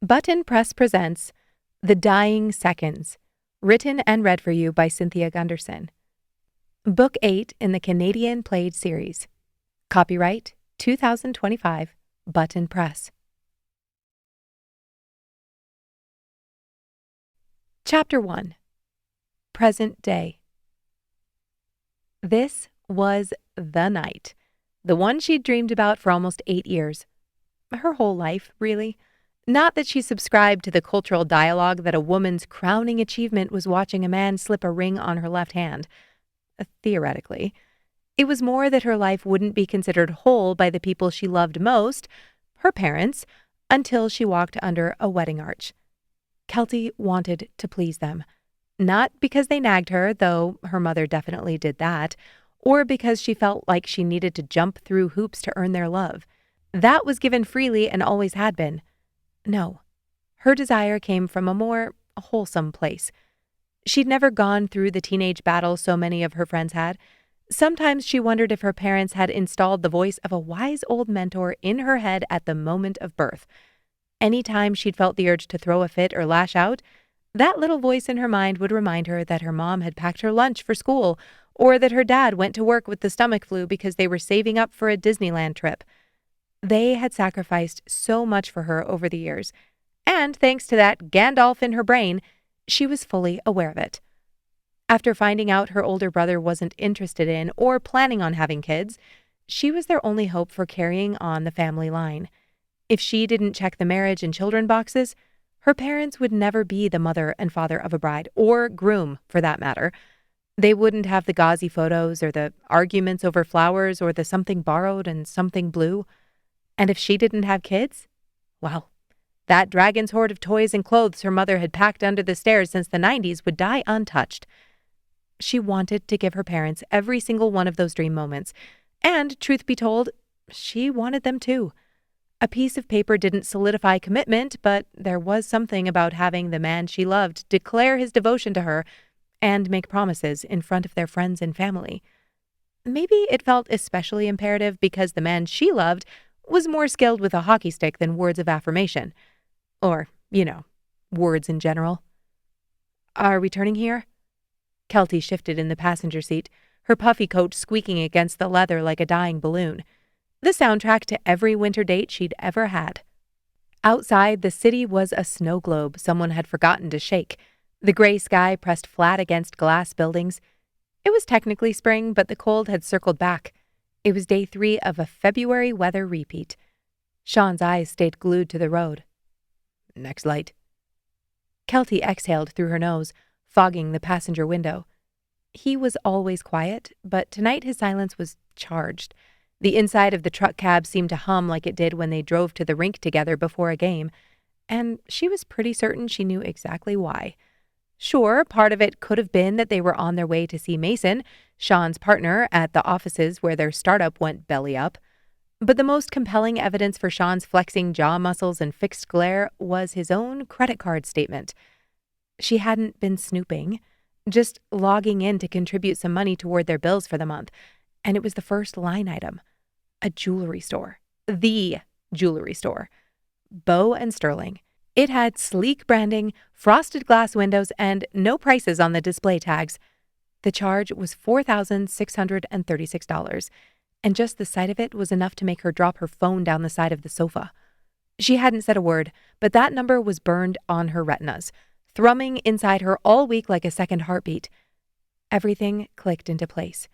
Button Press presents The Dying Seconds, written and read for you by Cynthia Gunderson. Book 8 in the Canadian Played series. Copyright 2025, Button Press. Chapter 1. Present Day. This was the night. The one she'd dreamed about for almost 8 years. Her whole life, really. Not that she subscribed to the cultural dialogue that a woman's crowning achievement was watching a man slip a ring on her left hand. Theoretically. It was more that her life wouldn't be considered whole by the people she loved most, her parents, until she walked under a wedding arch. Kelty wanted to please them. Not because they nagged her, though her mother definitely did that, or because she felt like she needed to jump through hoops to earn their love. That was given freely and always had been. No, her desire came from a more wholesome place. She'd never gone through the teenage battle so many of her friends had. Sometimes she wondered if her parents had installed the voice of a wise old mentor in her head at the moment of birth. Any time she'd felt the urge to throw a fit or lash out, that little voice in her mind would remind her that her mom had packed her lunch for school, or that her dad went to work with the stomach flu because they were saving up for a Disneyland trip. They had sacrificed so much for her over the years, and thanks to that Gandalf in her brain, she was fully aware of it. After finding out her older brother wasn't interested in or planning on having kids, she was their only hope for carrying on the family line. If she didn't check the marriage and children boxes, her parents would never be the mother and father of a bride, or groom, for that matter. They wouldn't have the gauzy photos or the arguments over flowers or the something borrowed and something blue. And if she didn't have kids, well, that dragon's hoard of toys and clothes her mother had packed under the stairs since the 90s would die untouched. She wanted to give her parents every single one of those dream moments, and, truth be told, she wanted them too. A piece of paper didn't solidify commitment, but there was something about having the man she loved declare his devotion to her and make promises in front of their friends and family. Maybe it felt especially imperative because the man she loved was more skilled with a hockey stick than words of affirmation. Or, words in general. Are we turning here? Kelty shifted in the passenger seat, her puffy coat squeaking against the leather like a dying balloon. The soundtrack to every winter date she'd ever had. Outside, the city was a snow globe someone had forgotten to shake. The gray sky pressed flat against glass buildings. It was technically spring, but the cold had circled back. It was day 3 of a February weather repeat. Sean's eyes stayed glued to the road. Next light. Kelty exhaled through her nose, fogging the passenger window. He was always quiet, but tonight his silence was charged. The inside of the truck cab seemed to hum like it did when they drove to the rink together before a game, and she was pretty certain she knew exactly why. Sure, part of it could have been that they were on their way to see Mason, Sean's partner, at the offices where their startup went belly up. But the most compelling evidence for Sean's flexing jaw muscles and fixed glare was his own credit card statement. She hadn't been snooping, just logging in to contribute some money toward their bills for the month, and it was the first line item. A jewelry store. The jewelry store. Bow and Sterling. It had sleek branding, frosted glass windows, and no prices on the display tags. The charge was $4,636, and just the sight of it was enough to make her drop her phone down the side of the sofa. She hadn't said a word, but that number was burned on her retinas, thrumming inside her all week like a second heartbeat. Everything clicked into place.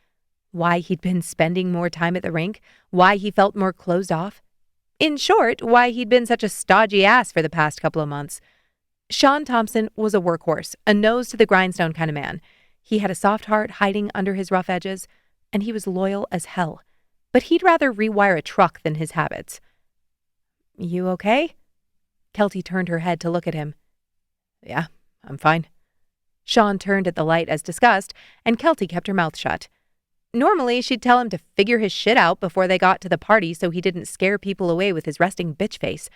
Why he'd been spending more time at the rink, why he felt more closed off. In short, why he'd been such a stodgy ass for the past couple of months. Sean Thompson was a workhorse, a nose-to-the-grindstone kind of man. He had a soft heart hiding under his rough edges, and he was loyal as hell. But he'd rather rewire a truck than his habits. You okay? Kelty turned her head to look at him. Yeah, I'm fine. Sean turned at the light as discussed, and Kelty kept her mouth shut. Normally, she'd tell him to figure his shit out before they got to the party so he didn't scare people away with his resting bitch face.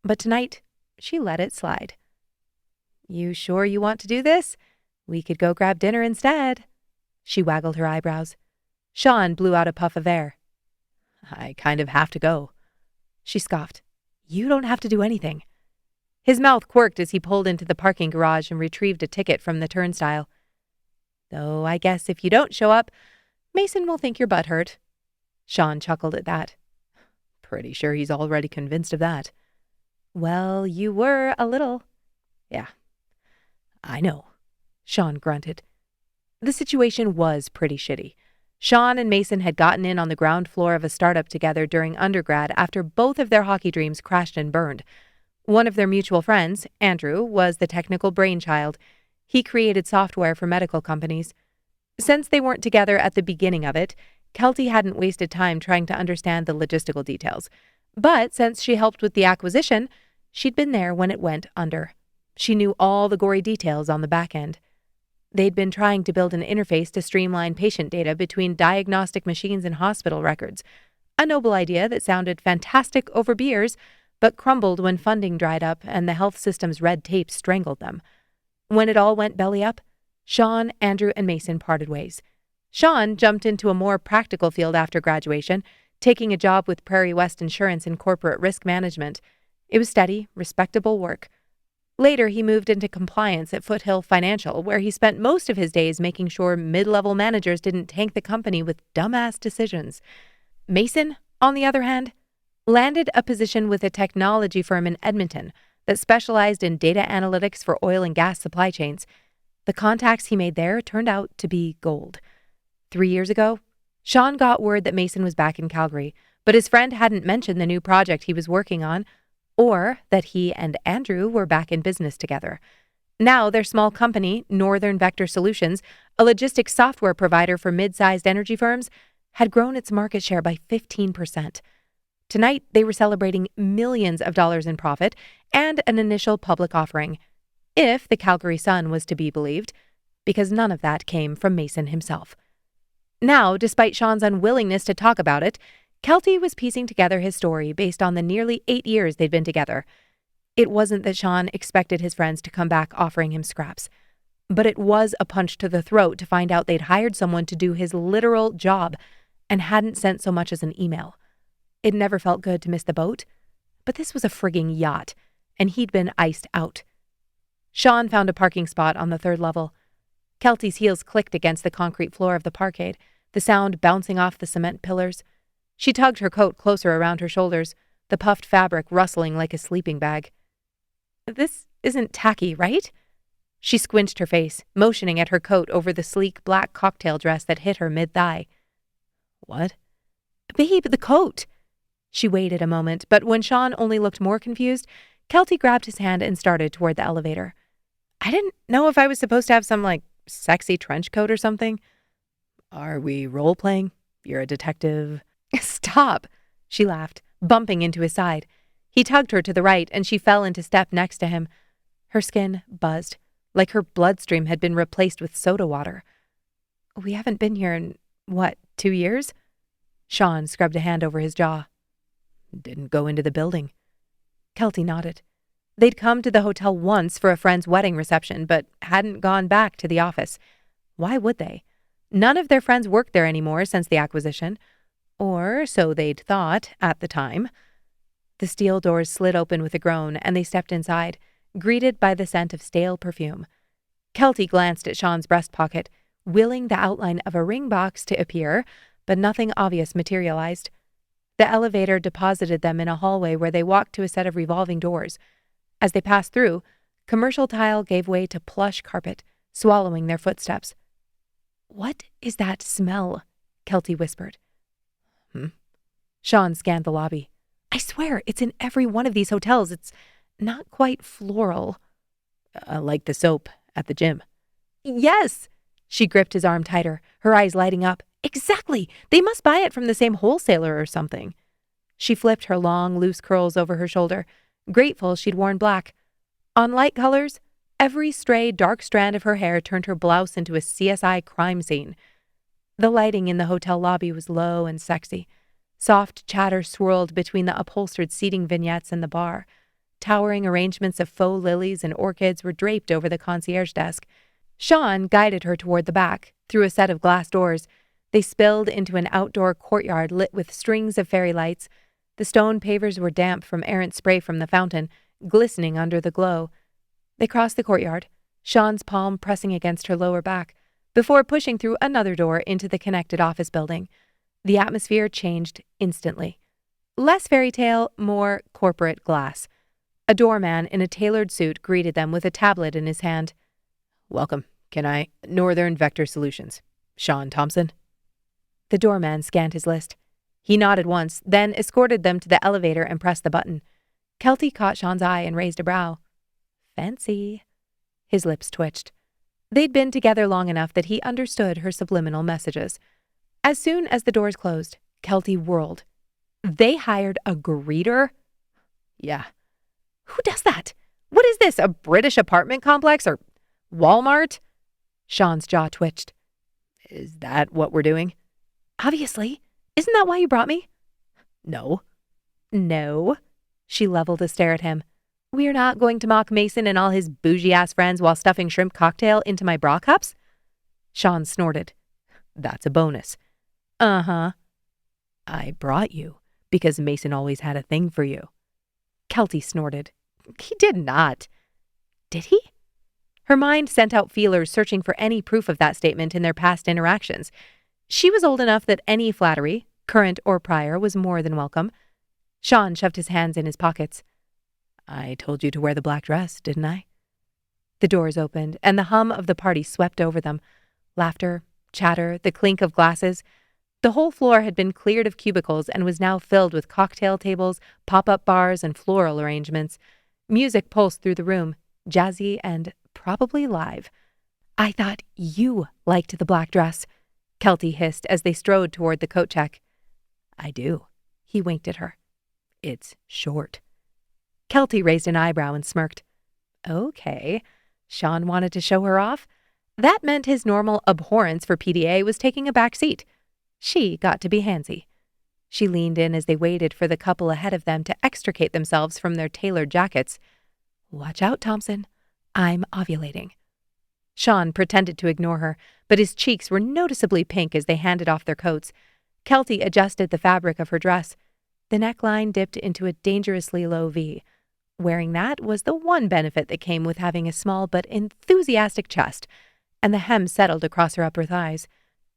But tonight, she let it slide. You sure you want to do this? We could go grab dinner instead. She waggled her eyebrows. Sean blew out a puff of air. I kind of have to go. She scoffed. You don't have to do anything. His mouth quirked as he pulled into the parking garage and retrieved a ticket from the turnstile. "Though I guess if you don't show up, Mason will think your butt hurt." Sean chuckled at that. "Pretty sure he's already convinced of that." "Well, you were a little." "Yeah, I know," Sean grunted. The situation was pretty shitty. Sean and Mason had gotten in on the ground floor of a startup together during undergrad after both of their hockey dreams crashed and burned. One of their mutual friends, Andrew, was the technical brainchild. He created software for medical companies. Since they weren't together at the beginning of it, Kelty hadn't wasted time trying to understand the logistical details. But since she helped with the acquisition, she'd been there when it went under. She knew all the gory details on the back end. They'd been trying to build an interface to streamline patient data between diagnostic machines and hospital records. A noble idea that sounded fantastic over beers, but crumbled when funding dried up and the health system's red tape strangled them. When it all went belly up, Sean, Andrew, and Mason parted ways. Sean jumped into a more practical field after graduation, taking a job with Prairie West Insurance in corporate risk management. It was steady, respectable work. Later, he moved into compliance at Foothill Financial, where he spent most of his days making sure mid-level managers didn't tank the company with dumbass decisions. Mason, on the other hand, landed a position with a technology firm in Edmonton that specialized in data analytics for oil and gas supply chains. The contacts he made there turned out to be gold. 3 years ago, Sean got word that Mason was back in Calgary, but his friend hadn't mentioned the new project he was working on, or that he and Andrew were back in business together. Now their small company, Northern Vector Solutions, a logistics software provider for mid-sized energy firms, had grown its market share by 15%. Tonight, they were celebrating millions of dollars in profit and an initial public offering, if the Calgary Sun was to be believed, because none of that came from Mason himself. Now, despite Sean's unwillingness to talk about it, Kelty was piecing together his story based on the nearly 8 years they'd been together. It wasn't that Sean expected his friends to come back offering him scraps, but it was a punch to the throat to find out they'd hired someone to do his literal job and hadn't sent so much as an email. It never felt good to miss the boat, but this was a frigging yacht, and he'd been iced out. Sean found a parking spot on the 3rd level. Kelty's heels clicked against the concrete floor of the parkade, the sound bouncing off the cement pillars. She tugged her coat closer around her shoulders, the puffed fabric rustling like a sleeping bag. "This isn't tacky, right?" She squinched her face, motioning at her coat over the sleek black cocktail dress that hit her mid-thigh. "What?" "Babe, the coat." She waited a moment, but when Sean only looked more confused, Kelty grabbed his hand and started toward the elevator. "I didn't know if I was supposed to have some, sexy trench coat or something." "Are we role-playing? You're a detective." "Stop," she laughed, bumping into his side. He tugged her to the right, and she fell into step next to him. Her skin buzzed, like her bloodstream had been replaced with soda water. "We haven't been here in, 2 years?" Sean scrubbed a hand over his jaw. "Didn't go into the building." Kelty nodded. They'd come to the hotel once for a friend's wedding reception, but hadn't gone back to the office. Why would they? None of their friends worked there anymore since the acquisition. Or so they'd thought at the time. The steel doors slid open with a groan, and they stepped inside, greeted by the scent of stale perfume. Kelty glanced at Sean's breast pocket, willing the outline of a ring box to appear, but nothing obvious materialized. The elevator deposited them in a hallway where they walked to a set of revolving doors. As they passed through, commercial tile gave way to plush carpet, swallowing their footsteps. "What is that smell?" Kelty whispered. Sean scanned the lobby. "I swear, it's in every one of these hotels. It's not quite floral." "Like the soap at the gym." "Yes!" She gripped his arm tighter, her eyes lighting up. "Exactly! They must buy it from the same wholesaler or something." She flipped her long, loose curls over her shoulder, grateful she'd worn black. On light colors, every stray dark strand of her hair turned her blouse into a CSI crime scene. The lighting in the hotel lobby was low and sexy. Soft chatter swirled between the upholstered seating vignettes and the bar. Towering arrangements of faux lilies and orchids were draped over the concierge desk. Sean guided her toward the back, through a set of glass doors. They spilled into an outdoor courtyard lit with strings of fairy lights. The stone pavers were damp from errant spray from the fountain, glistening under the glow. They crossed the courtyard, Sean's palm pressing against her lower back, before pushing through another door into the connected office building. The atmosphere changed instantly. Less fairy tale, more corporate glass. A doorman in a tailored suit greeted them with a tablet in his hand. "Welcome. Can I? Northern Vector Solutions. Sean Thompson." The doorman scanned his list. He nodded once, then escorted them to the elevator and pressed the button. Kelty caught Sean's eye and raised a brow. "Fancy." His lips twitched. They'd been together long enough that he understood her subliminal messages. As soon as the doors closed, Kelty whirled. "They hired a greeter?" "Yeah." "Who does that? What is this, a British apartment complex or Walmart?" Sean's jaw twitched. "Is that what we're doing?" "Obviously. Isn't that why you brought me?" "No." "No?" She leveled a stare at him. "We're not going to mock Mason and all his bougie-ass friends while stuffing shrimp cocktail into my bra cups?" Sean snorted. "That's a bonus." "Uh-huh." "I brought you because Mason always had a thing for you." Kelty snorted. "He did not." "Did he?" Her mind sent out feelers searching for any proof of that statement in their past interactions. She was old enough that any flattery, current or prior, was more than welcome. Sean shoved his hands in his pockets. "I told you to wear the black dress, didn't I?" The doors opened, and the hum of the party swept over them. Laughter, chatter, the clink of glasses. The whole floor had been cleared of cubicles and was now filled with cocktail tables, pop-up bars, and floral arrangements. Music pulsed through the room, jazzy and probably live. "I thought you liked the black dress," Kelty hissed as they strode toward the coat check. "I do." He winked at her. "It's short." Kelty raised an eyebrow and smirked. Okay. Sean wanted to show her off. That meant his normal abhorrence for PDA was taking a back seat. She got to be handsy. She leaned in as they waited for the couple ahead of them to extricate themselves from their tailored jackets. "Watch out, Thompson. I'm ovulating." Sean pretended to ignore her, but his cheeks were noticeably pink as they handed off their coats. Kelty adjusted the fabric of her dress. The neckline dipped into a dangerously low V. Wearing that was the one benefit that came with having a small but enthusiastic chest, and the hem settled across her upper thighs.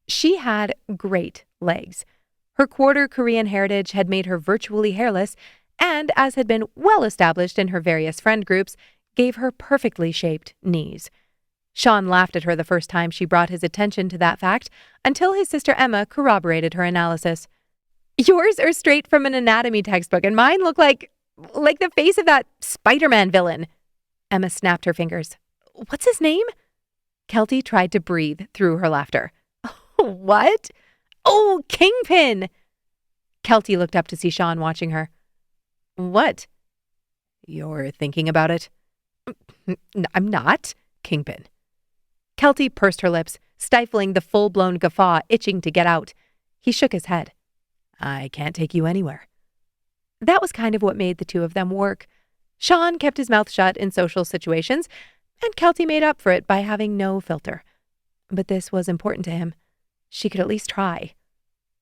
She had great legs. Her quarter Korean heritage had made her virtually hairless, and, as had been well established in her various friend groups, gave her perfectly shaped knees. Sean laughed at her the first time she brought his attention to that fact, until his sister Emma corroborated her analysis. "Yours are straight from an anatomy textbook, and mine look like the face of that Spider-Man villain." Emma snapped her fingers. "What's his name?" Kelty tried to breathe through her laughter. "What?" "Oh, Kingpin!" Kelty looked up to see Sean watching her. "What?" "You're thinking about it?" "I'm not. Kingpin." Kelty pursed her lips, stifling the full-blown guffaw itching to get out. He shook his head. "I can't take you anywhere." That was kind of what made the two of them work. Sean kept his mouth shut in social situations, and Kelty made up for it by having no filter. But this was important to him. She could at least try.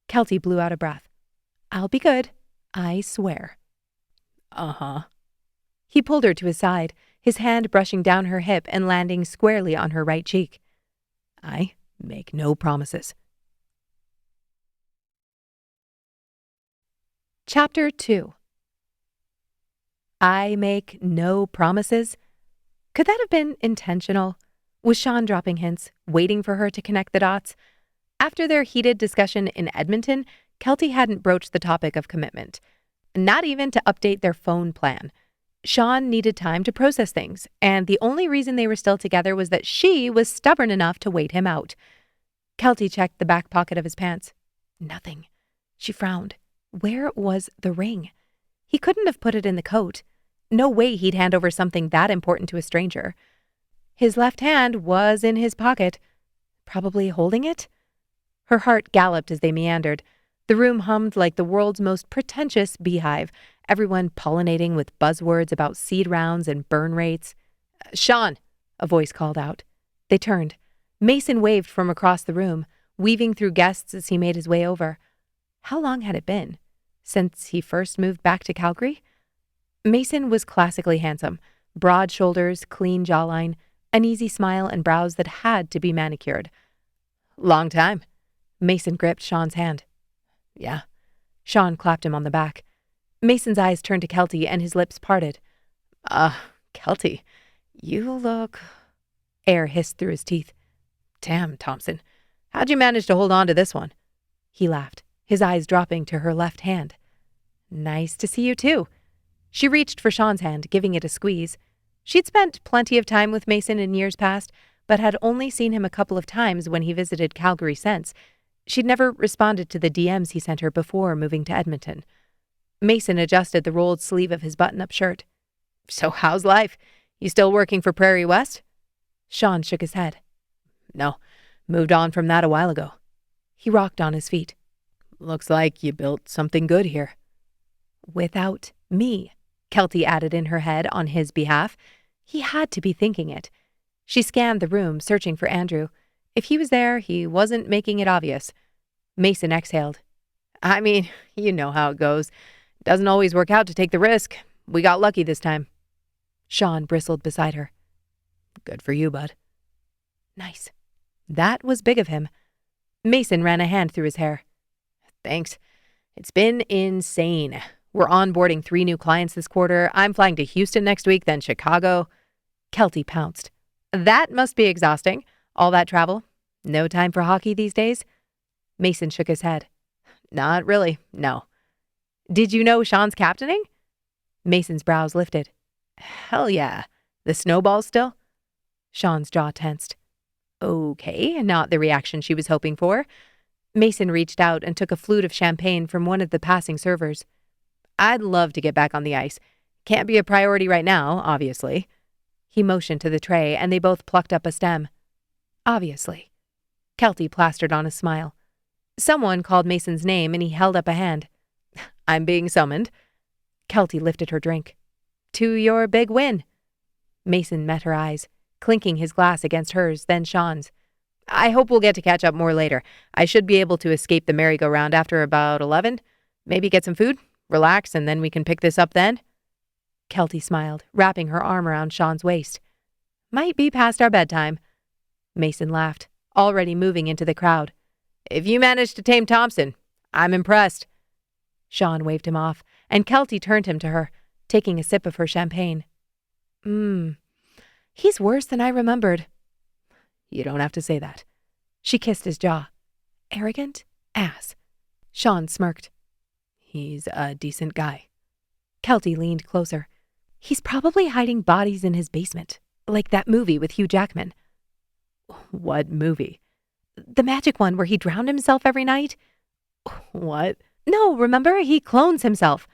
Kelty blew out a breath. "I'll be good. I swear." "Uh-huh." He pulled her to his side, his hand brushing down her hip and landing squarely on her right cheek. "I make no promises." Chapter 2. I make no promises? Could that have been intentional? Was Sean dropping hints, waiting for her to connect the dots? After their heated discussion in Edmonton, Kelty hadn't broached the topic of commitment. Not even to update their phone plan. Sean needed time to process things, and the only reason they were still together was that she was stubborn enough to wait him out. Kelty checked the back pocket of his pants. Nothing. She frowned. Where was the ring? He couldn't have put it in the coat. No way he'd hand over something that important to a stranger. His left hand was in his pocket. Probably holding it? Her heart galloped as they meandered. The room hummed like the world's most pretentious beehive, everyone pollinating with buzzwords about seed rounds and burn rates. "Sean!" a voice called out. They turned. Mason waved from across the room, weaving through guests as he made his way over. How long had it been? Since he first moved back to Calgary? Mason was classically handsome. Broad shoulders, clean jawline, an easy smile, and brows that had to be manicured. Long time. Mason gripped Sean's hand. Yeah. Sean clapped him on the back. Mason's eyes turned to Kelty and his lips parted. Kelty, you look... Air hissed through his teeth. Damn, Thompson. How'd you manage to hold on to this one? He laughed, his eyes dropping to her left hand. Nice to see you too. She reached for Sean's hand, giving it a squeeze. She'd spent plenty of time with Mason in years past, but had only seen him a couple of times when he visited Calgary since. She'd never responded to the DMs he sent her before moving to Edmonton. Mason adjusted the rolled sleeve of his button-up shirt. So how's life? You still working for Prairie West? Sean shook his head. No, moved on from that a while ago. He rocked on his feet. Looks like you built something good here. Without me, Kelty added in her head on his behalf. He had to be thinking it. She scanned the room, searching for Andrew. If he was there, he wasn't making it obvious. Mason exhaled. I mean, you know how it goes. Doesn't always work out to take the risk. We got lucky this time. Sean bristled beside her. Good for you, bud. Nice. That was big of him. Mason ran a hand through his hair. Thanks. It's been insane. We're onboarding 3 new clients this quarter. I'm flying to Houston next week, then Chicago. Kelty pounced. That must be exhausting. All that travel. No time for hockey these days? Mason shook his head. Not really, no. Did you know Sean's captaining? Mason's brows lifted. Hell yeah. The Snowballs still? Sean's jaw tensed. Okay, not the reaction she was hoping for. Mason reached out and took a flute of champagne from one of the passing servers. I'd love to get back on the ice. Can't be a priority right now, obviously. He motioned to the tray, and they both plucked up a stem. Obviously. Kelty plastered on a smile. Someone called Mason's name, and he held up a hand. I'm being summoned. Kelty lifted her drink. To your big win. Mason met her eyes, clinking his glass against hers, then Sean's. I hope we'll get to catch up more later. I should be able to escape the merry-go-round after about 11. Maybe get some food, relax, and then we can pick this up then. Kelty smiled, wrapping her arm around Sean's waist. Might be past our bedtime. Mason laughed, already moving into the crowd. If you managed to tame Thompson, I'm impressed. Sean waved him off, and Kelty turned him to her, taking a sip of her champagne. He's worse than I remembered. You don't have to say that. She kissed his jaw. Arrogant ass. Sean smirked. He's a decent guy. Kelty leaned closer. He's probably hiding bodies in his basement, like that movie with Hugh Jackman. What movie? The magic one where he drowned himself every night? What? No, remember? He clones himself.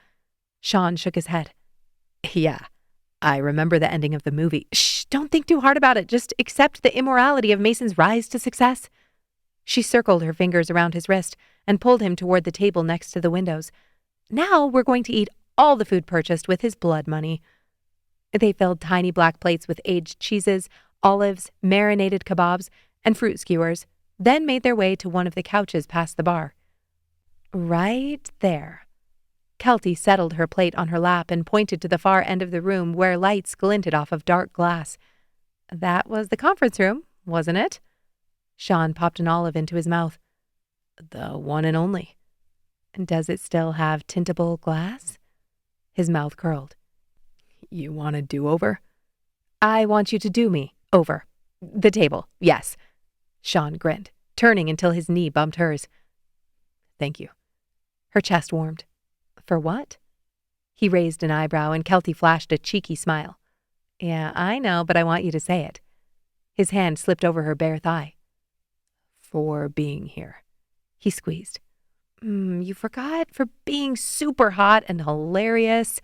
Sean shook his head. Yeah, I remember the ending of the movie. Shh, don't think too hard about it. Just accept the immorality of Mason's rise to success. She circled her fingers around his wrist and pulled him toward the table next to the windows. Now we're going to eat all the food purchased with his blood money. They filled tiny black plates with aged cheeses, olives, marinated kebabs, and fruit skewers, then made their way to one of the couches past the bar. Right there. Kelty settled her plate on her lap and pointed to the far end of the room where lights glinted off of dark glass. That was the conference room, wasn't it? Sean popped an olive into his mouth. The one and only. Does it still have tintable glass? His mouth curled. You want a do-over? I want you to do me over. The table, yes. Sean grinned, turning until his knee bumped hers. Thank you. Her chest warmed. For what? He raised an eyebrow and Kelty flashed a cheeky smile. Yeah, I know, but I want you to say it. His hand slipped over her bare thigh. For being here. He squeezed. You forgot for being super hot and hilarious.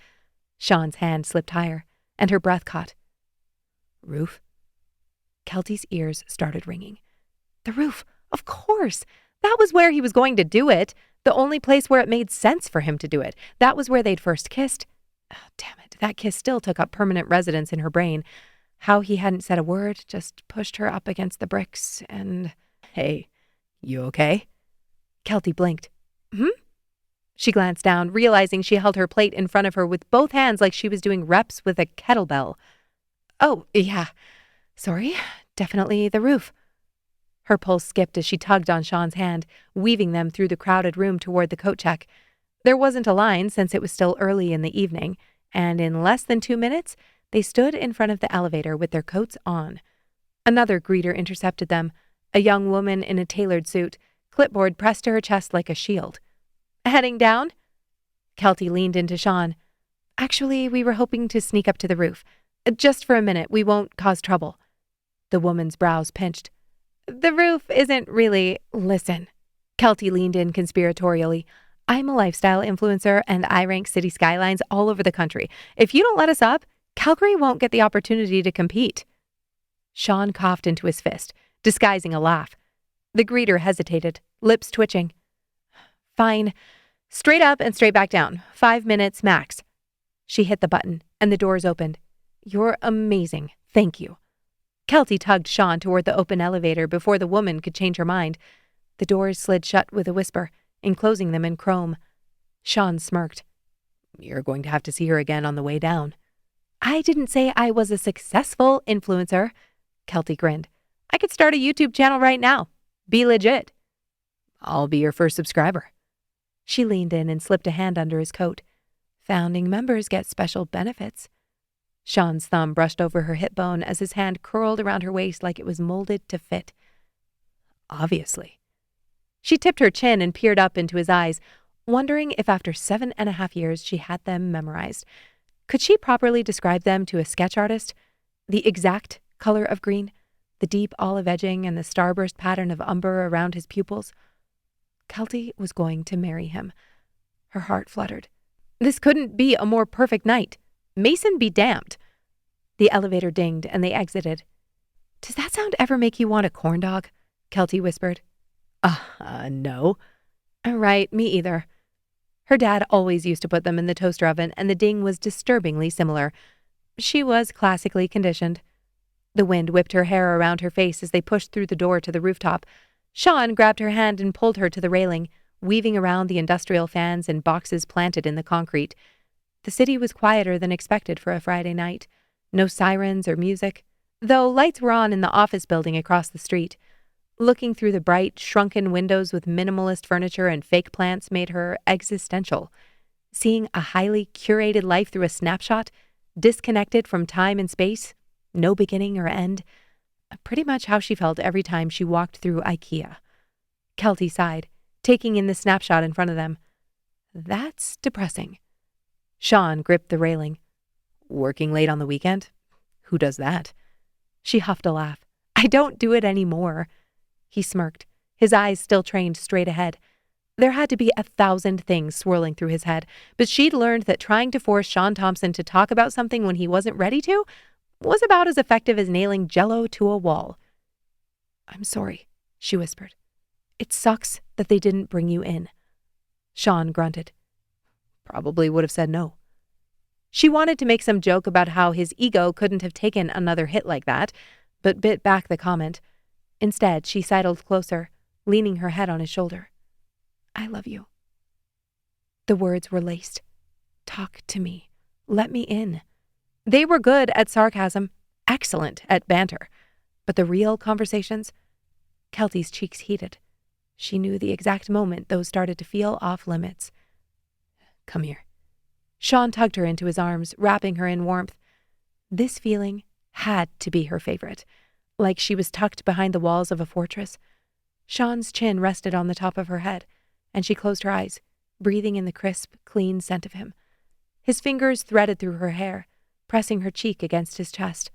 Sean's hand slipped higher, and her breath caught. Roof? Kelty's ears started ringing. The roof, of course. That was where he was going to do it. The only place where it made sense for him to do it. That was where they'd first kissed. Oh, damn it, that kiss still took up permanent residence in her brain. How he hadn't said a word, just pushed her up against the bricks and... Hey, you okay? Kelty blinked. She glanced down, realizing she held her plate in front of her with both hands like she was doing reps with a kettlebell. Oh, yeah. Sorry. Definitely the roof. Her pulse skipped as she tugged on Sean's hand, weaving them through the crowded room toward the coat check. There wasn't a line since it was still early in the evening, and in less than 2 minutes, they stood in front of the elevator with their coats on. Another greeter intercepted them, a young woman in a tailored suit, clipboard pressed to her chest like a shield. Heading down? Kelty leaned into Sean. Actually, we were hoping to sneak up to the roof. Just for a minute, we won't cause trouble. The woman's brows pinched. The roof isn't really… Listen. Kelty leaned in conspiratorially. I'm a lifestyle influencer and I rank city skylines all over the country. If you don't let us up, Calgary won't get the opportunity to compete. Sean coughed into his fist, disguising a laugh. The greeter hesitated, lips twitching. Fine. Straight up and straight back down. 5 minutes max. She hit the button and the doors opened. You're amazing. Thank you. Kelty tugged Sean toward the open elevator before the woman could change her mind. The doors slid shut with a whisper, enclosing them in chrome. Sean smirked. You're going to have to see her again on the way down. I didn't say I was a successful influencer. Kelty grinned. I could start a YouTube channel right now. Be legit. I'll be your first subscriber. She leaned in and slipped a hand under his coat. Founding members get special benefits. Sean's thumb brushed over her hip bone as his hand curled around her waist like it was molded to fit. Obviously. She tipped her chin and peered up into his eyes, wondering if after 7.5 years she had them memorized. Could she properly describe them to a sketch artist? The exact color of green, the deep olive edging and the starburst pattern of umber around his pupils. Kelty was going to marry him. Her heart fluttered. This couldn't be a more perfect night. Mason be damned. The elevator dinged and they exited. Does that sound ever make you want a corn dog? Kelty whispered. No. Right, me either. Her dad always used to put them in the toaster oven and the ding was disturbingly similar. She was classically conditioned. The wind whipped her hair around her face as they pushed through the door to the rooftop. Sean grabbed her hand and pulled her to the railing, weaving around the industrial fans and boxes planted in the concrete. The city was quieter than expected for a Friday night. No sirens or music, though lights were on in the office building across the street. Looking through the bright, shrunken windows with minimalist furniture and fake plants made her existential. Seeing a highly curated life through a snapshot, disconnected from time and space, no beginning or end. Pretty much how she felt every time she walked through IKEA. Kelty sighed, taking in the snapshot in front of them. That's depressing. Sean gripped the railing. Working late on the weekend? Who does that? She huffed a laugh. I don't do it anymore. He smirked, his eyes still trained straight ahead. There had to be 1,000 things swirling through his head, but she'd learned that trying to force Sean Thompson to talk about something when he wasn't ready to was about as effective as nailing Jell-O to a wall. I'm sorry, she whispered. It sucks that they didn't bring you in. Sean grunted. Probably would have said no. She wanted to make some joke about how his ego couldn't have taken another hit like that, but bit back the comment. Instead, she sidled closer, leaning her head on his shoulder. I love you. The words were laced. Talk to me. Let me in. They were good at sarcasm, excellent at banter. But the real conversations? Kelty's cheeks heated. She knew the exact moment those started to feel off limits. Come here. Sean tugged her into his arms, wrapping her in warmth. This feeling had to be her favorite, like she was tucked behind the walls of a fortress. Sean's chin rested on the top of her head, and she closed her eyes, breathing in the crisp, clean scent of him. His fingers threaded through her hair, pressing her cheek against his chest.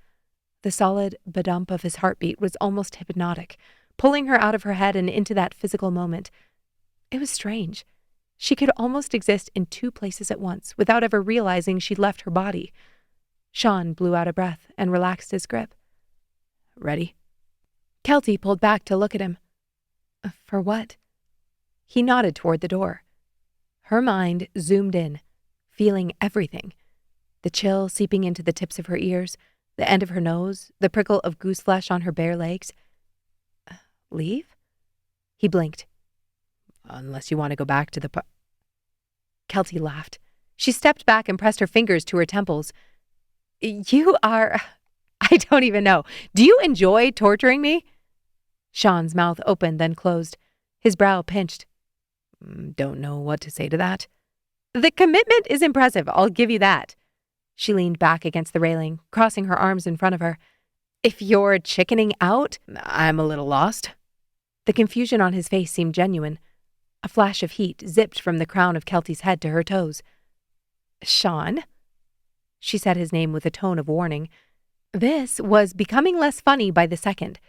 The solid ba-dump of his heartbeat was almost hypnotic, pulling her out of her head and into that physical moment. It was strange. She could almost exist in 2 places at once without ever realizing she'd left her body. Sean blew out a breath and relaxed his grip. Ready? Kelty pulled back to look at him. For what? He nodded toward the door. Her mind zoomed in, feeling everything. The chill seeping into the tips of her ears, the end of her nose, the prickle of goose flesh on her bare legs. Leave? He blinked. Unless you want to go back to the Kelty laughed. She stepped back and pressed her fingers to her temples. You are... I don't even know. Do you enjoy torturing me? Sean's mouth opened, then closed. His brow pinched. Don't know what to say to that. The commitment is impressive, I'll give you that. She leaned back against the railing, crossing her arms in front of her. If you're chickening out, I'm a little lost. The confusion on his face seemed genuine. A flash of heat zipped from the crown of Kelty's head to her toes. Sean? She said his name with a tone of warning. This was becoming less funny by the second.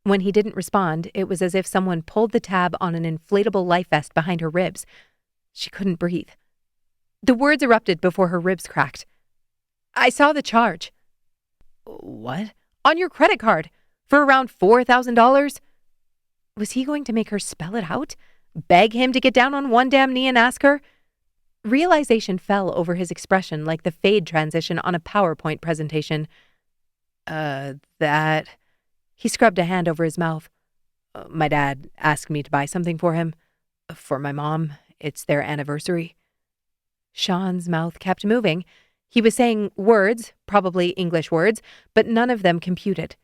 When he didn't respond, it was as if someone pulled the tab on an inflatable life vest behind her ribs. She couldn't breathe. The words erupted before her ribs cracked. I saw the charge. What? On your credit card. For around $4,000? Was he going to make her spell it out? Beg him to get down on one damn knee and ask her? Realization fell over his expression like the fade transition on a PowerPoint presentation. That... He scrubbed a hand over his mouth. My dad asked me to buy something for him. For my mom. It's their anniversary. Sean's mouth kept moving. He was saying words, probably English words, but none of them computed.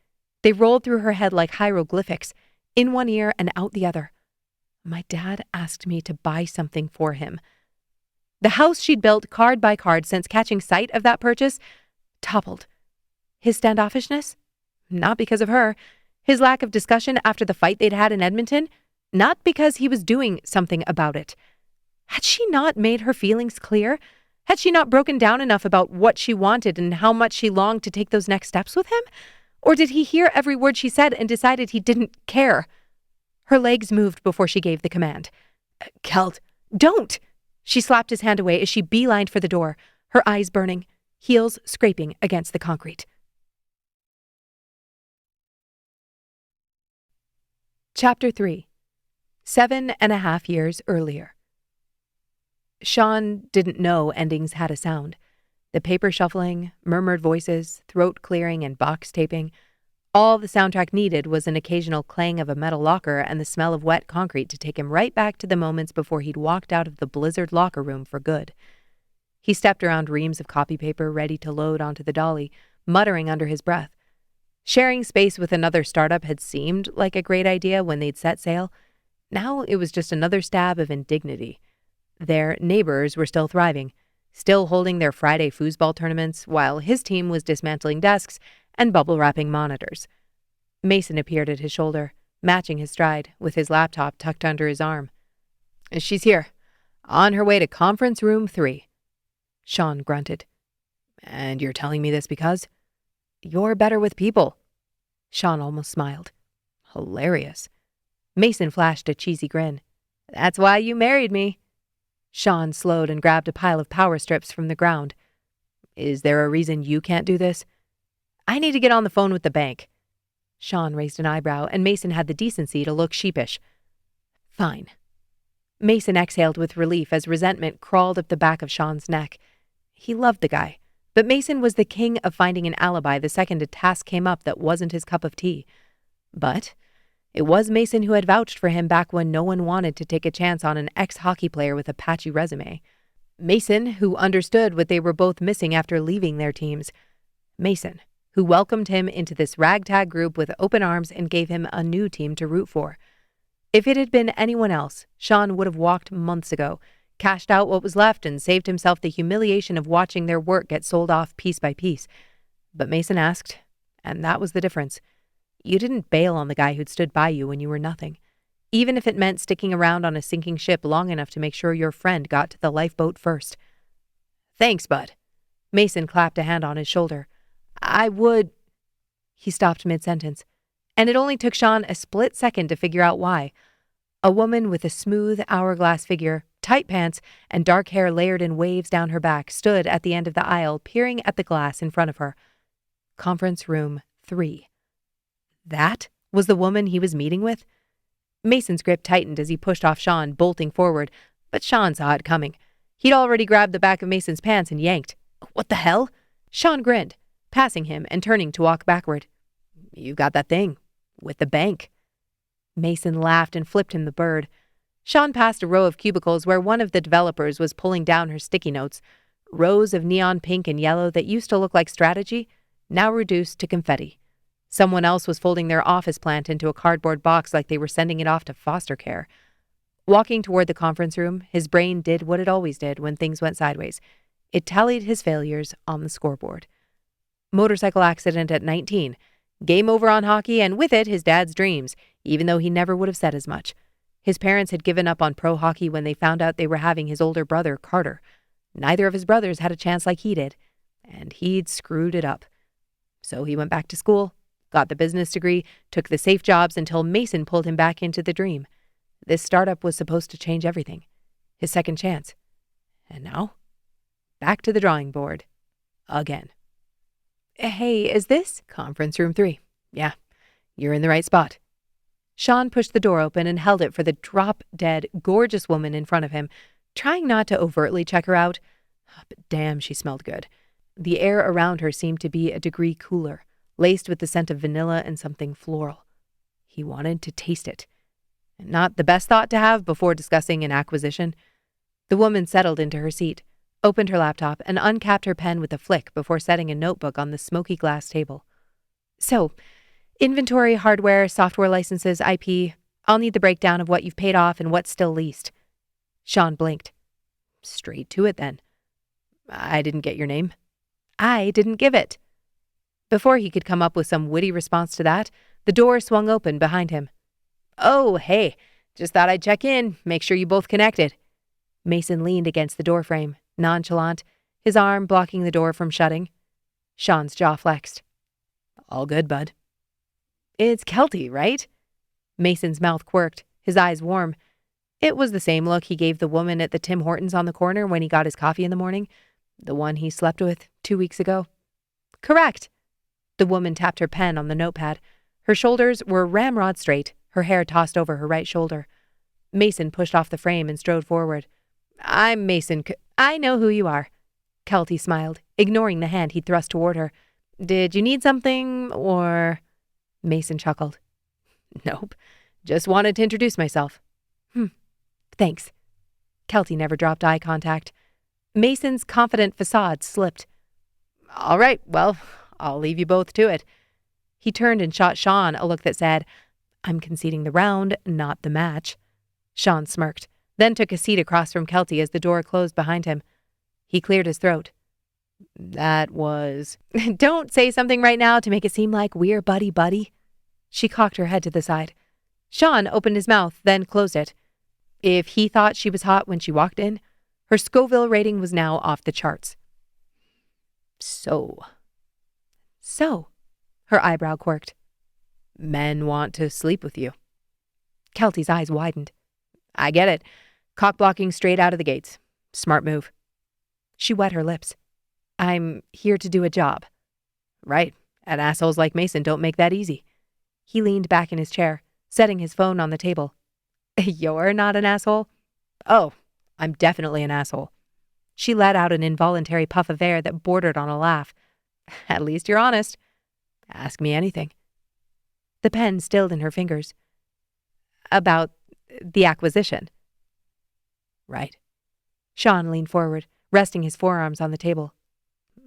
They rolled through her head like hieroglyphics, in one ear and out the other. My dad asked me to buy something for him. The house she'd built card by card since catching sight of that purchase toppled. His standoffishness? Not because of her. His lack of discussion after the fight they'd had in Edmonton? Not because he was doing something about it. Had she not made her feelings clear? Had she not broken down enough about what she wanted and how much she longed to take those next steps with him? Or did he hear every word she said and decided he didn't care? Her legs moved before she gave the command. Kelt, don't! She slapped his hand away as she beelined for the door, her eyes burning, heels scraping against the concrete. Chapter 3. 7.5 years earlier. Sean didn't know endings had a sound. The paper shuffling, murmured voices, throat clearing, and box taping. All the soundtrack needed was an occasional clang of a metal locker and the smell of wet concrete to take him right back to the moments before he'd walked out of the blizzard locker room for good. He stepped around reams of copy paper ready to load onto the dolly, muttering under his breath. Sharing space with another startup had seemed like a great idea when they'd set sail. Now it was just another stab of indignity. Their neighbors were still thriving, still holding their Friday foosball tournaments, while his team was dismantling desks and bubble-wrapping monitors. Mason appeared at his shoulder, matching his stride, with his laptop tucked under his arm. She's here, on her way to conference room 3. Sean grunted. And you're telling me this because? You're better with people. Sean almost smiled. Hilarious. Mason flashed a cheesy grin. That's why you married me. Sean slowed and grabbed a pile of power strips from the ground. Is there a reason you can't do this? I need to get on the phone with the bank. Sean raised an eyebrow, and Mason had the decency to look sheepish. Fine. Mason exhaled with relief as resentment crawled up the back of Sean's neck. He loved the guy, but Mason was the king of finding an alibi the second a task came up that wasn't his cup of tea. But it was Mason who had vouched for him back when no one wanted to take a chance on an ex-hockey player with a patchy resume. Mason, who understood what they were both missing after leaving their teams. Mason, who welcomed him into this ragtag group with open arms and gave him a new team to root for. If it had been anyone else, Sean would have walked months ago, cashed out what was left, and saved himself the humiliation of watching their work get sold off piece by piece. But Mason asked, and that was the difference. You didn't bail on the guy who'd stood by you when you were nothing, even if it meant sticking around on a sinking ship long enough to make sure your friend got to the lifeboat first. Thanks, bud. Mason clapped a hand on his shoulder. I would... He stopped mid-sentence, and it only took Sean a split second to figure out why. A woman with a smooth hourglass figure, tight pants, and dark hair layered in waves down her back stood at the end of the aisle, peering at the glass in front of her. Conference room 3. That was the woman he was meeting with? Mason's grip tightened as he pushed off Sean, bolting forward, but Sean saw it coming. He'd already grabbed the back of Mason's pants and yanked. What the hell? Sean grinned, passing him and turning to walk backward. You got that thing. With the bank. Mason laughed and flipped him the bird. Sean passed a row of cubicles where one of the developers was pulling down her sticky notes, rows of neon pink and yellow that used to look like strategy, now reduced to confetti. Someone else was folding their office plant into a cardboard box like they were sending it off to foster care. Walking toward the conference room, his brain did what it always did when things went sideways. It tallied his failures on the scoreboard. Motorcycle accident at 19. Game over on hockey, and with it his dad's dreams, even though he never would have said as much. His parents had given up on pro hockey when they found out they were having his older brother, Carter. Neither of his brothers had a chance like he did, and he'd screwed it up. So he went back to school, got the business degree, took the safe jobs until Mason pulled him back into the dream. This startup was supposed to change everything. His second chance. And now, back to the drawing board. Again. Hey, is this? Conference room 3. Yeah, you're in the right spot. Sean pushed the door open and held it for the drop-dead, gorgeous woman in front of him, trying not to overtly check her out. But damn, she smelled good. The air around her seemed to be a degree cooler, laced with the scent of vanilla and something floral. He wanted to taste it. Not the best thought to have before discussing an acquisition. The woman settled into her seat, opened her laptop, and uncapped her pen with a flick before setting a notebook on the smoky glass table. So, inventory, hardware, software licenses, IP. I'll need the breakdown of what you've paid off and what's still leased. Sean blinked. Straight to it, then. I didn't get your name. I didn't give it. Before he could come up with some witty response to that, the door swung open behind him. Oh, hey, just thought I'd check in, make sure you both connected. Mason leaned against the doorframe, nonchalant, his arm blocking the door from shutting. Sean's jaw flexed. All good, bud. It's Kelty, right? Mason's mouth quirked, his eyes warm. It was the same look he gave the woman at the Tim Hortons on the corner when he got his coffee in the morning, the one he slept with 2 weeks ago. Correct. The woman tapped her pen on the notepad. Her shoulders were ramrod straight, her hair tossed over her right shoulder. Mason pushed off the frame and strode forward. I'm Mason. I know who you are. Kelty smiled, ignoring the hand he thrust toward her. Did you need something, or... Mason chuckled. Nope. Just wanted to introduce myself. Thanks. Kelty never dropped eye contact. Mason's confident facade slipped. All right, well, I'll leave you both to it. He turned and shot Sean a look that said, I'm conceding the round, not the match. Sean smirked, then took a seat across from Kelty as the door closed behind him. He cleared his throat. That was... Don't say something right now to make it seem like we're buddy-buddy. She cocked her head to the side. Sean opened his mouth, then closed it. If he thought she was hot when she walked in, her Scoville rating was now off the charts. So, her eyebrow quirked. Men want to sleep with you. Kelty's eyes widened. I get it. Cock-blocking straight out of the gates. Smart move. She wet her lips. I'm here to do a job. Right. And assholes like Mason don't make that easy. He leaned back in his chair, setting his phone on the table. You're not an asshole? Oh, I'm definitely an asshole. She let out an involuntary puff of air that bordered on a laugh. At least you're honest. Ask me anything. The pen stilled in her fingers. About the acquisition. Right. Sean leaned forward, resting his forearms on the table.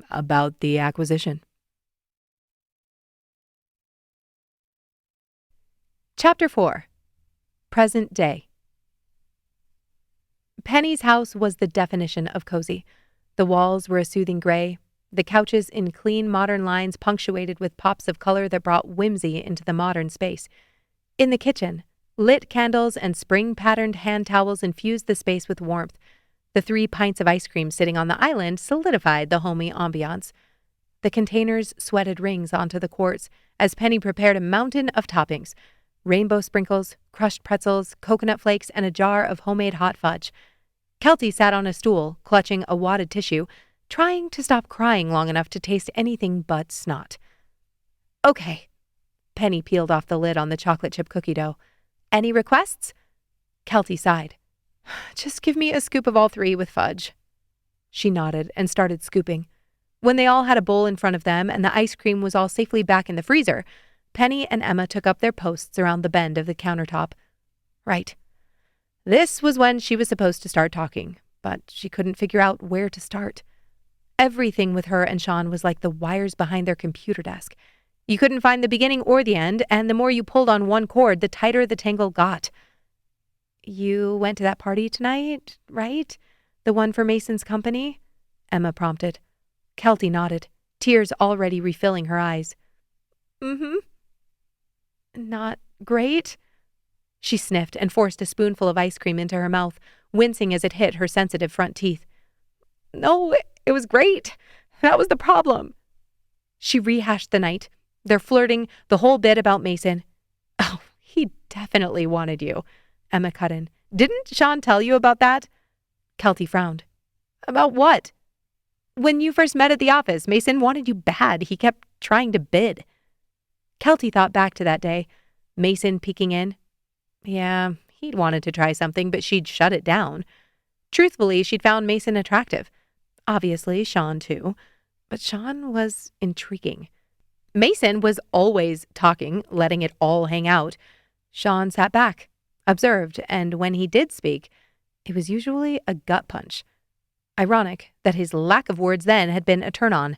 About the acquisition. Chapter 4. Present Day. Penny's house was the definition of cozy. The walls were a soothing gray, the couches in clean modern lines punctuated with pops of color that brought whimsy into the modern space. In the kitchen, lit candles and spring-patterned hand towels infused the space with warmth. The 3 pints of ice cream sitting on the island solidified the homey ambiance. The containers sweated rings onto the quartz as Penny prepared a mountain of toppings: rainbow sprinkles, crushed pretzels, coconut flakes, and a jar of homemade hot fudge. Kelty sat on a stool, clutching a wadded tissue, trying to stop crying long enough to taste anything but snot. Okay. Penny peeled off the lid on the chocolate chip cookie dough. Any requests? Kelty sighed. Just give me a scoop of all 3 with fudge. She nodded and started scooping. When they all had a bowl in front of them and the ice cream was all safely back in the freezer, Penny and Emma took up their posts around the bend of the countertop. Right. This was when she was supposed to start talking, but she couldn't figure out where to start. Everything with her and Sean was like the wires behind their computer desk. You couldn't find the beginning or the end, and the more you pulled on one cord, the tighter the tangle got. You went to that party tonight, right? The one for Mason's company? Emma prompted. Kelty nodded, tears already refilling her eyes. Mm-hmm. Not great? She sniffed and forced a spoonful of ice cream into her mouth, wincing as it hit her sensitive front teeth. No, it was great. That was the problem. She rehashed the night, their flirting, the whole bit about Mason. Oh, he definitely wanted you, Emma cut in. Didn't Sean tell you about that? Kelty frowned. About what? When you first met at the office, Mason wanted you bad. He kept trying to bid. Kelty thought back to that day. Mason peeking in. Yeah, he'd wanted to try something, but she'd shut it down. Truthfully, she'd found Mason attractive. Obviously, Sean too. But Sean was intriguing. Mason was always talking, letting it all hang out. Sean sat back, observed, and when he did speak, it was usually a gut punch. Ironic that his lack of words then had been a turn-on.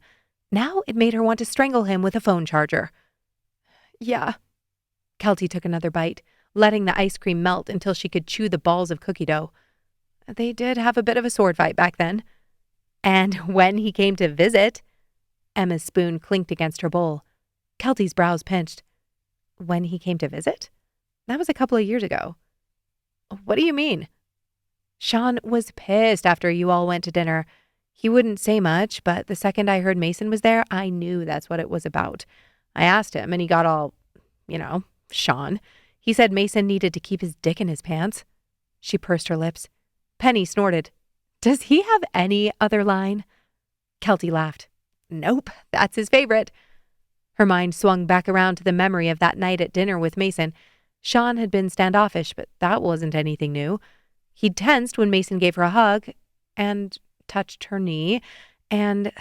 Now it made her want to strangle him with a phone charger. Yeah. Kelty took another bite, letting the ice cream melt until she could chew the balls of cookie dough. They did have a bit of a sword fight back then. And when he came to visit, Emma's spoon clinked against her bowl. Kelty's brows pinched. When he came to visit? That was a couple of years ago. What do you mean? Sean was pissed after you all went to dinner. He wouldn't say much, but the second I heard Mason was there, I knew that's what it was about. I asked him, and he got all, Sean. He said Mason needed to keep his dick in his pants. She pursed her lips. Penny snorted. Does he have any other line? Kelty laughed. Nope, that's his favorite. Her mind swung back around to the memory of that night at dinner with Mason. Sean had been standoffish, but that wasn't anything new. He'd tensed when Mason gave her a hug and touched her knee, and...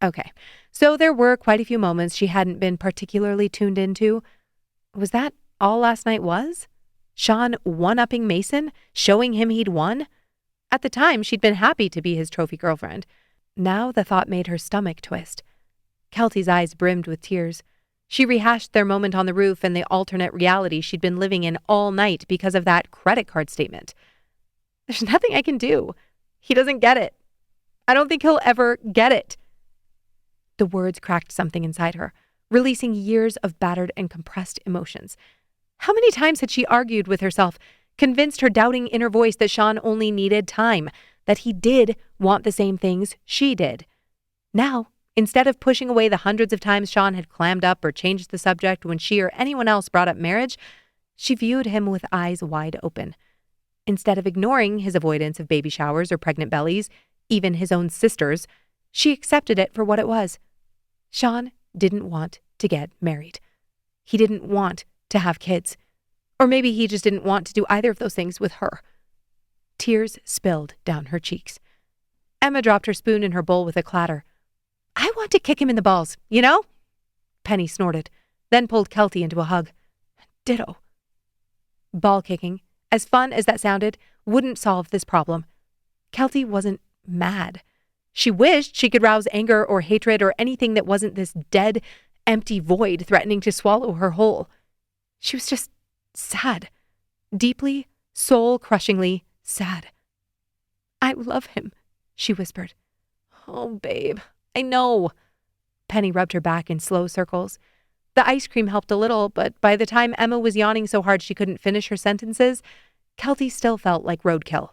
Okay, so there were quite a few moments she hadn't been particularly tuned into. Was that all last night was? Sean one-upping Mason, showing him he'd won? At the time, she'd been happy to be his trophy girlfriend. Now the thought made her stomach twist. Kelty's eyes brimmed with tears. She rehashed their moment on the roof and the alternate reality she'd been living in all night because of that credit card statement. There's nothing I can do. He doesn't get it. I don't think he'll ever get it. The words cracked something inside her, releasing years of battered and compressed emotions. How many times had she argued with herself, convinced her doubting inner voice that Sean only needed time, that he did want the same things she did? Now, instead of pushing away the hundreds of times Sean had clammed up or changed the subject when she or anyone else brought up marriage, she viewed him with eyes wide open. Instead of ignoring his avoidance of baby showers or pregnant bellies, even his own sisters, she accepted it for what it was. Sean didn't want to get married. He didn't want to have kids. Or maybe he just didn't want to do either of those things with her. Tears spilled down her cheeks. Emma dropped her spoon in her bowl with a clatter. I want to kick him in the balls, you know? Penny snorted, then pulled Kelty into a hug. Ditto. Ball kicking, as fun as that sounded, wouldn't solve this problem. Kelty wasn't mad. She wished she could rouse anger or hatred or anything that wasn't this dead, empty void threatening to swallow her whole. She was just sad. Deeply, soul-crushingly sad. I love him, she whispered. Oh, babe, I know. Penny rubbed her back in slow circles. The ice cream helped a little, but by the time Emma was yawning so hard she couldn't finish her sentences, Kelty still felt like roadkill.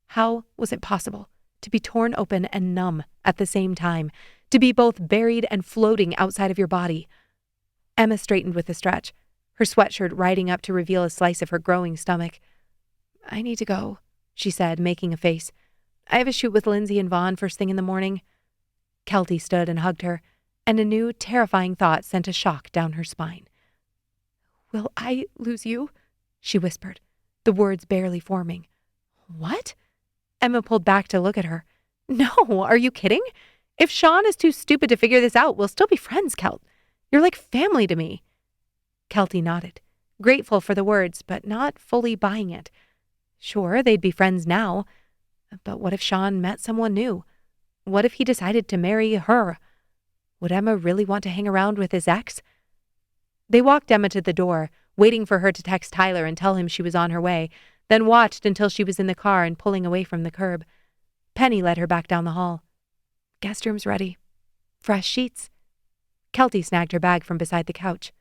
How was it possible to be torn open and numb at the same time, to be both buried and floating outside of your body? Emma straightened with a stretch, her sweatshirt riding up to reveal a slice of her growing stomach. I need to go, she said, making a face. I have a shoot with Lindsay and Vaughn first thing in the morning. Kelty stood and hugged her, and a new, terrifying thought sent a shock down her spine. Will I lose you? She whispered, the words barely forming. What? Emma pulled back to look at her. No, are you kidding? If Sean is too stupid to figure this out, we'll still be friends, Kelt. You're like family to me. Kelty nodded, grateful for the words, but not fully buying it. Sure, they'd be friends now, but what if Sean met someone new? What if he decided to marry her? Would Emma really want to hang around with his ex? They walked Emma to the door, waiting for her to text Tyler and tell him she was on her way, then watched until she was in the car and pulling away from the curb. Penny led her back down the hall. Guest room's ready. Fresh sheets. Kelty snagged her bag from beside the couch.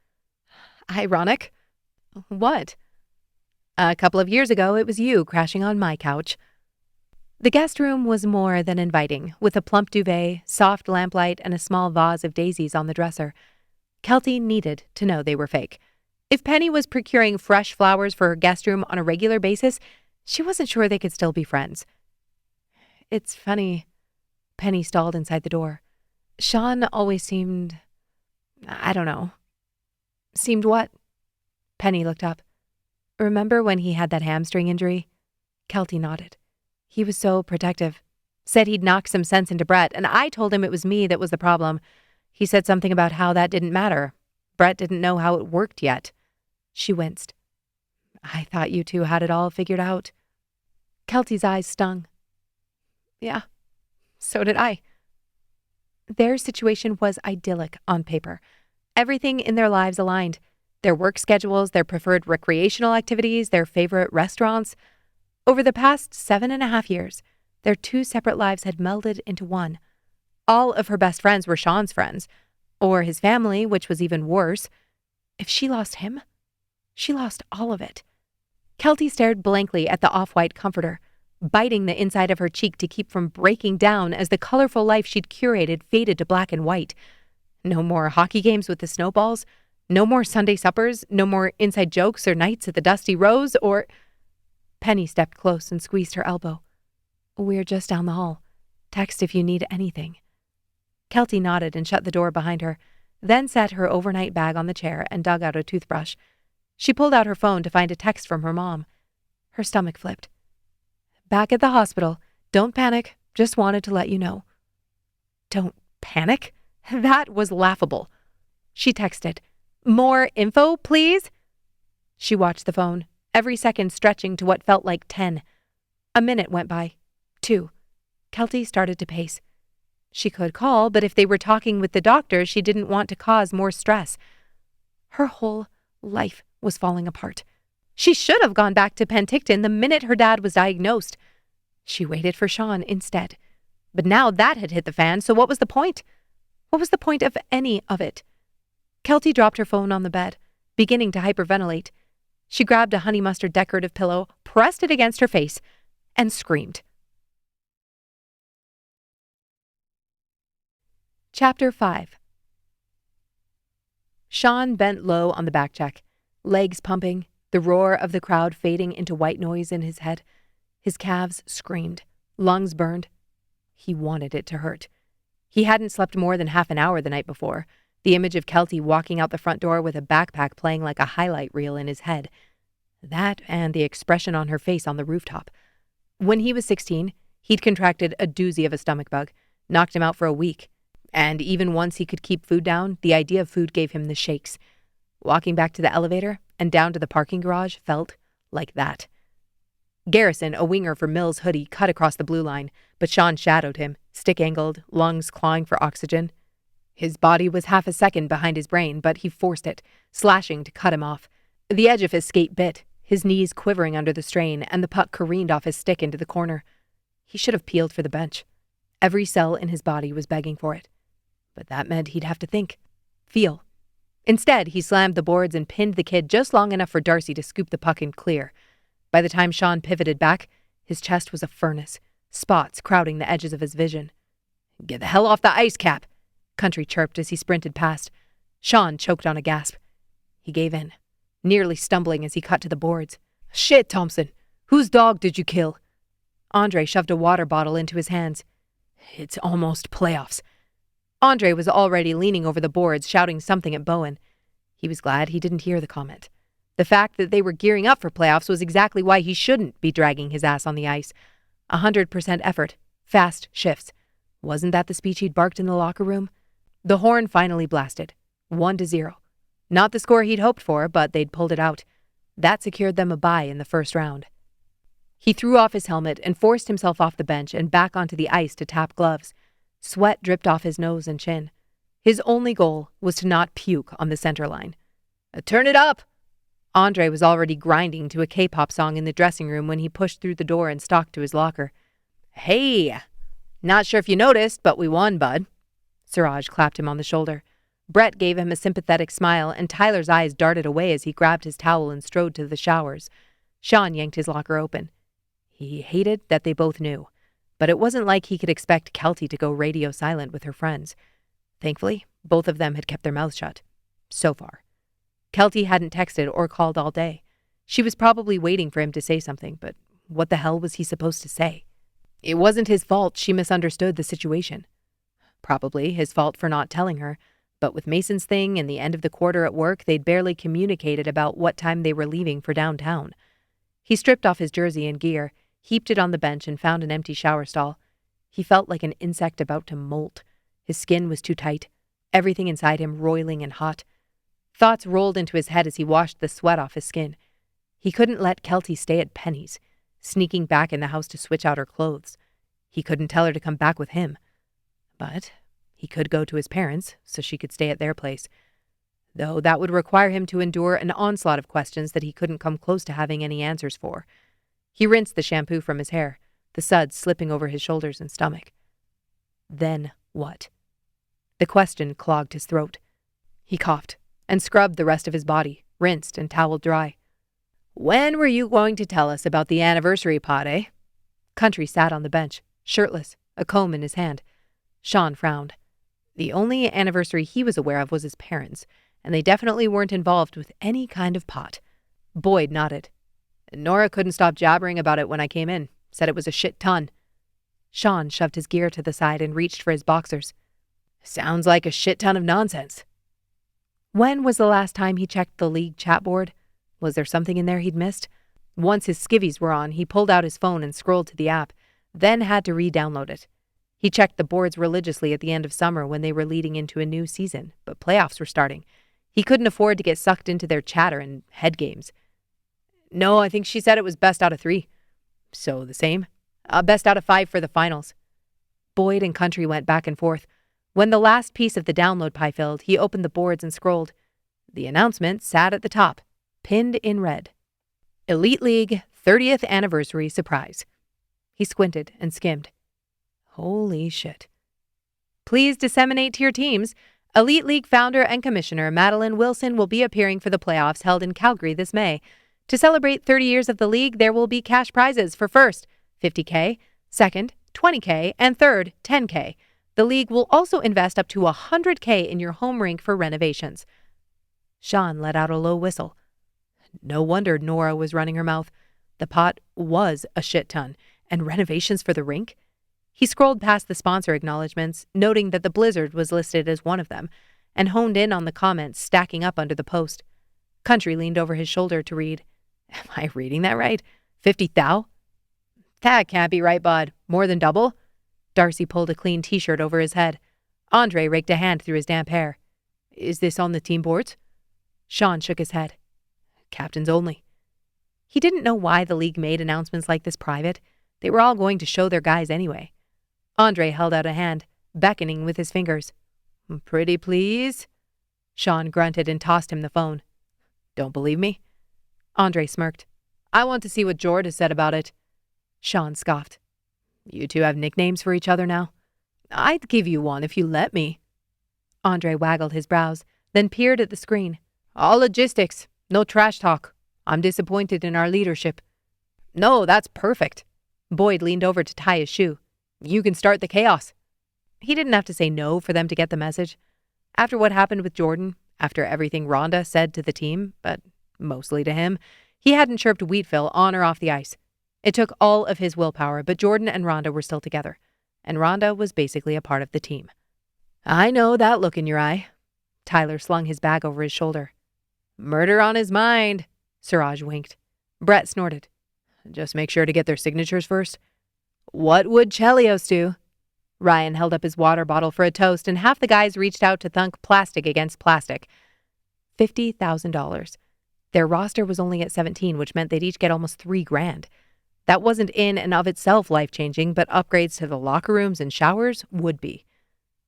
Ironic. What? A couple of years ago, it was you crashing on my couch. The guest room was more than inviting, with a plump duvet, soft lamplight, and a small vase of daisies on the dresser. Kelty needed to know they were fake. If Penny was procuring fresh flowers for her guest room on a regular basis, she wasn't sure they could still be friends. It's funny. Penny stalled inside the door. Sean always seemed... I don't know. Seemed what? Penny looked up. Remember when he had that hamstring injury? Kelty nodded. He was so protective. Said he'd knock some sense into Brett, and I told him it was me that was the problem. He said something about how that didn't matter. Brett didn't know how it worked yet. She winced. I thought you two had it all figured out. Kelty's eyes stung. Yeah, so did I. Their situation was idyllic on paper. Everything in their lives aligned. Their work schedules, their preferred recreational activities, their favorite restaurants. Over the past 7.5 years, their two separate lives had melded into one. All of her best friends were Sean's friends, or his family, which was even worse. If she lost him, she lost all of it. Kelty stared blankly at the off-white comforter, biting the inside of her cheek to keep from breaking down as the colorful life she'd curated faded to black and white. No more hockey games with the Snowballs, no more Sunday suppers, no more inside jokes or nights at the Dusty Rose, or... Penny stepped close and squeezed her elbow. We're just down the hall. Text if you need anything. Kelty nodded and shut the door behind her, then set her overnight bag on the chair and dug out a toothbrush. She pulled out her phone to find a text from her mom. Her stomach flipped. Back at the hospital. Don't panic. Just wanted to let you know. Don't panic? That was laughable. She texted, More info, please? She watched the phone, every second stretching to what felt like 10. A minute went by. 2. Kelty started to pace. She could call, but if they were talking with the doctor, she didn't want to cause more stress. Her whole life was falling apart. She should have gone back to Penticton the minute her dad was diagnosed. She waited for Sean instead. But now that had hit the fan, so what was the point? What was the point of any of it? Kelty dropped her phone on the bed, beginning to hyperventilate. She grabbed a honey mustard decorative pillow, pressed it against her face, and screamed. Chapter 5. Sean bent low on the back check, legs pumping, the roar of the crowd fading into white noise in his head. His calves screamed, lungs burned. He wanted it to hurt. He hadn't slept more than half an hour the night before, the image of Kelty walking out the front door with a backpack playing like a highlight reel in his head. That and the expression on her face on the rooftop. When he was 16, he'd contracted a doozy of a stomach bug, knocked him out for a week. And even once he could keep food down, the idea of food gave him the shakes. Walking back to the elevator and down to the parking garage felt like that. Garrison, a winger for Mills' hoodie, cut across the blue line, but Sean shadowed him, stick-angled, lungs clawing for oxygen. His body was half a second behind his brain, but he forced it, slashing to cut him off. The edge of his skate bit, his knees quivering under the strain, and the puck careened off his stick into the corner. He should have peeled for the bench. Every cell in his body was begging for it. But that meant he'd have to think, feel. Instead, he slammed the boards and pinned the kid just long enough for Darcy to scoop the puck and clear. By the time Sean pivoted back, his chest was a furnace, spots crowding the edges of his vision. Get the hell off the ice, Cap, Country chirped as he sprinted past. Sean choked on a gasp. He gave in, nearly stumbling as he cut to the boards. Shit, Thompson, whose dog did you kill? Andre shoved a water bottle into his hands. It's almost playoffs. Andre was already leaning over the boards, shouting something at Bowen. He was glad he didn't hear the comment. The fact that they were gearing up for playoffs was exactly why he shouldn't be dragging his ass on the ice. 100% effort, fast shifts. Wasn't that the speech he'd barked in the locker room? The horn finally blasted. 1-0. Not the score he'd hoped for, but they'd pulled it out. That secured them a bye in the first round. He threw off his helmet and forced himself off the bench and back onto the ice to tap gloves. Sweat dripped off his nose and chin. His only goal was to not puke on the center line. "Turn it up!" Andre was already grinding to a K-pop song in the dressing room when he pushed through the door and stalked to his locker. "Hey! Not sure if you noticed, but we won, bud." Siraj clapped him on the shoulder. Brett gave him a sympathetic smile, and Tyler's eyes darted away as he grabbed his towel and strode to the showers. Sean yanked his locker open. He hated that they both knew, but it wasn't like he could expect Kelty to go radio silent with her friends. Thankfully, both of them had kept their mouths shut. So far. Kelty hadn't texted or called all day. She was probably waiting for him to say something, but what the hell was he supposed to say? It wasn't his fault she misunderstood the situation. Probably his fault for not telling her, but with Mason's thing and the end of the quarter at work, they'd barely communicated about what time they were leaving for downtown. He stripped off his jersey and gear, heaped it on the bench, and found an empty shower stall. He felt like an insect about to molt. His skin was too tight, everything inside him roiling and hot. Thoughts rolled into his head as he washed the sweat off his skin. He couldn't let Kelty stay at Penny's, sneaking back in the house to switch out her clothes. He couldn't tell her to come back with him. But he could go to his parents so she could stay at their place. Though that would require him to endure an onslaught of questions that he couldn't come close to having any answers for. He rinsed the shampoo from his hair, the suds slipping over his shoulders and stomach. Then what? The question clogged his throat. He coughed and scrubbed the rest of his body, rinsed and toweled dry. "When were you going to tell us about the anniversary pot, eh?" Country sat on the bench, shirtless, a comb in his hand. Sean frowned. The only anniversary he was aware of was his parents', and they definitely weren't involved with any kind of pot. Boyd nodded. "Nora couldn't stop jabbering about it when I came in. Said it was a shit ton." Sean shoved his gear to the side and reached for his boxers. "Sounds like a shit ton of nonsense." When was the last time he checked the league chat board? Was there something in there he'd missed? Once his skivvies were on, he pulled out his phone and scrolled to the app, then had to re-download it. He checked the boards religiously at the end of summer when they were leading into a new season, but playoffs were starting. He couldn't afford to get sucked into their chatter and head games. "No, I think she said it was best out of 3. "So the same? Best out of 5 for the finals." Boyd and Country went back and forth. When the last piece of the download pie filled, he opened the boards and scrolled. The announcement sat at the top, pinned in red. Elite League 30th Anniversary Surprise. He squinted and skimmed. Holy shit. Please disseminate to your teams. Elite League founder and commissioner Madeline Wilson will be appearing for the playoffs held in Calgary this May. To celebrate 30 years of the league, there will be cash prizes for first, $50K, second, $20K, and third, $10K. The league will also invest up to $100K in your home rink for renovations. Sean let out a low whistle. No wonder Nora was running her mouth. The pot was a shit ton, and renovations for the rink? He scrolled past the sponsor acknowledgments, noting that the Blizzard was listed as one of them, and honed in on the comments stacking up under the post. Country leaned over his shoulder to read, "Am I reading that right? 50,000? That can't be right, bud. More than double?" Darcy pulled a clean t-shirt over his head. Andre raked a hand through his damp hair. "Is this on the team boards?" Sean shook his head. "Captains only." He didn't know why the league made announcements like this private. They were all going to show their guys anyway. Andre held out a hand, beckoning with his fingers. "Pretty please?" Sean grunted and tossed him the phone. "Don't believe me?" Andre smirked. "I want to see what Jord has said about it." Sean scoffed. "You two have nicknames for each other now?" "I'd give you one if you let me." Andre waggled his brows, then peered at the screen. "All logistics. No trash talk. I'm disappointed in our leadership." "No, that's perfect." Boyd leaned over to tie his shoe. "You can start the chaos." He didn't have to say no for them to get the message. After what happened with Jordan, after everything Rhonda said to the team, but mostly to him, he hadn't chirped Wheatville on or off the ice. It took all of his willpower, but Jordan and Rhonda were still together, and Rhonda was basically a part of the team. "I know that look in your eye." Tyler slung his bag over his shoulder. "Murder on his mind," Siraj winked. Brett snorted. "Just make sure to get their signatures first." "What would Chelios do?" Ryan held up his water bottle for a toast, and half the guys reached out to thunk plastic against plastic. $50,000. Their roster was only at 17, which meant they'd each get almost $3,000. That wasn't in and of itself life-changing, but upgrades to the locker rooms and showers would be.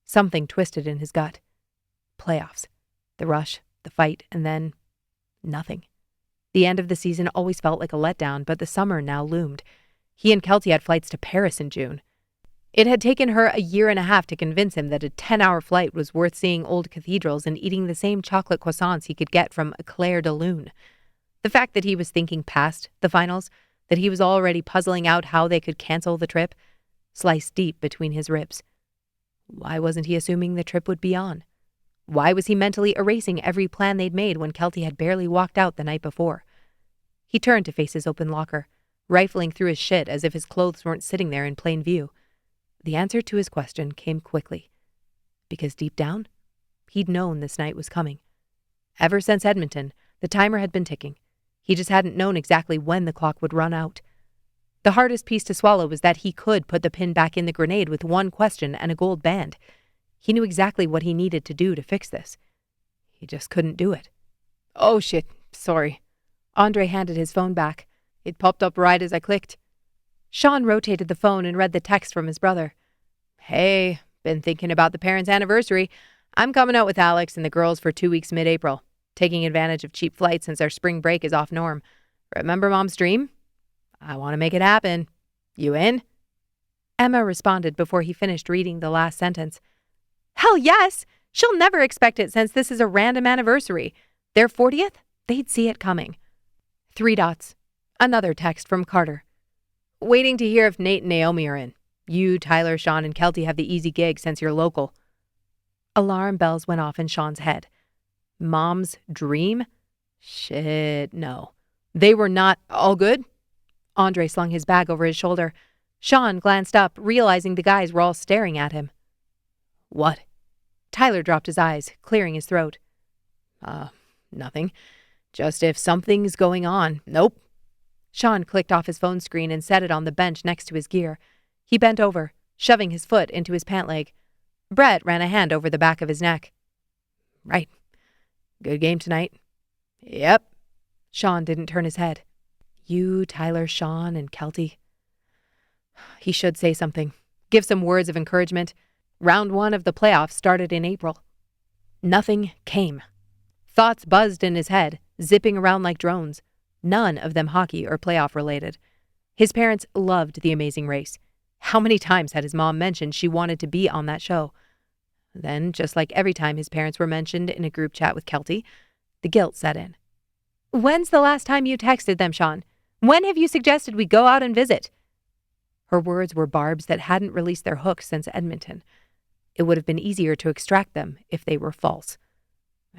Something twisted in his gut. Playoffs. The rush, the fight, and then nothing. The end of the season always felt like a letdown, but the summer now loomed. He and Kelty had flights to Paris in June. It had taken her a year and a half to convince him that a 10-hour flight was worth seeing old cathedrals and eating the same chocolate croissants he could get from Claire de Lune. The fact that he was thinking past the finals, that he was already puzzling out how they could cancel the trip, sliced deep between his ribs. Why wasn't he assuming the trip would be on? Why was he mentally erasing every plan they'd made when Kelty had barely walked out the night before? He turned to face his open locker, rifling through his shit as if his clothes weren't sitting there in plain view. The answer to his question came quickly. Because deep down, he'd known this night was coming. Ever since Edmonton, the timer had been ticking. He just hadn't known exactly when the clock would run out. The hardest piece to swallow was that he could put the pin back in the grenade with one question and a gold band. He knew exactly what he needed to do to fix this. He just couldn't do it. Oh shit, sorry. Andre handed his phone back. It popped up right as I clicked. Sean rotated the phone and read the text from his brother. Hey, been thinking about the parents' anniversary. I'm coming out with Alex and the girls for 2 weeks mid-April, taking advantage of cheap flights since our spring break is off norm. Remember Mom's dream? I want to make it happen. You in? Emma responded before he finished reading the last sentence. Hell yes! She'll never expect it since this is a random anniversary. Their 40th? They'd see it coming. 3 dots. Another text from Carter. Waiting to hear if Nate and Naomi are in. You, Tyler, Sean, and Kelty have the easy gig since you're local. Alarm bells went off in Sean's head. Mom's dream? Shit, no. They were not all good? Andre slung his bag over his shoulder. Sean glanced up, realizing the guys were all staring at him. What? Tyler dropped his eyes, clearing his throat. Nothing. Just if something's going on. Nope. Sean clicked off his phone screen and set it on the bench next to his gear. He bent over, shoving his foot into his pant leg. Brett ran a hand over the back of his neck. Right. Good game tonight. Yep. Sean didn't turn his head. You, Tyler, Sean, and Kelty. He should say something. Give some words of encouragement. Round 1 of the playoffs started in April. Nothing came. Thoughts buzzed in his head, zipping around like drones. None of them hockey or playoff related. His parents loved The Amazing Race. How many times had his mom mentioned she wanted to be on that show? Then, just like every time his parents were mentioned in a group chat with Kelty, the guilt set in. When's the last time you texted them, Sean? When have you suggested we go out and visit? Her words were barbs that hadn't released their hooks since Edmonton. It would have been easier to extract them if they were false.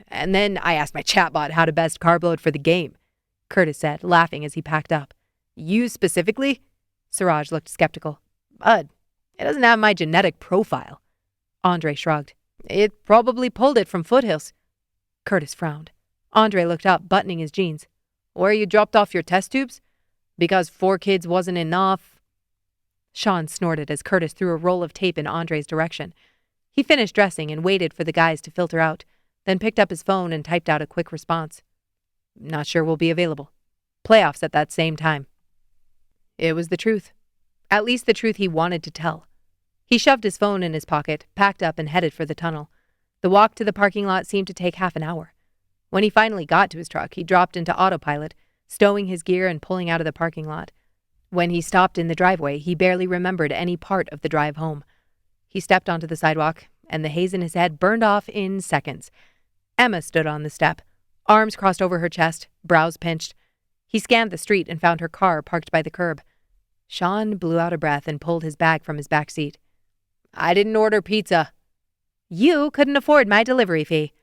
And then I asked my chatbot how to best carb load for the game, Curtis said, laughing as he packed up. You specifically? Siraj looked skeptical. Bud, it doesn't have my genetic profile. Andre shrugged. It probably pulled it from Foothills. Curtis frowned. Andre looked up, buttoning his jeans. Where you dropped off your test tubes? Because 4 kids wasn't enough. Sean snorted as Curtis threw a roll of tape in Andre's direction. He finished dressing and waited for the guys to filter out, then picked up his phone and typed out a quick response. Not sure we'll be available. Playoffs at that same time. It was the truth. At least the truth he wanted to tell. He shoved his phone in his pocket, packed up, and headed for the tunnel. The walk to the parking lot seemed to take half an hour. When he finally got to his truck, he dropped into autopilot, stowing his gear and pulling out of the parking lot. When he stopped in the driveway, he barely remembered any part of the drive home. He stepped onto the sidewalk, and the haze in his head burned off in seconds. Emma stood on the step, arms crossed over her chest, brows pinched. He scanned the street and found her car parked by the curb. Sean blew out a breath and pulled his bag from his back seat. I didn't order pizza. You couldn't afford my delivery fee.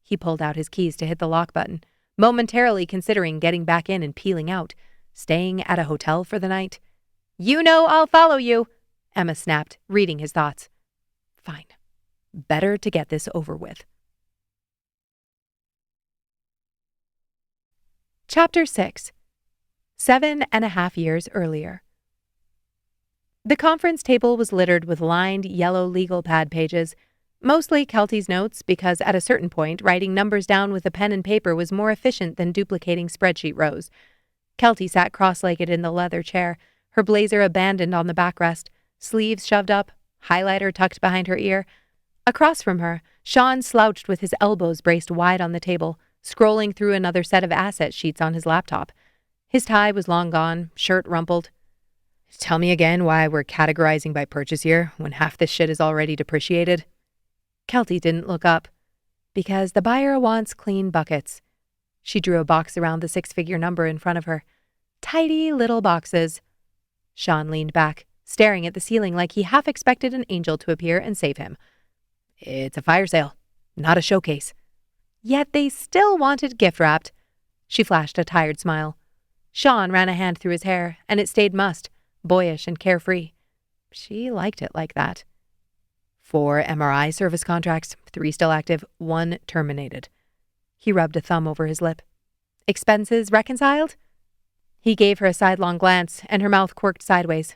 He pulled out his keys to hit the lock button, momentarily considering getting back in and peeling out, staying at a hotel for the night. You know I'll follow you, Emma snapped, reading his thoughts. Fine. Better to get this over with. Chapter 6. 7.5 years earlier. The conference table was littered with lined yellow legal pad pages, mostly Kelty's notes because at a certain point writing numbers down with a pen and paper was more efficient than duplicating spreadsheet rows. Kelty sat cross-legged in the leather chair, her blazer abandoned on the backrest, sleeves shoved up, highlighter tucked behind her ear. Across from her, Sean slouched with his elbows braced wide on the table, scrolling through another set of asset sheets on his laptop. His tie was long gone, shirt rumpled. Tell me again why we're categorizing by purchase here when half this shit is already depreciated. Kelty didn't look up. Because the buyer wants clean buckets. She drew a box around the 6-figure number in front of her. Tidy little boxes. Sean leaned back, staring at the ceiling like he half expected an angel to appear and save him. It's a fire sale, not a showcase. Yet they still wanted gift-wrapped. She flashed a tired smile. Sean ran a hand through his hair, and it stayed mussed, boyish and carefree. She liked it like that. 4 MRI service contracts, 3 still active, 1 terminated. He rubbed a thumb over his lip. Expenses reconciled? He gave her a sidelong glance, and her mouth quirked sideways.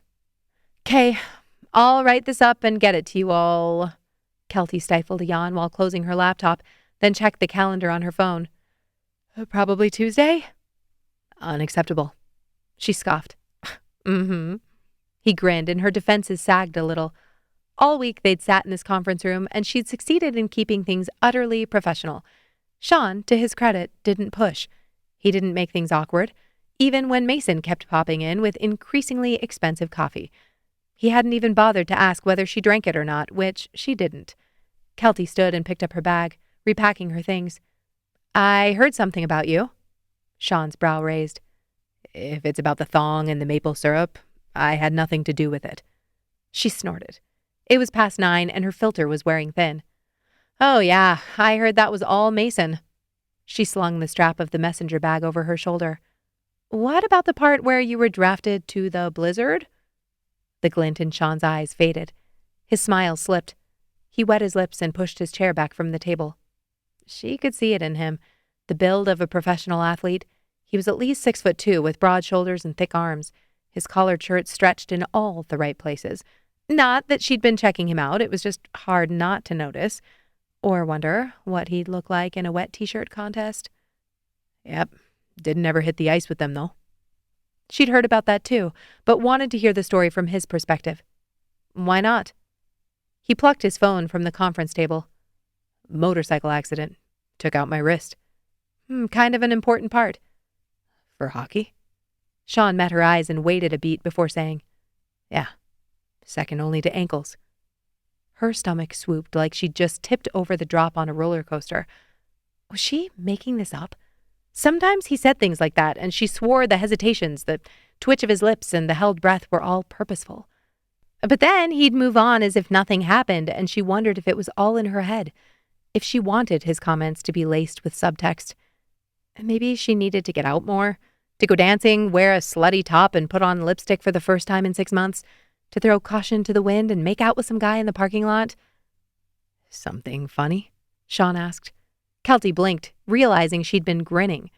"'Kay, I'll write this up and get it to you all." Kelty stifled a yawn while closing her laptop, then checked the calendar on her phone. "Probably Tuesday?" "Unacceptable." She scoffed. "Mm-hmm." He grinned, and her defenses sagged a little. All week they'd sat in this conference room, and she'd succeeded in keeping things utterly professional. Sean, to his credit, didn't push. He didn't make things awkward, even when Mason kept popping in with increasingly expensive coffee. He hadn't even bothered to ask whether she drank it or not, which she didn't. Kelty stood and picked up her bag, repacking her things. "I heard something about you." Sean's brow raised. "If it's about the thong and the maple syrup, I had nothing to do with it." She snorted. It was past 9, and her filter was wearing thin. "Oh yeah, I heard that was all Mason." She slung the strap of the messenger bag over her shoulder. "What about the part where you were drafted to the Blizzard?" The glint in Sean's eyes faded. His smile slipped. He wet his lips and pushed his chair back from the table. She could see it in him, the build of a professional athlete. He was at least 6'2", with broad shoulders and thick arms. His collared shirt stretched in all the right places. Not that she'd been checking him out, it was just hard not to notice. Or wonder what he'd look like in a wet t-shirt contest. Yep, didn't ever hit the ice with them, though. She'd heard about that too, but wanted to hear the story from his perspective. Why not? He plucked his phone from the conference table. Motorcycle accident. Took out my wrist. Kind of an important part. For hockey? Sean met her eyes and waited a beat before saying, "Yeah, second only to ankles." Her stomach swooped like she'd just tipped over the drop on a roller coaster. Was she making this up? Sometimes he said things like that, and she swore the hesitations, the twitch of his lips, and the held breath were all purposeful. But then he'd move on as if nothing happened, and she wondered if it was all in her head, if she wanted his comments to be laced with subtext. Maybe she needed to get out more, to go dancing, wear a slutty top, and put on lipstick for the first time in 6 months, to throw caution to the wind and make out with some guy in the parking lot. "Something funny?" Sean asked. Kelty blinked, realizing she'd been grinning.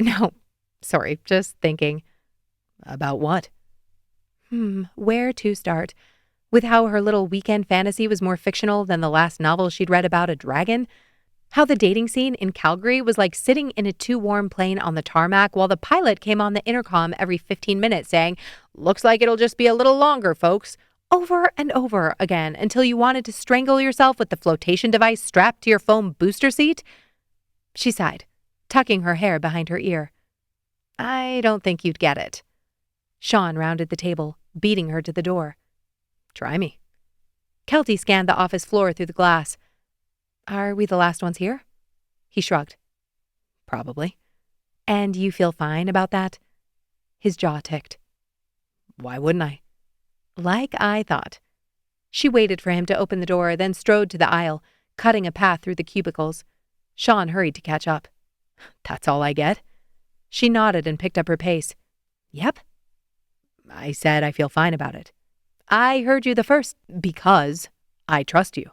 "No, sorry, just thinking." "About what?" Where to start? With how her little weekend fantasy was more fictional than the last novel she'd read about a dragon? How the dating scene in Calgary was like sitting in a too-warm plane on the tarmac while the pilot came on the intercom every 15 minutes saying, "Looks like it'll just be a little longer, folks," over and over again until you wanted to strangle yourself with the flotation device strapped to your foam booster seat? She sighed, tucking her hair behind her ear. "I don't think you'd get it." Sean rounded the table, beating her to the door. "Try me." Kelty scanned the office floor through the glass. "Are we the last ones here?" He shrugged. "Probably." "And you feel fine about that?" His jaw ticked. "Why wouldn't I?" "Like I thought." She waited for him to open the door, then strode to the aisle, cutting a path through the cubicles. Sean hurried to catch up. "That's all I get?" She nodded and picked up her pace. "Yep." "I said I feel fine about it." "I heard you the first, because I trust you."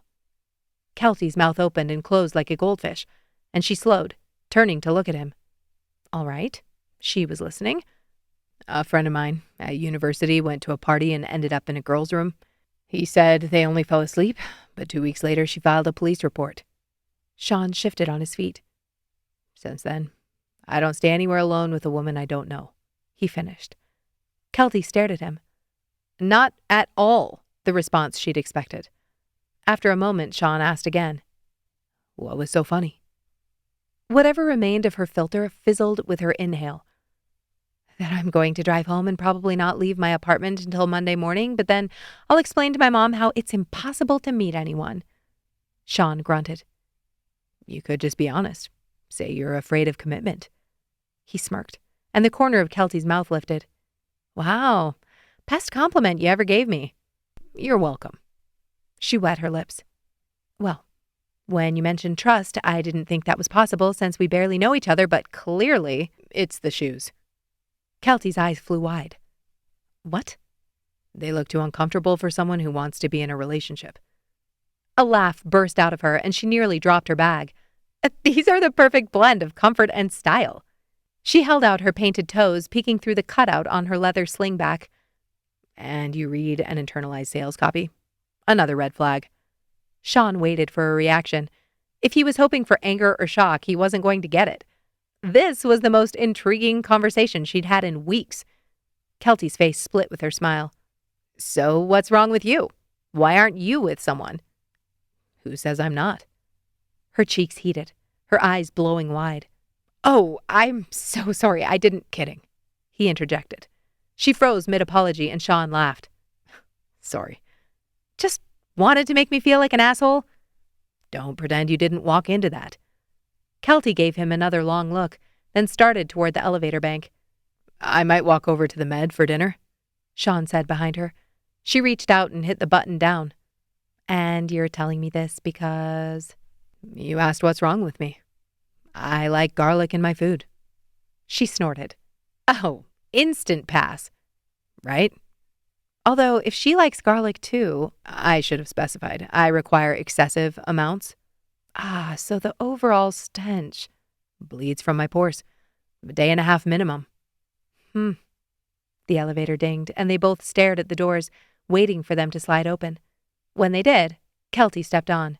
Kelty's mouth opened and closed like a goldfish, and she slowed, turning to look at him. All right, she was listening. "A friend of mine at university went to a party and ended up in a girl's room. He said they only fell asleep, but 2 weeks later she filed a police report." Sean shifted on his feet. "Since then, I don't stay anywhere alone with a woman I don't know." he finished. Kelty stared at him. Not at all the response she'd expected. After a moment, Sean asked again, What was so funny? Whatever remained of her filter fizzled with her inhale. That I'm going to drive home and probably not leave my apartment until Monday morning, but then I'll explain to my mom how it's impossible to meet anyone. Sean grunted. You could just be honest. Say you're afraid of commitment. He smirked, and the corner of Kelty's mouth lifted. Wow, best compliment you ever gave me. You're welcome. She wet her lips. Well, when you mentioned trust, I didn't think that was possible since we barely know each other, but clearly it's the shoes. Kelty's eyes flew wide. What? They look too uncomfortable for someone who wants to be in a relationship. A laugh burst out of her, and she nearly dropped her bag. These are the perfect blend of comfort and style. She held out her painted toes, peeking through the cutout on her leather slingback. And you read an internalized sales copy? Another red flag. Sean waited for a reaction. If he was hoping for anger or shock, he wasn't going to get it. This was the most intriguing conversation she'd had in weeks. Kelty's face split with her smile. So what's wrong with you? Why aren't you with someone? Who says I'm not? Her cheeks heated, her eyes blowing wide. Oh, I'm so sorry. I didn't kidding, he interjected. She froze mid-apology and Sean laughed. Sorry. Just wanted to make me feel like an asshole? Don't pretend you didn't walk into that. Kelty gave him another long look, then started toward the elevator bank. I might walk over to the Med for dinner, Sean said behind her. She reached out and hit the button down. And you're telling me this because... You asked what's wrong with me. I like garlic in my food. She snorted. Oh, instant pass. Right? Although, if she likes garlic too, I should have specified. I require excessive amounts. Ah, so the overall stench bleeds from my pores. A day and a half minimum. The elevator dinged, and they both stared at the doors, waiting for them to slide open. When they did, Kelty stepped on.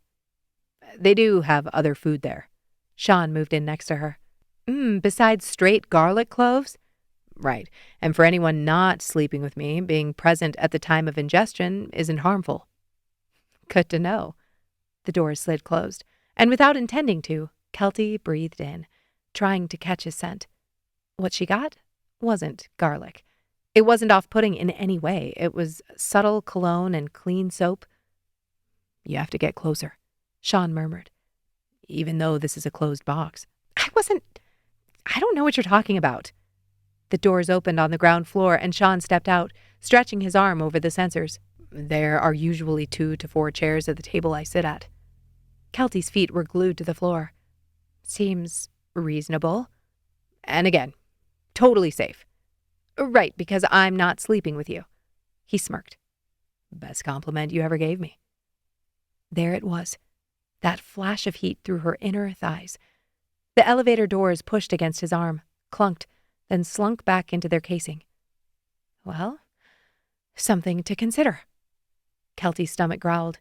They do have other food there. Sean moved in next to her. Besides straight garlic cloves? Right. And for anyone not sleeping with me, being present at the time of ingestion isn't harmful. Good to know. The doors slid closed, and without intending to, Kelty breathed in, trying to catch his scent. What she got wasn't garlic. It wasn't off-putting in any way. It was subtle cologne and clean soap. You have to get closer, Sean murmured. Even though this is a closed box. I don't know what you're talking about. The doors opened on the ground floor and Sean stepped out, stretching his arm over the sensors. There are usually 2 to 4 chairs at the table I sit at. Kelty's feet were glued to the floor. Seems reasonable. And again, totally safe. Right, because I'm not sleeping with you. He smirked. Best compliment you ever gave me. There it was, that flash of heat through her inner thighs. The elevator doors pushed against his arm, clunked, then slunk back into their casing. Well, something to consider. Kelty's stomach growled.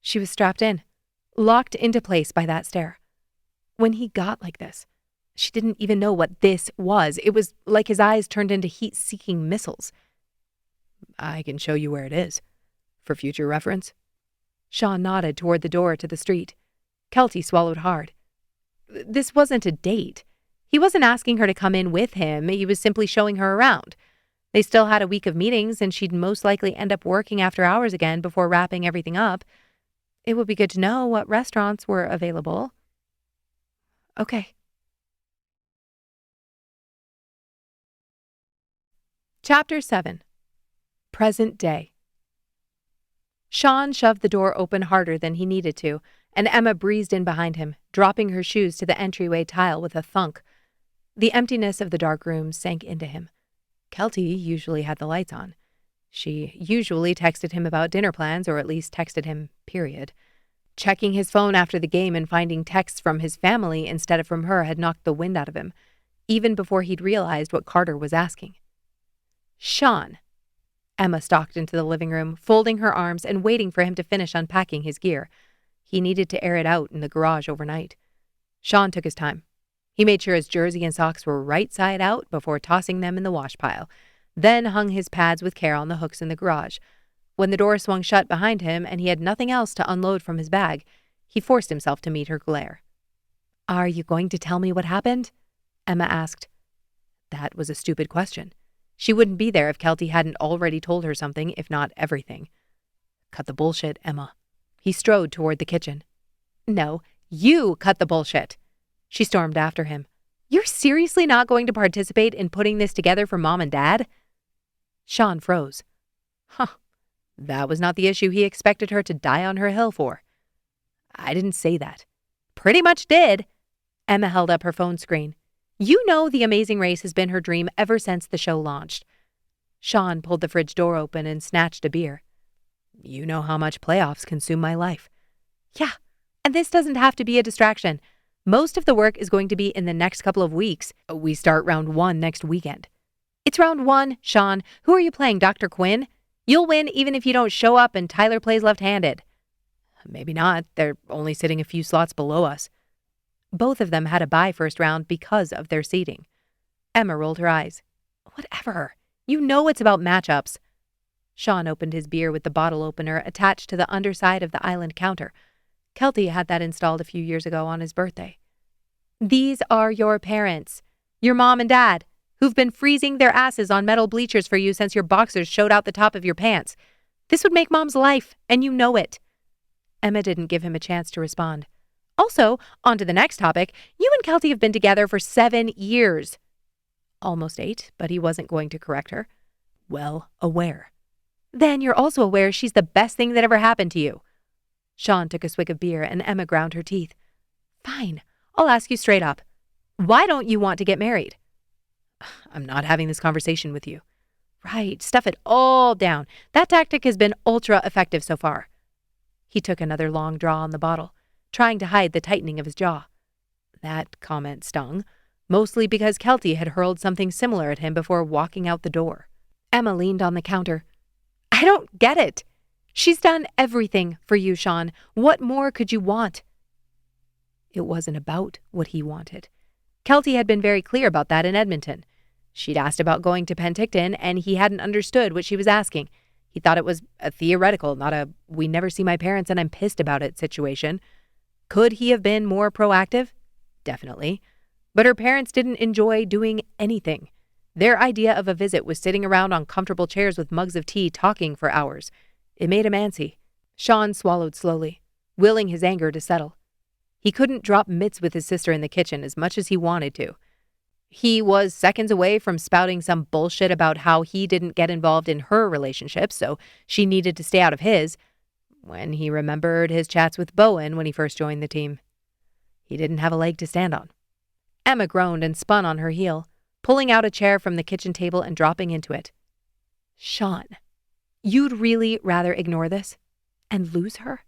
She was strapped in, locked into place by that stare. When he got like this, she didn't even know what this was. It was like his eyes turned into heat-seeking missiles. I can show you where it is, for future reference. Sean nodded toward the door to the street. Kelty swallowed hard. This wasn't a date. He wasn't asking her to come in with him. He was simply showing her around. They still had a week of meetings, and she'd most likely end up working after hours again before wrapping everything up. It would be good to know what restaurants were available. Okay. Chapter 7. Present Day. Sean shoved the door open harder than he needed to, and Emma breezed in behind him, dropping her shoes to the entryway tile with a thunk. The emptiness of the dark room sank into him. Kelty usually had the lights on. She usually texted him about dinner plans, or at least texted him, period. Checking his phone after the game and finding texts from his family instead of from her had knocked the wind out of him, even before he'd realized what Carter was asking. Sean. Emma stalked into the living room, folding her arms and waiting for him to finish unpacking his gear. He needed to air it out in the garage overnight. Sean took his time. He made sure his jersey and socks were right side out before tossing them in the wash pile, then hung his pads with care on the hooks in the garage. When the door swung shut behind him and he had nothing else to unload from his bag, he forced himself to meet her glare. "Are you going to tell me what happened?" Emma asked. That was a stupid question. She wouldn't be there if Kelty hadn't already told her something, if not everything. "Cut the bullshit, Emma." He strode toward the kitchen. "No, you cut the bullshit." She stormed after him. "You're seriously not going to participate in putting this together for Mom and Dad?" Sean froze. That was not the issue he expected her to die on her hill for. "I didn't say that." "Pretty much did." Emma held up her phone screen. "You know The Amazing Race has been her dream ever since the show launched." Sean pulled the fridge door open and snatched a beer. "You know how much playoffs consume my life." "Yeah, and this doesn't have to be a distraction. Most of the work is going to be in the next couple of weeks. We start round 1 next weekend." "It's round 1, Sean. Who are you playing, Dr. Quinn? You'll win even if you don't show up and Tyler plays left-handed." "Maybe not. They're only sitting a few slots below us." Both of them had a bye first round because of their seeding. Emma rolled her eyes. "Whatever. You know it's about matchups." Sean opened his beer with the bottle opener attached to the underside of the island counter. Kelty had that installed a few years ago on his birthday. "These are your parents, your mom and dad, who've been freezing their asses on metal bleachers for you since your boxers showed out the top of your pants. This would make Mom's life, and you know it." Emma didn't give him a chance to respond. "Also, on to the next topic, you and Kelty have been together for 7 years. Almost 8, but he wasn't going to correct her. "Well aware." "Then you're also aware she's the best thing that ever happened to you." Sean took a swig of beer and Emma ground her teeth. "Fine, I'll ask you straight up. Why don't you want to get married?" "I'm not having this conversation with you." "Right, stuff it all down. That tactic has been ultra effective so far." He took another long draw on the bottle, trying to hide the tightening of his jaw. That comment stung, mostly because Kelty had hurled something similar at him before walking out the door. Emma leaned on the counter. "I don't get it. She's done everything for you, Sean. What more could you want?" It wasn't about what he wanted. Kelty had been very clear about that in Edmonton. She'd asked about going to Penticton, and he hadn't understood what she was asking. He thought it was a theoretical, not a "we never see my parents and I'm pissed about it" situation. Could he have been more proactive? Definitely. But her parents didn't enjoy doing anything. Their idea of a visit was sitting around on comfortable chairs with mugs of tea talking for hours. It made him antsy. Sean swallowed slowly, willing his anger to settle. He couldn't drop mitts with his sister in the kitchen as much as he wanted to. He was seconds away from spouting some bullshit about how he didn't get involved in her relationship, so she needed to stay out of his, when he remembered his chats with Bowen when he first joined the team. He didn't have a leg to stand on. Emma groaned and spun on her heel, pulling out a chair from the kitchen table and dropping into it. "Sean, you'd really rather ignore this and lose her?"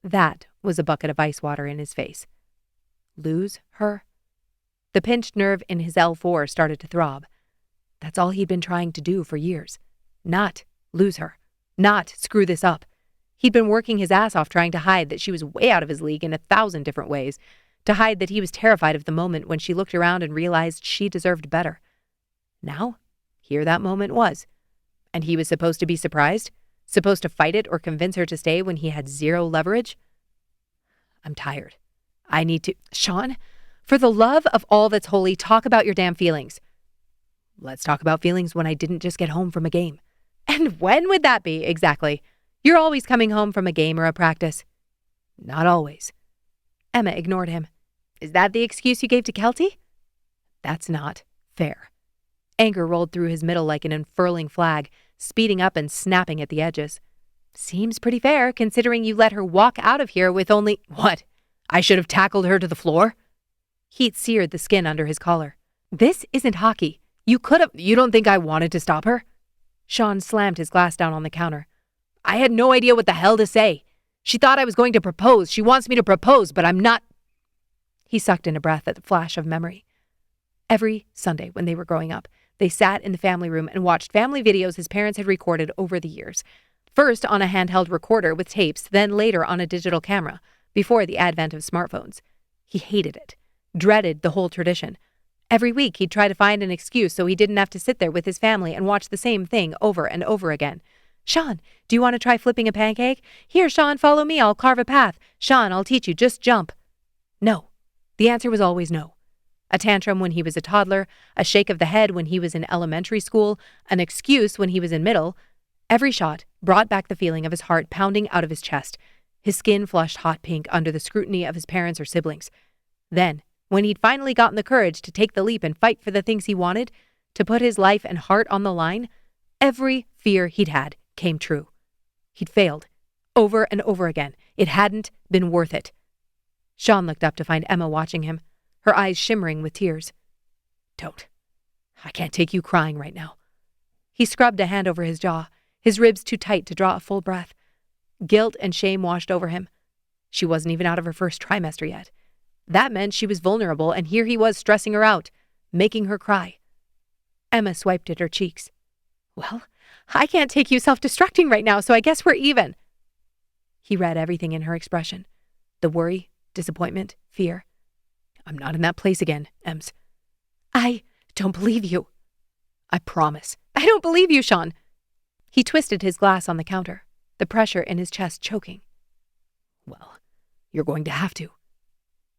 That was a bucket of ice water in his face. Lose her? The pinched nerve in his L4 started to throb. That's all he'd been trying to do for years. Not lose her. Not screw this up. He'd been working his ass off trying to hide that she was way out of his league in 1,000 different ways, to hide that he was terrified of the moment when she looked around and realized she deserved better. Now, here that moment was. And he was supposed to be surprised? Supposed to fight it or convince her to stay when he had zero leverage? "I'm tired. I need to—" "Sean, for the love of all that's holy, talk about your damn feelings." "Let's talk about feelings when I didn't just get home from a game." "And when would that be, exactly? You're always coming home from a game or a practice." "Not always." Emma ignored him. "Is that the excuse you gave to Kelty?" "That's not fair." Anger rolled through his middle like an unfurling flag, speeding up and snapping at the edges. "Seems pretty fair, considering you let her walk out of here with only—" "What? I should have tackled her to the floor?" Heat seared the skin under his collar. "This isn't hockey. You could have—" "You don't think I wanted to stop her?" Sean slammed his glass down on the counter. "I had no idea what the hell to say. She thought I was going to propose. She wants me to propose, but I'm not—" He sucked in a breath at the flash of memory. Every Sunday when they were growing up, they sat in the family room and watched family videos his parents had recorded over the years. First on a handheld recorder with tapes, then later on a digital camera, before the advent of smartphones. He hated it. dreaded the whole tradition. Every week he'd try to find an excuse so he didn't have to sit there with his family and watch the same thing over and over again. Sean, do you want to try flipping a pancake? Here, Sean, follow me. I'll carve a path. Sean, I'll teach you. Just jump. No. The answer was always no. A tantrum when he was a toddler, a shake of the head when he was in elementary school, an excuse when he was in middle. Every shot brought back the feeling of his heart pounding out of his chest, his skin flushed hot pink under the scrutiny of his parents or siblings. Then, when he'd finally gotten the courage to take the leap and fight for the things he wanted, to put his life and heart on the line, every fear he'd had came true. He'd failed, over and over again. It hadn't been worth it. Sean looked up to find Emma watching him, her eyes shimmering with tears. Don't. I can't take you crying right now. He scrubbed a hand over his jaw, his ribs too tight to draw a full breath. Guilt and shame washed over him. She wasn't even out of her first trimester yet. That meant she was vulnerable, and here he was stressing her out, making her cry. Emma swiped at her cheeks. Well, I can't take you self-destructing right now, so I guess we're even. He read everything in her expression. The worry, disappointment, fear. I'm not in that place again, Ems. I don't believe you. I promise. I don't believe you, Sean. He twisted his glass on the counter, the pressure in his chest choking. Well, you're going to have to.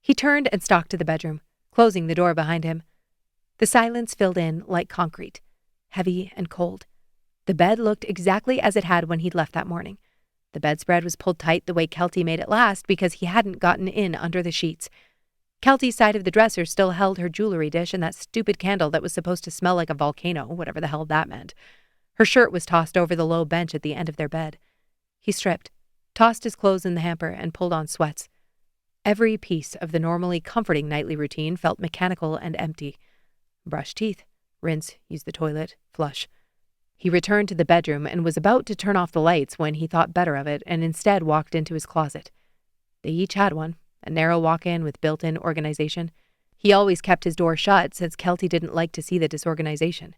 He turned and stalked to the bedroom, closing the door behind him. The silence filled in like concrete, heavy and cold. The bed looked exactly as it had when he'd left that morning. The bedspread was pulled tight the way Kelty made it last because he hadn't gotten in under the sheets. Kelty's side of the dresser still held her jewelry dish and that stupid candle that was supposed to smell like a volcano, whatever the hell that meant. Her shirt was tossed over the low bench at the end of their bed. He stripped, tossed his clothes in the hamper, and pulled on sweats. Every piece of the normally comforting nightly routine felt mechanical and empty. Brush teeth, rinse, use the toilet, flush. He returned to the bedroom and was about to turn off the lights when he thought better of it and instead walked into his closet. They each had one, a narrow walk-in with built-in organization. He always kept his door shut since Kelty didn't like to see the disorganization.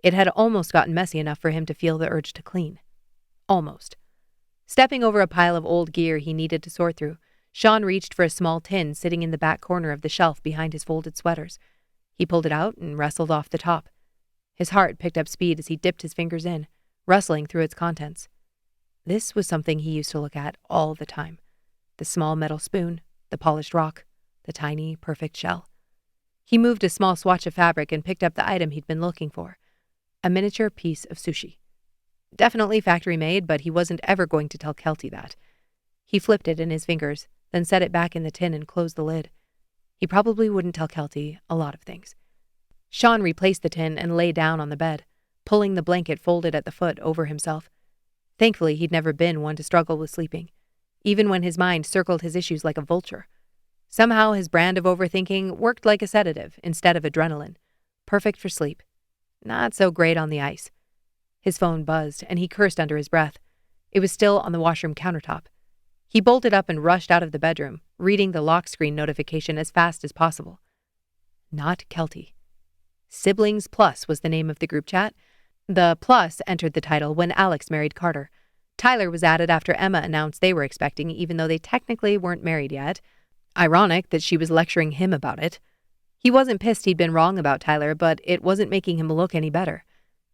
It had almost gotten messy enough for him to feel the urge to clean. Almost. Stepping over a pile of old gear he needed to sort through, Sean reached for a small tin sitting in the back corner of the shelf behind his folded sweaters. He pulled it out and wrestled off the top. His heart picked up speed as he dipped his fingers in, rustling through its contents. This was something he used to look at all the time. The small metal spoon, the polished rock, the tiny, perfect shell. He moved a small swatch of fabric and picked up the item he'd been looking for. A miniature piece of sushi. Definitely factory-made, but he wasn't ever going to tell Kelty that. He flipped it in his fingers, then set it back in the tin and closed the lid. He probably wouldn't tell Kelty a lot of things. Sean replaced the tin and lay down on the bed, pulling the blanket folded at the foot over himself. Thankfully, he'd never been one to struggle with sleeping, even when his mind circled his issues like a vulture. Somehow his brand of overthinking worked like a sedative instead of adrenaline. Perfect for sleep. Not so great on the ice. His phone buzzed, and he cursed under his breath. It was still on the washroom countertop. He bolted up and rushed out of the bedroom, reading the lock screen notification as fast as possible. Not Kelty. Siblings Plus was the name of the group chat. The plus entered the title when Alex married Carter. Tyler was added after Emma announced they were expecting, even though they technically weren't married yet. Ironic that she was lecturing him about it. He wasn't pissed he'd been wrong about Tyler, but it wasn't making him look any better.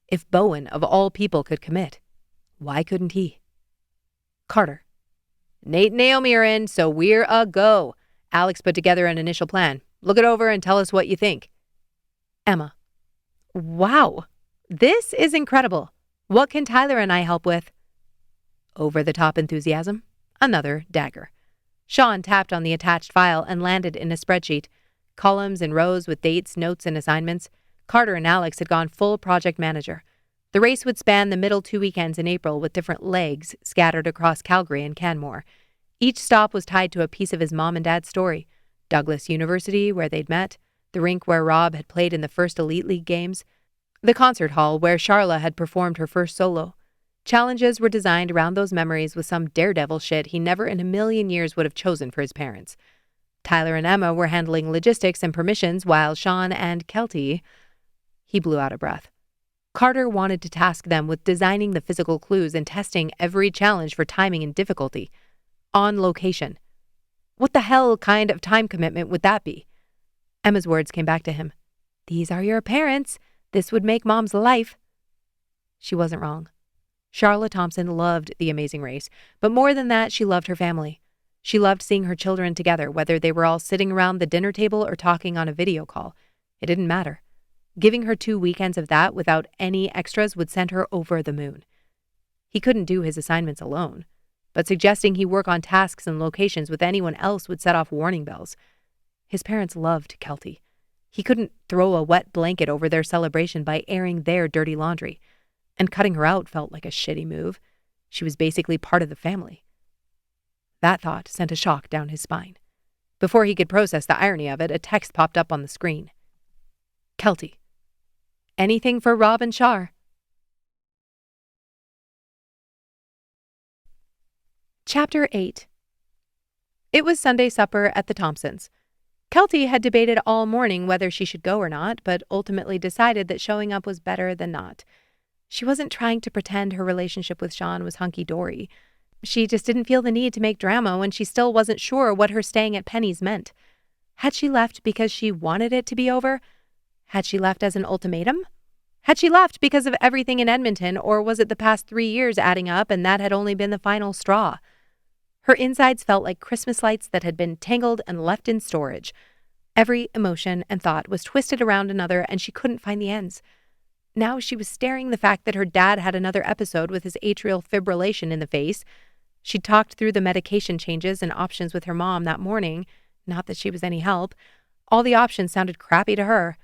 If Bowen, of all people, could commit, why couldn't he? Carter. Nate and Naomi are in, so we're a go. Alex put together an initial plan. Look it over and tell us what you think. Emma. Wow. This is incredible. What can Tyler and I help with? Over-the-top enthusiasm. Another dagger. Sean tapped on the attached file and landed in a spreadsheet. Columns and rows with dates, notes, and assignments. Carter and Alex had gone full project manager. The race would span the middle 2 weekends in April with different legs scattered across Calgary and Canmore. Each stop was tied to a piece of his mom and dad's story. Douglas University, where they'd met. The rink where Rob had played in the first Elite League games. The concert hall where Charla had performed her first solo. Challenges were designed around those memories with some daredevil shit he never in a million years would have chosen for his parents. Tyler and Emma were handling logistics and permissions while Sean and Kelty... He blew out a breath. Carter wanted to task them with designing the physical clues and testing every challenge for timing and difficulty. On location. What the hell kind of time commitment would that be? Emma's words came back to him. These are your parents. This would make Mom's life. She wasn't wrong. Charlotte Thompson loved The Amazing Race, but more than that, she loved her family. She loved seeing her children together, whether they were all sitting around the dinner table or talking on a video call. It didn't matter. Giving her 2 weekends of that without any extras would send her over the moon. He couldn't do his assignments alone, but suggesting he work on tasks and locations with anyone else would set off warning bells. His parents loved Kelty. He couldn't throw a wet blanket over their celebration by airing their dirty laundry. And cutting her out felt like a shitty move. She was basically part of the family. That thought sent a shock down his spine. Before he could process the irony of it, a text popped up on the screen. Kelty. Anything for Rob and Char. Chapter 8. It was Sunday supper at the Thompsons. Kelty had debated all morning whether she should go or not, but ultimately decided that showing up was better than not. She wasn't trying to pretend her relationship with Sean was hunky-dory. She just didn't feel the need to make drama when she still wasn't sure what her staying at Penny's meant. Had she left because she wanted it to be over? Had she left as an ultimatum? Had she left because of everything in Edmonton, or was it the past 3 years adding up and that had only been the final straw? Her insides felt like Christmas lights that had been tangled and left in storage. Every emotion and thought was twisted around another, and she couldn't find the ends. Now she was staring the fact that her dad had another episode with his atrial fibrillation in the face. She'd talked through the medication changes and options with her mom that morning. Not that she was any help. All the options sounded crappy to her.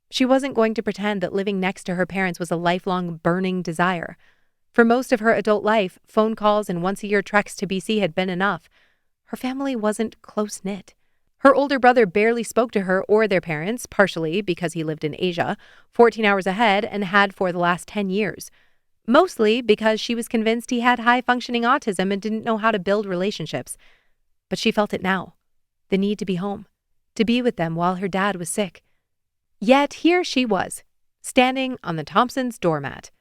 She wasn't going to pretend that living next to her parents was a lifelong burning desire. For most of her adult life, phone calls and once-a-year treks to BC had been enough. Her family wasn't close-knit. Her older brother barely spoke to her or their parents, partially because he lived in Asia, 14 hours ahead, and had for the last 10 years. Mostly because she was convinced he had high-functioning autism and didn't know how to build relationships. But she felt it now, the need to be home, to be with them while her dad was sick. Yet here she was, standing on the Thompsons' doormat.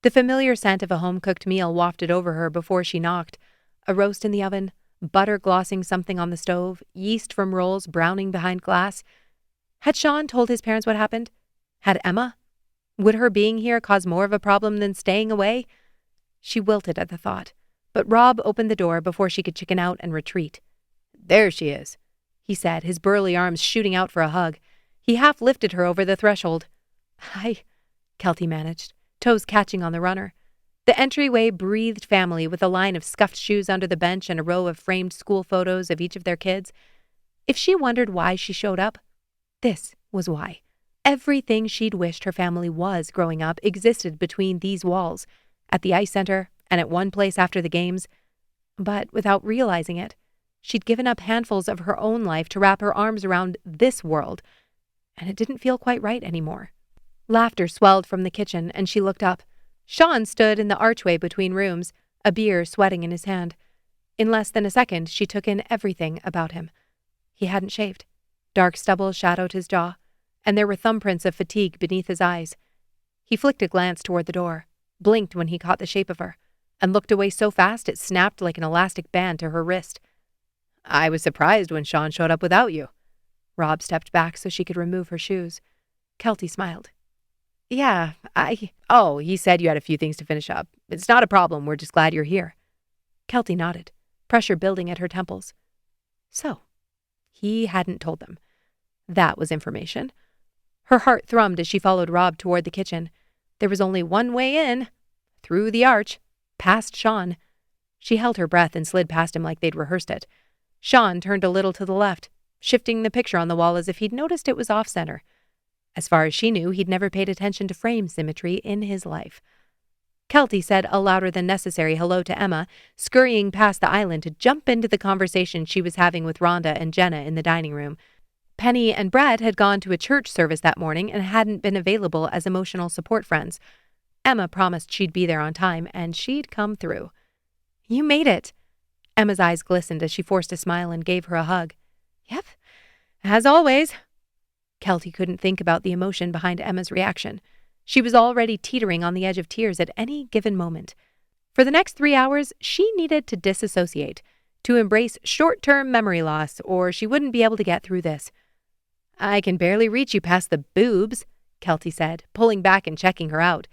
The familiar scent of a home-cooked meal wafted over her before she knocked, a roast in the oven, butter glossing something on the stove, yeast from rolls browning behind glass. Had Sean told his parents what happened? Had Emma? Would her being here cause more of a problem than staying away? She wilted at the thought, but Rob opened the door before she could chicken out and retreat. There she is, he said, his burly arms shooting out for a hug. He half lifted her over the threshold. Hi, Kelty managed, toes catching on the runner. The entryway breathed family with a line of scuffed shoes under the bench and a row of framed school photos of each of their kids. If she wondered why she showed up, this was why. Everything she'd wished her family was growing up existed between these walls, at the ice center and at one place after the games. But without realizing it, she'd given up handfuls of her own life to wrap her arms around this world, and it didn't feel quite right anymore. Laughter swelled from the kitchen, and she looked up. Sean stood in the archway between rooms, a beer sweating in his hand. In less than a second, she took in everything about him. He hadn't shaved. Dark stubble shadowed his jaw, and there were thumbprints of fatigue beneath his eyes. He flicked a glance toward the door, blinked when he caught the shape of her, and looked away so fast it snapped like an elastic band to her wrist. I was surprised when Sean showed up without you. Rob stepped back so she could remove her shoes. Kelty smiled. Yeah, Oh, he said you had a few things to finish up. It's not a problem. We're just glad you're here. Kelty nodded, pressure building at her temples. So, he hadn't told them. That was information. Her heart thrummed as she followed Rob toward the kitchen. There was only one way in, through the arch, past Sean. She held her breath and slid past him like they'd rehearsed it. Sean turned a little to the left, shifting the picture on the wall as if he'd noticed it was off-center. As far as she knew, he'd never paid attention to frame symmetry in his life. Kelty said a louder-than-necessary hello to Emma, scurrying past the island to jump into the conversation she was having with Rhonda and Jenna in the dining room. Penny and Brett had gone to a church service that morning and hadn't been available as emotional support friends. Emma promised she'd be there on time, and she'd come through. You made it. Emma's eyes glistened as she forced a smile and gave her a hug. Yep, as always. Kelty couldn't think about the emotion behind Emma's reaction. She was already teetering on the edge of tears at any given moment. For the next 3 hours, she needed to disassociate, to embrace short-term memory loss, or she wouldn't be able to get through this. I can barely reach you past the boobs, Kelty said, pulling back and checking her out.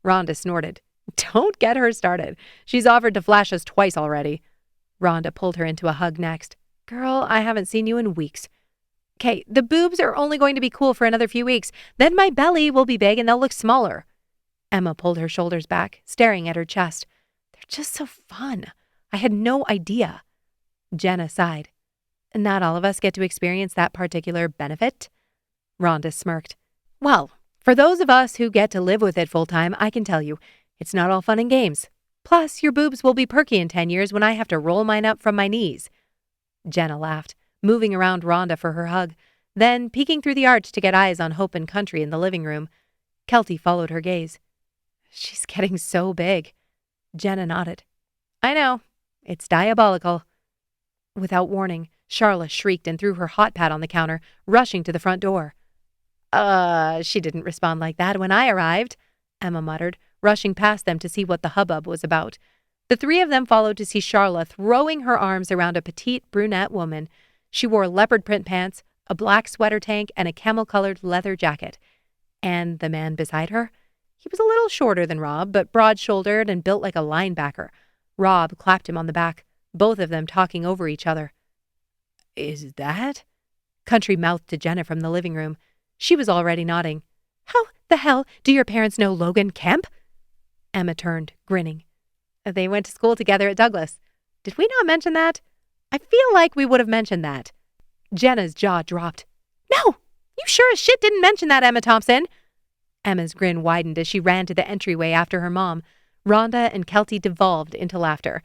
Rhonda snorted. Don't get her started. She's offered to flash us twice already. Rhonda pulled her into a hug next. Girl, I haven't seen you in weeks. Okay, the boobs are only going to be cool for another few weeks. Then my belly will be big and they'll look smaller. Emma pulled her shoulders back, staring at her chest. They're just so fun. I had no idea. Jenna sighed. Not all of us get to experience that particular benefit. Rhonda smirked. Well, for those of us who get to live with it full time, I can tell you, it's not all fun and games. Plus, your boobs will be perky in 10 years when I have to roll mine up from my knees. Jenna laughed, moving around Rhonda for her hug, then peeking through the arch to get eyes on Hope and Country in the living room. Kelty followed her gaze. She's getting so big. Jenna nodded. I know. It's diabolical. Without warning, Charla shrieked and threw her hot pad on the counter, rushing to the front door. She didn't respond like that when I arrived, Emma muttered, rushing past them to see what the hubbub was about. The three of them followed to see Charla throwing her arms around a petite brunette woman. She wore leopard print pants, a black sweater tank, and a camel-colored leather jacket. And the man beside her? He was a little shorter than Rob, but broad-shouldered and built like a linebacker. Rob clapped him on the back, both of them talking over each other. Is that? Country mouthed to Jenna from the living room. She was already nodding. How the hell do your parents know Logan Kemp? Emma turned, grinning. They went to school together at Douglas. Did we not mention that? I feel like we would have mentioned that. Jenna's jaw dropped. No! You sure as shit didn't mention that, Emma Thompson. Emma's grin widened as she ran to the entryway after her mom. Rhonda and Kelty devolved into laughter.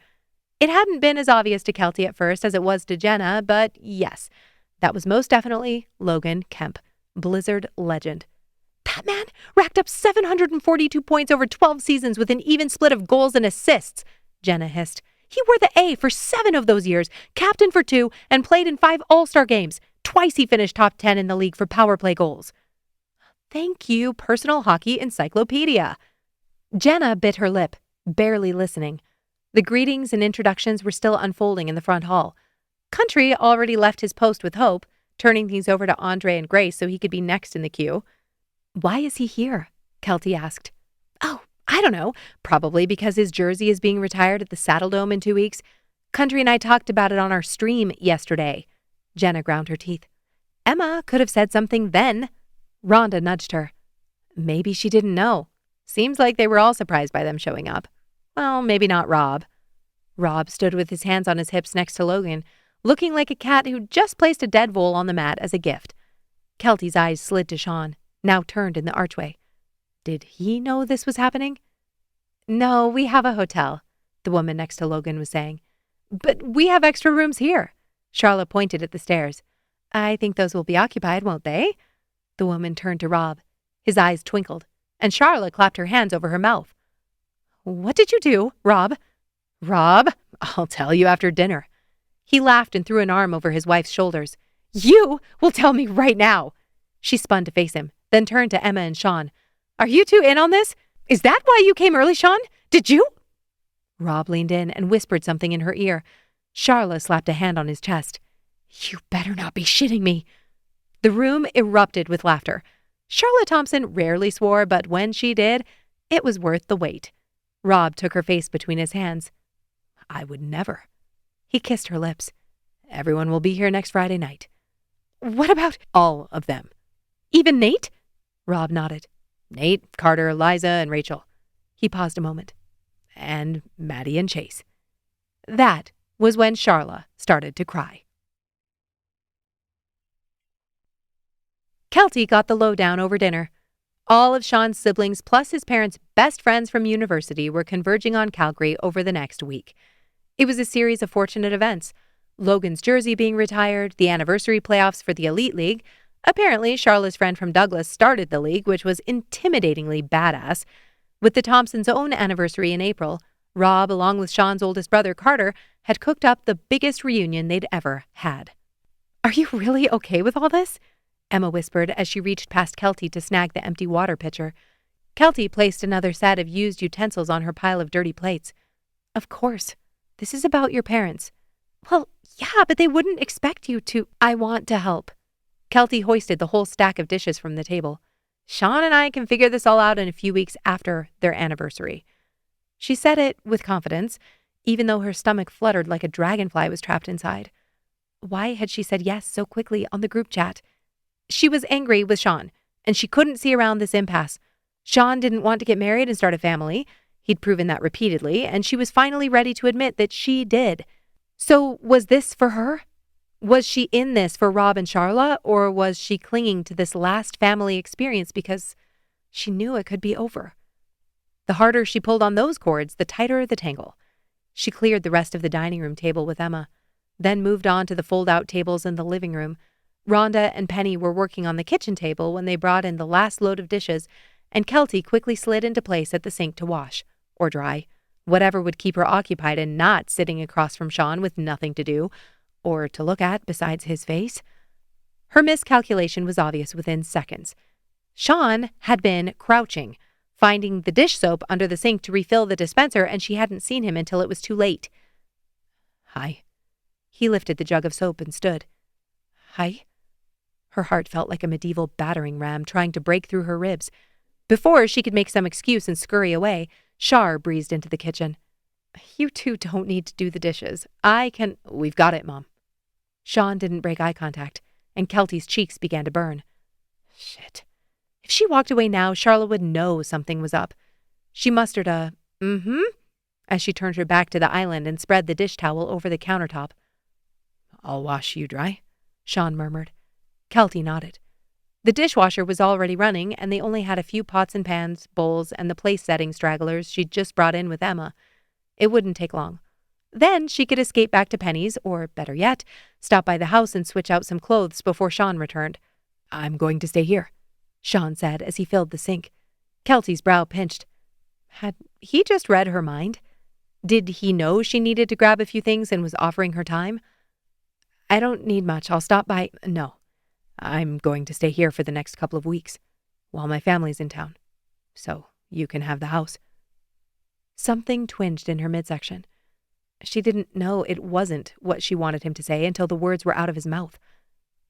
It hadn't been as obvious to Kelty at first as it was to Jenna, but yes, that was most definitely Logan Kemp, Blizzard legend. That man racked up 742 points over 12 seasons with an even split of goals and assists, Jenna hissed. He wore the A for 7 of those years, captained for 2, and played in 5 All-Star games. Twice he finished top 10 in the league for power play goals. Thank you, Personal Hockey Encyclopedia. Jenna bit her lip, barely listening. The greetings and introductions were still unfolding in the front hall. Country already left his post with Hope, turning things over to Andre and Grace so he could be next in the queue. Why is he here? Kelty asked. Oh, I don't know. Probably because his jersey is being retired at the Saddle Dome in 2 weeks. Country and I talked about it on our stream yesterday. Jenna ground her teeth. Emma could have said something then. Rhonda nudged her. Maybe she didn't know. Seems like they were all surprised by them showing up. Well, maybe not Rob. Rob stood with his hands on his hips next to Logan, looking like a cat who just placed a dead vole on the mat as a gift. Kelty's eyes slid to Sean, now turned in the archway. Did he know this was happening? No, we have a hotel, the woman next to Logan was saying. But we have extra rooms here. Charlotte pointed at the stairs. I think those will be occupied, won't they? The woman turned to Rob. His eyes twinkled, and Charlotte clapped her hands over her mouth. What did you do, Rob? Rob? I'll tell you after dinner. He laughed and threw an arm over his wife's shoulders. You will tell me right now. She spun to face him, then turned to Emma and Sean. Are you two in on this? Is that why you came early, Sean? Did you? Rob leaned in and whispered something in her ear. Charla slapped a hand on his chest. You better not be shitting me. The room erupted with laughter. Charlotte Thompson rarely swore, but when she did, it was worth the wait. Rob took her face between his hands. I would never. He kissed her lips. Everyone will be here next Friday night. What about all of them? Even Nate? Rob nodded. Nate, Carter, Liza, and Rachel. He paused a moment. And Maddie and Chase. That was when Charla started to cry. Kelty got the lowdown over dinner. All of Sean's siblings plus his parents' best friends from university were converging on Calgary over the next week. It was a series of fortunate events. Logan's jersey being retired, the anniversary playoffs for the Elite League. Apparently, Charla's friend from Douglas started the league, which was intimidatingly badass. With the Thompsons' own anniversary in April, Rob, along with Sean's oldest brother, Carter, had cooked up the biggest reunion they'd ever had. Are you really okay with all this? Emma whispered as she reached past Kelty to snag the empty water pitcher. Kelty placed another set of used utensils on her pile of dirty plates. Of course. This is about your parents. Well, yeah, but they wouldn't expect you to. I want to help. Kelty hoisted the whole stack of dishes from the table. Sean and I can figure this all out in a few weeks after their anniversary. She said it with confidence, even though her stomach fluttered like a dragonfly was trapped inside. Why had she said yes so quickly on the group chat? She was angry with Sean, and she couldn't see around this impasse. Sean didn't want to get married and start a family. He'd proven that repeatedly, and she was finally ready to admit that she did. So was this for her? Was she in this for Rob and Charla, or was she clinging to this last family experience because she knew it could be over? The harder she pulled on those cords, the tighter the tangle. She cleared the rest of the dining room table with Emma, then moved on to the fold-out tables in the living room. Rhonda and Penny were working on the kitchen table when they brought in the last load of dishes, and Kelty quickly slid into place at the sink to wash, or dry, whatever would keep her occupied and not sitting across from Sean with nothing to do, or to look at besides his face. Her miscalculation was obvious within seconds. Sean had been crouching, finding the dish soap under the sink to refill the dispenser, and she hadn't seen him until it was too late. Hi. He lifted the jug of soap and stood. Hi. Her heart felt like a medieval battering ram trying to break through her ribs. Before she could make some excuse and scurry away, Shar breezed into the kitchen. You two don't need to do the dishes. I can... We've got it, Mom. Sean didn't break eye contact, and Kelty's cheeks began to burn. Shit. If she walked away now, Charla would know something was up. She mustered a, as she turned her back to the island and spread the dish towel over the countertop. I'll wash you dry, Sean murmured. Kelty nodded. The dishwasher was already running, and they only had a few pots and pans, bowls, and the place-setting stragglers she'd just brought in with Emma. It wouldn't take long. Then she could escape back to Penny's, or better yet, stop by the house and switch out some clothes before Sean returned. I'm going to stay here, Sean said as he filled the sink. Kelty's brow pinched. Had he just read her mind? Did he know she needed to grab a few things and was offering her time? I don't need much. I'll stop by. No. I'm going to stay here for the next couple of weeks, while my family's in town. So you can have the house. Something twinged in her midsection. She didn't know it wasn't what she wanted him to say until the words were out of his mouth.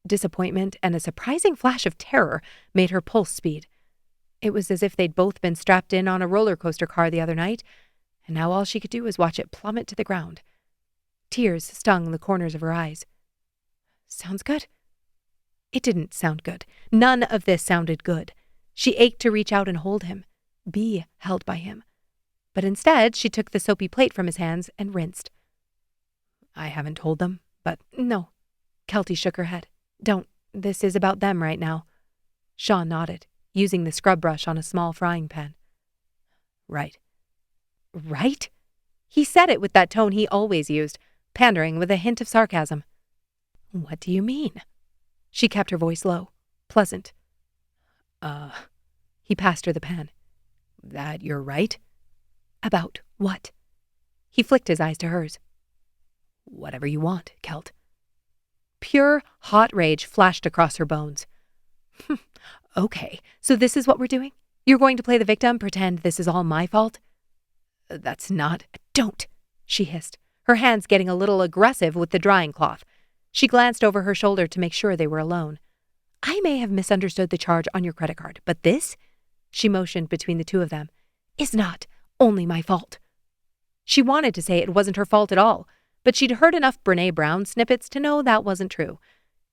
Disappointment and a surprising flash of terror made her pulse speed. It was as if they'd both been strapped in on a roller coaster car the other night, and now all she could do was watch it plummet to the ground. Tears stung the corners of her eyes. Sounds good. It didn't sound good. None of this sounded good. She ached to reach out and hold him, be held by him. But instead, she took the soapy plate from his hands and rinsed. I haven't told them, but no. Kelty shook her head. Don't. This is about them right now. Sean nodded, using the scrub brush on a small frying pan. Right. Right? He said it with that tone he always used, pandering with a hint of sarcasm. What do you mean? She kept her voice low, pleasant. He passed her the pan. That you're right? About what? He flicked his eyes to hers. Whatever you want, Kelt. Pure, hot rage flashed across her bones. Okay, so this is what we're doing? You're going to play the victim, pretend this is all my fault? That's not... Don't, she hissed, her hands getting a little aggressive with the drying cloth. She glanced over her shoulder to make sure they were alone. I may have misunderstood the charge on your credit card, but this, she motioned between the two of them, is not only my fault. She wanted to say it wasn't her fault at all, but she'd heard enough Brene Brown snippets to know that wasn't true.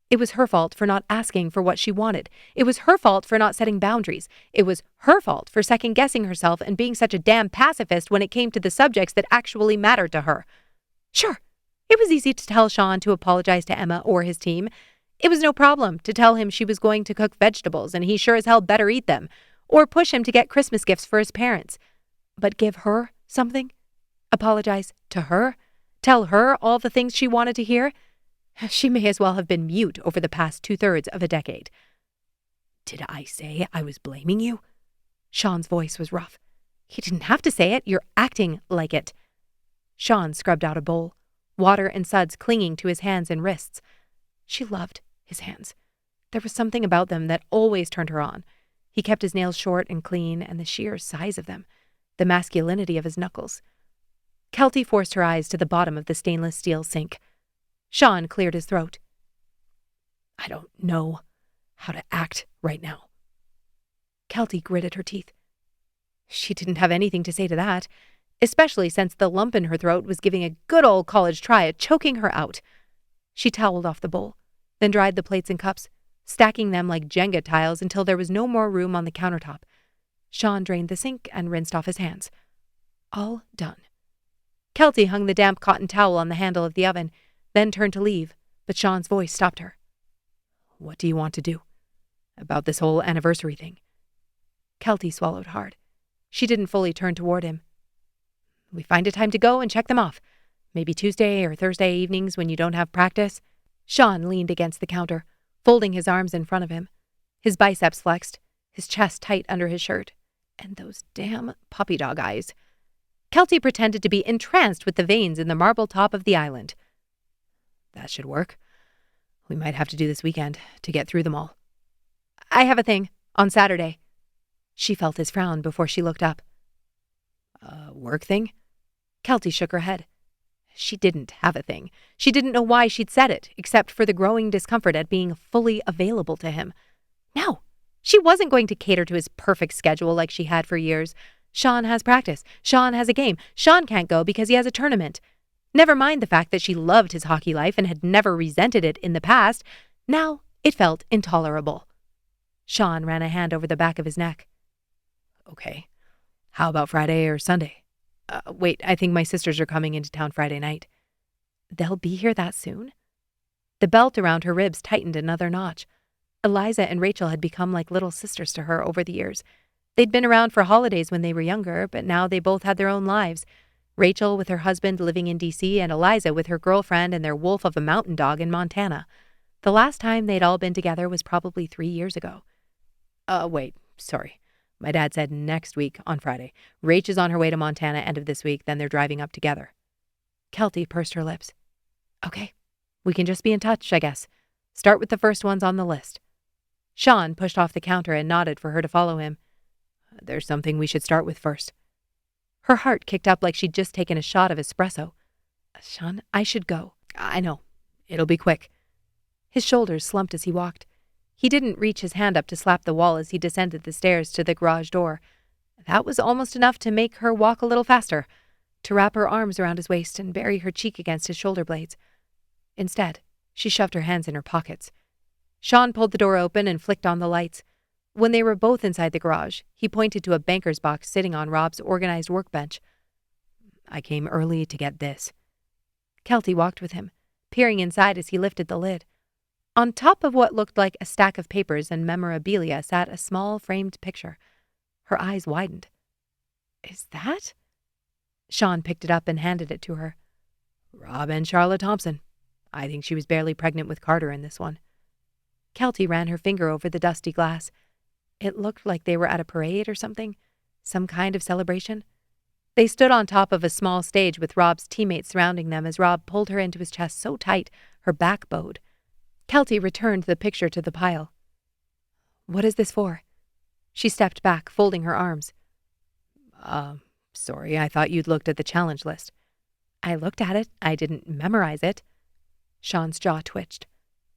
It was her fault for not asking for what she wanted. It was her fault for not setting boundaries. It was her fault for second-guessing herself and being such a damn pacifist when it came to the subjects that actually mattered to her. Sure, it was easy to tell Sean to apologize to Emma or his team. It was no problem to tell him she was going to cook vegetables and he sure as hell better eat them, or push him to get Christmas gifts for his parents. But give her something? Apologize to her? Tell her all the things she wanted to hear? She may as well have been mute over the past 2/3 of a decade. Did I say I was blaming you? Sean's voice was rough. He didn't have to say it. You're acting like it. Sean scrubbed out a bowl, water and suds clinging to his hands and wrists. She loved his hands. There was something about them that always turned her on. He kept his nails short and clean, and the sheer size of them, the masculinity of his knuckles. Kelty forced her eyes to the bottom of the stainless steel sink. Sean cleared his throat. I don't know. how to act right now. Kelty gritted her teeth. She didn't have anything to say to that, especially since the lump in her throat was giving a good old college try at choking her out. She toweled off the bowl, then dried the plates and cups, stacking them like Jenga tiles until there was no more room on the countertop. Sean drained the sink and rinsed off his hands. All done. Kelty hung the damp cotton towel on the handle of the oven, then turned to leave, but Sean's voice stopped her. What do you want to do? About this whole anniversary thing? Kelty swallowed hard. She didn't fully turn toward him. We find a time to go and check them off. Maybe Tuesday or Thursday evenings when you don't have practice. Sean leaned against the counter, folding his arms in front of him. His biceps flexed, his chest tight under his shirt. And those damn puppy dog eyes. Kelty pretended to be entranced with the veins in the marble top of the island. That should work. We might have to do this weekend to get through them all. I have a thing on Saturday. She felt his frown before she looked up. A work thing? Kelty shook her head. She didn't have a thing. She didn't know why she'd said it, except for the growing discomfort at being fully available to him. No, she wasn't going to cater to his perfect schedule like she had for years. Sean has practice. Sean has a game. Sean can't go because he has a tournament. Never mind the fact that she loved his hockey life and had never resented it in the past. Now it felt intolerable. Sean ran a hand over the back of his neck. Okay. How about Friday or Sunday? Wait, I think my sisters are coming into town Friday night. They'll be here that soon? The belt around her ribs tightened another notch. Eliza and Rachel had become like little sisters to her over the years. They'd been around for holidays when they were younger, but now they both had their own lives. Rachel with her husband living in D.C. and Eliza with her girlfriend and their wolf of a mountain dog in Montana. The last time they'd all been together was probably 3 years ago. Wait, sorry. My dad said next week on Friday. Rach is on her way to Montana end of this week, then they're driving up together. Kelty pursed her lips. Okay, we can just be in touch, I guess. Start with the first ones on the list. Sean pushed off the counter and nodded for her to follow him. There's something we should start with first. Her heart kicked up like she'd just taken a shot of espresso. Sean, I should go. I know. It'll be quick. His shoulders slumped as he walked. He didn't reach his hand up to slap the wall as he descended the stairs to the garage door. That was almost enough to make her walk a little faster, to wrap her arms around his waist and bury her cheek against his shoulder blades. Instead, she shoved her hands in her pockets. Sean pulled the door open and flicked on the lights. When they were both inside the garage, he pointed to a banker's box sitting on Rob's organized workbench. I came early to get this. Kelty walked with him, peering inside as he lifted the lid. On top of what looked like a stack of papers and memorabilia sat a small framed picture. Her eyes widened. Is that? Sean picked it up and handed it to her. Rob and Charlotte Thompson. I think she was barely pregnant with Carter in this one. Kelty ran her finger over the dusty glass. It looked like they were at a parade or something, some kind of celebration. They stood on top of a small stage with Rob's teammates surrounding them as Rob pulled her into his chest so tight her back bowed. Kelty returned the picture to the pile. What is this for? She stepped back, folding her arms. Sorry, I thought you'd looked at the challenge list. I looked at it. I didn't memorize it. Sean's jaw twitched.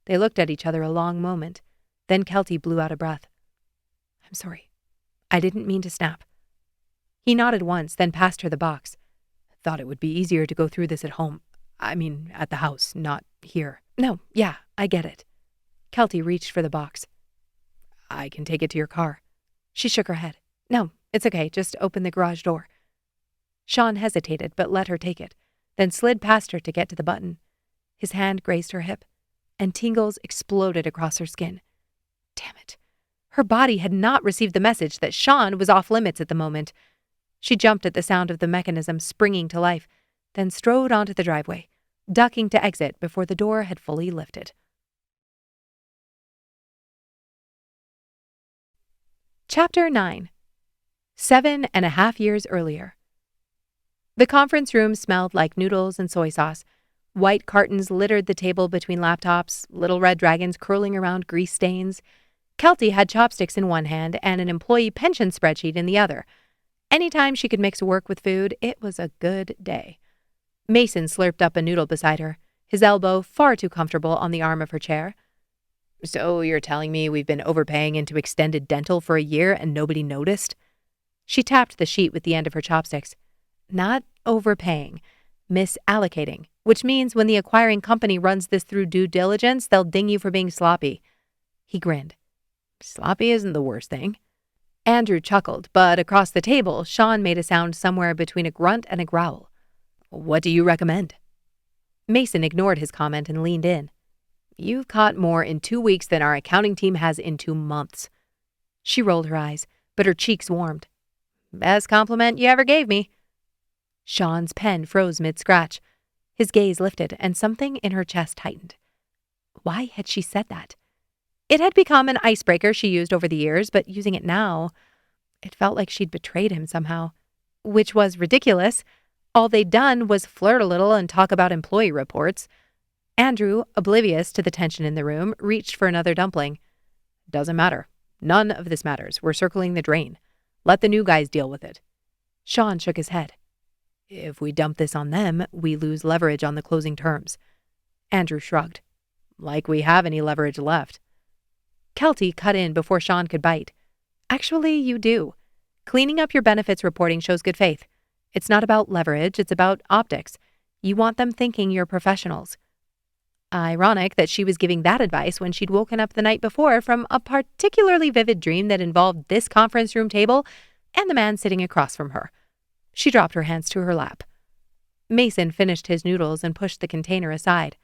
They looked at each other a long moment. Then Kelty blew out a breath. I'm sorry. I didn't mean to snap. He nodded once, then passed her the box. Thought it would be easier to go through this at home. I mean, at the house, not here. No, yeah, I get it. Kelty reached for the box. I can take it to your car. She shook her head. No, it's okay. Just open the garage door. Sean hesitated, but let her take it, then slid past her to get to the button. His hand grazed her hip, and tingles exploded across her skin. Damn it. Her body had not received the message that Sean was off limits at the moment. She jumped at the sound of the mechanism springing to life, then strode onto the driveway, ducking to exit before the door had fully lifted. Chapter 9. 7.5 years earlier. The conference room smelled like noodles and soy sauce. White cartons littered the table between laptops, little red dragons curling around grease stains. Kelty had chopsticks in one hand and an employee pension spreadsheet in the other. Anytime she could mix work with food, it was a good day. Mason slurped up a noodle beside her, his elbow far too comfortable on the arm of her chair. So you're telling me we've been overpaying into extended dental for a year and nobody noticed? She tapped the sheet with the end of her chopsticks. Not overpaying, misallocating, which means when the acquiring company runs this through due diligence, they'll ding you for being sloppy. He grinned. Sloppy isn't the worst thing. Andrew chuckled, but across the table, Sean made a sound somewhere between a grunt and a growl. What do you recommend? Mason ignored his comment and leaned in. You've caught more in 2 weeks than our accounting team has in 2 months. She rolled her eyes, but her cheeks warmed. Best compliment you ever gave me. Sean's pen froze mid-scratch. His gaze lifted, and something in her chest tightened. Why had she said that? It had become an icebreaker she used over the years, but using it now, it felt like she'd betrayed him somehow. Which was ridiculous. All they'd done was flirt a little and talk about employee reports. Andrew, oblivious to the tension in the room, reached for another dumpling. Doesn't matter. None of this matters. We're circling the drain. Let the new guys deal with it. Sean shook his head. If we dump this on them, we lose leverage on the closing terms. Andrew shrugged. Like we have any leverage left. Kelty cut in before Sean could bite. Actually, you do. Cleaning up your benefits reporting shows good faith. It's not about leverage, it's about optics. You want them thinking you're professionals. Ironic that she was giving that advice when she'd woken up the night before from a particularly vivid dream that involved this conference room table and the man sitting across from her. She dropped her hands to her lap. Mason finished his noodles and pushed the container aside.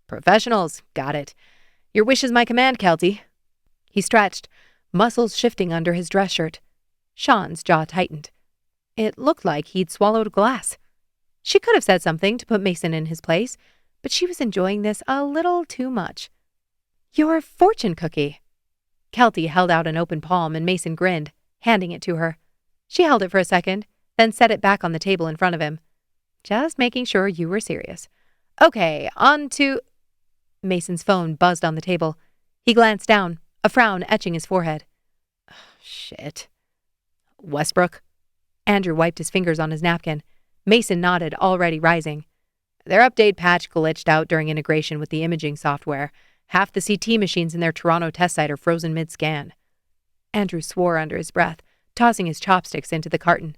Professionals, got it. Your wish is my command, Kelty. He stretched, muscles shifting under his dress shirt. Sean's jaw tightened. It looked like he'd swallowed glass. She could have said something to put Mason in his place, but she was enjoying this a little too much. Your fortune cookie. Kelty held out an open palm and Mason grinned, handing it to her. She held it for a second, then set it back on the table in front of him. Just making sure you were serious. Okay, on to... Mason's phone buzzed on the table. He glanced down, a frown etching his forehead. Shit. Westbrook? Andrew wiped his fingers on his napkin. Mason nodded, already rising. Their update patch glitched out during integration with the imaging software. Half the CT machines in their Toronto test site are frozen mid-scan. Andrew swore under his breath, tossing his chopsticks into the carton.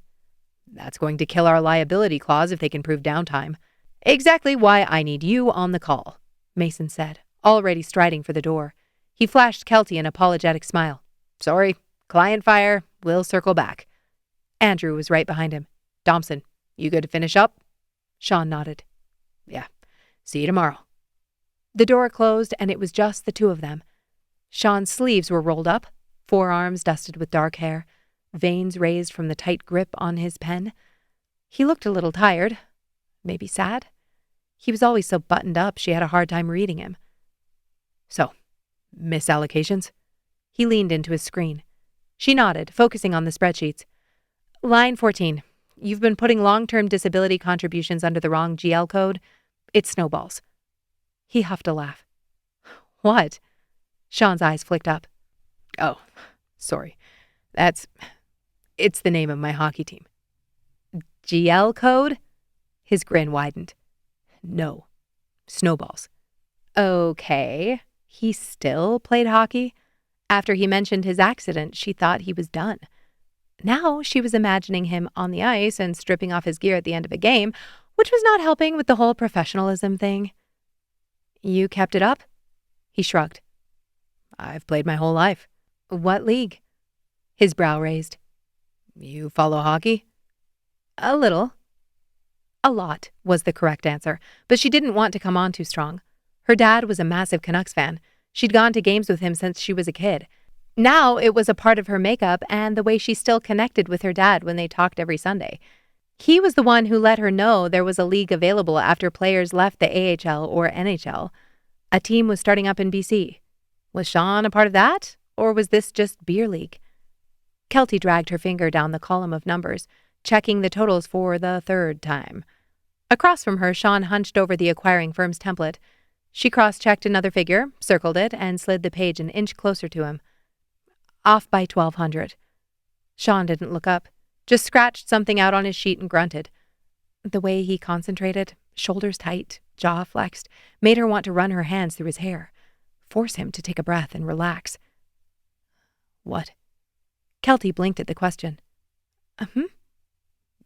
That's going to kill our liability clause if they can prove downtime. Exactly why I need you on the call, Mason said, already striding for the door. He flashed Kelty an apologetic smile. Sorry, client fire, we'll circle back. Andrew was right behind him. Thompson, you good to finish up? Sean nodded. Yeah, see you tomorrow. The door closed and it was just the two of them. Sean's sleeves were rolled up, forearms dusted with dark hair, veins raised from the tight grip on his pen. He looked a little tired, maybe sad. He was always so buttoned up she had a hard time reading him. So, misallocations? He leaned into his screen. She nodded, focusing on the spreadsheets. Line 14. You've been putting long-term disability contributions under the wrong GL code. It's Snowballs. He huffed a laugh. What? Sean's eyes flicked up. Oh, sorry. It's the name of my hockey team. GL code? His grin widened. No. Snowballs. Okay. He still played hockey? After he mentioned his accident, she thought he was done. Now she was imagining him on the ice and stripping off his gear at the end of a game, which was not helping with the whole professionalism thing. You kept it up? He shrugged. I've played my whole life. What league? His brow raised. You follow hockey? A little. A lot was the correct answer, but she didn't want to come on too strong. Her dad was a massive Canucks fan. She'd gone to games with him since she was a kid. Now it was a part of her makeup and the way she still connected with her dad when they talked every Sunday. He was the one who let her know there was a league available after players left the AHL or NHL. A team was starting up in BC. Was Sean a part of that, or was this just beer league? Kelty dragged her finger down the column of numbers, checking the totals for the third time. Across from her, Sean hunched over the acquiring firm's template. She cross-checked another figure, circled it, and slid the page an inch closer to him. Off by 1,200. Sean didn't look up, just scratched something out on his sheet and grunted. The way he concentrated, shoulders tight, jaw flexed, made her want to run her hands through his hair. force him to take a breath and relax. What? Kelty blinked at the question.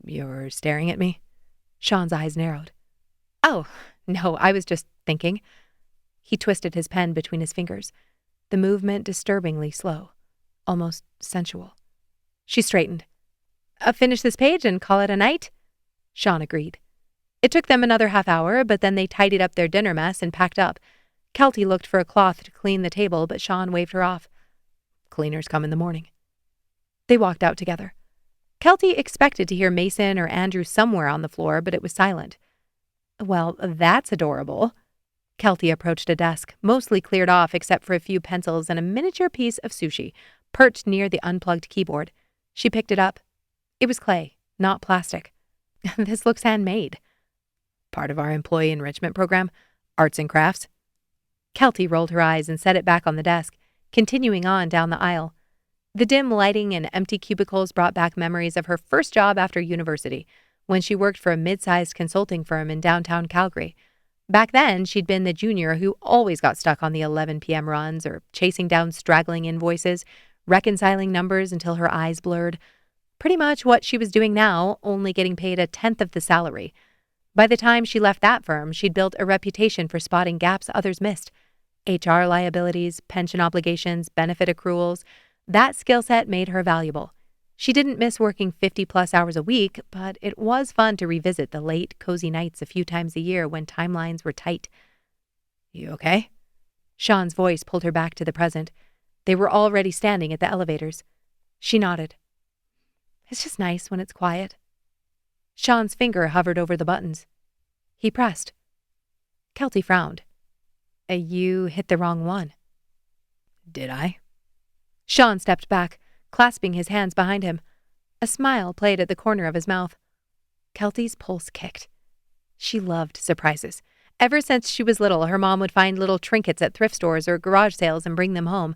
You're staring at me? Sean's eyes narrowed. Oh, no, I was just thinking. He twisted his pen between his fingers, the movement disturbingly slow, almost sensual. She straightened. Finish this page and call it a night? Sean agreed. It took them another half hour, but then they tidied up their dinner mess and packed up. Kelty looked for a cloth to clean the table, but Sean waved her off. Cleaners come in the morning. They walked out together. Kelty expected to hear Mason or Andrew somewhere on the floor, but it was silent. Well, that's adorable. Kelty approached a desk, mostly cleared off except for a few pencils and a miniature piece of sushi, perched near the unplugged keyboard. She picked it up. It was clay, not plastic. This looks handmade. Part of our employee enrichment program, arts and crafts. Kelty rolled her eyes and set it back on the desk, continuing on down the aisle. The dim lighting and empty cubicles brought back memories of her first job after university, when she worked for a mid-sized consulting firm in downtown Calgary. Back then, she'd been the junior who always got stuck on the 11 p.m. runs or chasing down straggling invoices, reconciling numbers until her eyes blurred. Pretty much what she was doing now, only getting paid a tenth of the salary. By the time she left that firm, she'd built a reputation for spotting gaps others missed. HR liabilities, pension obligations, benefit accruals. That skill set made her valuable. She didn't miss working 50-plus hours a week, but it was fun to revisit the late, cozy nights a few times a year when timelines were tight. You okay? Sean's voice pulled her back to the present. They were already standing at the elevators. She nodded. It's just nice when it's quiet. Sean's finger hovered over the buttons. He pressed. Kelty frowned. You hit the wrong one. Did I? Sean stepped back, clasping his hands behind him. A smile played at the corner of his mouth. Kelty's pulse kicked. She loved surprises. Ever since she was little, her mom would find little trinkets at thrift stores or garage sales and bring them home,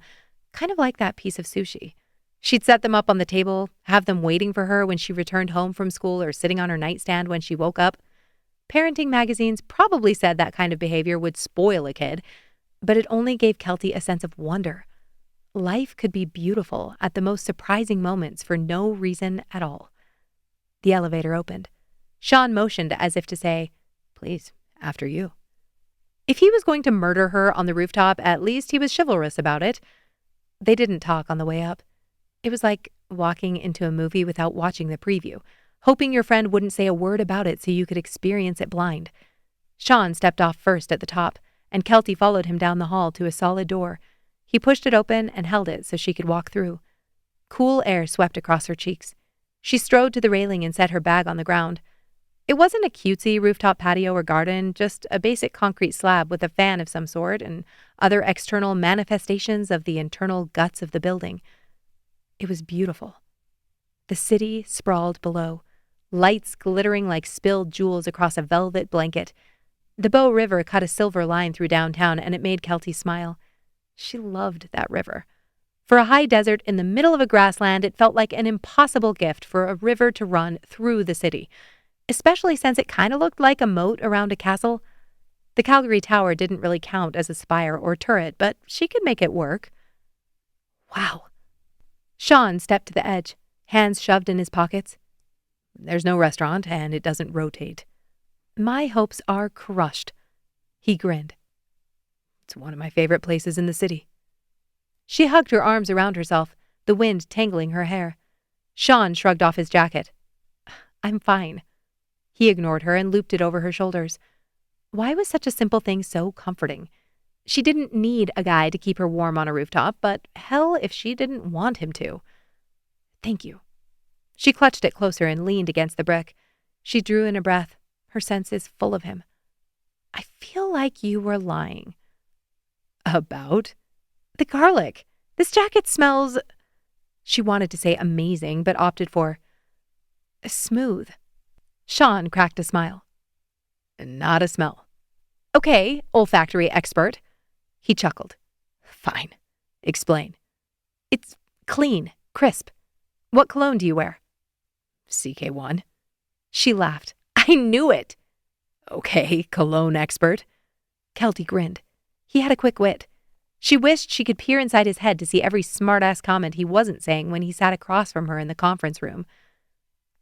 kind of like that piece of sushi. She'd set them up on the table, have them waiting for her when she returned home from school or sitting on her nightstand when she woke up. Parenting magazines probably said that kind of behavior would spoil a kid, but it only gave Kelty a sense of wonder. Life could be beautiful at the most surprising moments for no reason at all. The elevator opened. Sean motioned as if to say, Please, after you. If he was going to murder her on the rooftop, at least he was chivalrous about it. They didn't talk on the way up. It was like walking into a movie without watching the preview, hoping your friend wouldn't say a word about it so you could experience it blind. Sean stepped off first at the top, and Kelty followed him down the hall to a solid door. He pushed it open and held it so she could walk through. Cool air swept across her cheeks. She strode to the railing and set her bag on the ground. It wasn't a cutesy rooftop patio or garden, just a basic concrete slab with a fan of some sort and other external manifestations of the internal guts of the building. It was beautiful. The city sprawled below, lights glittering like spilled jewels across a velvet blanket. The Bow River cut a silver line through downtown, and it made Kelty smile. She loved that river. For a high desert in the middle of a grassland, it felt like an impossible gift for a river to run through the city, especially since it kind of looked like a moat around a castle. The Calgary Tower didn't really count as a spire or turret, but she could make it work. Wow. Sean stepped to the edge, hands shoved in his pockets. There's no restaurant, and it doesn't rotate. My hopes are crushed. He grinned. It's one of my favorite places in the city. She hugged her arms around herself, the wind tangling her hair. Sean shrugged off his jacket. I'm fine. He ignored her and looped it over her shoulders. Why was such a simple thing so comforting? She didn't need a guy to keep her warm on a rooftop, but hell if she didn't want him to. Thank you. She clutched it closer and leaned against the brick. She drew in a breath, her senses full of him. I feel like you were lying. About? The garlic. This jacket smells... She wanted to say amazing, but opted for smooth. Sean cracked a smile. Not a smell. Okay, olfactory expert. He chuckled. Fine. Explain. It's clean, crisp. What cologne do you wear? CK1. She laughed. I knew it. Okay, cologne expert. Kelty grinned. He had a quick wit. She wished she could peer inside his head to see every smart-ass comment he wasn't saying when he sat across from her in the conference room.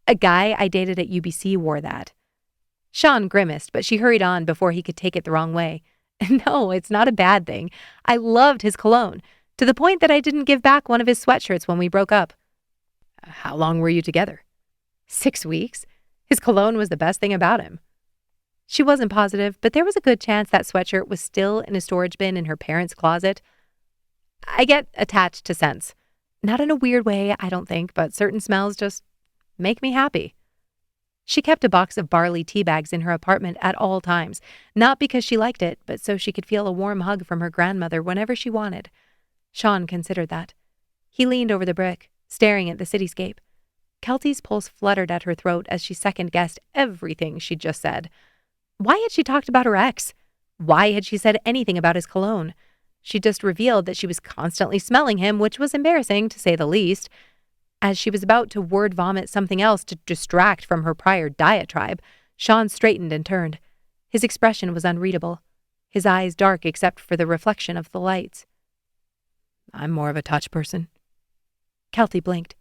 A guy I dated at UBC wore that. Sean grimaced, but she hurried on before he could take it the wrong way. No, it's not a bad thing. I loved his cologne, to the point that I didn't give back one of his sweatshirts when we broke up. How long were you together? 6 weeks. His cologne was the best thing about him. She wasn't positive, but there was a good chance that sweatshirt was still in a storage bin in her parents' closet. I get attached to scents. Not in a weird way, I don't think, but certain smells just make me happy. She kept a box of barley tea bags in her apartment at all times, not because she liked it, but so she could feel a warm hug from her grandmother whenever she wanted. Sean considered that. He leaned over the brick, staring at the cityscape. Kelty's pulse fluttered at her throat as she second-guessed everything she'd just said. Why had she talked about her ex? Why had she said anything about his cologne? She just revealed that she was constantly smelling him, which was embarrassing, to say the least. As she was about to word vomit something else to distract from her prior diatribe, Sean straightened and turned. His expression was unreadable, his eyes dark except for the reflection of the lights. I'm more of a touch person. Kelty blinked.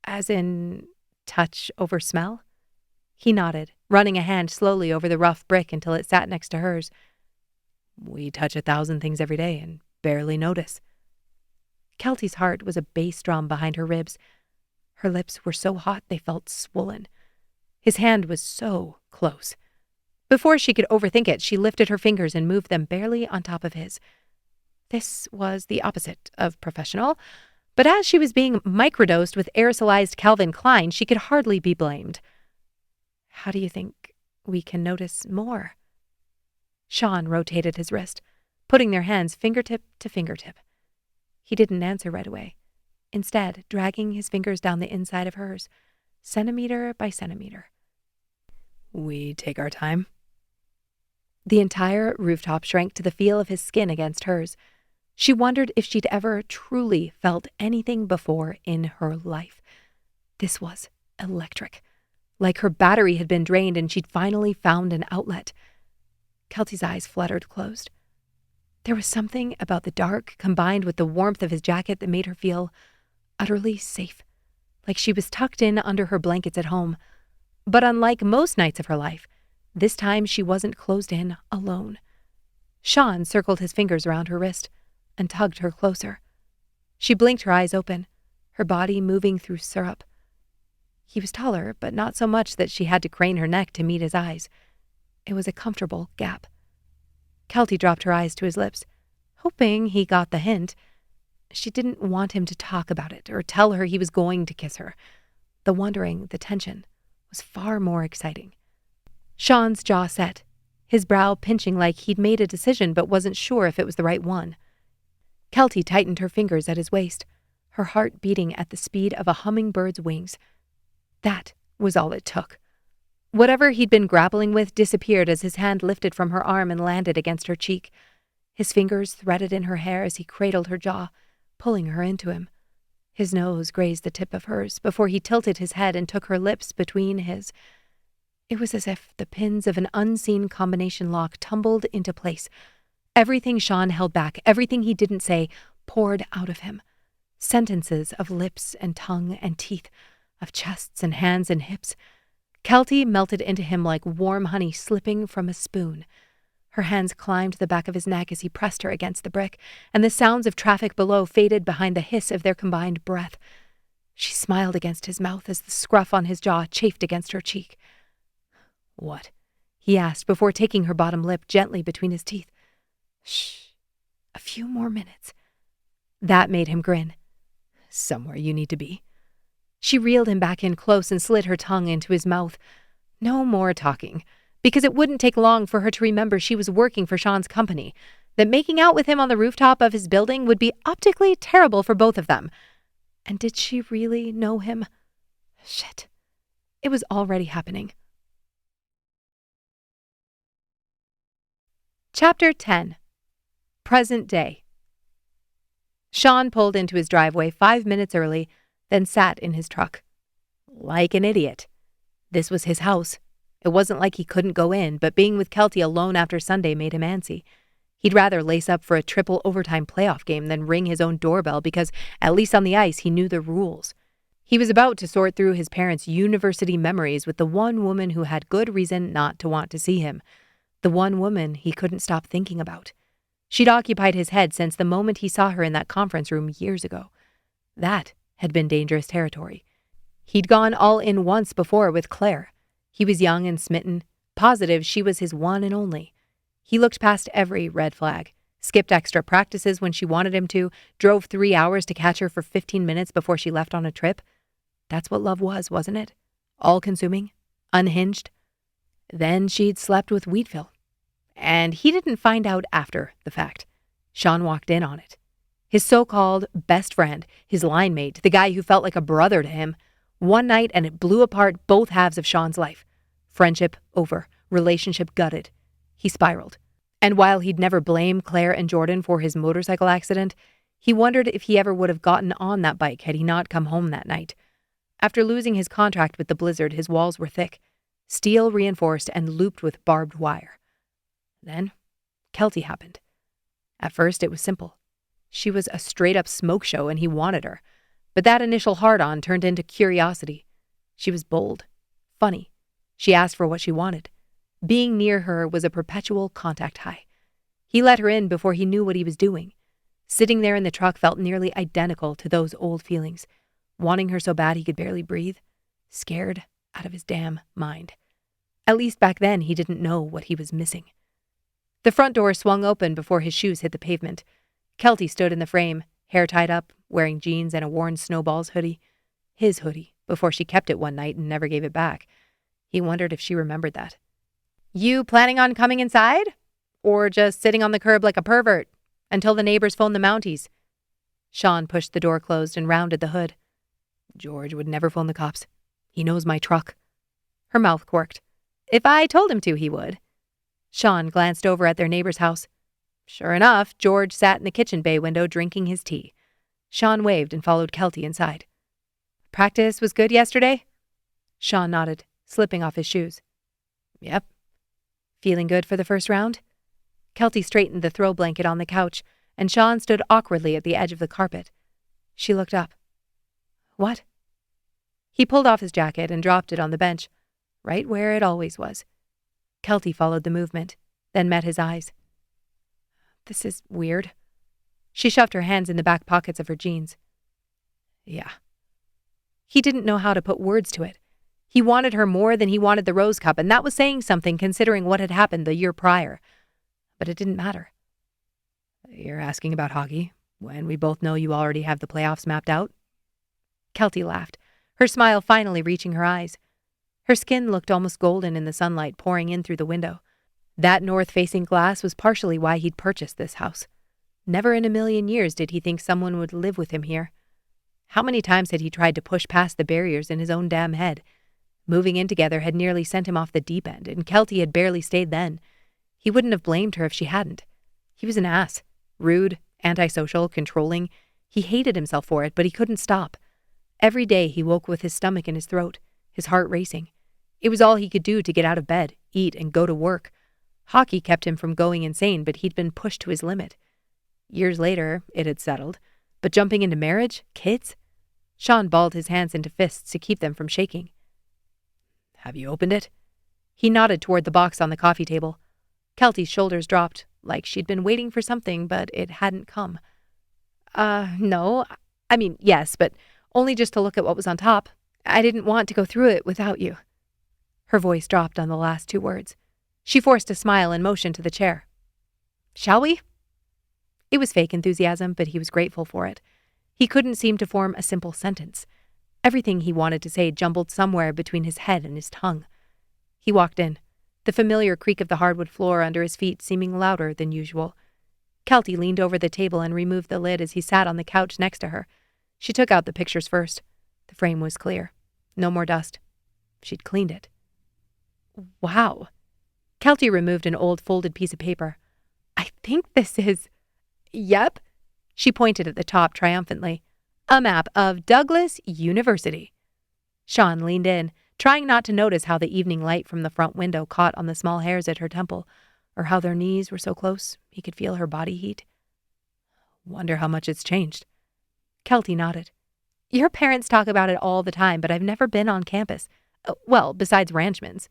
As in, touch over smell? He nodded, running a hand slowly over the rough brick until it sat next to hers. We touch 1,000 things every day and barely notice. Kelty's heart was a bass drum behind her ribs. Her lips were so hot they felt swollen. His hand was so close. Before she could overthink it, she lifted her fingers and moved them barely on top of his. This was the opposite of professional, but as she was being microdosed with aerosolized Calvin Klein, she could hardly be blamed. How do you think we can notice more? Sean rotated his wrist, putting their hands fingertip to fingertip. He didn't answer right away, instead dragging his fingers down the inside of hers, centimeter by centimeter. We take our time. The entire rooftop shrank to the feel of his skin against hers. She wondered if she'd ever truly felt anything before in her life. This was electric, like her battery had been drained and she'd finally found an outlet. Kelty's eyes fluttered closed. There was something about the dark combined with the warmth of his jacket that made her feel utterly safe, like she was tucked in under her blankets at home. But unlike most nights of her life, this time she wasn't closed in alone. Sean circled his fingers around her wrist and tugged her closer. She blinked her eyes open, her body moving through syrup. He was taller, but not so much that she had to crane her neck to meet his eyes. It was a comfortable gap. Kelty dropped her eyes to his lips, hoping he got the hint. She didn't want him to talk about it or tell her he was going to kiss her. The wondering, the tension, was far more exciting. Sean's jaw set, his brow pinching like he'd made a decision but wasn't sure if it was the right one. Kelty tightened her fingers at his waist, her heart beating at the speed of a hummingbird's wings. That was all it took. Whatever he'd been grappling with disappeared as his hand lifted from her arm and landed against her cheek. His fingers threaded in her hair as he cradled her jaw, pulling her into him. His nose grazed the tip of hers before he tilted his head and took her lips between his. It was as if the pins of an unseen combination lock tumbled into place. Everything Sean held back, everything he didn't say, poured out of him. Sentences of lips and tongue and teeth, of chests and hands and hips. Kelty melted into him like warm honey slipping from a spoon. Her hands climbed the back of his neck as he pressed her against the brick, and the sounds of traffic below faded behind the hiss of their combined breath. She smiled against his mouth as the scruff on his jaw chafed against her cheek. What? He asked before taking her bottom lip gently between his teeth. Shh. A few more minutes. That made him grin. Somewhere you need to be. She reeled him back in close and slid her tongue into his mouth. No more talking, because it wouldn't take long for her to remember she was working for Sean's company, that making out with him on the rooftop of his building would be optically terrible for both of them. And did she really know him? Shit. It was already happening. Chapter 10. Present Day. Sean pulled into his driveway 5 minutes early, then sat in his truck. Like an idiot. This was his house. It wasn't like he couldn't go in, but being with Kelty alone after Sunday made him antsy. He'd rather lace up for a triple overtime playoff game than ring his own doorbell because, at least on the ice, he knew the rules. He was about to sort through his parents' university memories with the one woman who had good reason not to want to see him. The one woman he couldn't stop thinking about. She'd occupied his head since the moment he saw her in that conference room years ago. That had been dangerous territory. He'd gone all in once before with Claire. He was young and smitten, positive she was his one and only. He looked past every red flag, skipped extra practices when she wanted him to, drove 3 hours to catch her for 15 minutes before she left on a trip. That's what love was, wasn't it? All-consuming, unhinged. Then she'd slept with Wheatville. And he didn't find out after the fact. Sean walked in on it. His so-called best friend, his line mate, the guy who felt like a brother to him. One night and it blew apart both halves of Sean's life. Friendship over, relationship gutted. He spiraled. And while he'd never blame Claire and Jordan for his motorcycle accident, he wondered if he ever would have gotten on that bike had he not come home that night. After losing his contract with the Blizzard, his walls were thick, steel reinforced and looped with barbed wire. Then, Kelty happened. At first, it was simple. She was a straight-up smoke show and he wanted her. But that initial hard-on turned into curiosity. She was bold, funny. She asked for what she wanted. Being near her was a perpetual contact high. He let her in before he knew what he was doing. Sitting there in the truck felt nearly identical to those old feelings. Wanting her so bad he could barely breathe. Scared out of his damn mind. At least back then he didn't know what he was missing. The front door swung open before his shoes hit the pavement. Kelty stood in the frame, hair tied up, wearing jeans and a worn Snowballs hoodie. His hoodie, before she kept it one night and never gave it back. He wondered if she remembered that. "You planning on coming inside? Or just sitting on the curb like a pervert until the neighbors phone the Mounties?" Sean pushed the door closed and rounded the hood. "George would never phone the cops. He knows my truck." Her mouth quirked. "If I told him to, he would." Sean glanced over at their neighbor's house. Sure enough, George sat in the kitchen bay window drinking his tea. Sean waved and followed Kelty inside. "Practice was good yesterday?" Sean nodded, slipping off his shoes. "Yep." "Feeling good for the first round?" Kelty straightened the throw blanket on the couch, and Sean stood awkwardly at the edge of the carpet. She looked up. "What?" He pulled off his jacket and dropped it on the bench, right where it always was. Kelty followed the movement, then met his eyes. "This is weird." She shoved her hands in the back pockets of her jeans. "Yeah." He didn't know how to put words to it. He wanted her more than he wanted the Rose Cup, and that was saying something considering what had happened the year prior. But it didn't matter. "You're asking about hockey, when we both know you already have the playoffs mapped out?" Kelty laughed, her smile finally reaching her eyes. Her skin looked almost golden in the sunlight pouring in through the window. That north-facing glass was partially why he'd purchased this house. Never in a million years did he think someone would live with him here. How many times had he tried to push past the barriers in his own damn head? Moving in together had nearly sent him off the deep end, and Kelty had barely stayed then. He wouldn't have blamed her if she hadn't. He was an ass. Rude, antisocial, controlling. He hated himself for it, but he couldn't stop. Every day he woke with his stomach in his throat, his heart racing. It was all he could do to get out of bed, eat, and go to work. Hockey kept him from going insane, but he'd been pushed to his limit. Years later, it had settled. But jumping into marriage? Kids? Sean balled his hands into fists to keep them from shaking. "Have you opened it?" He nodded toward the box on the coffee table. Kelty's shoulders dropped, like she'd been waiting for something, but it hadn't come. No. I mean, yes, but only just to look at what was on top. I didn't want to go through it without you." Her voice dropped on the last two words. She forced a smile and motioned to the chair. "Shall we?" It was fake enthusiasm, but he was grateful for it. He couldn't seem to form a simple sentence. Everything he wanted to say jumbled somewhere between his head and his tongue. He walked in, the familiar creak of the hardwood floor under his feet seeming louder than usual. Kelty leaned over the table and removed the lid as he sat on the couch next to her. She took out the pictures first. The frame was clear. No more dust. She'd cleaned it. "Wow." Kelty removed an old folded piece of paper. "I think this is—" "Yep." She pointed at the top triumphantly. "A map of Douglas University." Sean leaned in, trying not to notice how the evening light from the front window caught on the small hairs at her temple. or how their knees were so close he could feel her body heat. Wonder how much it's changed. Kelty nodded. Your parents talk about it all the time, but I've never been on campus. Well, besides Ranchman's.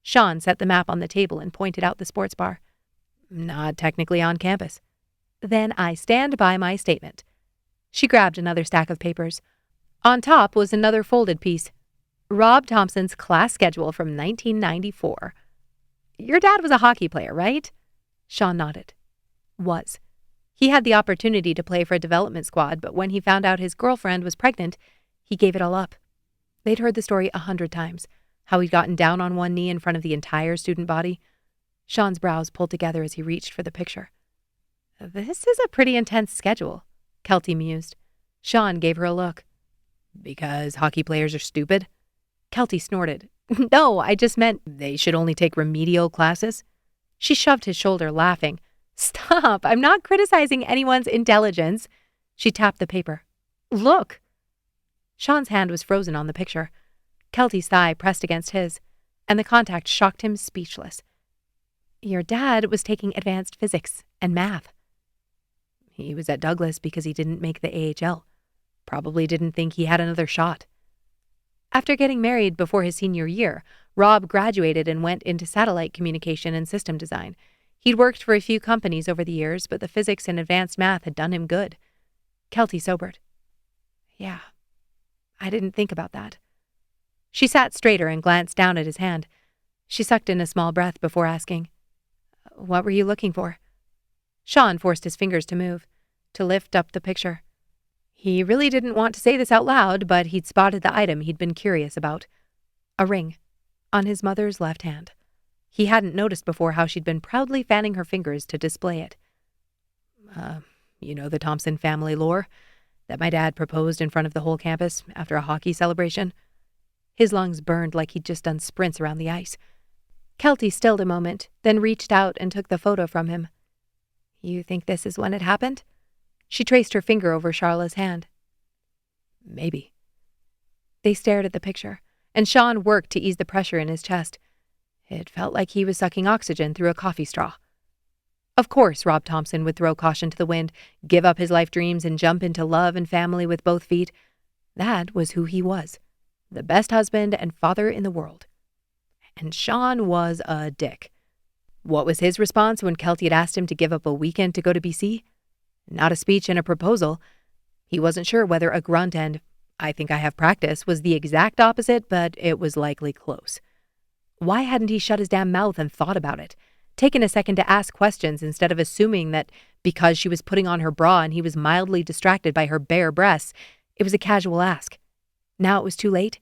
Sean set the map on the table and pointed out the sports bar. Not technically on campus. Then I stand by my statement. She grabbed another stack of papers. On top was another folded piece. Rob Thompson's class schedule from 1994. Your dad was a hockey player, right? Sean nodded. Was. He had the opportunity to play for a development squad, but when he found out his girlfriend was pregnant, he gave it all up. They'd heard the story 100 times, how he'd gotten down on one knee in front of the entire student body. Sean's brows pulled together as he reached for the picture. This is a pretty intense schedule, Kelty mused. Sean gave her a look. Because hockey players are stupid? Kelty snorted. No, I just meant they should only take remedial classes. She shoved his shoulder, laughing. Stop, I'm not criticizing anyone's intelligence. She tapped the paper. Look. Sean's hand was frozen on the picture. Kelty's thigh pressed against his, and the contact shocked him speechless. Your dad was taking advanced physics and math. He was at Douglas because he didn't make the AHL. Probably didn't think he had another shot. After getting married before his senior year, Rob graduated and went into satellite communication and system design. He'd worked for a few companies over the years, but the physics and advanced math had done him good. Kelty sobered. Yeah, I didn't think about that. She sat straighter and glanced down at his hand. She sucked in a small breath before asking, What were you looking for? Sean forced his fingers to move, to lift up the picture. He really didn't want to say this out loud, but he'd spotted the item he'd been curious about. A ring, on his mother's left hand. He hadn't noticed before how she'd been proudly fanning her fingers to display it. You know the Thompson family lore? That my dad proposed in front of the whole campus after a hockey celebration? His lungs burned like he'd just done sprints around the ice. Kelty stilled a moment, then reached out and took the photo from him. You think this is when it happened? She traced her finger over Charla's hand. Maybe. They stared at the picture, and Sean worked to ease the pressure in his chest. It felt like he was sucking oxygen through a coffee straw. Of course, Rob Thompson would throw caution to the wind, give up his life dreams, and jump into love and family with both feet. That was who he was, the best husband and father in the world. And Sean was a dick. What was his response when Kelty had asked him to give up a weekend to go to BC? Not a speech and a proposal. He wasn't sure whether a grunt and, I think I have practice, was the exact opposite, but it was likely close. Why hadn't he shut his damn mouth and thought about it? Taken a second to ask questions instead of assuming that because she was putting on her bra and he was mildly distracted by her bare breasts, it was a casual ask. Now it was too late.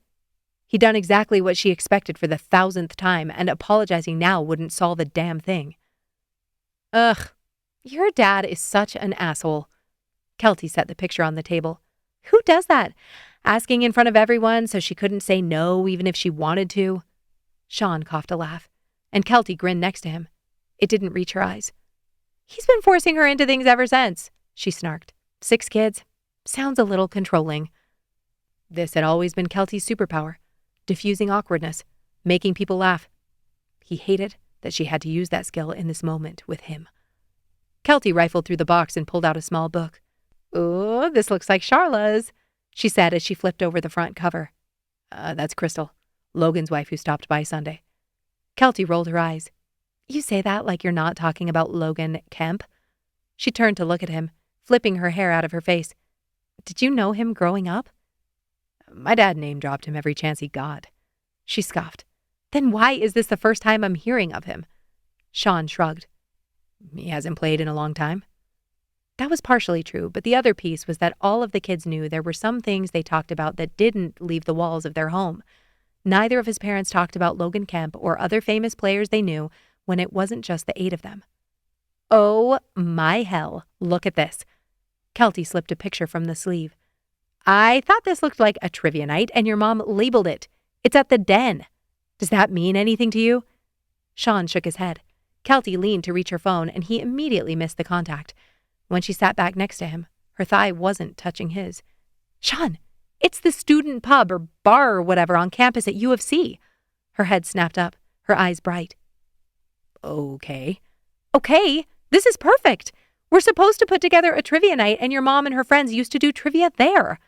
He'd done exactly what she expected for the 1,000th time, and apologizing now wouldn't solve a damn thing. Ugh, your dad is such an asshole. Kelty set the picture on the table. Who does that? Asking in front of everyone so she couldn't say no even if she wanted to? Sean coughed a laugh, and Kelty grinned next to him. It didn't reach her eyes. He's been forcing her into things ever since, she snarked. 6 kids. Sounds a little controlling. This had always been Kelty's superpower. Diffusing awkwardness, making people laugh. He hated that she had to use that skill in this moment with him. Kelty rifled through the box and pulled out a small book. Ooh, this looks like Charla's, she said as she flipped over the front cover. That's Crystal, Logan's wife who stopped by Sunday. Kelty rolled her eyes. You say that like you're not talking about Logan Kemp? She turned to look at him, flipping her hair out of her face. Did you know him growing up? My dad name-dropped him every chance he got. She scoffed. Then why is this the first time I'm hearing of him? Sean shrugged. He hasn't played in a long time. That was partially true, but the other piece was that all of the kids knew there were some things they talked about that didn't leave the walls of their home. Neither of his parents talked about Logan Kemp or other famous players they knew when it wasn't just the 8 of them. Oh my hell, look at this. Kelty slipped a picture from the sleeve. I thought this looked like a trivia night, and your mom labeled it. It's at the Den. Does that mean anything to you? Sean shook his head. Kelty leaned to reach her phone, and he immediately missed the contact. When she sat back next to him, her thigh wasn't touching his. Sean, it's the student pub or bar or whatever on campus at U of C. Her head snapped up, her eyes bright. Okay. Okay, this is perfect. We're supposed to put together a trivia night, and your mom and her friends used to do trivia there.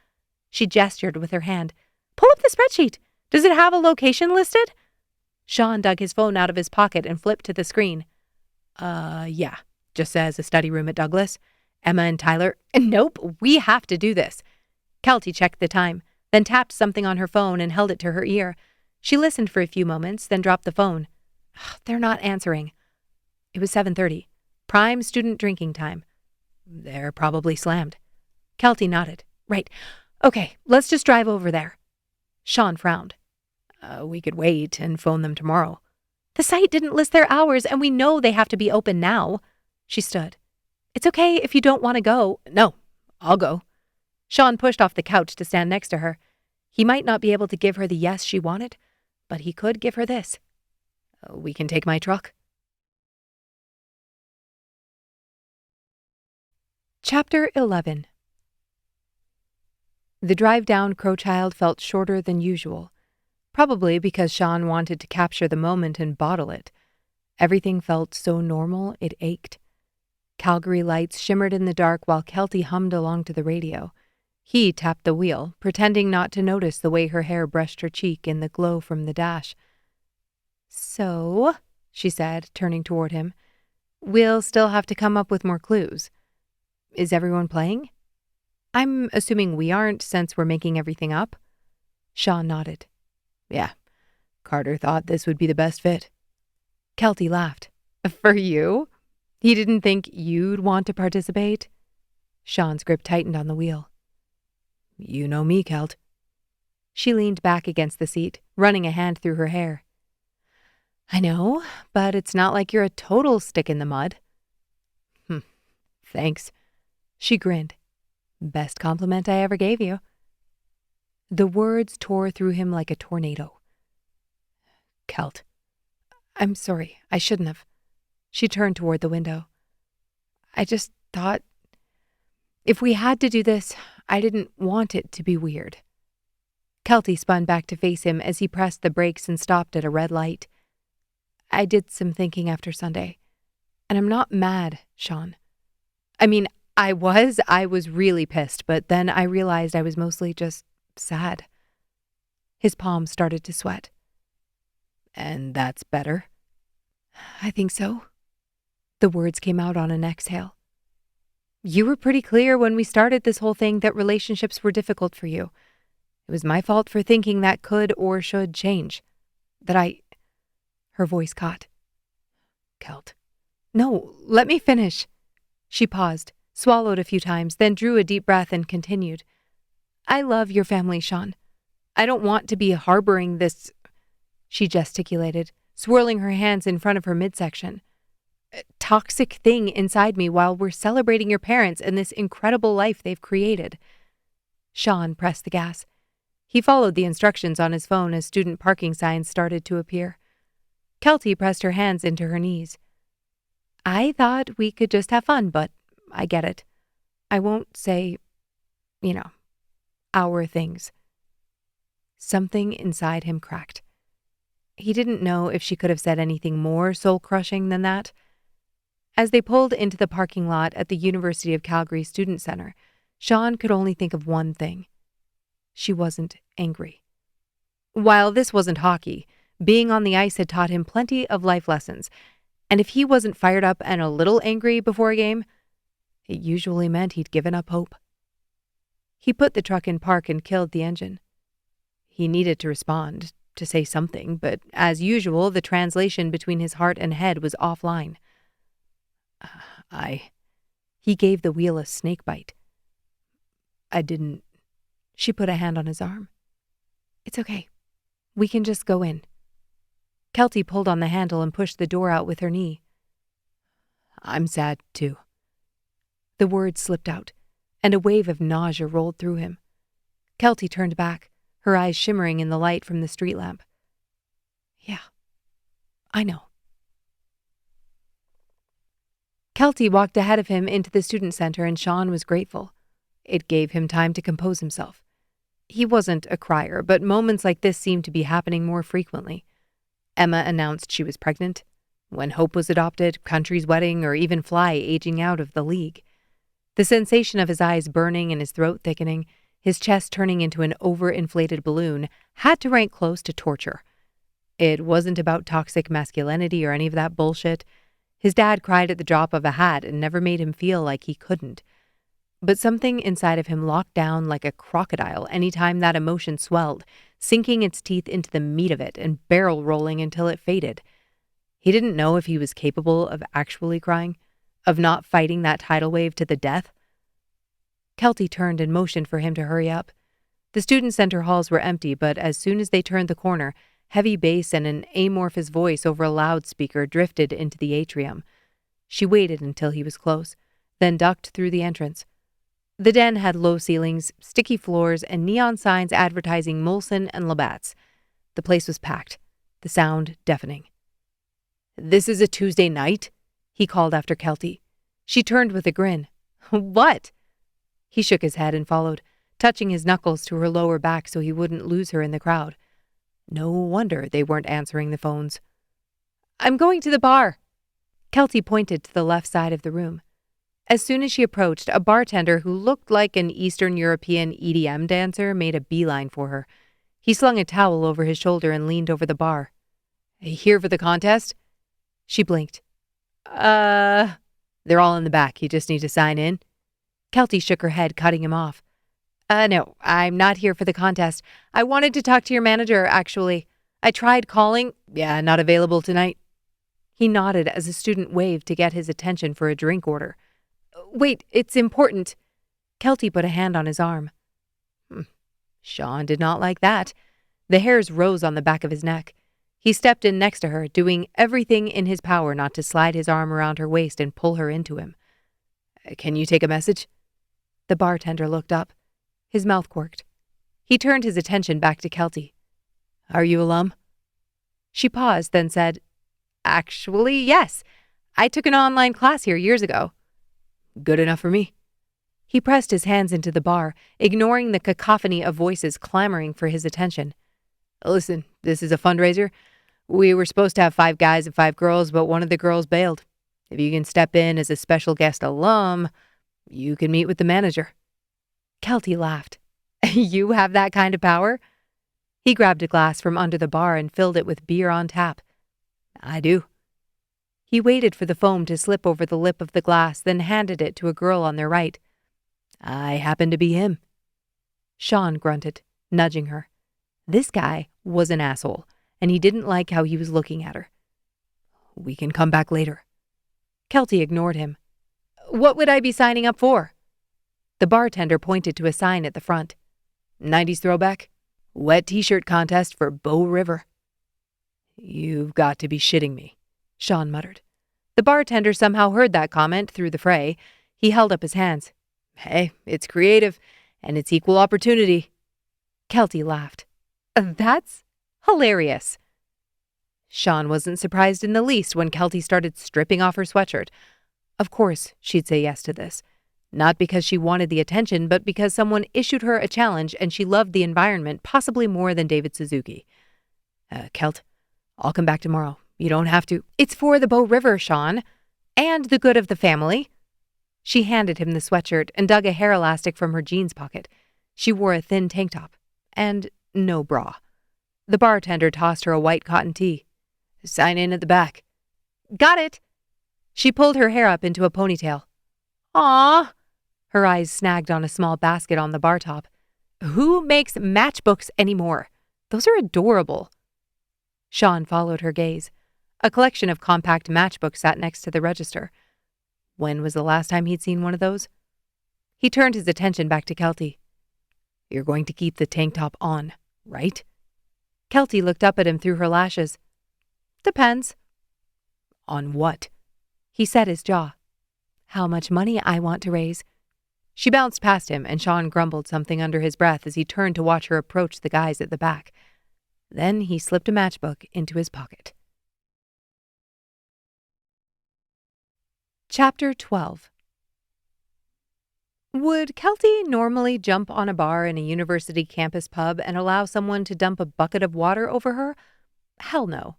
She gestured with her hand. Pull up the spreadsheet. Does it have a location listed? Sean dug his phone out of his pocket and flipped to the screen. Yeah. Just says a study room at Douglas. Emma and Tyler. Nope, we have to do this. Kelty checked the time, then tapped something on her phone and held it to her ear. She listened for a few moments, then dropped the phone. They're not answering. It was 7:30. Prime student drinking time. They're probably slammed. Kelty nodded. Right. Okay, let's just drive over there. Sean frowned. We could wait and phone them tomorrow. The site didn't list their hours, and we know they have to be open now. She stood. It's okay if you don't want to go. No, I'll go. Sean pushed off the couch to stand next to her. He might not be able to give her the yes she wanted, but he could give her this. We can take my truck. Chapter 11. The drive down Crowchild felt shorter than usual, probably because Sean wanted to capture the moment and bottle it. Everything felt so normal it ached. Calgary lights shimmered in the dark while Kelty hummed along to the radio. He tapped the wheel, pretending not to notice the way her hair brushed her cheek in the glow from the dash. So, she said, turning toward him, we'll still have to come up with more clues. Is everyone playing? I'm assuming we aren't, since we're making everything up. Sean nodded. Yeah, Carter thought this would be the best fit. Kelty laughed. For you? He didn't think you'd want to participate? Sean's grip tightened on the wheel. You know me, Kelt. She leaned back against the seat, running a hand through her hair. I know, but it's not like you're a total stick in the mud. Thanks. She grinned. Best compliment I ever gave you. The words tore through him like a tornado. Kelt. I'm sorry, I shouldn't have. She turned toward the window. I just thought, if we had to do this, I didn't want it to be weird. Kelty spun back to face him as he pressed the brakes and stopped at a red light. I did some thinking after Sunday, and I'm not mad, Sean. I mean, I was really pissed, but then I realized I was mostly just sad. His palms started to sweat. And that's better? I think so. The words came out on an exhale. You were pretty clear when we started this whole thing that relationships were difficult for you. It was my fault for thinking that could or should change. Her voice caught. Kelt. No, let me finish. She paused, swallowed a few times, then drew a deep breath and continued. I love your family, Sean. I don't want to be harboring this, she gesticulated, swirling her hands in front of her midsection, toxic thing inside me while we're celebrating your parents and this incredible life they've created. Sean pressed the gas. He followed the instructions on his phone as student parking signs started to appear. Kelty pressed her hands into her knees. I thought we could just have fun, but I get it. I won't say, our things. Something inside him cracked. He didn't know if she could have said anything more soul-crushing than that. As they pulled into the parking lot at the University of Calgary Student Center, Sean could only think of one thing. She wasn't angry. While this wasn't hockey, being on the ice had taught him plenty of life lessons, and if he wasn't fired up and a little angry before a game, it usually meant he'd given up hope. He put the truck in park and killed the engine. He needed to respond, to say something, but as usual, the translation between his heart and head was offline. He gave the wheel a snake bite. I didn't. She put a hand on his arm. It's okay. We can just go in. Kelty pulled on the handle and pushed the door out with her knee. I'm sad, too. The words slipped out, and a wave of nausea rolled through him. Kelty turned back, her eyes shimmering in the light from the street lamp. Yeah, I know. Kelty walked ahead of him into the student center, and Sean was grateful. It gave him time to compose himself. He wasn't a crier, but moments like this seemed to be happening more frequently. Emma announced she was pregnant. When Hope was adopted, Country's wedding, or even Fly aging out of the league. The sensation of his eyes burning and his throat thickening, his chest turning into an overinflated balloon, had to rank close to torture. It wasn't about toxic masculinity or any of that bullshit. His dad cried at the drop of a hat and never made him feel like he couldn't. But something inside of him locked down like a crocodile any time that emotion swelled, sinking its teeth into the meat of it and barrel rolling until it faded. He didn't know if he was capable of actually crying, of not fighting that tidal wave to the death. Kelty turned and motioned for him to hurry up. The student center halls were empty, but as soon as they turned the corner, heavy bass and an amorphous voice over a loudspeaker drifted into the atrium. She waited until he was close, then ducked through the entrance. The den had low ceilings, sticky floors, and neon signs advertising Molson and Labatt's. The place was packed, the sound deafening. "This is a Tuesday night?" he called after Kelty. She turned with a grin. "What?" He shook his head and followed, touching his knuckles to her lower back so he wouldn't lose her in the crowd. No wonder they weren't answering the phones. "I'm going to the bar." Kelty pointed to the left side of the room. As soon as she approached, a bartender who looked like an Eastern European EDM dancer made a beeline for her. He slung a towel over his shoulder and leaned over the bar. "Here for the contest?" She blinked. They're all in the back. You just need to sign in." Kelty shook her head, cutting him off. No, I'm not here for the contest. I wanted to talk to your manager, actually. I tried calling. Yeah, not available tonight." He nodded as a student waved to get his attention for a drink order. "Wait, it's important." Kelty put a hand on his arm. Sean did not like that. The hairs rose on the back of his neck. He stepped in next to her, doing everything in his power not to slide his arm around her waist and pull her into him. "Can you take a message?" The bartender looked up. His mouth quirked. He turned his attention back to Kelty. "Are you alum?" She paused, then said, "Actually, yes. I took an online class here years ago." "Good enough for me." He pressed his hands into the bar, ignoring the cacophony of voices clamoring for his attention. "Listen, this is a fundraiser. We were supposed to have 5 guys and 5 girls, but one of the girls bailed. If you can step in as a special guest alum, you can meet with the manager." Kelty laughed. "You have that kind of power?" He grabbed a glass from under the bar and filled it with beer on tap. "I do." He waited for the foam to slip over the lip of the glass, then handed it to a girl on their right. "I happen to be him." Sean grunted, nudging her. This guy was an asshole, and he didn't like how he was looking at her. "We can come back later." Kelty ignored him. "What would I be signing up for?" The bartender pointed to a sign at the front. "90s throwback. Wet t-shirt contest for Bow River." "You've got to be shitting me," Sean muttered. The bartender somehow heard that comment through the fray. He held up his hands. "Hey, it's creative, and it's equal opportunity." Kelty laughed. "That's hilarious." Sean wasn't surprised in the least when Kelty started stripping off her sweatshirt. Of course she'd say yes to this. Not because she wanted the attention, but because someone issued her a challenge and she loved the environment possibly more than David Suzuki. Kelt, I'll come back tomorrow. You don't have to." "It's for the Bow River, Sean, and the good of the family." She handed him the sweatshirt and dug a hair elastic from her jeans pocket. She wore a thin tank top and no bra. The bartender tossed her a white cotton tee. "Sign in at the back." "Got it." She pulled her hair up into a ponytail. "Aw." Her eyes snagged on a small basket on the bar top. "Who makes matchbooks anymore? Those are adorable." Sean followed her gaze. A collection of compact matchbooks sat next to the register. When was the last time he'd seen one of those? He turned his attention back to Kelty. "You're going to keep the tank top on, right?" Kelty looked up at him through her lashes. "Depends." "On what?" He set his jaw. "How much money I want to raise." She bounced past him, and Sean grumbled something under his breath as he turned to watch her approach the guys at the back. Then he slipped a matchbook into his pocket. Chapter 12. Would Kelty normally jump on a bar in a university campus pub and allow someone to dump a bucket of water over her? Hell no.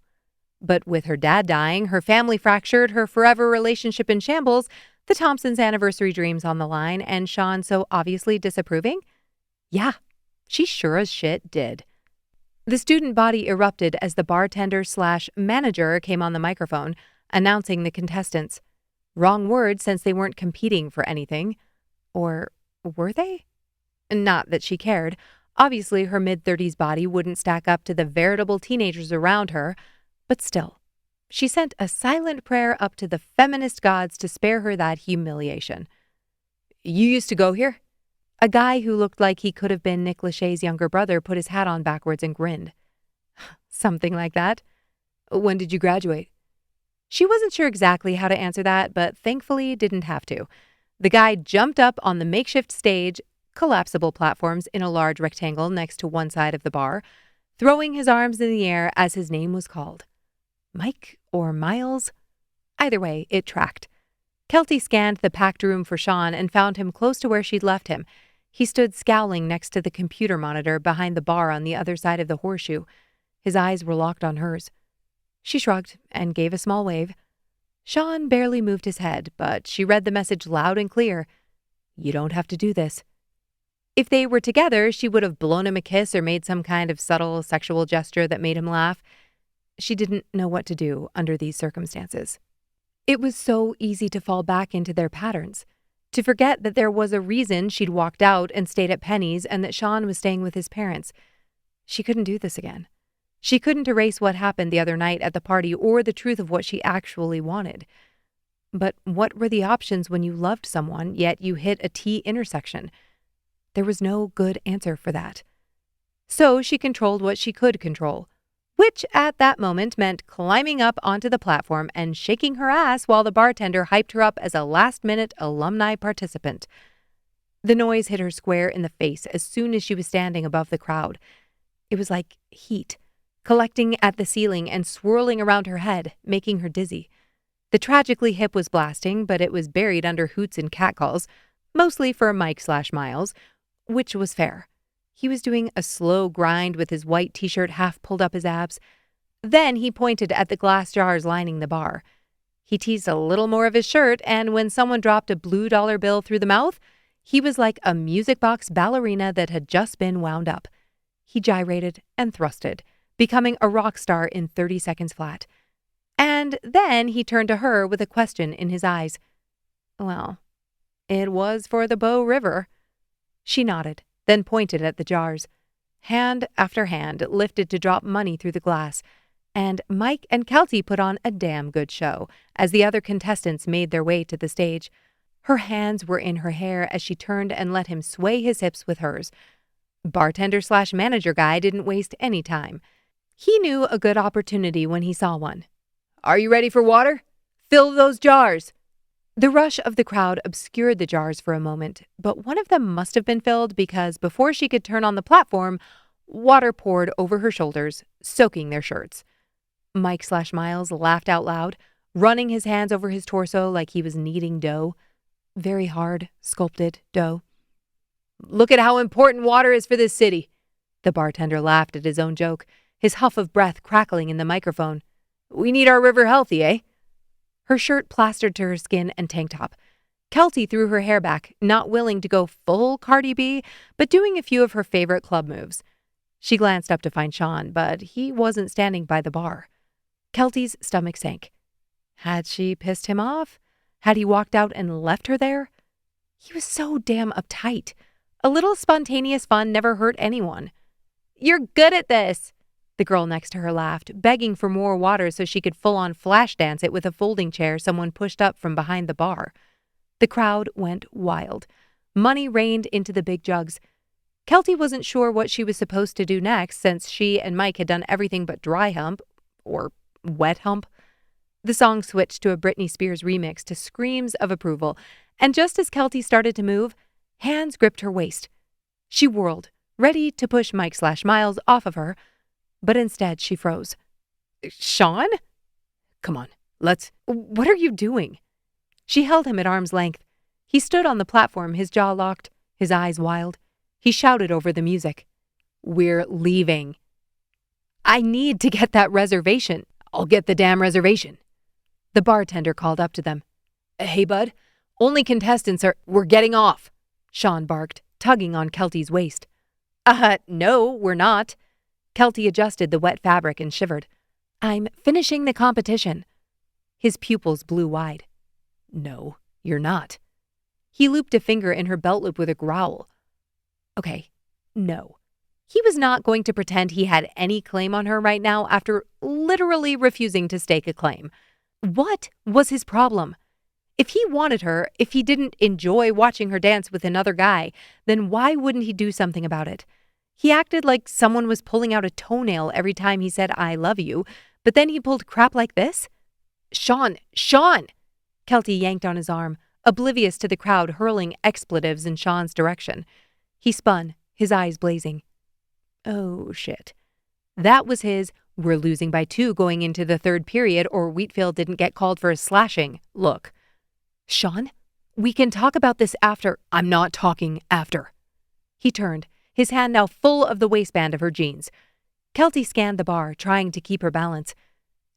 But with her dad dying, her family fractured, her forever relationship in shambles, the Thompsons' anniversary dreams on the line, and Sean so obviously disapproving? Yeah, she sure as shit did. The student body erupted as the bartender/manager came on the microphone, announcing the contestants. Wrong word since they weren't competing for anything. Or were they? Not that she cared. Obviously, her mid-30s body wouldn't stack up to the veritable teenagers around her, but still. She sent a silent prayer up to the feminist gods to spare her that humiliation. You used to go here? A guy who looked like he could have been Nick Lachey's younger brother put his hat on backwards and grinned. Something like that. When did you graduate? She wasn't sure exactly how to answer that, but thankfully didn't have to. The guy jumped up on the makeshift stage, collapsible platforms in a large rectangle next to one side of the bar, throwing his arms in the air as his name was called. Mike or Miles? Either way, it tracked. Kelty scanned the packed room for Sean and found him close to where she'd left him. He stood scowling next to the computer monitor behind the bar on the other side of the horseshoe. His eyes were locked on hers. She shrugged and gave a small wave. Sean barely moved his head, but she read the message loud and clear. You don't have to do this. If they were together, she would have blown him a kiss or made some kind of subtle sexual gesture that made him laugh. She didn't know what to do under these circumstances. It was so easy to fall back into their patterns, to forget that there was a reason she'd walked out and stayed at Penny's and that Sean was staying with his parents. She couldn't do this again. She couldn't erase what happened the other night at the party or the truth of what she actually wanted. But what were the options when you loved someone, yet you hit a T intersection? There was no good answer for that. So she controlled what she could control, which at that moment meant climbing up onto the platform and shaking her ass while the bartender hyped her up as a last-minute alumni participant. The noise hit her square in the face as soon as she was standing above the crowd. It was like heat, collecting at the ceiling and swirling around her head, making her dizzy. The Tragically Hip was blasting, but it was buried under hoots and catcalls, mostly for Mike/Miles, which was fair. He was doing a slow grind with his white t-shirt half pulled up his abs. Then he pointed at the glass jars lining the bar. He teased a little more of his shirt, and when someone dropped a blue dollar bill through the mouth, he was like a music box ballerina that had just been wound up. He gyrated and thrusted, becoming a rock star in 30 seconds flat. And then he turned to her with a question in his eyes. Well, it was for the Bow River. She nodded, then pointed at the jars. Hand after hand lifted to drop money through the glass, and Mike and Kelty put on a damn good show as the other contestants made their way to the stage. Her hands were in her hair as she turned and let him sway his hips with hers. Bartender/manager guy didn't waste any time. He knew a good opportunity when he saw one. Are you ready for water? Fill those jars. The rush of the crowd obscured the jars for a moment, but one of them must have been filled because before she could turn on the platform, water poured over her shoulders, soaking their shirts. Mike/Miles laughed out loud, running his hands over his torso like he was kneading dough. Very hard, sculpted dough. Look at how important water is for this city. The bartender laughed at his own joke, his huff of breath crackling in the microphone. We need our river healthy, eh? Her shirt plastered to her skin and tank top. Kelty threw her hair back, not willing to go full Cardi B, but doing a few of her favorite club moves. She glanced up to find Sean, but he wasn't standing by the bar. Kelty's stomach sank. Had she pissed him off? Had he walked out and left her there? He was so damn uptight. A little spontaneous fun never hurt anyone. You're good at this. The girl next to her laughed, begging for more water so she could full-on flash dance it with a folding chair someone pushed up from behind the bar. The crowd went wild. Money rained into the big jugs. Kelty wasn't sure what she was supposed to do next since she and Mike had done everything but dry hump, or wet hump. The song switched to a Britney Spears remix to screams of approval, and just as Kelty started to move, hands gripped her waist. She whirled, ready to push Mike/Miles off of her, but instead she froze. Sean? Come on, let's... What are you doing? She held him at arm's length. He stood on the platform, his jaw locked, his eyes wild. He shouted over the music. We're leaving. I need to get that reservation. I'll get the damn reservation. The bartender called up to them. Hey, bud, only contestants are— We're getting off, Sean barked, tugging on Kelty's waist. No, we're not. Kelty adjusted the wet fabric and shivered. I'm finishing the competition. His pupils blew wide. No, you're not. He looped a finger in her belt loop with a growl. Okay, no. He was not going to pretend he had any claim on her right now after literally refusing to stake a claim. What was his problem? If he wanted her, if he didn't enjoy watching her dance with another guy, then why wouldn't he do something about it? He acted like someone was pulling out a toenail every time he said, I love you, but then he pulled crap like this? Sean! Kelty yanked on his arm, oblivious to the crowd hurling expletives in Sean's direction. He spun, his eyes blazing. Oh, shit. That was his, we're losing by 2 going into the third period or Wheatfield didn't get called for a slashing look. Sean, we can talk about this after. I'm not talking after. He turned, his hand now full of the waistband of her jeans. Kelty scanned the bar, trying to keep her balance.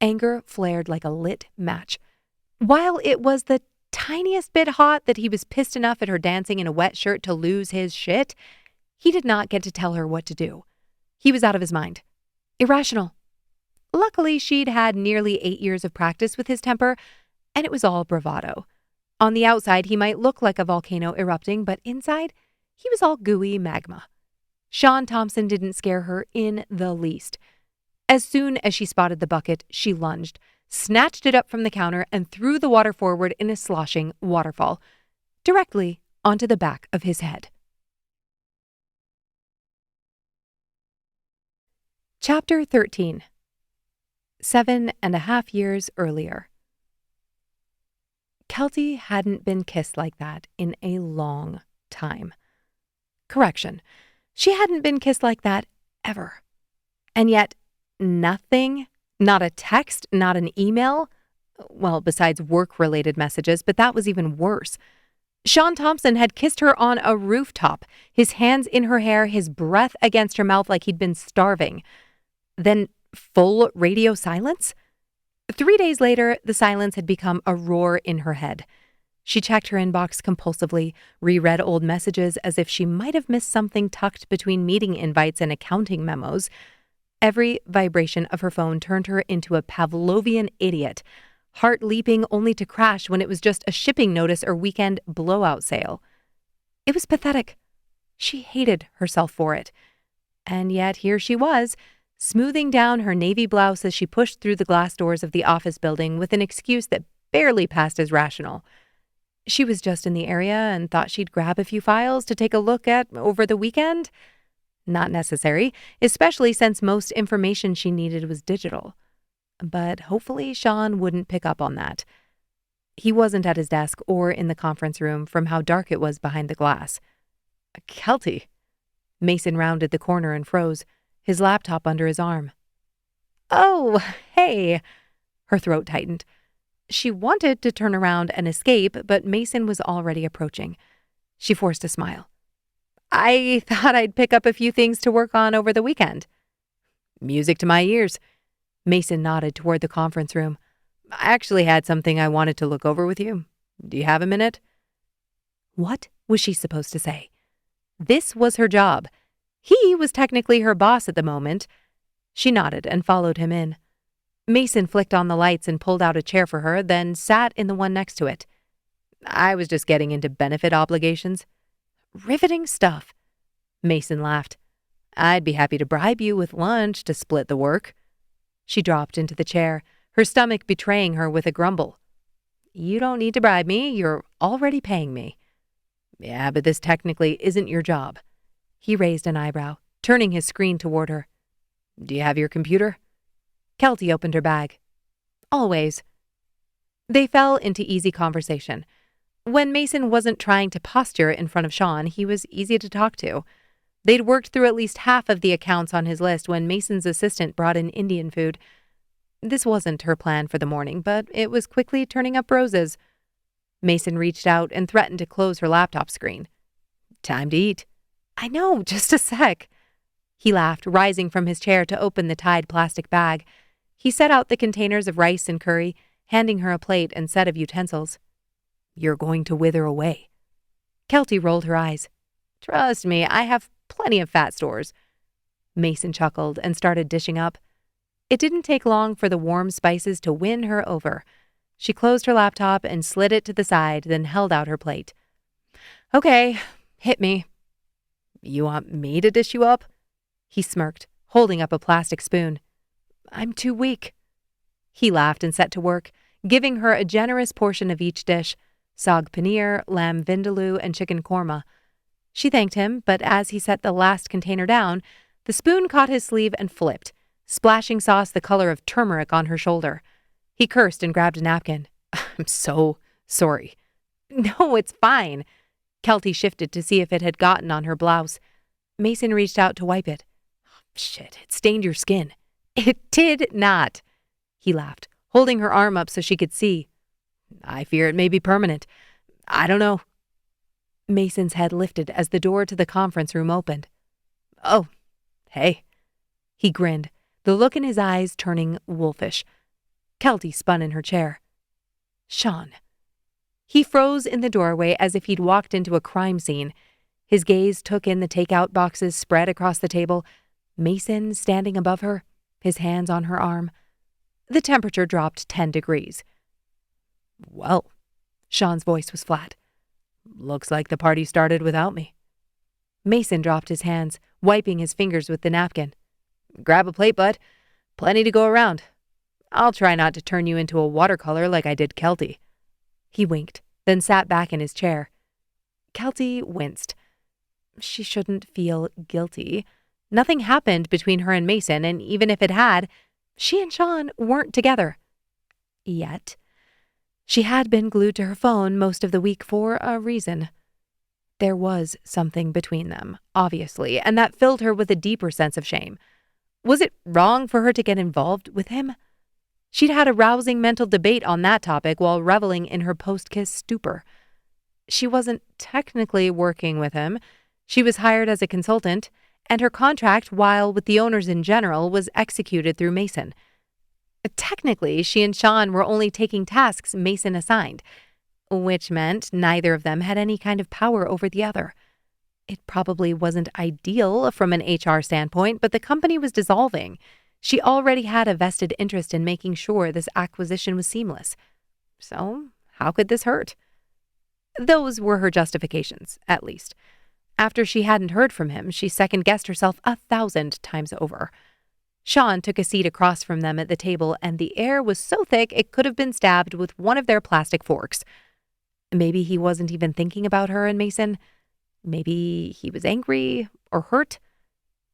Anger flared like a lit match. While it was the tiniest bit hot that he was pissed enough at her dancing in a wet shirt to lose his shit, he did not get to tell her what to do. He was out of his mind. Irrational. Luckily, she'd had nearly 8 years of practice with his temper, and it was all bravado. On the outside, he might look like a volcano erupting, but inside, he was all gooey magma. Sean Thompson didn't scare her in the least. As soon as she spotted the bucket, she lunged, snatched it up from the counter, and threw the water forward in a sloshing waterfall, directly onto the back of his head. Chapter 13. 7.5 years earlier. Kelty hadn't been kissed like that in a long time. Correction, she hadn't been kissed like that ever. And yet, nothing, not a text, not an email, well, besides work-related messages, but that was even worse. Sean Thompson had kissed her on a rooftop, his hands in her hair, his breath against her mouth like he'd been starving. Then full radio silence? 3 days later, the silence had become a roar in her head. She checked her inbox compulsively, reread old messages as if she might have missed something tucked between meeting invites and accounting memos. Every vibration of her phone turned her into a Pavlovian idiot, heart leaping only to crash when it was just a shipping notice or weekend blowout sale. It was pathetic. She hated herself for it. And yet here she was, smoothing down her navy blouse as she pushed through the glass doors of the office building with an excuse that barely passed as rational. She was just in the area and thought she'd grab a few files to take a look at over the weekend. Not necessary, especially since most information she needed was digital. But hopefully Sean wouldn't pick up on that. He wasn't at his desk or in the conference room from how dark it was behind the glass. Kelty. Mason rounded the corner and froze, his laptop under his arm. Oh, hey. Her throat tightened. She wanted to turn around and escape, but Mason was already approaching. She forced a smile. I thought I'd pick up a few things to work on over the weekend. Music to my ears. Mason nodded toward the conference room. I actually had something I wanted to look over with you. Do you have a minute? What was she supposed to say? This was her job. He was technically her boss at the moment. She nodded and followed him in. Mason flicked on the lights and pulled out a chair for her, then sat in the one next to it. I was just getting into benefit obligations. Riveting stuff. Mason laughed. I'd be happy to bribe you with lunch to split the work. She dropped into the chair, her stomach betraying her with a grumble. You don't need to bribe me. You're already paying me. Yeah, but this technically isn't your job. He raised an eyebrow, turning his screen toward her. Do you have your computer? Kelty opened her bag. Always. They fell into easy conversation. When Mason wasn't trying to posture in front of Sean, he was easy to talk to. They'd worked through at least half of the accounts on his list when Mason's assistant brought in Indian food. This wasn't her plan for the morning, but it was quickly turning up roses. Mason reached out and threatened to close her laptop screen. Time to eat. I know, just a sec. He laughed, rising from his chair to open the tied plastic bag. He set out the containers of rice and curry, handing her a plate and set of utensils. "You're going to wither away." Kelty rolled her eyes. "Trust me, I have plenty of fat stores." Mason chuckled and started dishing up. It didn't take long for the warm spices to win her over. She closed her laptop and slid it to the side, then held out her plate. "Okay, hit me." "You want me to dish you up?" He smirked, holding up a plastic spoon. "I'm too weak." He laughed and set to work, giving her a generous portion of each dish: saag paneer, lamb vindaloo, and chicken korma. She thanked him, but as he set the last container down, the spoon caught his sleeve and flipped, splashing sauce the color of turmeric on her shoulder. He cursed and grabbed a napkin. "I'm so sorry." "No, it's fine." Kelty shifted to see if it had gotten on her blouse. Mason reached out to wipe it. "Shit, it stained your skin." "It did not." He laughed, holding her arm up so she could see. "I fear it may be permanent. I don't know." Mason's head lifted as the door to the conference room opened. "Oh, hey." He grinned, the look in his eyes turning wolfish. Kelty spun in her chair. "Sean." He froze in the doorway as if he'd walked into a crime scene. His gaze took in the takeout boxes spread across the table, Mason standing above her, his hands on her arm. The temperature dropped 10 degrees. "Well," Sean's voice was flat. "Looks like the party started without me." Mason dropped his hands, wiping his fingers with the napkin. "Grab a plate, bud. Plenty to go around. I'll try not to turn you into a watercolor like I did Kelty." He winked, then sat back in his chair. Kelty winced. She shouldn't feel guilty. Nothing happened between her and Mason, and even if it had, she and Sean weren't together. Yet. She had been glued to her phone most of the week for a reason. There was something between them, obviously, and that filled her with a deeper sense of shame. Was it wrong for her to get involved with him? She'd had a rousing mental debate on that topic while reveling in her post-kiss stupor. She wasn't technically working with him. She was hired as a consultant, and her contract, while with the owners in general, was executed through Mason. Technically, she and Sean were only taking tasks Mason assigned, which meant neither of them had any kind of power over the other. It probably wasn't ideal from an HR standpoint, but the company was dissolving. She already had a vested interest in making sure this acquisition was seamless. So, how could this hurt? Those were her justifications, at least. After she hadn't heard from him, she second-guessed herself 1,000 times over. Sean took a seat across from them at the table, and the air was so thick it could have been stabbed with one of their plastic forks. Maybe he wasn't even thinking about her and Mason. Maybe he was angry or hurt.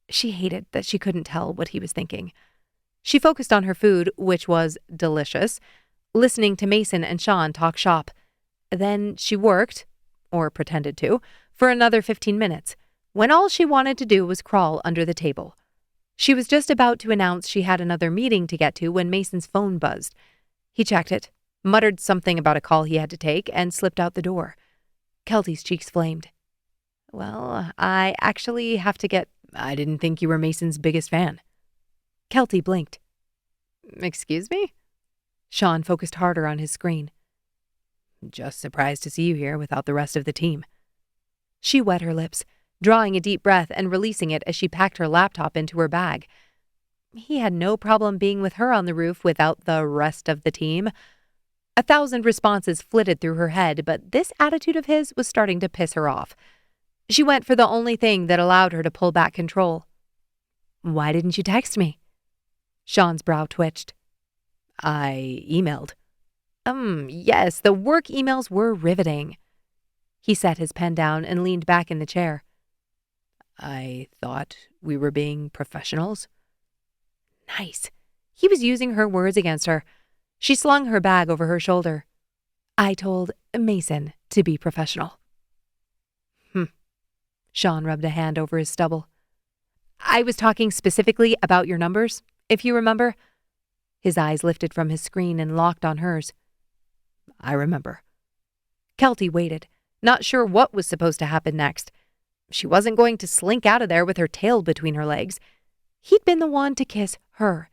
She hated that she couldn't tell what he was thinking. She focused on her food, which was delicious, listening to Mason and Sean talk shop. Then she worked, or pretended to, for another 15 minutes, when all she wanted to do was crawl under the table. She was just about to announce she had another meeting to get to when Mason's phone buzzed. He checked it, muttered something about a call he had to take, and slipped out the door. Kelty's cheeks flamed. "Well, I actually have to get—" "I didn't think you were Mason's biggest fan." Kelty blinked. "Excuse me?" Sean focused harder on his screen. "Just surprised to see you here without the rest of the team." She wet her lips, drawing a deep breath and releasing it as she packed her laptop into her bag. He had no problem being with her on the roof without the rest of the team. 1,000 responses flitted through her head, but this attitude of his was starting to piss her off. She went for the only thing that allowed her to pull back control. "Why didn't you text me?" Sean's brow twitched. "I emailed." Yes, the work emails were riveting." He set his pen down and leaned back in the chair. "I thought we were being professionals." Nice. He was using her words against her. She slung her bag over her shoulder. "I told Mason to be professional." Sean rubbed a hand over his stubble. "I was talking specifically about your numbers, if you remember." His eyes lifted from his screen and locked on hers. "I remember." Kelty waited, not sure what was supposed to happen next. She wasn't going to slink out of there with her tail between her legs. He'd been the one to kiss her.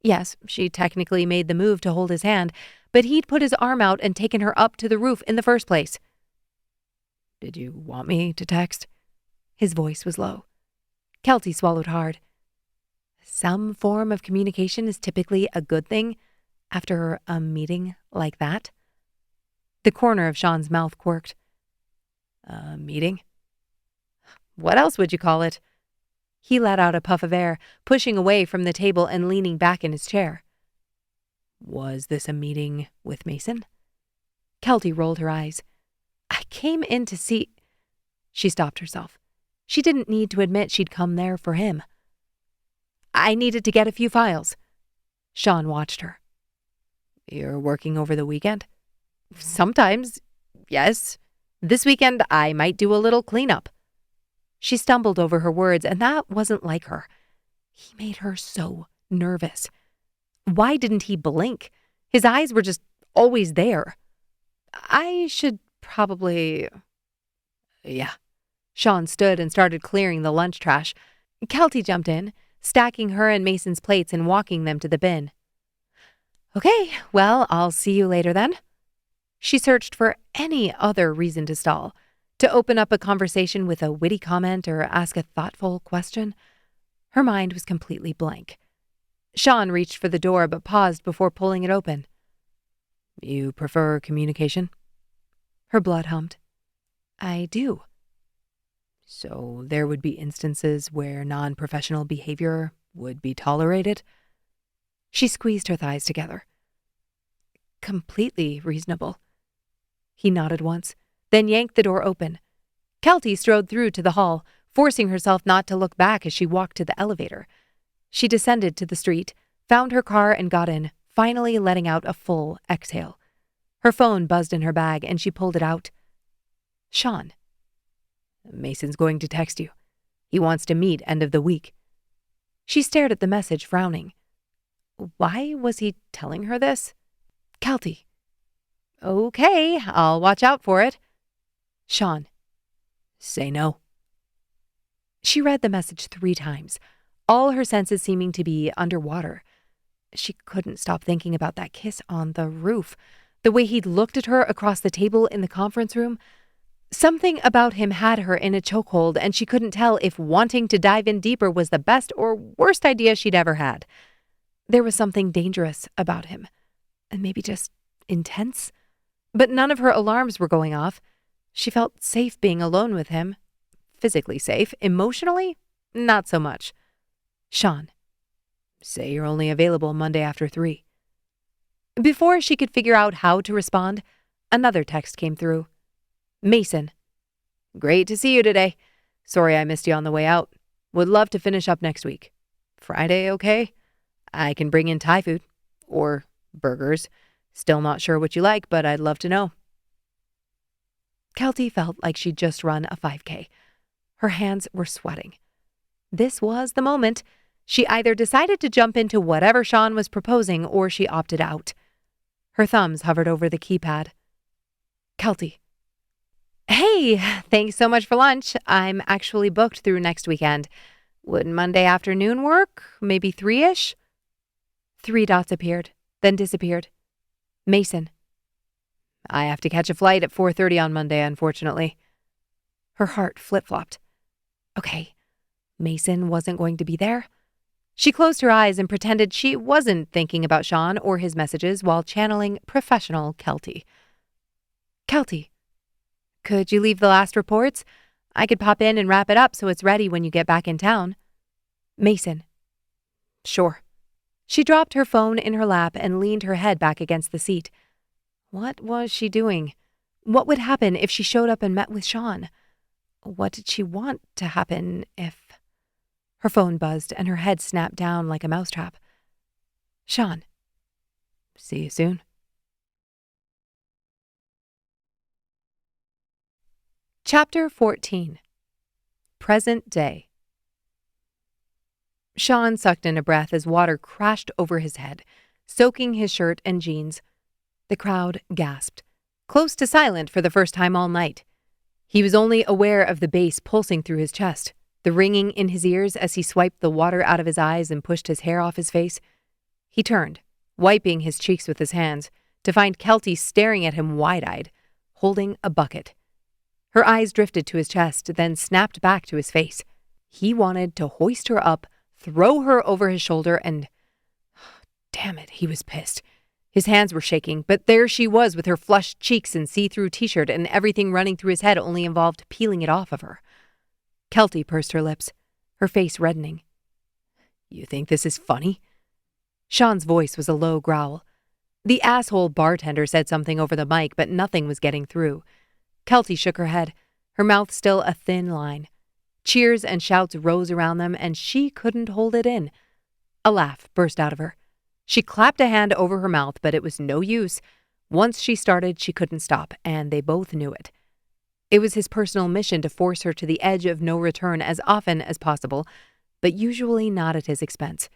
Yes, she technically made the move to hold his hand, but he'd put his arm out and taken her up to the roof in the first place. "Did you want me to text?" His voice was low. Kelty swallowed hard. Some form of communication is typically a good thing after a meeting like that. The corner of Sean's mouth quirked. "A meeting? What else would you call it?" He let out a puff of air, pushing away from the table and leaning back in his chair. "Was this a meeting with Mason?" Kelty rolled her eyes. "I came in to see—" She stopped herself. She didn't need to admit she'd come there for him. "I needed to get a few files." Sean watched her. "You're working over the weekend?" "Sometimes, yes. This weekend I might do a little cleanup." She stumbled over her words, and that wasn't like her. He made her so nervous. Why didn't he blink? His eyes were just always there. "I should probably—" "Yeah." Sean stood and started clearing the lunch trash. Kelty jumped in, stacking her and Mason's plates and walking them to the bin. "Okay, well, I'll see you later then." She searched for any other reason to stall, to open up a conversation with a witty comment or ask a thoughtful question. Her mind was completely blank. Sean reached for the door but paused before pulling it open. "You prefer communication?" Her blood hummed. "I do." "So there would be instances where non-professional behavior would be tolerated?" She squeezed her thighs together. "Completely reasonable." He nodded once, then yanked the door open. Kelty strode through to the hall, forcing herself not to look back as she walked to the elevator. She descended to the street, found her car and got in, finally letting out a full exhale. Her phone buzzed in her bag and she pulled it out. Sean. "Mason's going to text you. He wants to meet end of the week." She stared at the message, frowning. Why was he telling her this? Kelty. "Okay, I'll watch out for it." Sean. "Say no." She read the message 3 times, all her senses seeming to be underwater. She couldn't stop thinking about that kiss on the roof, the way he'd looked at her across the table in the conference room. Something about him had her in a chokehold, and she couldn't tell if wanting to dive in deeper was the best or worst idea she'd ever had. There was something dangerous about him, and maybe just intense. But none of her alarms were going off. She felt safe being alone with him. Physically safe. Emotionally, not so much. Sean. "Say you're only available Monday after 3. Before she could figure out how to respond, another text came through. Mason. "Great to see you today. Sorry I missed you on the way out. Would love to finish up next week. Friday okay? I can bring in Thai food. Or burgers. Still not sure what you like, but I'd love to know." Kelty felt like she'd just run a 5K. Her hands were sweating. This was the moment. She either decided to jump into whatever Sean was proposing or she opted out. Her thumbs hovered over the keypad. Kelty. "Hey, thanks so much for lunch. I'm actually booked through next weekend. Would Monday afternoon work? Maybe 3-ish? 3 dots appeared, then disappeared. Mason. "I have to catch a flight at 4:30 on Monday, unfortunately." Her heart flip-flopped. Okay, Mason wasn't going to be there. She closed her eyes and pretended she wasn't thinking about Sean or his messages while channeling professional Kelty. Kelty. "Could you leave the last reports? I could pop in and wrap it up so it's ready when you get back in town." Mason. "Sure." She dropped her phone in her lap and leaned her head back against the seat. What was she doing? What would happen if she showed up and met with Sean? What did she want to happen if... Her phone buzzed and her head snapped down like a mousetrap. Sean. "See you soon." Chapter 14. Present Day. Sean sucked in a breath as water crashed over his head, soaking his shirt and jeans. The crowd gasped, close to silent for the first time all night. He was only aware of the bass pulsing through his chest, the ringing in his ears as he swiped the water out of his eyes and pushed his hair off his face. He turned, wiping his cheeks with his hands, to find Kelty staring at him wide-eyed, holding a bucket. Her eyes drifted to his chest, then snapped back to his face. He wanted to hoist her up, throw her over his shoulder, and... Damn it, he was pissed. His hands were shaking, but there she was with her flushed cheeks and see-through t-shirt, and everything running through his head only involved peeling it off of her. Kelty pursed her lips, her face reddening. "You think this is funny?" Sean's voice was a low growl. The asshole bartender said something over the mic, but nothing was getting through. Kelty shook her head, her mouth still a thin line. Cheers and shouts rose around them, and she couldn't hold it in. A laugh burst out of her. She clapped a hand over her mouth, but it was no use. Once she started, she couldn't stop, and they both knew it. It was his personal mission to force her to the edge of no return as often as possible, but usually not at his expense.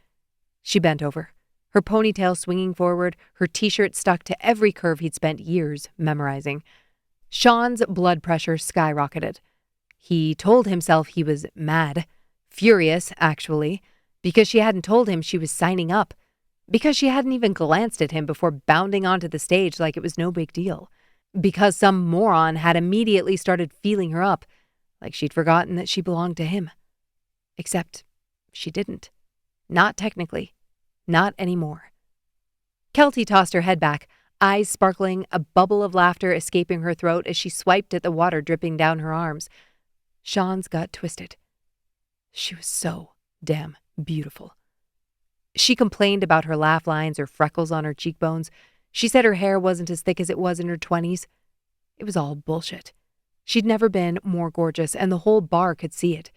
She bent over, her ponytail swinging forward, her t-shirt stuck to every curve he'd spent years memorizing. Sean's blood pressure skyrocketed. He told himself he was mad, furious, actually, because she hadn't told him she was signing up, because she hadn't even glanced at him before bounding onto the stage like it was no big deal, because some moron had immediately started feeling her up, like she'd forgotten that she belonged to him. Except she didn't. Not technically. Not anymore. Kelty tossed her head back, eyes sparkling, a bubble of laughter escaping her throat as she swiped at the water dripping down her arms. Sean's gut twisted. She was so damn beautiful. She complained about her laugh lines or freckles on her cheekbones. She said her hair wasn't as thick as it was in her 20s. It was all bullshit. She'd never been more gorgeous, and the whole bar could see it.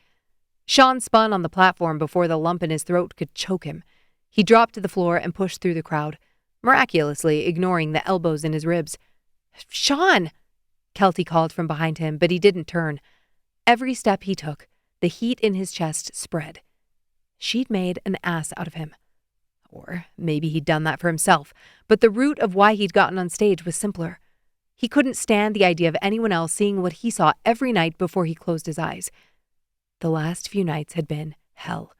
Sean spun on the platform before the lump in his throat could choke him. He dropped to the floor and pushed through the crowd, miraculously ignoring the elbows in his ribs. "Sean!" Kelty called from behind him, but he didn't turn. Every step he took, the heat in his chest spread. She'd made an ass out of him. Or maybe he'd done that for himself, but the root of why he'd gotten on stage was simpler. He couldn't stand the idea of anyone else seeing what he saw every night before he closed his eyes. The last few nights had been hell,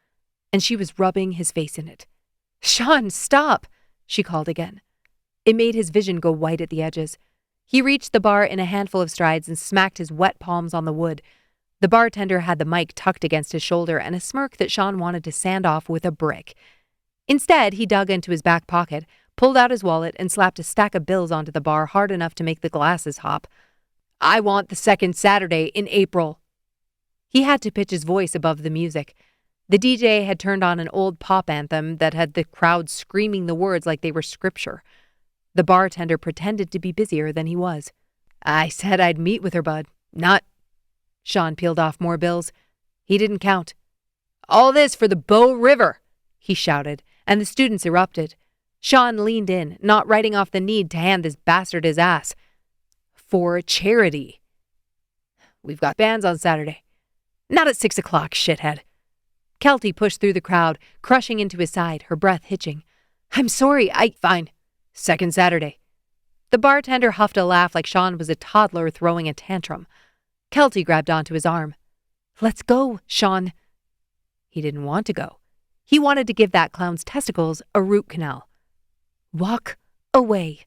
and she was rubbing his face in it. "Sean, stop!" she called again. It made his vision go white at the edges. He reached the bar in a handful of strides and smacked his wet palms on the wood. The bartender had the mic tucked against his shoulder and a smirk that Sean wanted to sand off with a brick. Instead, he dug into his back pocket, pulled out his wallet, and slapped a stack of bills onto the bar hard enough to make the glasses hop. "I want the second Saturday in April." He had to pitch his voice above the music. The DJ had turned on an old pop anthem that had the crowd screaming the words like they were scripture. The bartender pretended to be busier than he was. "I said I'd meet with her, bud. Not..." Sean peeled off more bills. He didn't count. "All this for the Bow River," he shouted, and the students erupted. Sean leaned in, not writing off the need to hand this bastard his ass. "For charity." "We've got bands on Saturday." "Not at 6 o'clock, shithead." Kelty pushed through the crowd, crushing into his side, her breath hitching. "I'm sorry, Fine. Second Saturday." The bartender huffed a laugh like Sean was a toddler throwing a tantrum. Kelty grabbed onto his arm. "Let's go, Sean." He didn't want to go. He wanted to give that clown's testicles a root canal. "Walk away."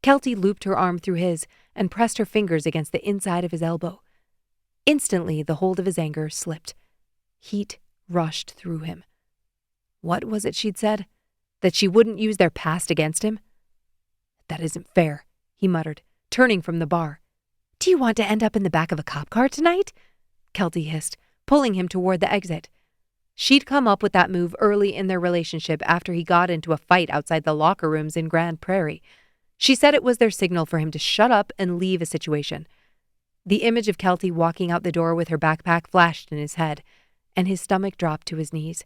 Kelty looped her arm through his and pressed her fingers against the inside of his elbow. Instantly, the hold of his anger slipped. Heat rushed through him. What was it she'd said? That she wouldn't use their past against him? "That isn't fair," he muttered, turning from the bar. "Do you want to end up in the back of a cop car tonight?" Kelty hissed, pulling him toward the exit. She'd come up with that move early in their relationship after he got into a fight outside the locker rooms in Grand Prairie. She said it was their signal for him to shut up and leave a situation. The image of Kelty walking out the door with her backpack flashed in his head, and his stomach dropped to his knees.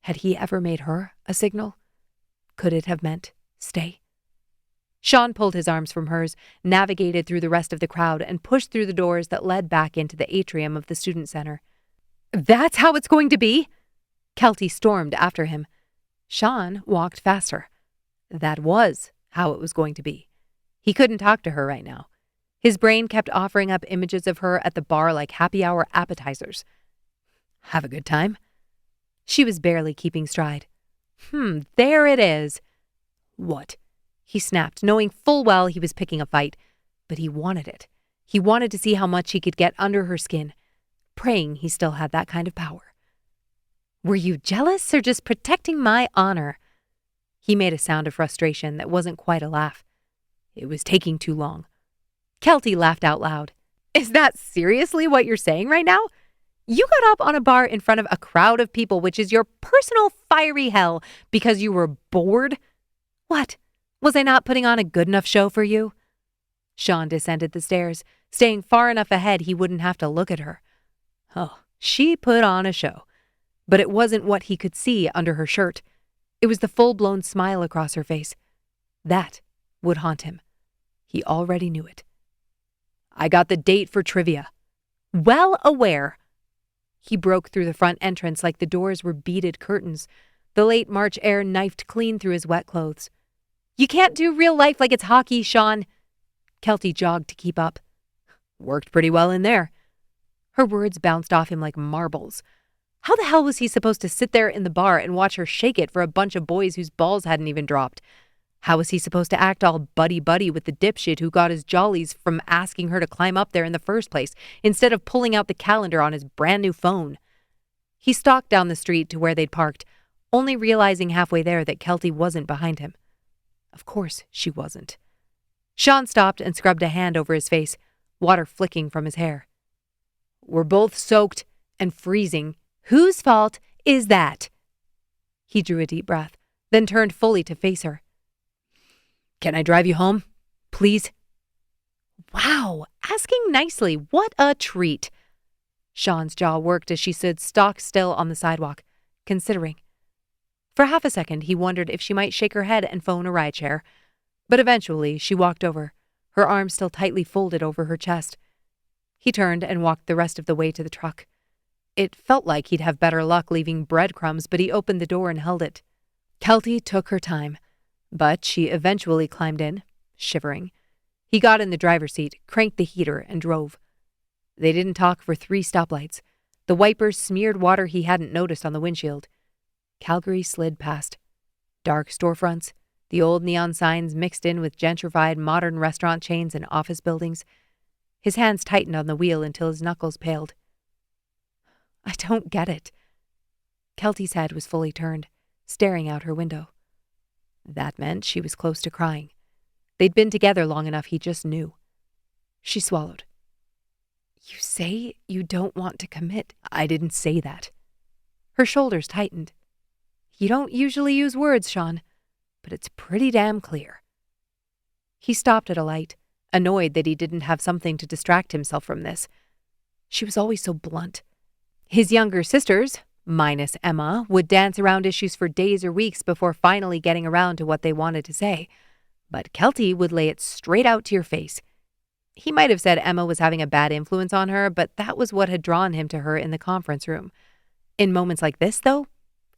Had he ever made her a signal? Could it have meant stay? Sean pulled his arms from hers, navigated through the rest of the crowd, and pushed through the doors that led back into the atrium of the student center. "That's how it's going to be?" Kelty stormed after him. Sean walked faster. That was how it was going to be. He couldn't talk to her right now. His brain kept offering up images of her at the bar like happy hour appetizers. "Have a good time?" She was barely keeping stride. There it is. What? He snapped, knowing full well he was picking a fight. But he wanted it. He wanted to see how much he could get under her skin, praying he still had that kind of power. Were you jealous or just protecting my honor? He made a sound of frustration that wasn't quite a laugh. It was taking too long. Kelty laughed out loud. Is that seriously what you're saying right now? You got up on a bar in front of a crowd of people, which is your personal fiery hell, because you were bored? What? Was I not putting on a good enough show for you? Sean descended the stairs, staying far enough ahead he wouldn't have to look at her. Oh, she put on a show. But it wasn't what he could see under her shirt. It was the full-blown smile across her face. That would haunt him. He already knew it. I got the date for trivia. Well aware. He broke through the front entrance like the doors were beaded curtains. The late March air knifed clean through his wet clothes. You can't do real life like it's hockey, Sean. Kelty jogged to keep up. Worked pretty well in there. Her words bounced off him like marbles. How the hell was he supposed to sit there in the bar and watch her shake it for a bunch of boys whose balls hadn't even dropped? How was he supposed to act all buddy-buddy with the dipshit who got his jollies from asking her to climb up there in the first place, instead of pulling out the calendar on his brand-new phone? He stalked down the street to where they'd parked, only realizing halfway there that Kelty wasn't behind him. Of course she wasn't. Sean stopped and scrubbed a hand over his face, water flicking from his hair. We're both soaked and freezing. Whose fault is that? He drew a deep breath, then turned fully to face her. Can I drive you home? Please? Wow, asking nicely. What a treat. Sean's jaw worked as she stood stock still on the sidewalk, considering. For half a second, he wondered if she might shake her head and phone a rideshare. But eventually, she walked over, her arms still tightly folded over her chest. He turned and walked the rest of the way to the truck. It felt like he'd have better luck leaving breadcrumbs, but he opened the door and held it. Kelty took her time, but she eventually climbed in, shivering. He got in the driver's seat, cranked the heater, and drove. They didn't talk for 3 stoplights. The wipers smeared water he hadn't noticed on the windshield. Calgary slid past. Dark storefronts, the old neon signs mixed in with gentrified modern restaurant chains and office buildings. His hands tightened on the wheel until his knuckles paled. I don't get it. Kelty's head was fully turned, staring out her window. That meant she was close to crying. They'd been together long enough he just knew. She swallowed. You say you don't want to commit. I didn't say that. Her shoulders tightened. You don't usually use words, Sean, but it's pretty damn clear. He stopped at a light, annoyed that he didn't have something to distract himself from this. She was always so blunt. His younger sisters, minus Emma, would dance around issues for days or weeks before finally getting around to what they wanted to say. But Kelty would lay it straight out to your face. He might have said Emma was having a bad influence on her, but that was what had drawn him to her in the conference room. In moments like this, though,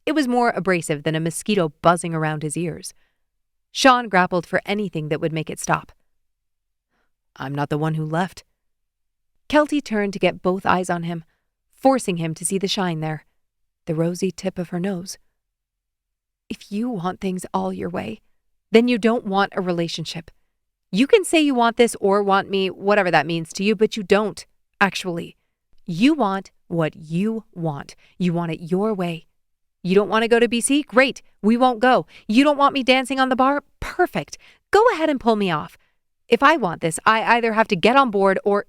it was more abrasive than a mosquito buzzing around his ears. Sean grappled for anything that would make it stop. I'm not the one who left. Kelty turned to get both eyes on him, forcing him to see the shine there, the rosy tip of her nose. If you want things all your way, then you don't want a relationship. You can say you want this or want me, whatever that means to you, but you don't, actually. You want what you want. You want it your way. You don't want to go to BC? Great, we won't go. You don't want me dancing on the bar? Perfect. Go ahead and pull me off. If I want this, I either have to get on board or...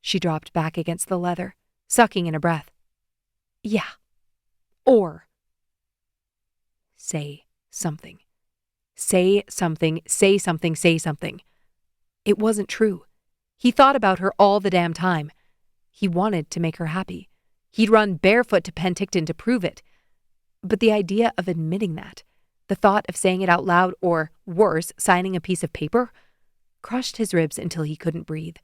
She dropped back against the leather, sucking in a breath. Yeah. Or. Say something. Say something, say something, say something. It wasn't true. He thought about her all the damn time. He wanted to make her happy. He'd run barefoot to Penticton to prove it. But the idea of admitting that, the thought of saying it out loud or, worse, signing a piece of paper, crushed his ribs until he couldn't breathe.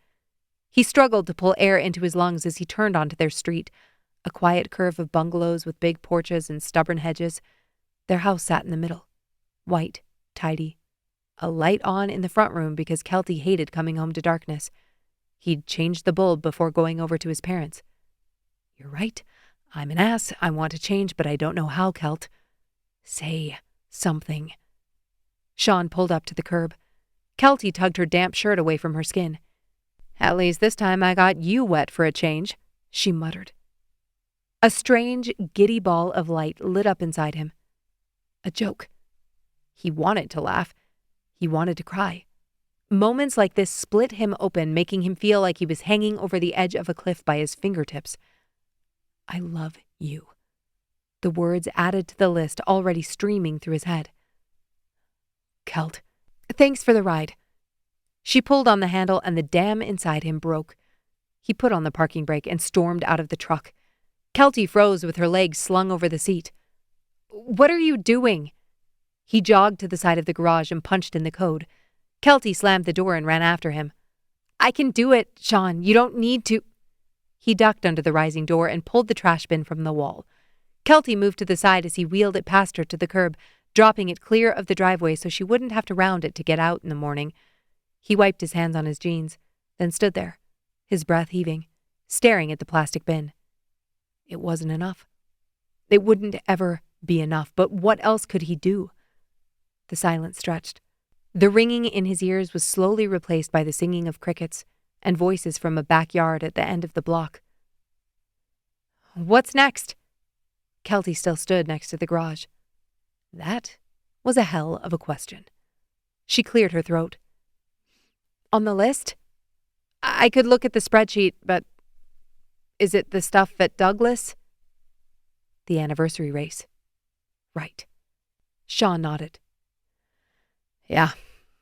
He struggled to pull air into his lungs as he turned onto their street, a quiet curve of bungalows with big porches and stubborn hedges. Their house sat in the middle, white, tidy. A light on in the front room because Kelty hated coming home to darkness. He'd changed the bulb before going over to his parents. You're right. I'm an ass. I want to change, but I don't know how, Kelt. Say something. Sean pulled up to the curb. Kelty tugged her damp shirt away from her skin. At least this time I got you wet for a change, she muttered. A strange, giddy ball of light lit up inside him. A joke. He wanted to laugh. He wanted to cry. Moments like this split him open, making him feel like he was hanging over the edge of a cliff by his fingertips. I love you. The words added to the list already streaming through his head. Kelt, thanks for the ride. She pulled on the handle and the dam inside him broke. He put on the parking brake and stormed out of the truck. Kelty froze with her legs slung over the seat. What are you doing? He jogged to the side of the garage and punched in the code. Kelty slammed the door and ran after him. I can do it, Sean. You don't need to. He ducked under the rising door and pulled the trash bin from the wall. Kelty moved to the side as he wheeled it past her to the curb, dropping it clear of the driveway so she wouldn't have to round it to get out in the morning. He wiped his hands on his jeans, then stood there, his breath heaving, staring at the plastic bin. It wasn't enough. It wouldn't ever be enough, but what else could he do? The silence stretched. The ringing in his ears was slowly replaced by the singing of crickets and voices from a backyard at the end of the block. What's next? Kelty still stood next to the garage. That was a hell of a question. She cleared her throat. On the list? I could look at the spreadsheet, but is it the stuff at Douglas? The anniversary race. Right. Sean nodded. Yeah,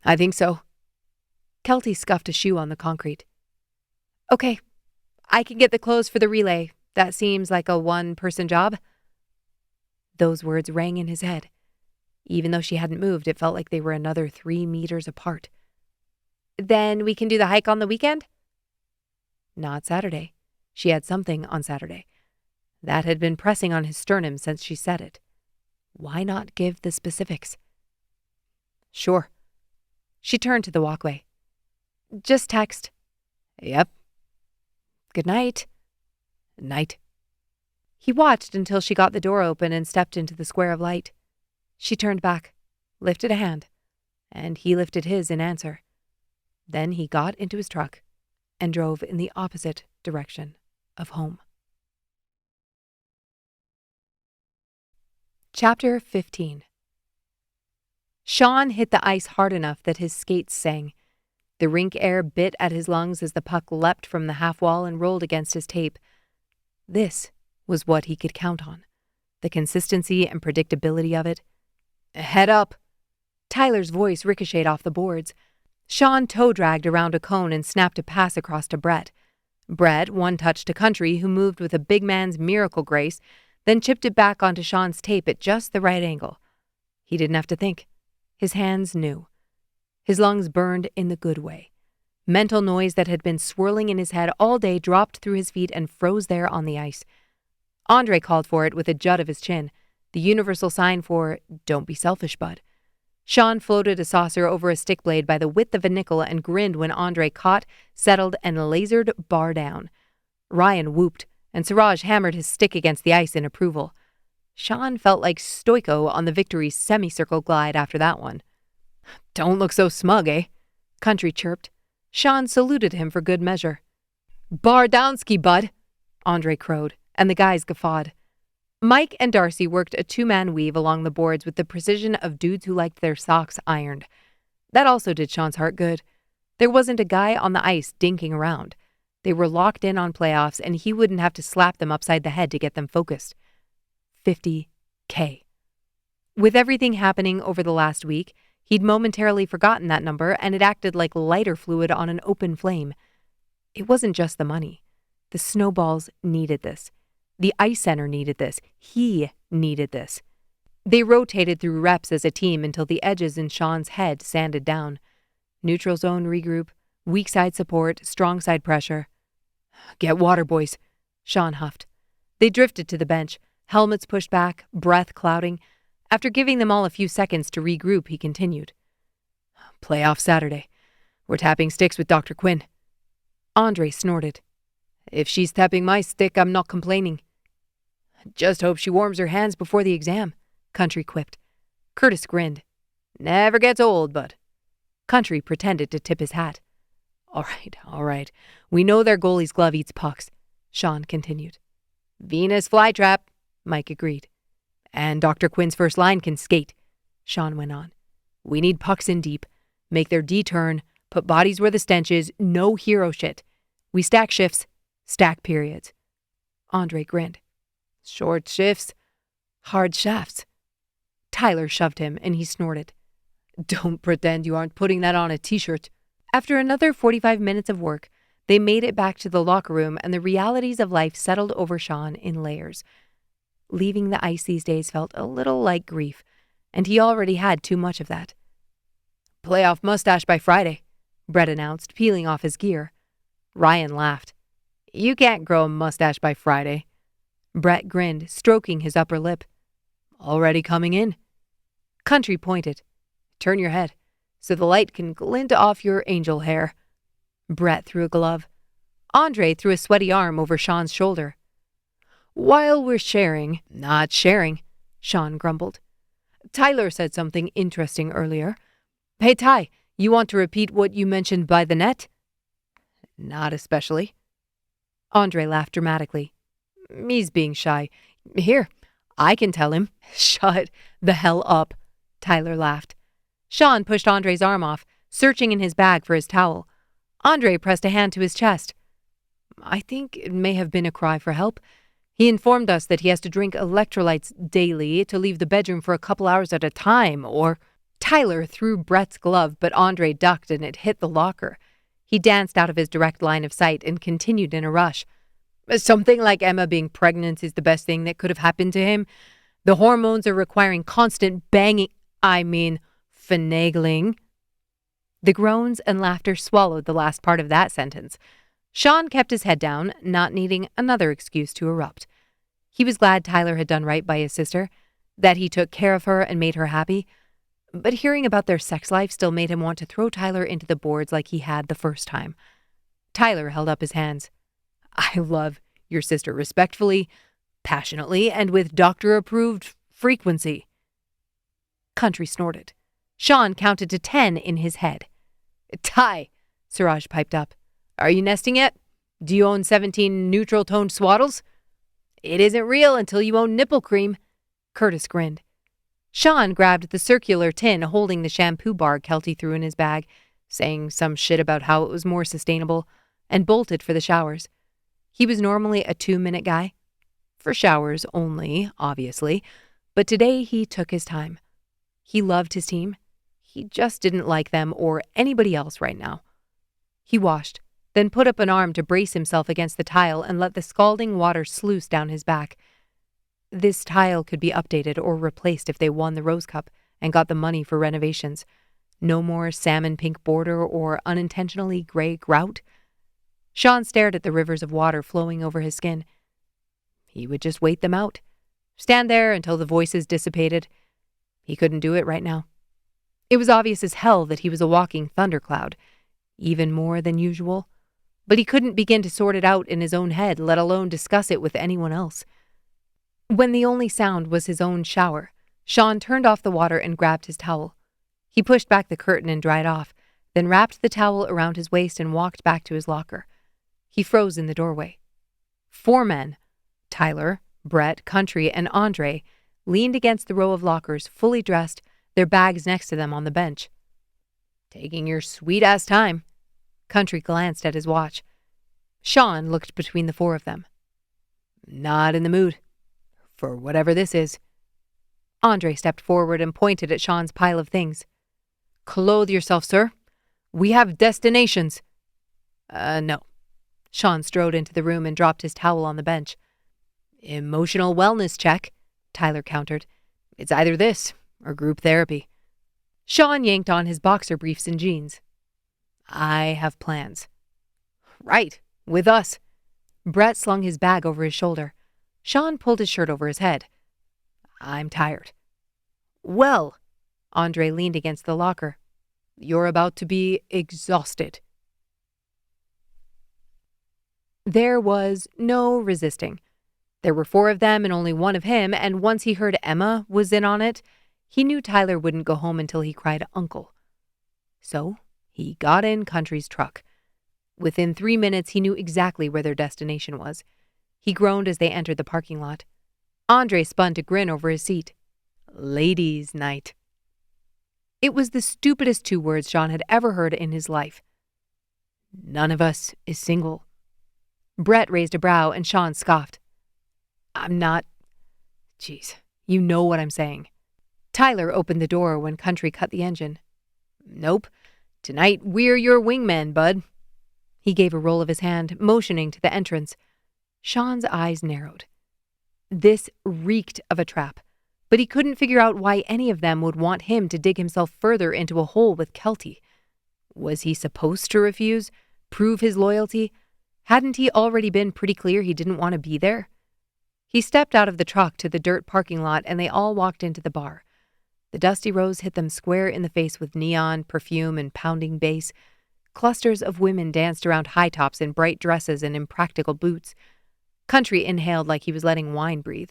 I think so. Kelty scuffed a shoe on the concrete. Okay, I can get the clothes for the relay. That seems like a one-person job. Those words rang in his head. Even though she hadn't moved, it felt like they were another 3 meters apart. Then we can do the hike on the weekend? Not Saturday. She had something on Saturday. That had been pressing on his sternum since she said it. Why not give the specifics? Sure. She turned to the walkway. Just text. Yep. Good night. Night. He watched until she got the door open and stepped into the square of light. She turned back, lifted a hand, and he lifted his in answer. Then he got into his truck and drove in the opposite direction of home. Chapter 15. Sean hit the ice hard enough that his skates sang. The rink air bit at his lungs as the puck leapt from the half wall and rolled against his tape. This was what he could count on. The consistency and predictability of it. Head up. Tyler's voice ricocheted off the boards. Sean toe-dragged around a cone and snapped a pass across to Brett. Brett one-touched to Country, who moved with a big man's miracle grace, then chipped it back onto Sean's tape at just the right angle. He didn't have to think. His hands knew. His lungs burned in the good way. Mental noise that had been swirling in his head all day dropped through his feet and froze there on the ice. Andre called for it with a jut of his chin, the universal sign for, don't be selfish, bud. Sean floated a saucer over a stick blade by the width of a nickel and grinned when Andre caught, settled, and lasered bar down. Ryan whooped, and Siraj hammered his stick against the ice in approval. Sean felt like Stoico on the Victory's semicircle glide after that one. Don't look so smug, eh? Country chirped. Sean saluted him for good measure. Bar downski, bud, Andre crowed, and the guys guffawed. Mike and Darcy worked a 2-man weave along the boards with the precision of dudes who liked their socks ironed. That also did Sean's heart good. There wasn't a guy on the ice dinking around. They were locked in on playoffs, and he wouldn't have to slap them upside the head to get them focused. $50K. With everything happening over the last week, he'd momentarily forgotten that number, and it acted like lighter fluid on an open flame. It wasn't just the money. The Snowballs needed this. The Ice Center needed this. He needed this. They rotated through reps as a team until the edges in Sean's head sanded down. Neutral zone regroup, weak side support, strong side pressure. Get water, boys, Sean huffed. They drifted to the bench, helmets pushed back, breath clouding. After giving them all a few seconds to regroup, he continued. Playoff Saturday. We're tapping sticks with Dr. Quinn. Andre snorted. If she's tapping my stick, I'm not complaining. Just hope she warms her hands before the exam, Country quipped. Curtis grinned. Never gets old, but Country pretended to tip his hat. All right. We know their goalie's glove eats pucks, Sean continued. Venus flytrap, Mike agreed. And Dr. Quinn's first line can skate, Sean went on. We need pucks in deep, make their D turn, put bodies where the stench is, no hero shit. We stack shifts, stack periods. Andre grinned. Short shifts, hard shafts. Tyler shoved him and he snorted. Don't pretend you aren't putting that on a t-shirt. After another 45 minutes of work, they made it back to the locker room and the realities of life settled over Sean in layers. Leaving the ice these days felt a little like grief, and he already had too much of that. Playoff mustache by Friday, Brett announced, peeling off his gear. Ryan laughed. You can't grow a mustache by Friday. Brett grinned, stroking his upper lip. Already coming in. Country pointed. Turn your head, so the light can glint off your angel hair. Brett threw a glove. Andre threw a sweaty arm over Sean's shoulder. While we're sharing, not sharing, Sean grumbled. Tyler said something interesting earlier. Hey, Ty, you want to repeat what you mentioned by the net? Not especially. Andre laughed dramatically. He's being shy. Here, I can tell him. Shut the hell up, Tyler laughed. Sean pushed Andre's arm off, searching in his bag for his towel. Andre pressed a hand to his chest. I think it may have been a cry for help. He informed us that he has to drink electrolytes daily to leave the bedroom for a couple hours at a time, or... Tyler threw Brett's glove, but Andre ducked and it hit the locker. He danced out of his direct line of sight and continued in a rush. Something like Emma being pregnant is the best thing that could have happened to him. The hormones are requiring constant finagling. The groans and laughter swallowed the last part of that sentence. Sean kept his head down, not needing another excuse to erupt. He was glad Tyler had done right by his sister, that he took care of her and made her happy. But hearing about their sex life still made him want to throw Tyler into the boards like he had the first time. Tyler held up his hands. I love your sister respectfully, passionately, and with doctor-approved frequency. Country snorted. Sean counted to 10 in his head. Ty, Suraj piped up. Are you nesting yet? Do you own 17 neutral-toned swaddles? It isn't real until you own nipple cream. Curtis grinned. Sean grabbed the circular tin holding the shampoo bar Kelty threw in his bag, saying some shit about how it was more sustainable, and bolted for the showers. He was normally a 2-minute guy. For showers only, obviously, but today he took his time. He loved his team. He just didn't like them or anybody else right now. He washed, then put up an arm to brace himself against the tile and let the scalding water sluice down his back. This tile could be updated or replaced if they won the Rose Cup and got the money for renovations. No more salmon pink border or unintentionally gray grout. Sean stared at the rivers of water flowing over his skin. He would just wait them out. Stand there until the voices dissipated. He couldn't do it right now. It was obvious as hell that he was a walking thundercloud, even more than usual. But he couldn't begin to sort it out in his own head, let alone discuss it with anyone else. When the only sound was his own shower, Sean turned off the water and grabbed his towel. He pushed back the curtain and dried off, then wrapped the towel around his waist and walked back to his locker. He froze in the doorway. 4 men, Tyler, Brett, Country, and Andre, leaned against the row of lockers, fully dressed, their bags next to them on the bench. Taking your sweet-ass time. Country glanced at his watch. Sean looked between the 4 of them. Not in the mood. For whatever this is. Andre stepped forward and pointed at Sean's pile of things. Clothe yourself, sir. We have destinations. No. Sean strode into the room and dropped his towel on the bench. Emotional wellness check, Tyler countered. It's either this or group therapy. Sean yanked on his boxer briefs and jeans. I have plans. Right, with us. Brett slung his bag over his shoulder. Sean pulled his shirt over his head. I'm tired. Well, Andre leaned against the locker. You're about to be exhausted. There was no resisting. There were 4 of them and only 1 of him, and once he heard Emma was in on it, he knew Tyler wouldn't go home until he cried uncle. So he got in Country's truck. Within 3 minutes, he knew exactly where their destination was. He groaned as they entered the parking lot. Andre spun to grin over his seat. Ladies' night. It was the stupidest 2 words Sean had ever heard in his life. None of us is single. Brett raised a brow and Sean scoffed. I'm not. Jeez, you know what I'm saying. Tyler opened the door when Country cut the engine. Nope. Tonight we're your wingmen, bud. He gave a roll of his hand, motioning to the entrance. Sean's eyes narrowed. This reeked of a trap, but he couldn't figure out why any of them would want him to dig himself further into a hole with Kelty. Was he supposed to refuse? Prove his loyalty? Hadn't he already been pretty clear he didn't want to be there? He stepped out of the truck to the dirt parking lot and they all walked into the bar. The dusty rose hit them square in the face with neon, perfume, and pounding bass. Clusters of women danced around high tops in bright dresses and impractical boots. Country inhaled like he was letting wine breathe.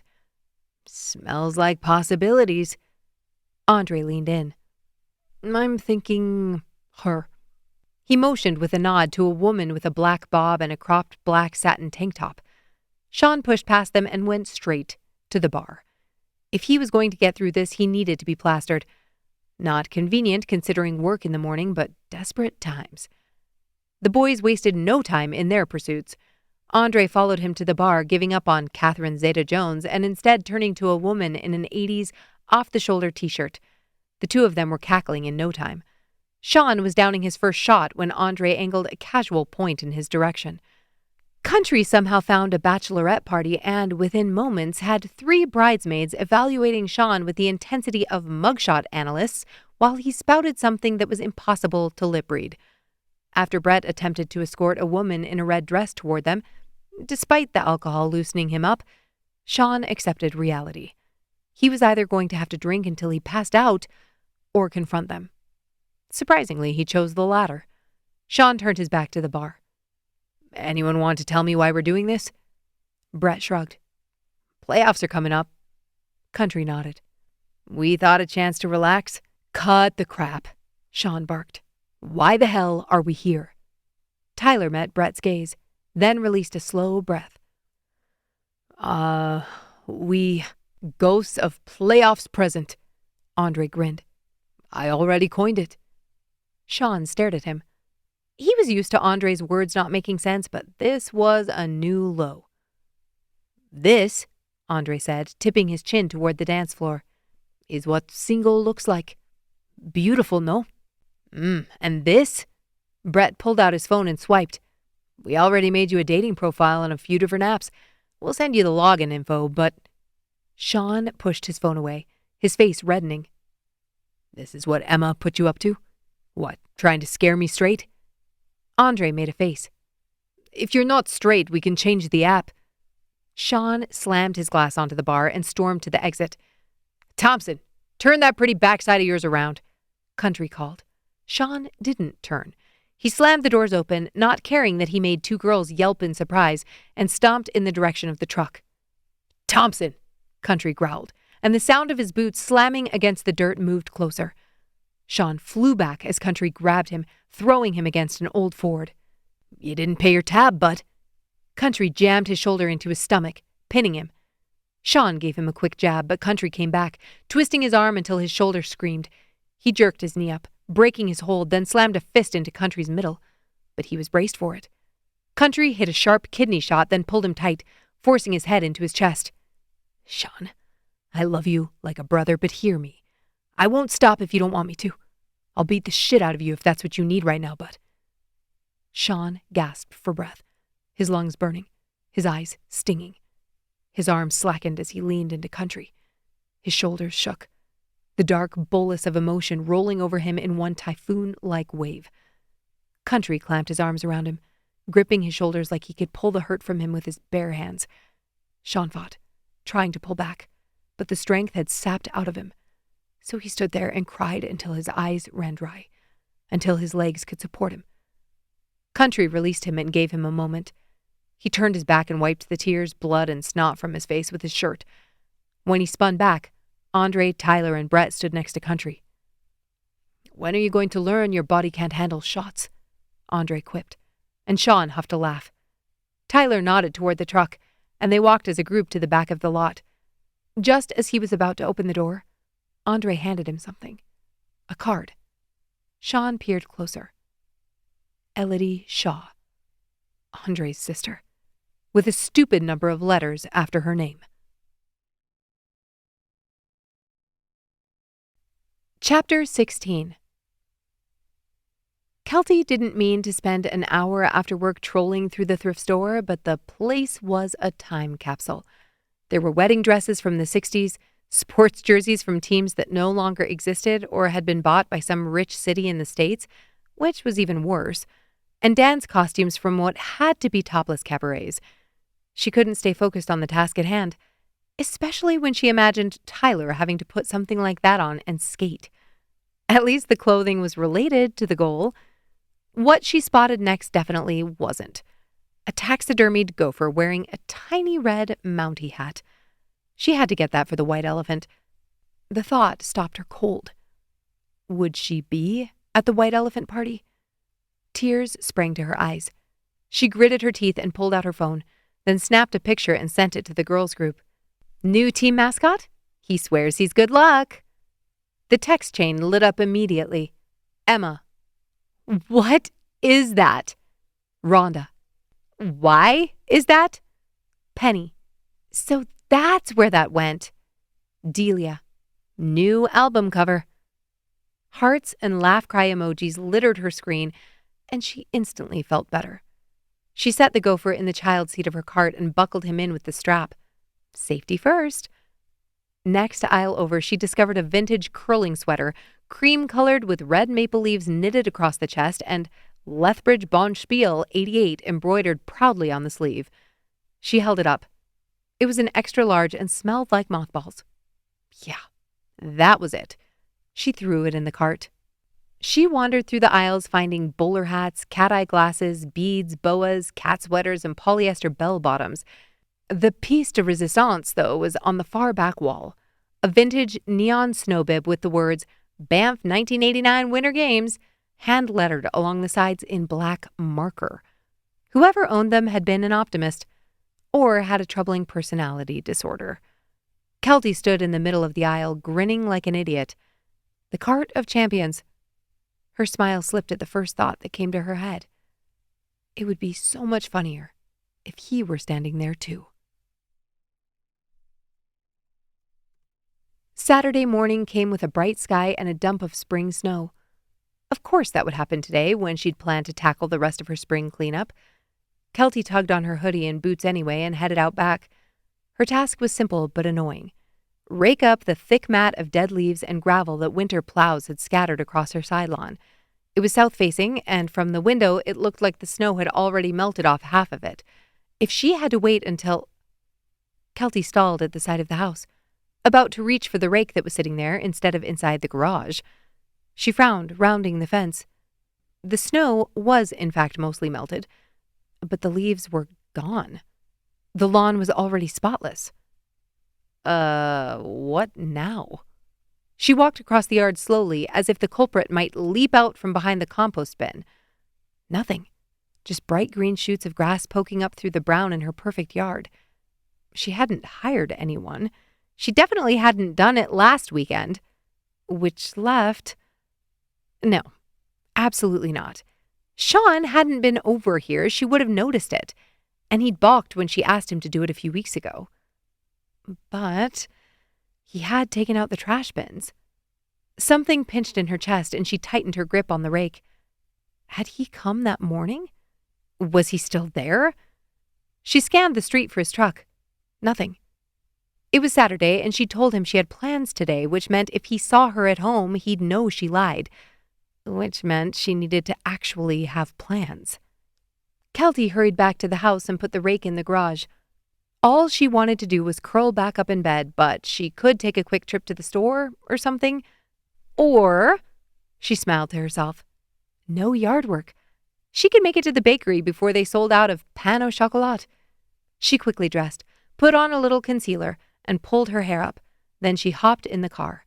Smells like possibilities. Andre leaned in. I'm thinking her. He motioned with a nod to a woman with a black bob and a cropped black satin tank top. Sean pushed past them and went straight to the bar. If he was going to get through this, he needed to be plastered. Not convenient considering work in the morning, but desperate times. The boys wasted no time in their pursuits. Andre followed him to the bar, giving up on Catherine Zeta-Jones and instead turning to a woman in an 80s off-the-shoulder t-shirt. The 2 of them were cackling in no time. Sean was downing his first shot when Andre angled a casual point in his direction. Country somehow found a bachelorette party and, within moments, had 3 bridesmaids evaluating Sean with the intensity of mugshot analysts while he spouted something that was impossible to lip read. After Brett attempted to escort a woman in a red dress toward them, despite the alcohol loosening him up, Sean accepted reality. He was either going to have to drink until he passed out or confront them. Surprisingly, he chose the latter. Sean turned his back to the bar. Anyone want to tell me why we're doing this? Brett shrugged. Playoffs are coming up. Country nodded. We thought a chance to relax. Cut the crap, Sean barked. Why the hell are we here? Tyler met Brett's gaze, then released a slow breath. We ghosts of playoffs present, Andre grinned. I already coined it. Sean stared at him. He was used to Andre's words not making sense, but this was a new low. This, Andre said, tipping his chin toward the dance floor, is what single looks like. Beautiful, no? And this? Brett pulled out his phone and swiped. We already made you a dating profile on a few different apps. We'll send you the login info, but... Sean pushed his phone away, his face reddening. This is what Emma put you up to? What, trying to scare me straight? Andre made a face. If you're not straight, we can change the app. Sean slammed his glass onto the bar and stormed to the exit. Thompson, turn that pretty backside of yours around, Country called. Sean didn't turn. He slammed the doors open, not caring that he made 2 girls yelp in surprise, and stomped in the direction of the truck. Thompson, Country growled, and the sound of his boots slamming against the dirt moved closer. Sean flew back as Country grabbed him, throwing him against an old Ford. You didn't pay your tab, bud. Country jammed his shoulder into his stomach, pinning him. Sean gave him a quick jab, but Country came back, twisting his arm until his shoulder screamed. He jerked his knee up, breaking his hold, then slammed a fist into Country's middle. But he was braced for it. Country hit a sharp kidney shot, then pulled him tight, forcing his head into his chest. Sean, I love you like a brother, but hear me. I won't stop if you don't want me to. I'll beat the shit out of you if that's what you need right now, bud. Sean gasped for breath, his lungs burning, his eyes stinging. His arms slackened as he leaned into Country. His shoulders shook, the dark bolus of emotion rolling over him in one typhoon-like wave. Country clamped his arms around him, gripping his shoulders like he could pull the hurt from him with his bare hands. Sean fought, trying to pull back, but the strength had sapped out of him. So he stood there and cried until his eyes ran dry, until his legs could support him. Country released him and gave him a moment. He turned his back and wiped the tears, blood, and snot from his face with his shirt. When he spun back, Andre, Tyler, and Brett stood next to Country. "When are you going to learn your body can't handle shots?" Andre quipped, and Sean huffed a laugh. Tyler nodded toward the truck, and they walked as a group to the back of the lot. Just as he was about to open the door, Andre handed him something. A card. Sean peered closer. Elodie Shaw, Andre's sister, with a stupid number of letters after her name. Chapter 16. Kelty didn't mean to spend an hour after work trolling through the thrift store, but the place was a time capsule. There were wedding dresses from the 60s, sports jerseys from teams that no longer existed or had been bought by some rich city in the States, which was even worse, and dance costumes from what had to be topless cabarets. She couldn't stay focused on the task at hand, especially when she imagined Tyler having to put something like that on and skate. At least the clothing was related to the goal. What she spotted next definitely wasn't. A taxidermied gopher wearing a tiny red Mountie hat. She had to get that for the white elephant. The thought stopped her cold. Would she be at the white elephant party? Tears sprang to her eyes. She gritted her teeth and pulled out her phone, then snapped a picture and sent it to the girls' group. "New team mascot? He swears he's good luck." The text chain lit up immediately. Emma. "What is that?" Rhonda. "Why is that?" Penny. "So that's where that went." Delia. "New album cover." Hearts and laugh cry emojis littered her screen, and she instantly felt better. She set the gopher in the child seat of her cart and buckled him in with the strap. Safety first. Next aisle over, she discovered a vintage curling sweater, cream-colored with red maple leaves knitted across the chest and Lethbridge Bonspiel 88 embroidered proudly on the sleeve. She held it up. It was an extra large and smelled like mothballs. Yeah, that was it. She threw it in the cart. She wandered through the aisles finding bowler hats, cat-eye glasses, beads, boas, cat sweaters, and polyester bell-bottoms. The piece de resistance, though, was on the far back wall. A vintage neon snow bib with the words, "Banff 1989 Winter Games," hand-lettered along the sides in black marker. Whoever owned them had been an optimist or had a troubling personality disorder. Kelty stood in the middle of the aisle, grinning like an idiot. The cart of champions. Her smile slipped at the first thought that came to her head. It would be so much funnier if he were standing there too. Saturday morning came with a bright sky and a dump of spring snow. Of course that would happen today when she'd planned to tackle the rest of her spring cleanup. Kelty tugged on her hoodie and boots anyway and headed out back. Her task was simple but annoying. Rake up the thick mat of dead leaves and gravel that winter plows had scattered across her side lawn. It was south-facing, and from the window it looked like the snow had already melted off half of it. If she had to wait until... Kelty stalled at the side of the house, about to reach for the rake that was sitting there instead of inside the garage. She frowned, rounding the fence. The snow was, in fact, mostly melted, but the leaves were gone. The lawn was already spotless. What now? She walked across the yard slowly, as if the culprit might leap out from behind the compost bin. Nothing. Just bright green shoots of grass poking up through the brown in her perfect yard. She hadn't hired anyone. She definitely hadn't done it last weekend. Which left... No, absolutely not. Sean hadn't been over here. She would have noticed it. And he'd balked when she asked him to do it a few weeks ago. But he had taken out the trash bins. Something pinched in her chest and she tightened her grip on the rake. Had he come that morning? Was he still there? She scanned the street for his truck. Nothing. It was Saturday and she told him she had plans today, which meant if he saw her at home, he'd know she lied. Which meant she needed to actually have plans. Kelty hurried back to the house and put the rake in the garage. All she wanted to do was curl back up in bed, but she could take a quick trip to the store or something. Or, she smiled to herself, no yard work. She could make it to the bakery before they sold out of pain au chocolat. She quickly dressed, put on a little concealer, and pulled her hair up. Then she hopped in the car.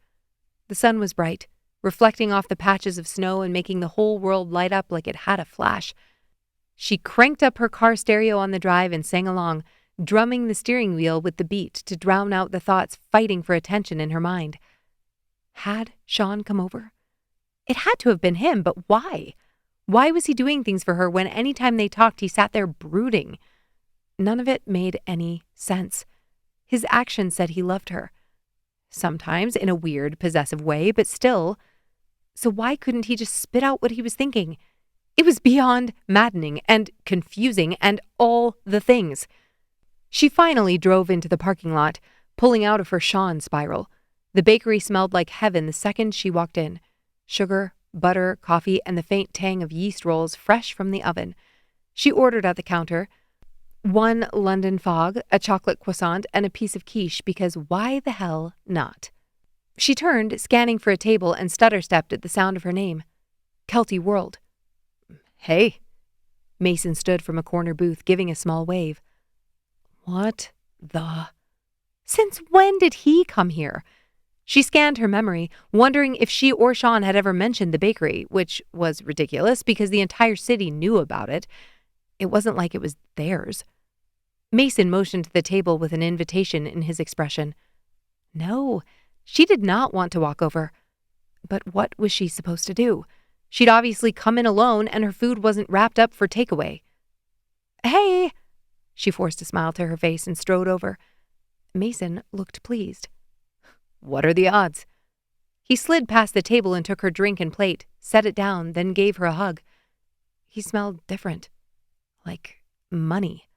The sun was bright, reflecting off the patches of snow and making the whole world light up like it had a flash. She cranked up her car stereo on the drive and sang along, drumming the steering wheel with the beat to drown out the thoughts fighting for attention in her mind. Had Sean come over? It had to have been him, but why? Why was he doing things for her when any time they talked he sat there brooding? None of it made any sense. His actions said he loved her. Sometimes in a weird, possessive way, but still. So why couldn't he just spit out what he was thinking? It was beyond maddening and confusing and all the things. She finally drove into the parking lot, pulling out of her Sean spiral. The bakery smelled like heaven the second she walked in. Sugar, butter, coffee, and the faint tang of yeast rolls fresh from the oven. She ordered at the counter 1 London fog, a chocolate croissant, and a piece of quiche because why the hell not? She turned, scanning for a table, and stutter-stepped at the sound of her name. Kelty whirled. Hey. Mason stood from a corner booth, giving a small wave. What the? Since when did he come here? She scanned her memory, wondering if she or Sean had ever mentioned the bakery, which was ridiculous because the entire city knew about it. It wasn't like it was theirs. Mason motioned to the table with an invitation in his expression. No, she did not want to walk over. But what was she supposed to do? She'd obviously come in alone and her food wasn't wrapped up for takeaway. Hey! She forced a smile to her face and strode over. Mason looked pleased. What are the odds? He slid past the table and took her drink and plate, set it down, then gave her a hug. He smelled different. Like money.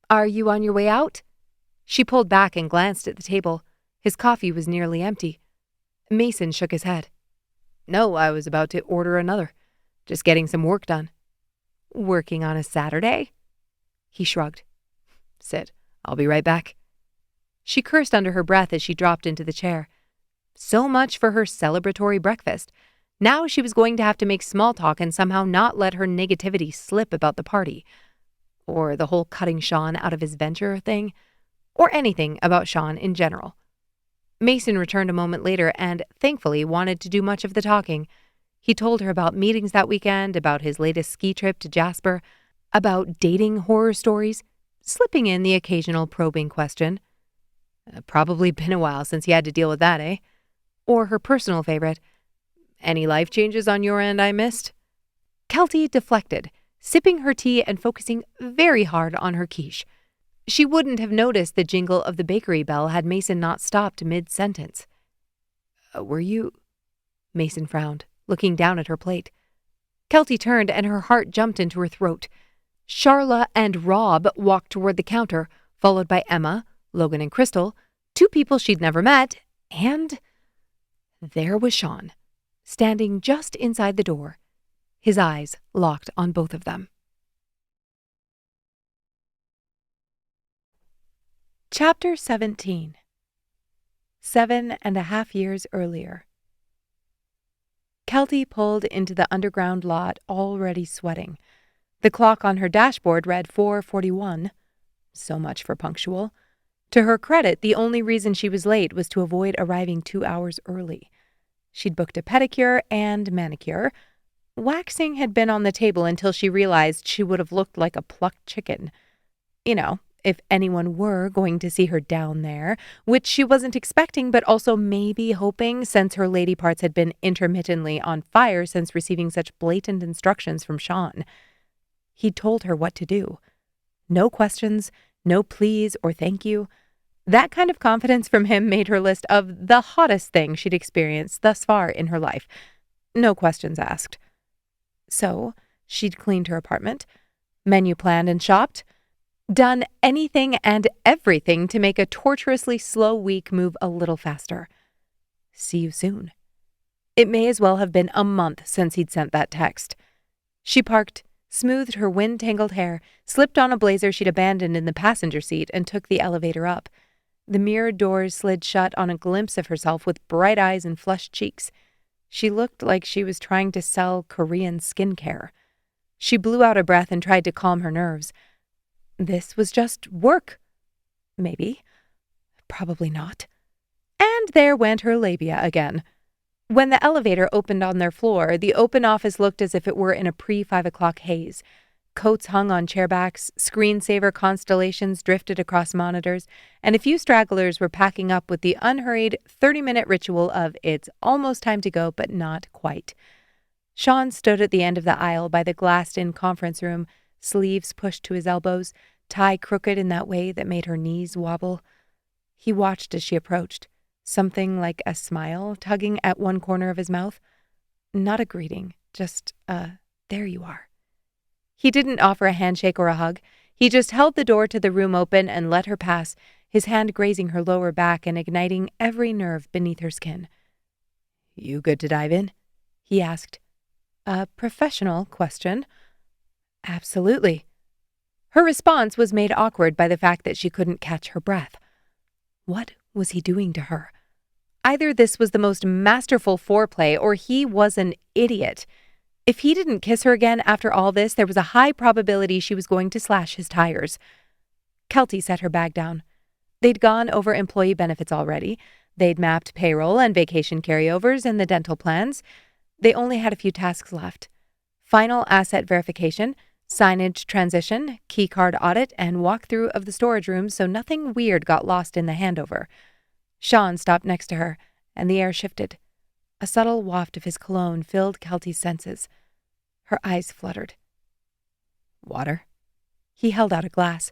Are you on your way out? She pulled back and glanced at the table. His coffee was nearly empty. Mason shook his head. No, I was about to order another. Just getting some work done. Working on a Saturday? He shrugged. Sit. I'll be right back. She cursed under her breath as she dropped into the chair. So much for her celebratory breakfast. Now she was going to have to make small talk and somehow not let her negativity slip about the party. Or the whole cutting Sean out of his venture thing. Or anything about Sean in general. Mason returned a moment later and, thankfully, wanted to do much of the talking. He told her about meetings that weekend, about his latest ski trip to Jasper, about dating horror stories, slipping in the occasional probing question. Probably been a while since he had to deal with that, eh? Or her personal favorite. Any life changes on your end I missed? Kelty deflected, sipping her tea and focusing very hard on her quiche. She wouldn't have noticed the jingle of the bakery bell had Mason not stopped mid-sentence. Were you? Mason frowned, looking down at her plate. Kelty turned and her heart jumped into her throat. Charla and Rob walked toward the counter, followed by Emma, Logan and Crystal, 2 people she'd never met, and there was Sean, standing just inside the door, his eyes locked on both of them. Chapter 17. 7.5 years earlier. Kelty pulled into the underground lot already sweating. The clock on her dashboard read 4:41. So much for punctual. To her credit, the only reason she was late was to avoid arriving 2 hours early. She'd booked a pedicure and manicure. Waxing had been on the table until she realized she would have looked like a plucked chicken. You know, if anyone were going to see her down there, which she wasn't expecting but also maybe hoping since her lady parts had been intermittently on fire since receiving such blatant instructions from Sean. He'd told her what to do. No questions, no please or thank you. That kind of confidence from him made her list of the hottest thing she'd experienced thus far in her life. No questions asked. So, she'd cleaned her apartment, menu planned and shopped, done anything and everything to make a torturously slow week move a little faster. See you soon. It may as well have been a month since he'd sent that text. She parked, smoothed her wind-tangled hair, slipped on a blazer she'd abandoned in the passenger seat, and took the elevator up. The mirrored doors slid shut on a glimpse of herself with bright eyes and flushed cheeks. She looked like she was trying to sell Korean skincare. She blew out a breath and tried to calm her nerves. This was just work. Maybe. Probably not. And there went her labia again. When the elevator opened on their floor, the open office looked as if it were in a pre-5 o'clock haze. Coats hung on chairbacks, screensaver constellations drifted across monitors, and a few stragglers were packing up with the unhurried 30-minute ritual of "it's almost time to go, but not quite." Sean stood at the end of the aisle by the glassed-in conference room, sleeves pushed to his elbows, tie crooked in that way that made her knees wobble. He watched as she approached, something like a smile tugging at one corner of his mouth. Not a greeting, just there you are. He didn't offer a handshake or a hug. He just held the door to the room open and let her pass, his hand grazing her lower back and igniting every nerve beneath her skin. "You good to dive in?" he asked. "A professional question." "Absolutely." Her response was made awkward by the fact that she couldn't catch her breath. What was he doing to her? Either this was the most masterful foreplay or he was an idiot. If he didn't kiss her again after all this, there was a high probability she was going to slash his tires. Kelty set her bag down. They'd gone over employee benefits already. They'd mapped payroll and vacation carryovers and the dental plans. They only had a few tasks left. Final asset verification, signage transition, keycard audit, and walkthrough of the storage room so nothing weird got lost in the handover. Sean stopped next to her, and the air shifted. A subtle waft of his cologne filled Kelty's senses. Her eyes fluttered. "Water?" He held out a glass.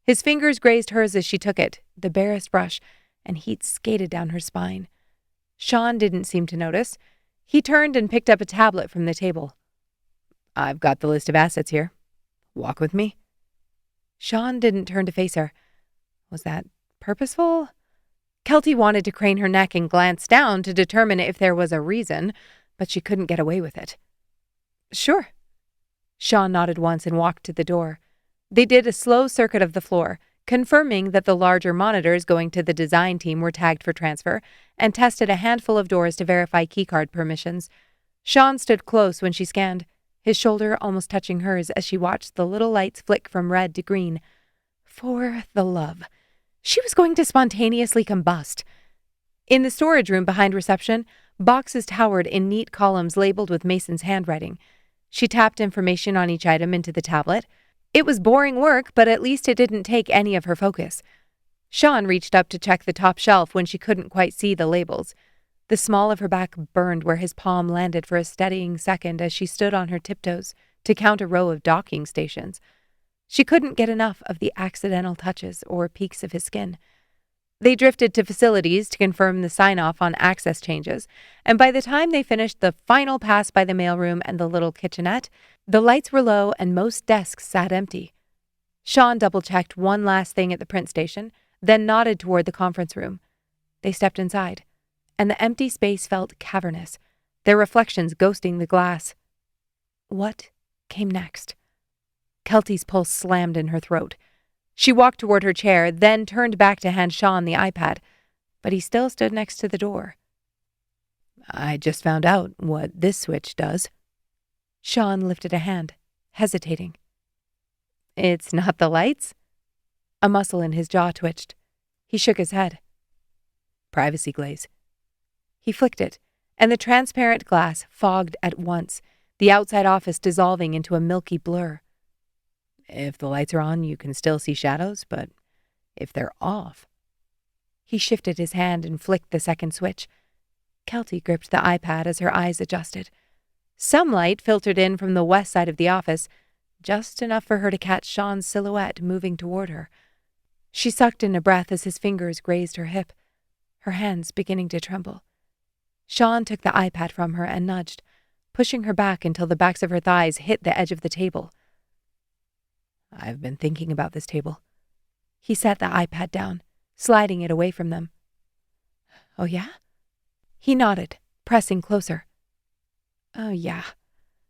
His fingers grazed hers as she took it, the barest brush, and heat skated down her spine. Sean didn't seem to notice. He turned and picked up a tablet from the table. "I've got the list of assets here. Walk with me." Sean didn't turn to face her. Was that purposeful? Kelty wanted to crane her neck and glance down to determine if there was a reason, but she couldn't get away with it. "Sure." Sean nodded once and walked to the door. They did a slow circuit of the floor, confirming that the larger monitors going to the design team were tagged for transfer, and tested a handful of doors to verify keycard permissions. Sean stood close when she scanned, his shoulder almost touching hers as she watched the little lights flick from red to green. For the love. She was going to spontaneously combust. In the storage room behind reception, boxes towered in neat columns labeled with Mason's handwriting. She tapped information on each item into the tablet. It was boring work, but at least it didn't take any of her focus. Sean reached up to check the top shelf when she couldn't quite see the labels. The small of her back burned where his palm landed for a steadying second as she stood on her tiptoes to count a row of docking stations. She couldn't get enough of the accidental touches or peeks of his skin. They drifted to facilities to confirm the sign-off on access changes, and by the time they finished the final pass by the mailroom and the little kitchenette, the lights were low and most desks sat empty. Sean double-checked one last thing at the print station, then nodded toward the conference room. They stepped inside, and the empty space felt cavernous, their reflections ghosting the glass. What came next? Kelty's pulse slammed in her throat. She walked toward her chair, then turned back to hand Sean the iPad, but he still stood next to the door. "I just found out what this switch does." Sean lifted a hand, hesitating. "It's not the lights?" A muscle in his jaw twitched. He shook his head. "Privacy glaze." He flicked it, and the transparent glass fogged at once, the outside office dissolving into a milky blur. "If the lights are on, you can still see shadows, but if they're off..." He shifted his hand and flicked the second switch. Kelty gripped the iPad as her eyes adjusted. Some light filtered in from the west side of the office, just enough for her to catch Sean's silhouette moving toward her. She sucked in a breath as his fingers grazed her hip, her hands beginning to tremble. Sean took the iPad from her and nudged, pushing her back until the backs of her thighs hit the edge of the table. "I've been thinking about this table." He set the iPad down, sliding it away from them. "Oh, yeah?" He nodded, pressing closer. "Oh, yeah."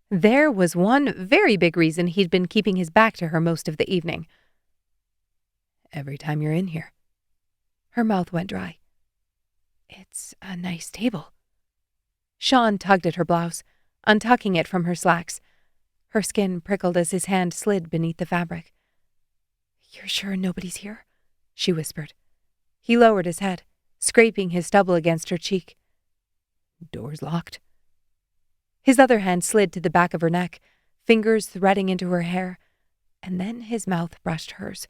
There was one very big reason he'd been keeping his back to her most of the evening. "Every time you're in here." Her mouth went dry. "It's a nice table." Sean tugged at her blouse, untucking it from her slacks. Her skin prickled as his hand slid beneath the fabric. "You're sure nobody's here?" she whispered. He lowered his head, scraping his stubble against her cheek. "Door's locked." His other hand slid to the back of her neck, fingers threading into her hair, and then his mouth brushed hers.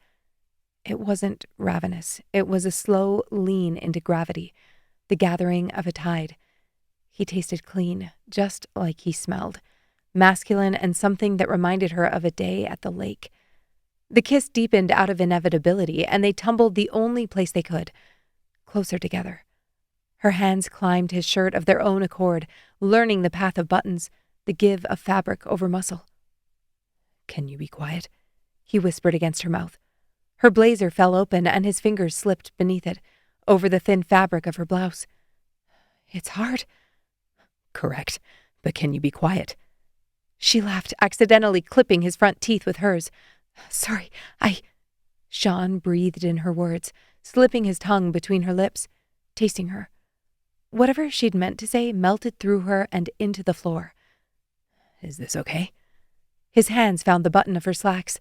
It wasn't ravenous. It was a slow lean into gravity, the gathering of a tide. He tasted clean, just like he smelled, masculine and something that reminded her of a day at the lake. The kiss deepened out of inevitability, and they tumbled the only place they could, closer together. Her hands climbed his shirt of their own accord, learning the path of buttons, the give of fabric over muscle. "Can you be quiet?" he whispered against her mouth. Her blazer fell open, and his fingers slipped beneath it, over the thin fabric of her blouse. "It's hard." "Correct, but can you be quiet?" She laughed, accidentally clipping his front teeth with hers. "Sorry, Sean breathed in her words, slipping his tongue between her lips, tasting her. Whatever she'd meant to say melted through her and into the floor. "Is this okay?" His hands found the button of her slacks.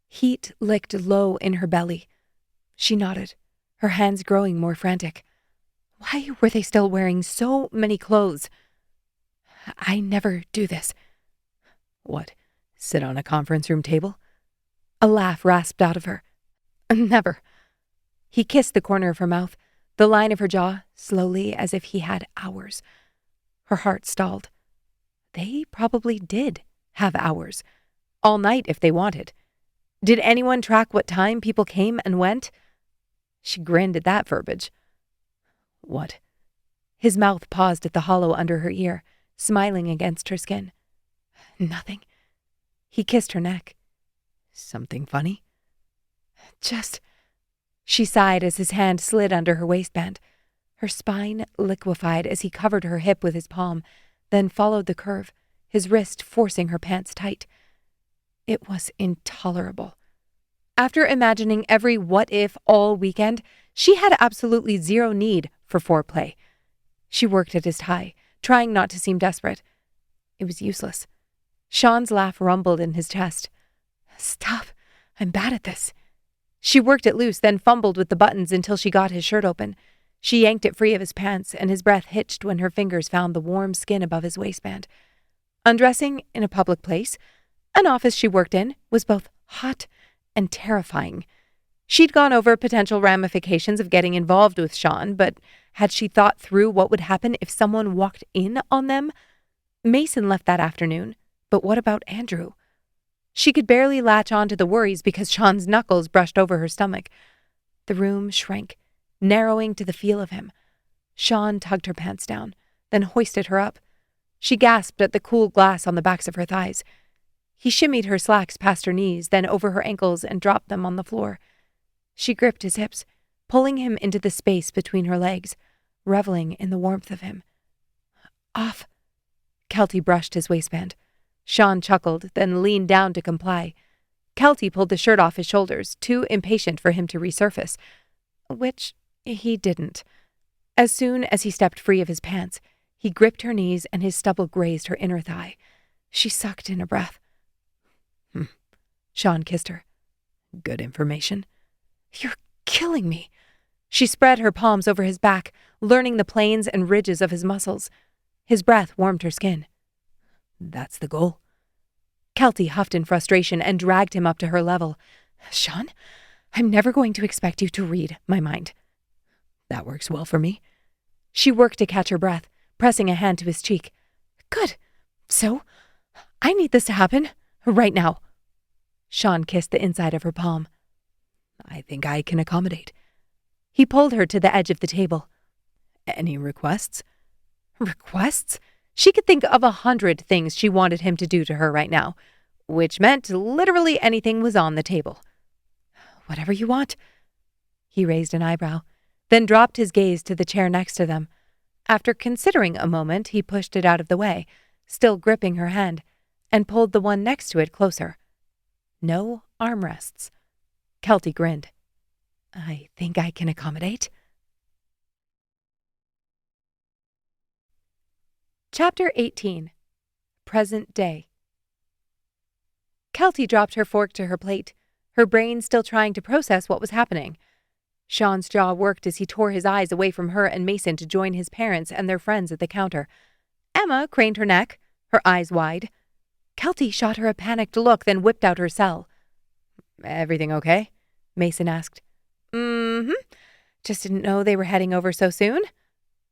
Heat licked low in her belly. She nodded, her hands growing more frantic. Why were they still wearing so many clothes? "I never do this." "What, sit on a conference room table?" A laugh rasped out of her. "Never." He kissed the corner of her mouth, the line of her jaw, slowly as if he had hours. Her heart stalled. They probably did have hours. All night if they wanted. Did anyone track what time people came and went? She grinned at that verbiage. "What?" His mouth paused at the hollow under her ear, smiling against her skin. "Nothing." He kissed her neck. "Something funny?" "Just..." She sighed as his hand slid under her waistband. Her spine liquefied as he covered her hip with his palm, then followed the curve, his wrist forcing her pants tight. It was intolerable. After imagining every what-if all weekend, she had absolutely zero need for foreplay. She worked at his tie, trying not to seem desperate. It was useless. Sean's laugh rumbled in his chest. "Stop. I'm bad at this." She worked it loose, then fumbled with the buttons until she got his shirt open. She yanked it free of his pants, and his breath hitched when her fingers found the warm skin above his waistband. Undressing in a public place, an office she worked in, was both hot and terrifying. She'd gone over potential ramifications of getting involved with Sean, but had she thought through what would happen if someone walked in on them? Mason left that afternoon, but what about Andrew? She could barely latch on to the worries because Sean's knuckles brushed over her stomach. The room shrank, narrowing to the feel of him. Sean tugged her pants down, then hoisted her up. She gasped at the cool glass on the backs of her thighs. He shimmied her slacks past her knees, then over her ankles and dropped them on the floor. She gripped his hips, pulling him into the space between her legs, reveling in the warmth of him. "Off." Kelty brushed his waistband. Sean chuckled, then leaned down to comply. Kelty pulled the shirt off his shoulders, too impatient for him to resurface, which he didn't. As soon as he stepped free of his pants, he gripped her knees and his stubble grazed her inner thigh. She sucked in a breath. Sean kissed her. "Good information." "You're killing me." She spread her palms over his back, learning the planes and ridges of his muscles. His breath warmed her skin. "That's the goal." Kelty huffed in frustration and dragged him up to her level. "Sean, I'm never going to expect you to read my mind." "That works well for me." She worked to catch her breath, pressing a hand to his cheek. "Good. So, I need this to happen right now." Sean kissed the inside of her palm. "I think I can accommodate." He pulled her to the edge of the table. "Any requests?" Requests? She could think of 100 things she wanted him to do to her right now, which meant literally anything was on the table. "Whatever you want." He raised an eyebrow, then dropped his gaze to the chair next to them. After considering a moment, he pushed it out of the way, still gripping her hand, and pulled the one next to it closer. No armrests. Kelty grinned. "I think I can accommodate." Chapter 18. Present Day. Kelty dropped her fork to her plate, her brain still trying to process what was happening. Sean's jaw worked as he tore his eyes away from her and Mason to join his parents and their friends at the counter. Emma craned her neck, her eyes wide. Kelty shot her a panicked look, then whipped out her cell. "Everything okay?" Mason asked. "Mm-hmm. Just didn't know they were heading over so soon."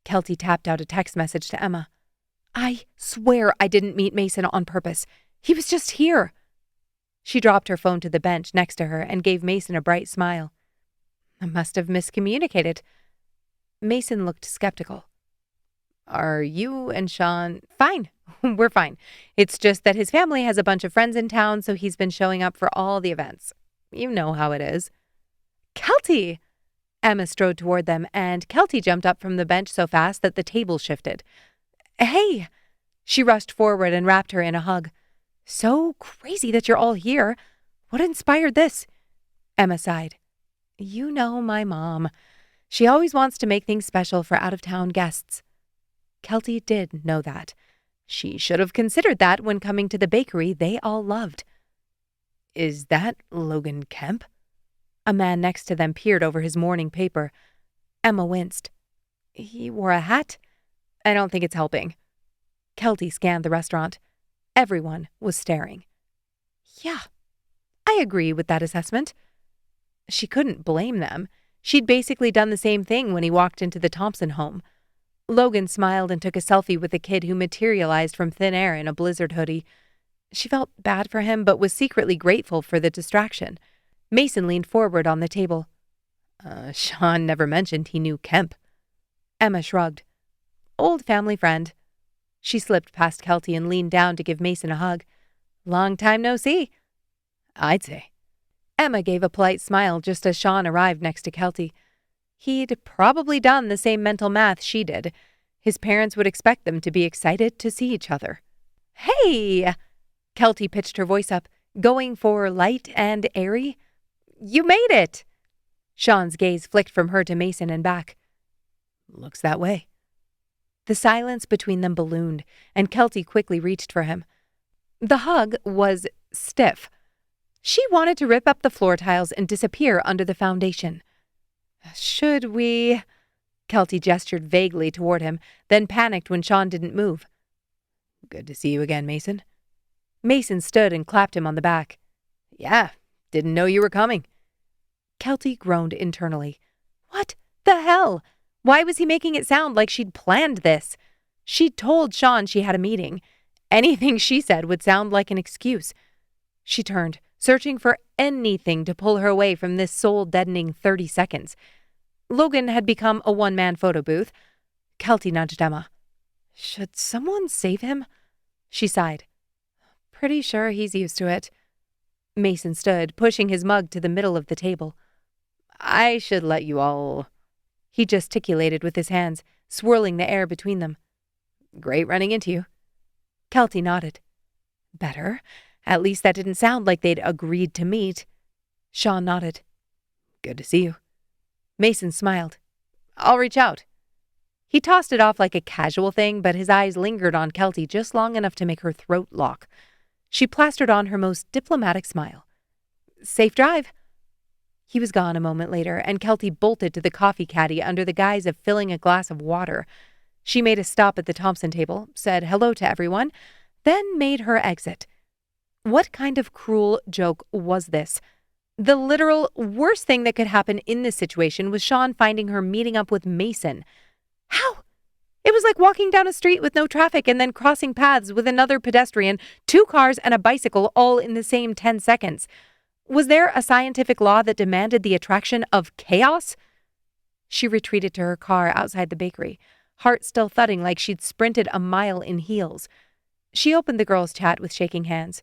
Kelty tapped out a text message to Emma. "I swear I didn't meet Mason on purpose. He was just here." She dropped her phone to the bench next to her and gave Mason a bright smile. "I must have miscommunicated." Mason looked skeptical. "Are you and Sean—" "Fine. We're fine. It's just that his family has a bunch of friends in town, so he's been showing up for all the events. You know how it is." "Kelty!" Emma strode toward them, and Kelty jumped up from the bench so fast that the table shifted. "Hey!" She rushed forward and wrapped her in a hug. "So crazy that you're all here. What inspired this?" Emma sighed. "You know my mom. She always wants to make things special for out-of-town guests." Kelty did know that. She should have considered that when coming to the bakery they all loved. "Is that Logan Kemp?" A man next to them peered over his morning paper. Emma winced. "He wore a hat? I don't think it's helping." Kelty scanned the restaurant. Everyone was staring. "Yeah, I agree with that assessment." She couldn't blame them. She'd basically done the same thing when he walked into the Thompson home. Logan smiled and took a selfie with a kid who materialized from thin air in a blizzard hoodie. She felt bad for him, but was secretly grateful for the distraction. Mason leaned forward on the table. Sean never mentioned he knew Kemp." Emma shrugged. "Old family friend." She slipped past Kelty and leaned down to give Mason a hug. "Long time no see." "I'd say." Emma gave a polite smile just as Sean arrived next to Kelty. He'd probably done the same mental math she did. His parents would expect them to be excited to see each other. "Hey!" Kelty pitched her voice up, going for light and airy. "You made it!" Sean's gaze flicked from her to Mason and back. "Looks that way." The silence between them ballooned, and Kelty quickly reached for him. The hug was stiff. She wanted to rip up the floor tiles and disappear under the foundation. "Should we—" Kelty gestured vaguely toward him, then panicked when Sean didn't move. "Good to see you again, Mason." Mason stood and clapped him on the back. "Yeah, didn't know you were coming." Kelty groaned internally. What the hell? Why was he making it sound like she'd planned this? She'd told Sean she had a meeting. Anything she said would sound like an excuse. She turned, searching for anything to pull her away from this soul-deadening 30 seconds. Logan had become a one-man photo booth. Kelty nudged Emma. "Should someone save him?" She sighed. "Pretty sure he's used to it." Mason stood, pushing his mug to the middle of the table. "I should let you all—" He gesticulated with his hands, swirling the air between them. "Great running into you." Kelty nodded. "Better. At least that didn't sound like they'd agreed to meet." Sean nodded. "Good to see you." Mason smiled. "I'll reach out." He tossed it off like a casual thing, but his eyes lingered on Kelty just long enough to make her throat lock. She plastered on her most diplomatic smile. "Safe drive." He was gone a moment later, and Kelty bolted to the coffee caddy under the guise of filling a glass of water. She made a stop at the Thompson table, said hello to everyone, then made her exit. What kind of cruel joke was this? The literal worst thing that could happen in this situation was Sean finding her meeting up with Mason. How? It was like walking down a street with no traffic and then crossing paths with another pedestrian, 2 cars, and a bicycle all in the same 10 seconds. Was there a scientific law that demanded the attraction of chaos? She retreated to her car outside the bakery, heart still thudding like she'd sprinted a mile in heels. She opened the girls' chat with shaking hands.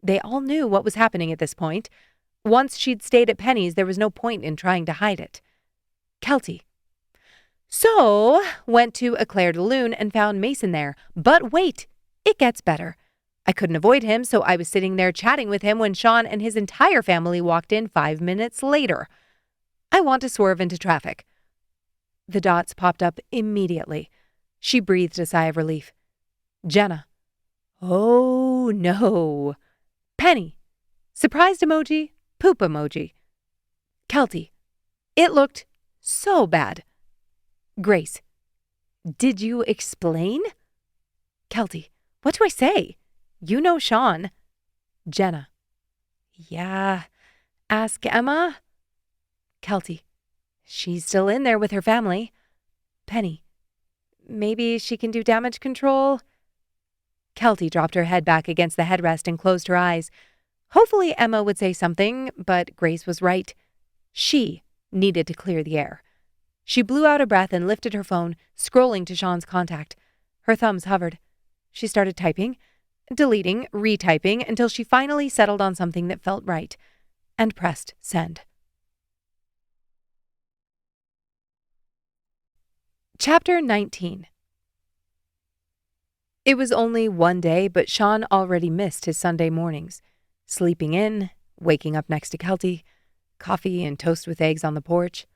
They all knew what was happening at this point. Once she'd stayed at Penny's, there was no point in trying to hide it. Kelty. So, went to Eclair de Lune and found Mason there. But wait, it gets better. I couldn't avoid him, so I was sitting there chatting with him when Sean and his entire family walked in 5 minutes later. I want to swerve into traffic. The dots popped up immediately. She breathed a sigh of relief. Jenna. Oh, no. Penny. Surprised emoji, poop emoji. Kelty, it looked so bad. Grace, did you explain? Kelty, what do I say? You know Sean. Jenna, yeah, ask Emma. Kelty, she's still in there with her family. Penny, maybe she can do damage control. Kelty dropped her head back against the headrest and closed her eyes. Hopefully Emma would say something, but Grace was right. She needed to clear the air. She blew out a breath and lifted her phone, scrolling to Sean's contact. Her thumbs hovered. She started typing, deleting, retyping, until she finally settled on something that felt right, and pressed send. Chapter 19. It was only one day, but Sean already missed his Sunday mornings. Sleeping in, waking up next to Kelty, coffee and toast with eggs on the porch.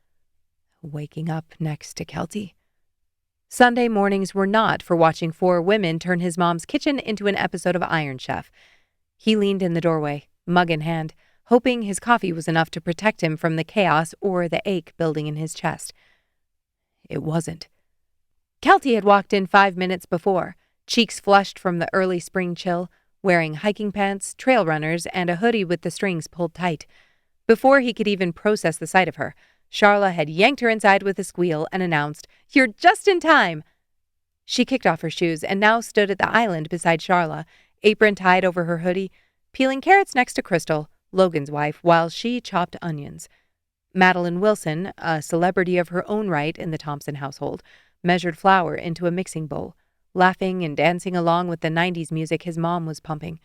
Waking up next to Kelty. Sunday mornings were not for watching four women turn his mom's kitchen into an episode of Iron Chef. He leaned in the doorway, mug in hand, hoping his coffee was enough to protect him from the chaos or the ache building in his chest. It wasn't. Kelty had walked in 5 minutes before, cheeks flushed from the early spring chill, wearing hiking pants, trail runners, and a hoodie with the strings pulled tight. Before he could even process the sight of her, Charla had yanked her inside with a squeal and announced, "You're just in time!" She kicked off her shoes and now stood at the island beside Charla, apron tied over her hoodie, peeling carrots next to Crystal, Logan's wife, while she chopped onions. Madeline Wilson, a celebrity of her own right in the Thompson household, measured flour into a mixing bowl, laughing and dancing along with the 90s music his mom was pumping.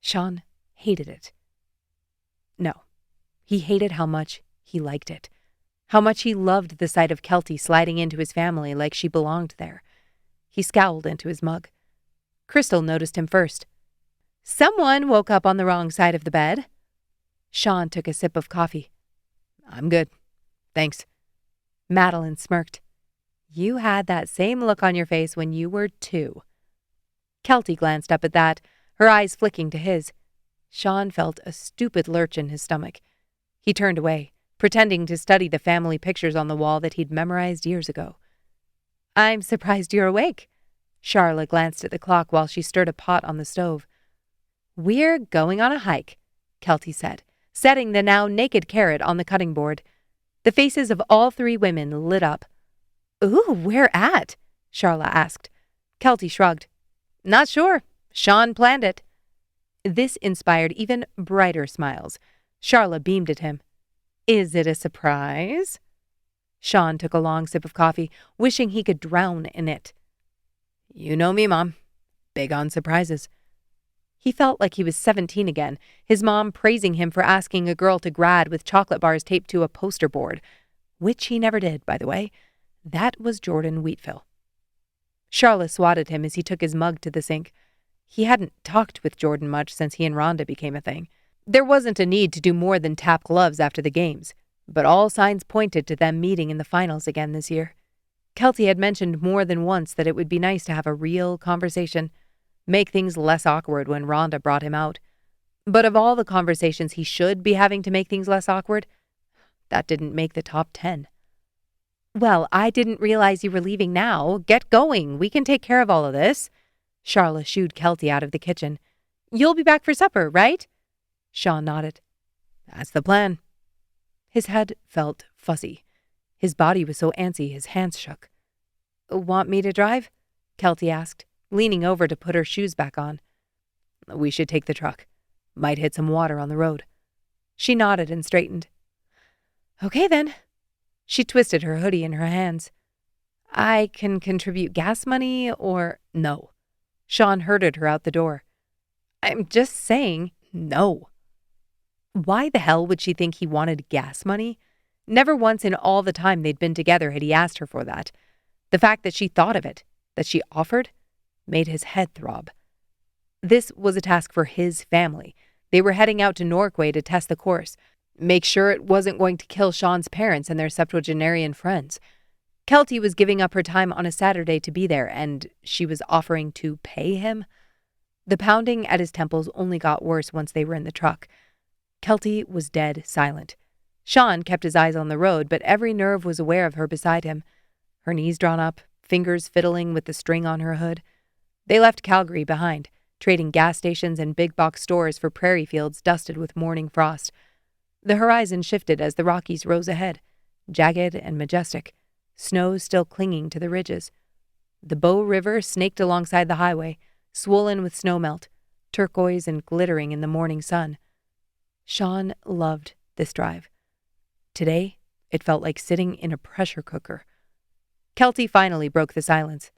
Sean hated it. No, he hated how much he liked it. How much he loved the sight of Kelty sliding into his family like she belonged there. He scowled into his mug. Crystal noticed him first. Someone woke up on the wrong side of the bed. Sean took a sip of coffee. I'm good. Thanks. Madeline smirked. You had that same look on your face when you were 2. Kelty glanced up at that, her eyes flicking to his. Sean felt a stupid lurch in his stomach. He turned away, pretending to study the family pictures on the wall that he'd memorized years ago. I'm surprised you're awake. Charla glanced at the clock while she stirred a pot on the stove. We're going on a hike, Kelty said, setting the now naked carrot on the cutting board. The faces of all 3 women lit up. Ooh, where at? Charla asked. Kelty shrugged. Not sure. Sean planned it. This inspired even brighter smiles. Charla beamed at him. Is it a surprise? Sean took a long sip of coffee, wishing he could drown in it. You know me, Mom. Big on surprises. He felt like he was 17 again, his mom praising him for asking a girl to grad with chocolate bars taped to a poster board. Which he never did, by the way. That was Jordan Wheatfill. Charla swatted him as he took his mug to the sink. He hadn't talked with Jordan much since he and Rhonda became a thing. There wasn't a need to do more than tap gloves after the games, but all signs pointed to them meeting in the finals again this year. Kelty had mentioned more than once that it would be nice to have a real conversation, make things less awkward when Rhonda brought him out. But of all the conversations he should be having to make things less awkward, that didn't make the top 10. Well, I didn't realize you were leaving now. Get going. We can take care of all of this. Charla shooed Kelty out of the kitchen. You'll be back for supper, right? Sean nodded. That's the plan. His head felt fuzzy. His body was so antsy his hands shook. Want me to drive? Kelty asked, leaning over to put her shoes back on. We should take the truck. Might hit some water on the road. She nodded and straightened. Okay then. She twisted her hoodie in her hands. I can contribute gas money or... No. Sean herded her out the door. I'm just saying no. Why the hell would she think he wanted gas money? Never once in all the time they'd been together had he asked her for that. The fact that she thought of it, that she offered, made his head throb. This was a task for his family. They were heading out to Norquay to test the course, make sure it wasn't going to kill Sean's parents and their septuagenarian friends. Kelty was giving up her time on a Saturday to be there, and she was offering to pay him? The pounding at his temples only got worse once they were in the truck. Kelty was dead silent. Sean kept his eyes on the road, but every nerve was aware of her beside him. Her knees drawn up, fingers fiddling with the string on her hood. They left Calgary behind, trading gas stations and big-box stores for prairie fields dusted with morning frost. The horizon shifted as the Rockies rose ahead, jagged and majestic, snow still clinging to the ridges. The Bow River snaked alongside the highway, swollen with snowmelt, turquoise and glittering in the morning sun. Sean loved this drive. Today, it felt like sitting in a pressure cooker. Kelty finally broke the silence.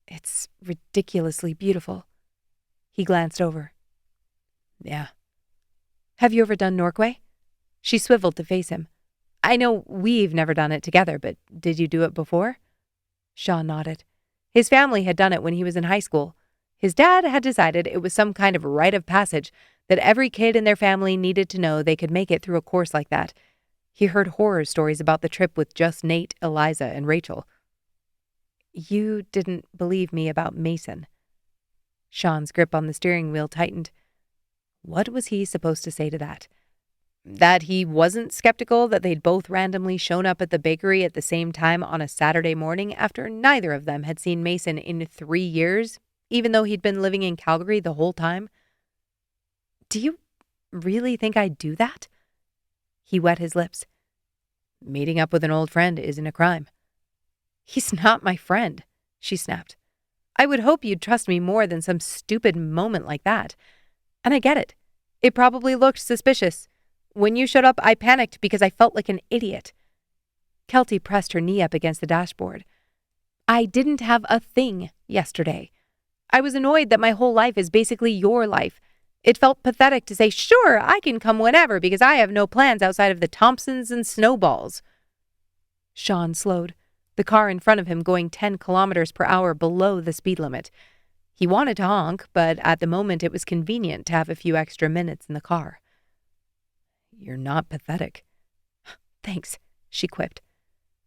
"It's ridiculously beautiful." He glanced over. "Yeah." "Have you ever done Norquay?" She swiveled to face him. "I know we've never done it together, but did you do it before?" Sean nodded. His family had done it when he was in high school. His dad had decided it was some kind of rite of passage, that every kid in their family needed to know they could make it through a course like that. He heard horror stories about the trip with just Nate, Eliza, and Rachel. "You didn't believe me about Mason." Sean's grip on the steering wheel tightened. What was he supposed to say to that? That he wasn't skeptical that they'd both randomly shown up at the bakery at the same time on a Saturday morning after neither of them had seen Mason in 3 years, even though he'd been living in Calgary the whole time? "Do you really think I'd do that?" He wet his lips. "Meeting up with an old friend isn't a crime." "He's not my friend," she snapped. "I would hope you'd trust me more than some stupid moment like that. And I get it. It probably looked suspicious. When you showed up, I panicked because I felt like an idiot." Kelty pressed her knee up against the dashboard. "I didn't have a thing yesterday. I was annoyed that my whole life is basically your life. It felt pathetic to say, sure, I can come whenever because I have no plans outside of the Thompsons and Snowballs." Sean slowed, the car in front of him going 10 kilometers per hour below the speed limit. He wanted to honk, but at the moment it was convenient to have a few extra minutes in the car. "You're not pathetic." "Thanks," she quipped.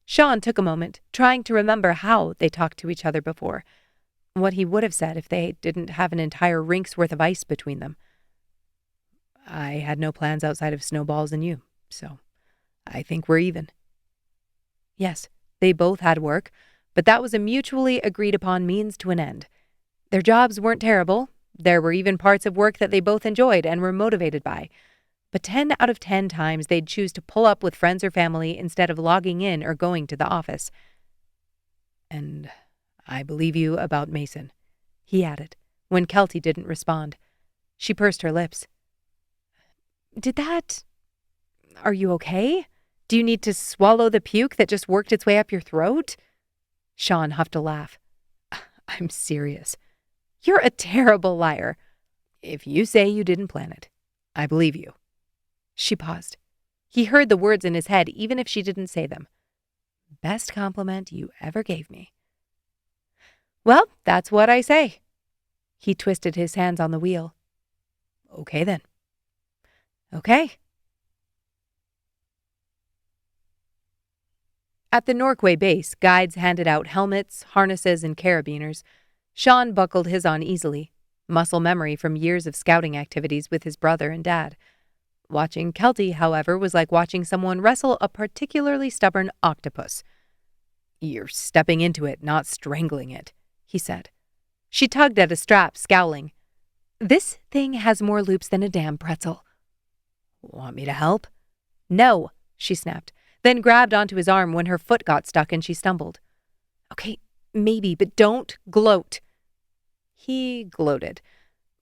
Sean took a moment, trying to remember how they talked to each other before, what he would have said if they didn't have an entire rink's worth of ice between them. "I had no plans outside of Snowballs and you, so I think we're even." Yes, they both had work, but that was a mutually agreed upon means to an end. Their jobs weren't terrible. There were even parts of work that they both enjoyed and were motivated by. But 10 out of 10 times they'd choose to pull up with friends or family instead of logging in or going to the office. "And I believe you about Mason," he added, when Kelty didn't respond. She pursed her lips. Are you okay? Do you need to swallow the puke that just worked its way up your throat?" Sean huffed a laugh. "I'm serious." "You're a terrible liar." "If you say you didn't plan it, I believe you." She paused. He heard the words in his head even if she didn't say them. "Best compliment you ever gave me." "Well, that's what I say." He twisted his hands on the wheel. "Okay then." "Okay." At the Norquay base, guides handed out helmets, harnesses, and carabiners. Sean buckled his on easily, muscle memory from years of scouting activities with his brother and dad. Watching Kelty, however, was like watching someone wrestle a particularly stubborn octopus. "You're stepping into it, not strangling it," he said. She tugged at a strap, scowling. "This thing has more loops than a damn pretzel." "Want me to help?" "No," she snapped, then grabbed onto his arm when her foot got stuck and she stumbled. "Okay, maybe, but don't gloat." He gloated,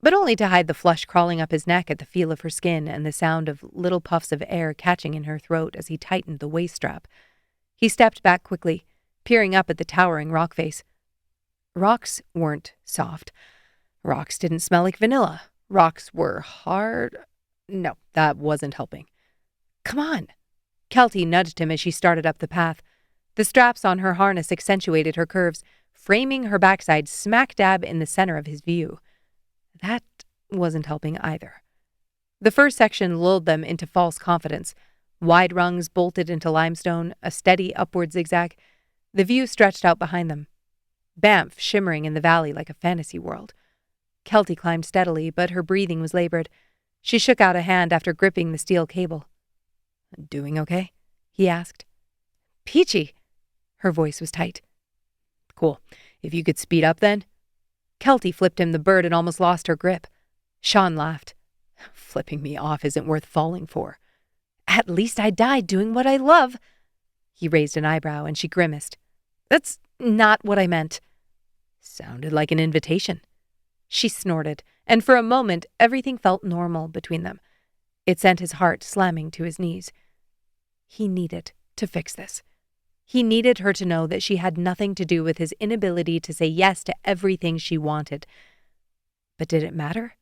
but only to hide the flush crawling up his neck at the feel of her skin and the sound of little puffs of air catching in her throat as he tightened the waist strap. He stepped back quickly, peering up at the towering rock face. Rocks weren't soft. Rocks didn't smell like vanilla. Rocks were hard. No, that wasn't helping. "Come on." Kelty nudged him as she started up the path. The straps on her harness accentuated her curves, framing her backside smack dab in the center of his view. That wasn't helping either. The first section lulled them into false confidence. Wide rungs bolted into limestone, a steady upward zigzag. The view stretched out behind them. Banff shimmering in the valley like a fantasy world. Kelty climbed steadily, but her breathing was labored. She shook out a hand after gripping the steel cable. "Doing okay?" he asked. "Peachy." Her voice was tight. "Cool. If you could speed up then?" Kelty flipped him the bird and almost lost her grip. Sean laughed. "Flipping me off isn't worth falling for." "At least I died doing what I love." He raised an eyebrow and she grimaced. "That's not what I meant." "Sounded like an invitation." She snorted, and for a moment everything felt normal between them. It sent his heart slamming to his knees. He needed to fix this. He needed her to know that she had nothing to do with his inability to say yes to everything she wanted. But did it matter?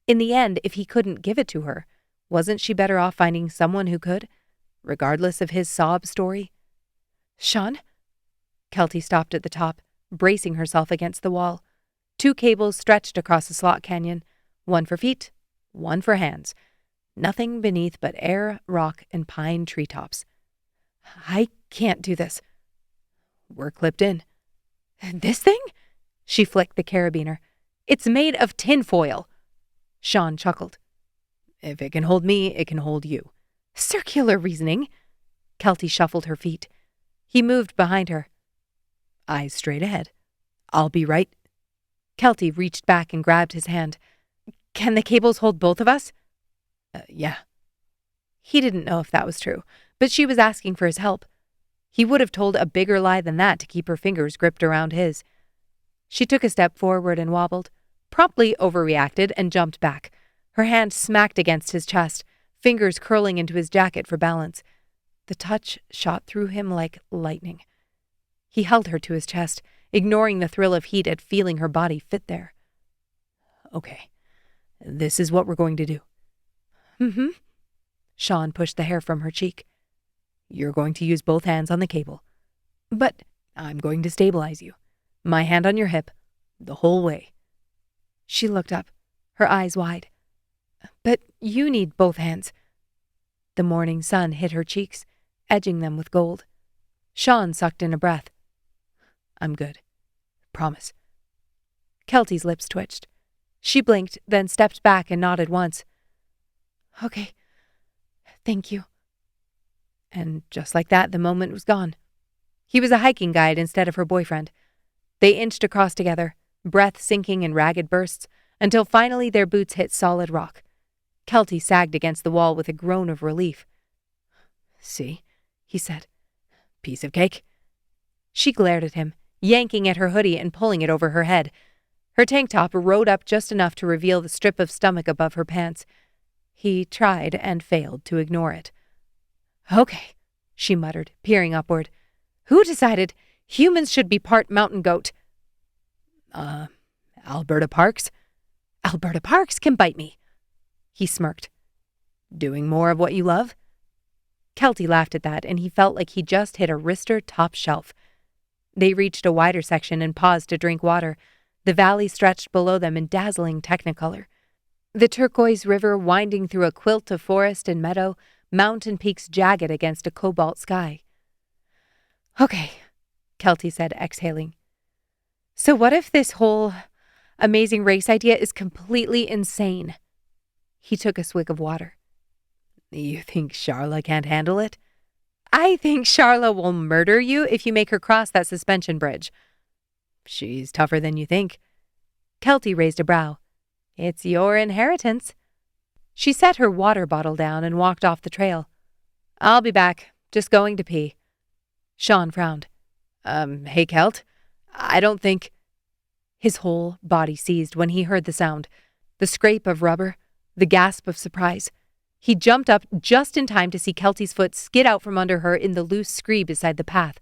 In the end, if he couldn't give it to her, wasn't she better off finding someone who could, regardless of his sob story? "Sean?" Kelty stopped at the top, bracing herself against the wall. 2 cables stretched across the slot canyon, one for feet, one for hands. Nothing beneath but air, rock, and pine treetops. "I can't do this." "We're clipped in." "This thing?" She flicked the carabiner. "It's made of tinfoil." Sean chuckled. "If it can hold me, it can hold you." "Circular reasoning." Kelty shuffled her feet. He moved behind her. "Eyes straight ahead. I'll be right." Kelty reached back and grabbed his hand. "Can the cables hold both of us?" Yeah." He didn't know if that was true, but she was asking for his help. He would have told a bigger lie than that to keep her fingers gripped around his. She took a step forward and wobbled, promptly overreacted, and jumped back. Her hand smacked against his chest, fingers curling into his jacket for balance. The touch shot through him like lightning. He held her to his chest, ignoring the thrill of heat at feeling her body fit there. "Okay, this is what we're going to do." "Mm-hmm." Sean pushed the hair from her cheek. "You're going to use both hands on the cable." "But I'm going to stabilize you. My hand on your hip, the whole way." She looked up, her eyes wide. "But you need both hands." The morning sun hit her cheeks, edging them with gold. Sean sucked in a breath. "I'm good. Promise." Kelty's lips twitched. She blinked, then stepped back and nodded once. "Okay. Thank you." And just like that, the moment was gone. He was a hiking guide instead of her boyfriend. They inched across together, breath sinking in ragged bursts, until finally their boots hit solid rock. Kelty sagged against the wall with a groan of relief. "See," he said. "Piece of cake." She glared at him, yanking at her hoodie and pulling it over her head. Her tank top rode up just enough to reveal the strip of stomach above her pants. He tried and failed to ignore it. "Okay," she muttered, peering upward. "Who decided humans should be part mountain goat?" Alberta Parks." "Alberta Parks can bite me." He smirked. "Doing more of what you love?" Kelty laughed at that, and he felt like he just hit a wrister top shelf. They reached a wider section and paused to drink water. The valley stretched below them in dazzling technicolor. The turquoise river winding through a quilt of forest and meadow, mountain peaks jagged against a cobalt sky. "Okay," Kelty said, exhaling. "So what if this whole amazing race idea is completely insane?" He took a swig of water. "You think Charla can't handle it?" "I think Charla will murder you if you make her cross that suspension bridge." "She's tougher than you think." Kelty raised a brow. "It's your inheritance." She set her water bottle down and walked off the trail. "I'll be back. Just going to pee." Sean frowned. Hey, Kelt, I don't think—" His whole body seized when he heard the sound. The scrape of rubber, the gasp of surprise. He jumped up just in time to see Kelty's foot skid out from under her in the loose scree beside the path.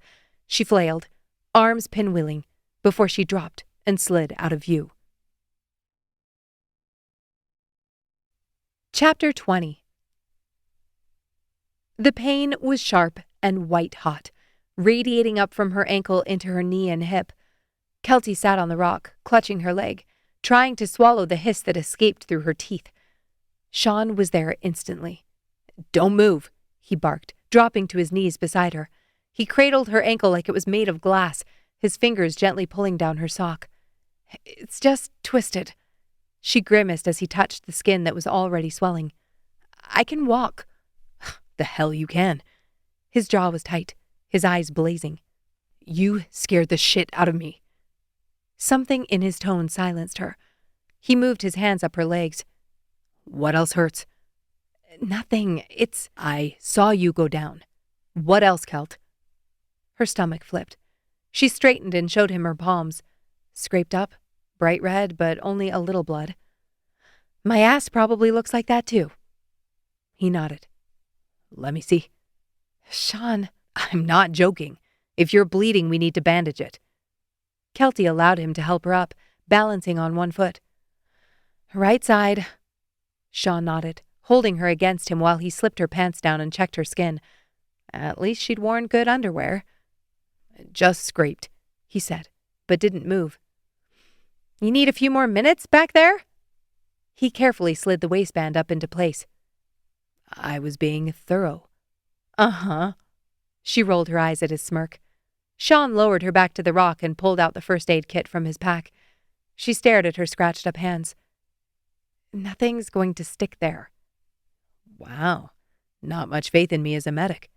She flailed, arms pinwheeling, before she dropped and slid out of view. Chapter 20. The pain was sharp and white-hot, radiating up from her ankle into her knee and hip. Kelty sat on the rock, clutching her leg, trying to swallow the hiss that escaped through her teeth. Sean was there instantly. "Don't move," he barked, dropping to his knees beside her. He cradled her ankle like it was made of glass, his fingers gently pulling down her sock. "It's just twisted." She grimaced as he touched the skin that was already swelling. I can walk. The hell you can. His jaw was tight, his eyes blazing. You scared the shit out of me. Something in his tone silenced her. He moved his hands up her legs. What else hurts? Nothing. I saw you go down. What else, Kelt? Her stomach flipped. She straightened and showed him her palms. Scraped up, bright red, but only a little blood. My ass probably looks like that too. He nodded. Let me see. Sean, I'm not joking. If you're bleeding, we need to bandage it. Kelty allowed him to help her up, balancing on one foot. Right side. Sean nodded, holding her against him while he slipped her pants down and checked her skin. At least she'd worn good underwear. Just scraped, he said, but didn't move. You need a few more minutes back there? He carefully slid the waistband up into place. I was being thorough. Uh-huh. She rolled her eyes at his smirk. Sean lowered her back to the rock and pulled out the first aid kit from his pack. She stared at her scratched-up hands. Nothing's going to stick there. Wow. Not much faith in me as a medic.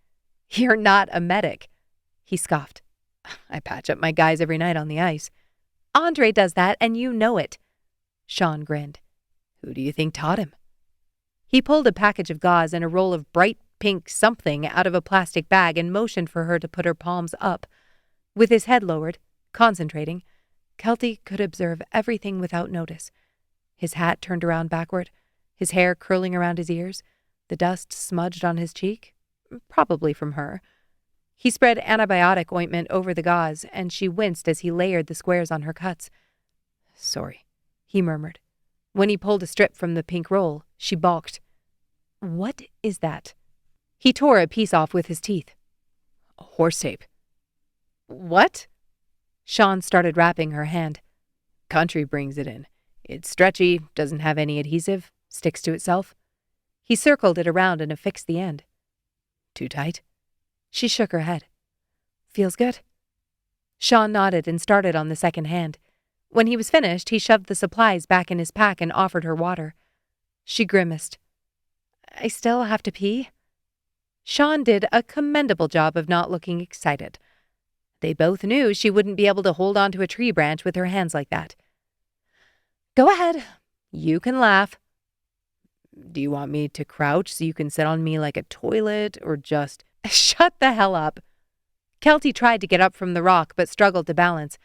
You're not a medic, he scoffed. I patch up my guys every night on the ice. Andre does that, and you know it. Sean grinned. Who do you think taught him? He pulled a package of gauze and a roll of bright pink something out of a plastic bag and motioned for her to put her palms up. With his head lowered, concentrating, Kelty could observe everything without notice. His hat turned around backward, his hair curling around his ears, the dust smudged on his cheek, probably from her. He spread antibiotic ointment over the gauze, and she winced as he layered the squares on her cuts. Sorry, he murmured. When he pulled a strip from the pink roll, she balked. What is that? He tore a piece off with his teeth. Horse tape. What? Sean started wrapping her hand. Country brings it in. It's stretchy, doesn't have any adhesive, sticks to itself. He circled it around and affixed the end. Too tight? She shook her head. Feels good. Sean nodded and started on the second hand. When he was finished, he shoved the supplies back in his pack and offered her water. She grimaced. I still have to pee? Sean did a commendable job of not looking excited. They both knew she wouldn't be able to hold onto a tree branch with her hands like that. Go ahead. You can laugh. Do you want me to crouch so you can sit on me like a toilet, or just... Shut the hell up. Kelty tried to get up from the rock but struggled to balance.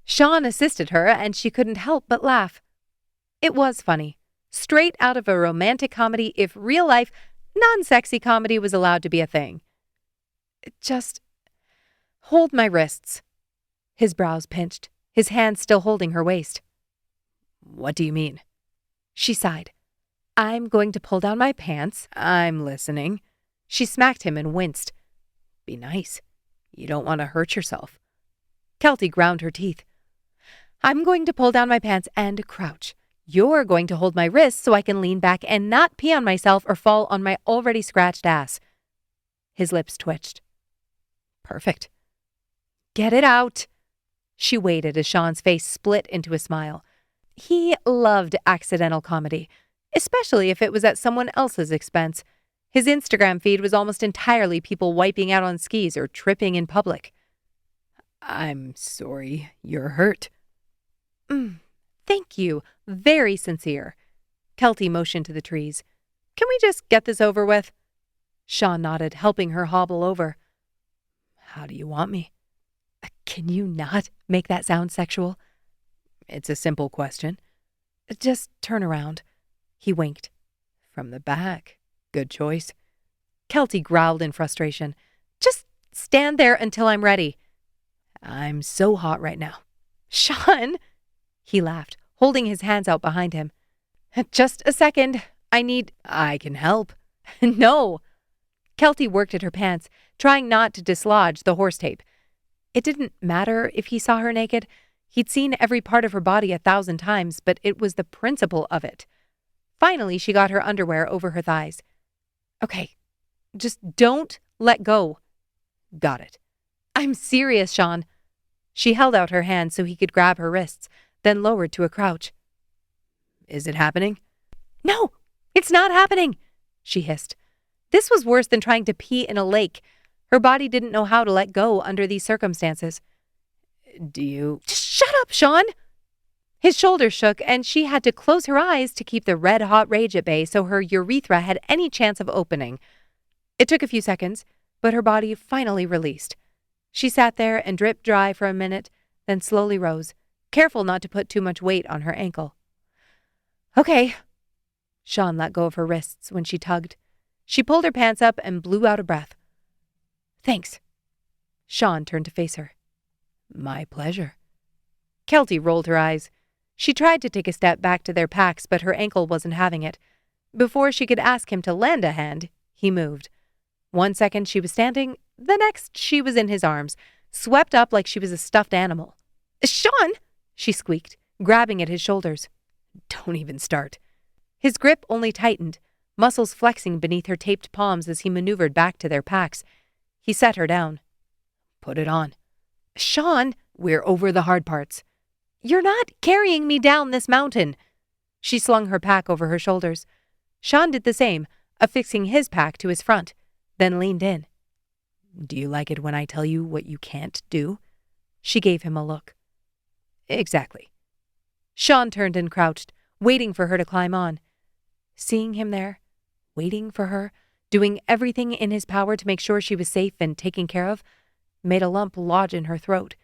Sean assisted her, and she couldn't help but laugh. It was funny. Straight out of a romantic comedy if real-life, non-sexy comedy was allowed to be a thing. Just hold my wrists. His brows pinched, his hands still holding her waist. What do you mean? She sighed. I'm going to pull down my pants. I'm listening. She smacked him and winced. Be nice. You don't want to hurt yourself. Kelty ground her teeth. I'm going to pull down my pants and crouch. You're going to hold my wrists so I can lean back and not pee on myself or fall on my already scratched ass. His lips twitched. Perfect. Get it out. She waited as Sean's face split into a smile. He loved accidental comedy, especially if it was at someone else's expense. His Instagram feed was almost entirely people wiping out on skis or tripping in public. I'm sorry, you're hurt. Thank you. Very sincere. Kelty motioned to the trees. Can we just get this over with? Sean nodded, helping her hobble over. How do you want me? Can you not make that sound sexual? It's a simple question. Just turn around. He winked. From the back. Good choice. Kelty growled in frustration. Just stand there until I'm ready. I'm so hot right now. Sean! He laughed, holding his hands out behind him. Just a second. I can help. No. Kelty worked at her pants, trying not to dislodge the horse tape. It didn't matter if he saw her naked. He'd seen every part of her body 1,000 times, but it was the principle of it. Finally, she got her underwear over her thighs. Okay, just don't let go. Got it. I'm serious, Sean. She held out her hand so he could grab her wrists, then lowered to a crouch. Is it happening? No, it's not happening, she hissed. This was worse than trying to pee in a lake. Her body didn't know how to let go under these circumstances. Do you... Just shut up, Sean! His shoulders shook, and she had to close her eyes to keep the red-hot rage at bay so her urethra had any chance of opening. It took a few seconds, but her body finally released. She sat there and dripped dry for a minute, then slowly rose, careful not to put too much weight on her ankle. Okay. Sean let go of her wrists when she tugged. She pulled her pants up and blew out a breath. Thanks. Sean turned to face her. My pleasure. Kelty rolled her eyes. She tried to take a step back to their packs, but her ankle wasn't having it. Before she could ask him to lend a hand, he moved. 1 second she was standing, the next she was in his arms, swept up like she was a stuffed animal. Sean! She squeaked, grabbing at his shoulders. Don't even start. His grip only tightened, muscles flexing beneath her taped palms as he maneuvered back to their packs. He set her down. Put it on. Sean! We're over the hard parts. You're not carrying me down this mountain. She slung her pack over her shoulders. Sean did the same, affixing his pack to his front, then leaned in. Do you like it when I tell you what you can't do? She gave him a look. Exactly. Sean turned and crouched, waiting for her to climb on. Seeing him there, waiting for her, doing everything in his power to make sure she was safe and taken care of, made a lump lodge in her throat.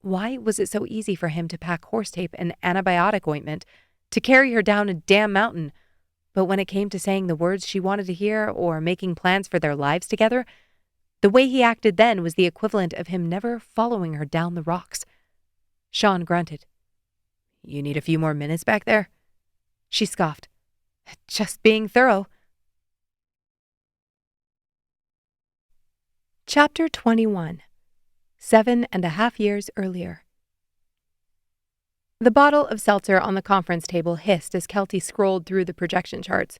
Why was it so easy for him to pack horse tape and antibiotic ointment, to carry her down a damn mountain? But when it came to saying the words she wanted to hear or making plans for their lives together, the way he acted then was the equivalent of him never following her down the rocks. Sean grunted. You need a few more minutes back there? She scoffed. Just being thorough. Chapter 21. 7.5 years earlier. The bottle of seltzer on the conference table hissed as Kelty scrolled through the projection charts.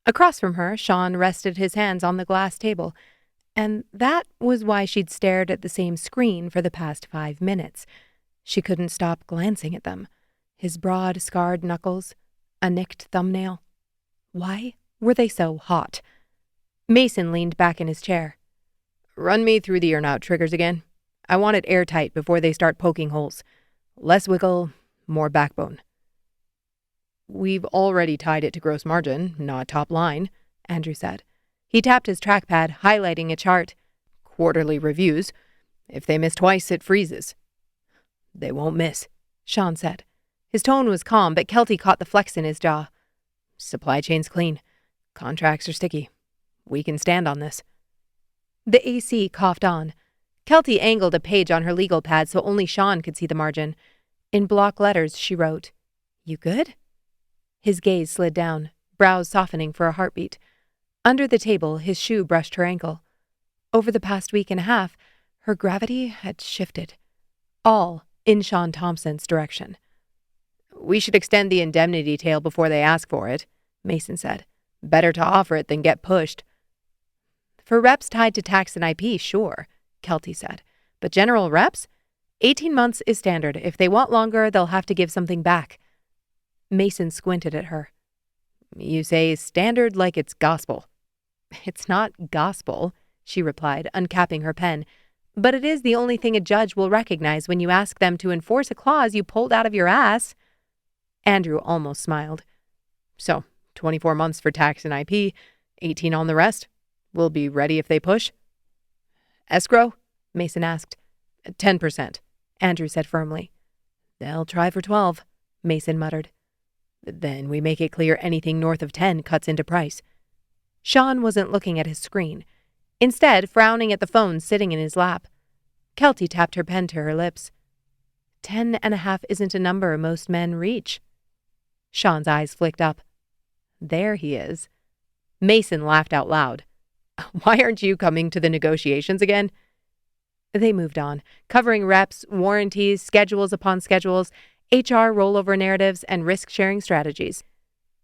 Across from her, Sean rested his hands on the glass table, and that was why she'd stared at the same screen for the past 5 minutes. She couldn't stop glancing at them. His broad, scarred knuckles, a nicked thumbnail. Why were they so hot? Mason leaned back in his chair. Run me through the earn-out triggers again. I want it airtight before they start poking holes. Less wiggle, more backbone. We've already tied it to gross margin, not top line, Andrew said. He tapped his trackpad, highlighting a chart. Quarterly reviews. If they miss twice, it freezes. They won't miss, Sean said. His tone was calm, but Kelty caught the flex in his jaw. Supply chain's clean. Contracts are sticky. We can stand on this. The AC coughed on. Kelty angled a page on her legal pad so only Sean could see the margin. In block letters, she wrote, "You good?" His gaze slid down, brows softening for a heartbeat. Under the table, his shoe brushed her ankle. Over the past week and a half, her gravity had shifted. All in Sean Thompson's direction. We should extend the indemnity tail before they ask for it, Mason said. Better to offer it than get pushed. For reps tied to tax and IP, sure, Kelty said. But general reps? 18 months is standard. If they want longer, they'll have to give something back. Mason squinted at her. You say standard like it's gospel. It's not gospel, she replied, uncapping her pen. But it is the only thing a judge will recognize when you ask them to enforce a clause you pulled out of your ass. Andrew almost smiled. So, 24 months for tax and IP, 18 on the rest. We'll be ready if they push. Escrow? Mason asked. 10%, Andrew said firmly. They'll try for 12, Mason muttered. Then we make it clear anything north of 10 cuts into price. Sean wasn't looking at his screen, instead frowning at the phone sitting in his lap. Kelty tapped her pen to her lips. 10.5 isn't a number most men reach. Sean's eyes flicked up. There he is. Mason laughed out loud. Why aren't you coming to the negotiations again? They moved on, covering reps, warranties, schedules upon schedules, HR rollover narratives, and risk-sharing strategies.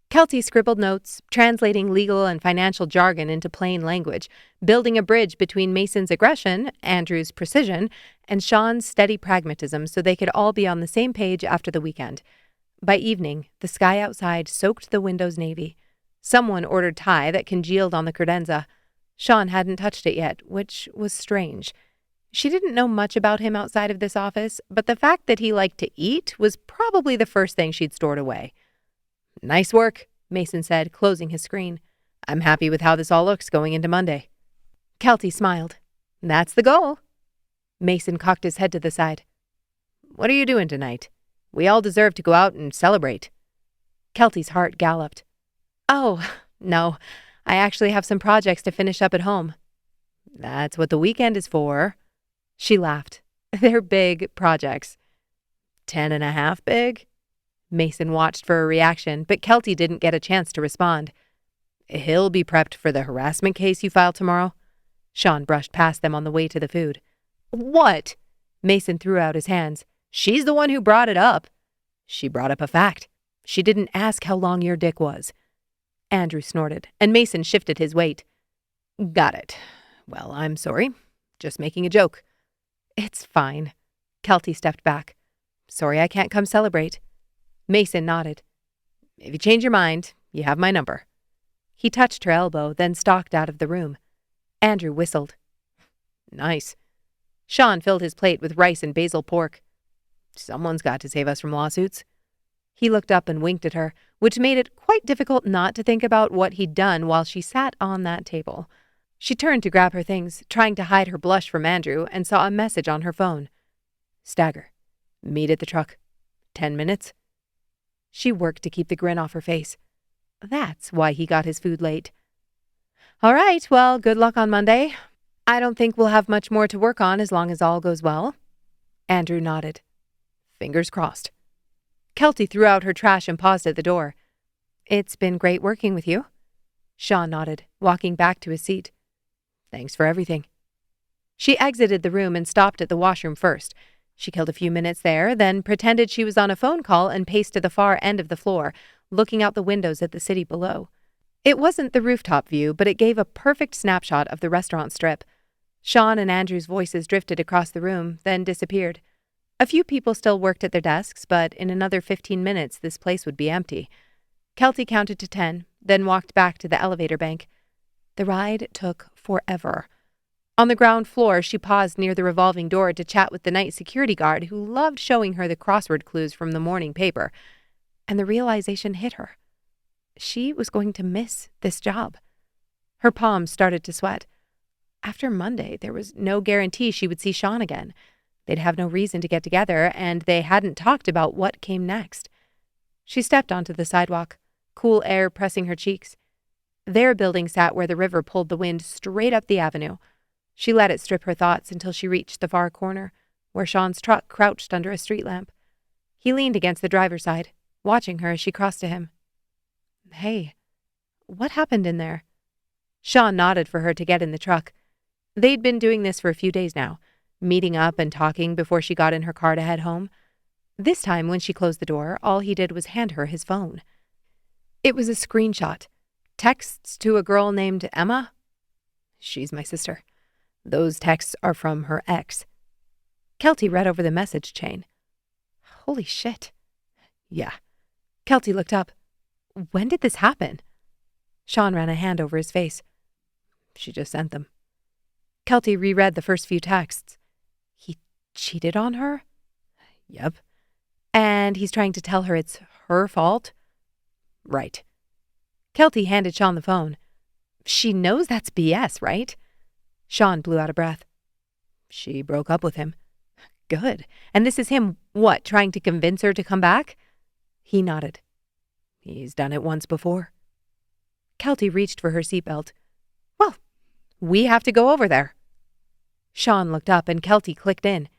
Kelty scribbled notes, translating legal and financial jargon into plain language, building a bridge between Mason's aggression, Andrew's precision, and Sean's steady pragmatism so they could all be on the same page after the weekend. By evening, the sky outside soaked the windows navy. Someone ordered Thai that congealed on the credenza. Sean hadn't touched it yet, which was strange. She didn't know much about him outside of this office, but the fact that he liked to eat was probably the first thing she'd stored away. "Nice work," Mason said, closing his screen. "I'm happy with how this all looks going into Monday." Kelty smiled. "That's the goal." Mason cocked his head to the side. "What are you doing tonight? We all deserve to go out and celebrate." Kelty's heart galloped. "Oh, no. I actually have some projects to finish up at home." "That's what the weekend is for." She laughed. "They're big projects." 10.5 big? Mason watched for a reaction, but Kelty didn't get a chance to respond. "He'll be prepped for the harassment case you file tomorrow." Sean brushed past them on the way to the food. "What?" Mason threw out his hands. "She's the one who brought it up." "She brought up a fact. She didn't ask how long your dick was." Andrew snorted, and Mason shifted his weight. "Got it. Well, I'm sorry. Just making a joke." "It's fine." Kelty stepped back. "Sorry I can't come celebrate." Mason nodded. "If you change your mind, you have my number." He touched her elbow, then stalked out of the room. Andrew whistled. "Nice." Sean filled his plate with rice and basil pork. "Someone's got to save us from lawsuits." He looked up and winked at her, which made it quite difficult not to think about what he'd done while she sat on that table. She turned to grab her things, trying to hide her blush from Andrew, and saw a message on her phone. "Stagger. Meet at the truck. 10 minutes?" She worked to keep the grin off her face. That's why he got his food late. "All right, well, good luck on Monday. I don't think we'll have much more to work on as long as all goes well." Andrew nodded. "Fingers crossed." Kelty threw out her trash and paused at the door. "It's been great working with you." Sean nodded, walking back to his seat. "Thanks for everything." She exited the room and stopped at the washroom first. She killed a few minutes there, then pretended she was on a phone call and paced to the far end of the floor, looking out the windows at the city below. It wasn't the rooftop view, but it gave a perfect snapshot of the restaurant strip. Sean and Andrew's voices drifted across the room, then disappeared. A few people still worked at their desks, but in another 15 minutes this place would be empty. Kelty counted to 10, then walked back to the elevator bank. The ride took forever. On the ground floor, she paused near the revolving door to chat with the night security guard who loved showing her the crossword clues from the morning paper. And the realization hit her. She was going to miss this job. Her palms started to sweat. After Monday, there was no guarantee she would see Sean again. They'd have no reason to get together, and they hadn't talked about what came next. She stepped onto the sidewalk, cool air pressing her cheeks. Their building sat where the river pulled the wind straight up the avenue. She let it strip her thoughts until she reached the far corner, where Sean's truck crouched under a street lamp. He leaned against the driver's side, watching her as she crossed to him. "Hey, what happened in there?" Sean nodded for her to get in the truck. They'd been doing this for a few days now, meeting up and talking before she got in her car to head home. This time, when she closed the door, all he did was hand her his phone. It was a screenshot. Texts to a girl named Emma. "She's my sister. Those texts are from her ex." Kelty read over the message chain. Holy shit. Yeah. Kelty looked up. When did this happen? Sean ran a hand over his face. She just sent them. Kelty reread the first few texts. He cheated on her? Yep. And he's trying to tell her it's her fault? Right. Kelty handed Sean the phone. She knows that's BS, right? Sean blew out a breath. She broke up with him. Good. And this is him, what, trying to convince her to come back? He nodded. He's done it once before. Kelty reached for her seatbelt. Well, we have to go over there. Sean looked up and Kelty clicked in.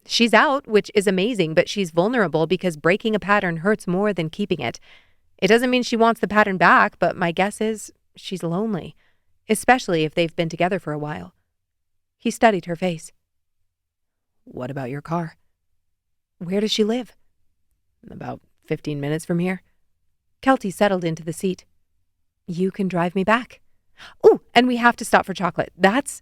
She's out, which is amazing, but she's vulnerable because breaking a pattern hurts more than keeping it. It doesn't mean she wants the pattern back, but my guess is she's lonely, especially if they've been together for a while. He studied her face. What about your car? Where does she live? About 15 minutes from here. Kelty settled into the seat. You can drive me back. Oh, and we have to stop for chocolate. That's...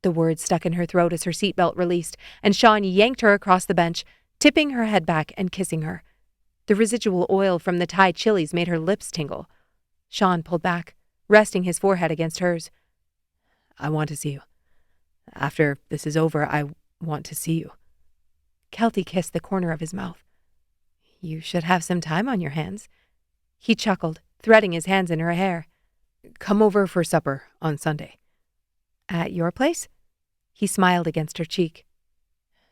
The words stuck in her throat as her seatbelt released, and Sean yanked her across the bench, tipping her head back and kissing her. The residual oil from the Thai chilies made her lips tingle. Sean pulled back, resting his forehead against hers. I want to see you. After this is over, I want to see you. Kelty kissed the corner of his mouth. You should have some time on your hands. He chuckled, threading his hands in her hair. Come over for supper on Sunday. At your place? He smiled against her cheek.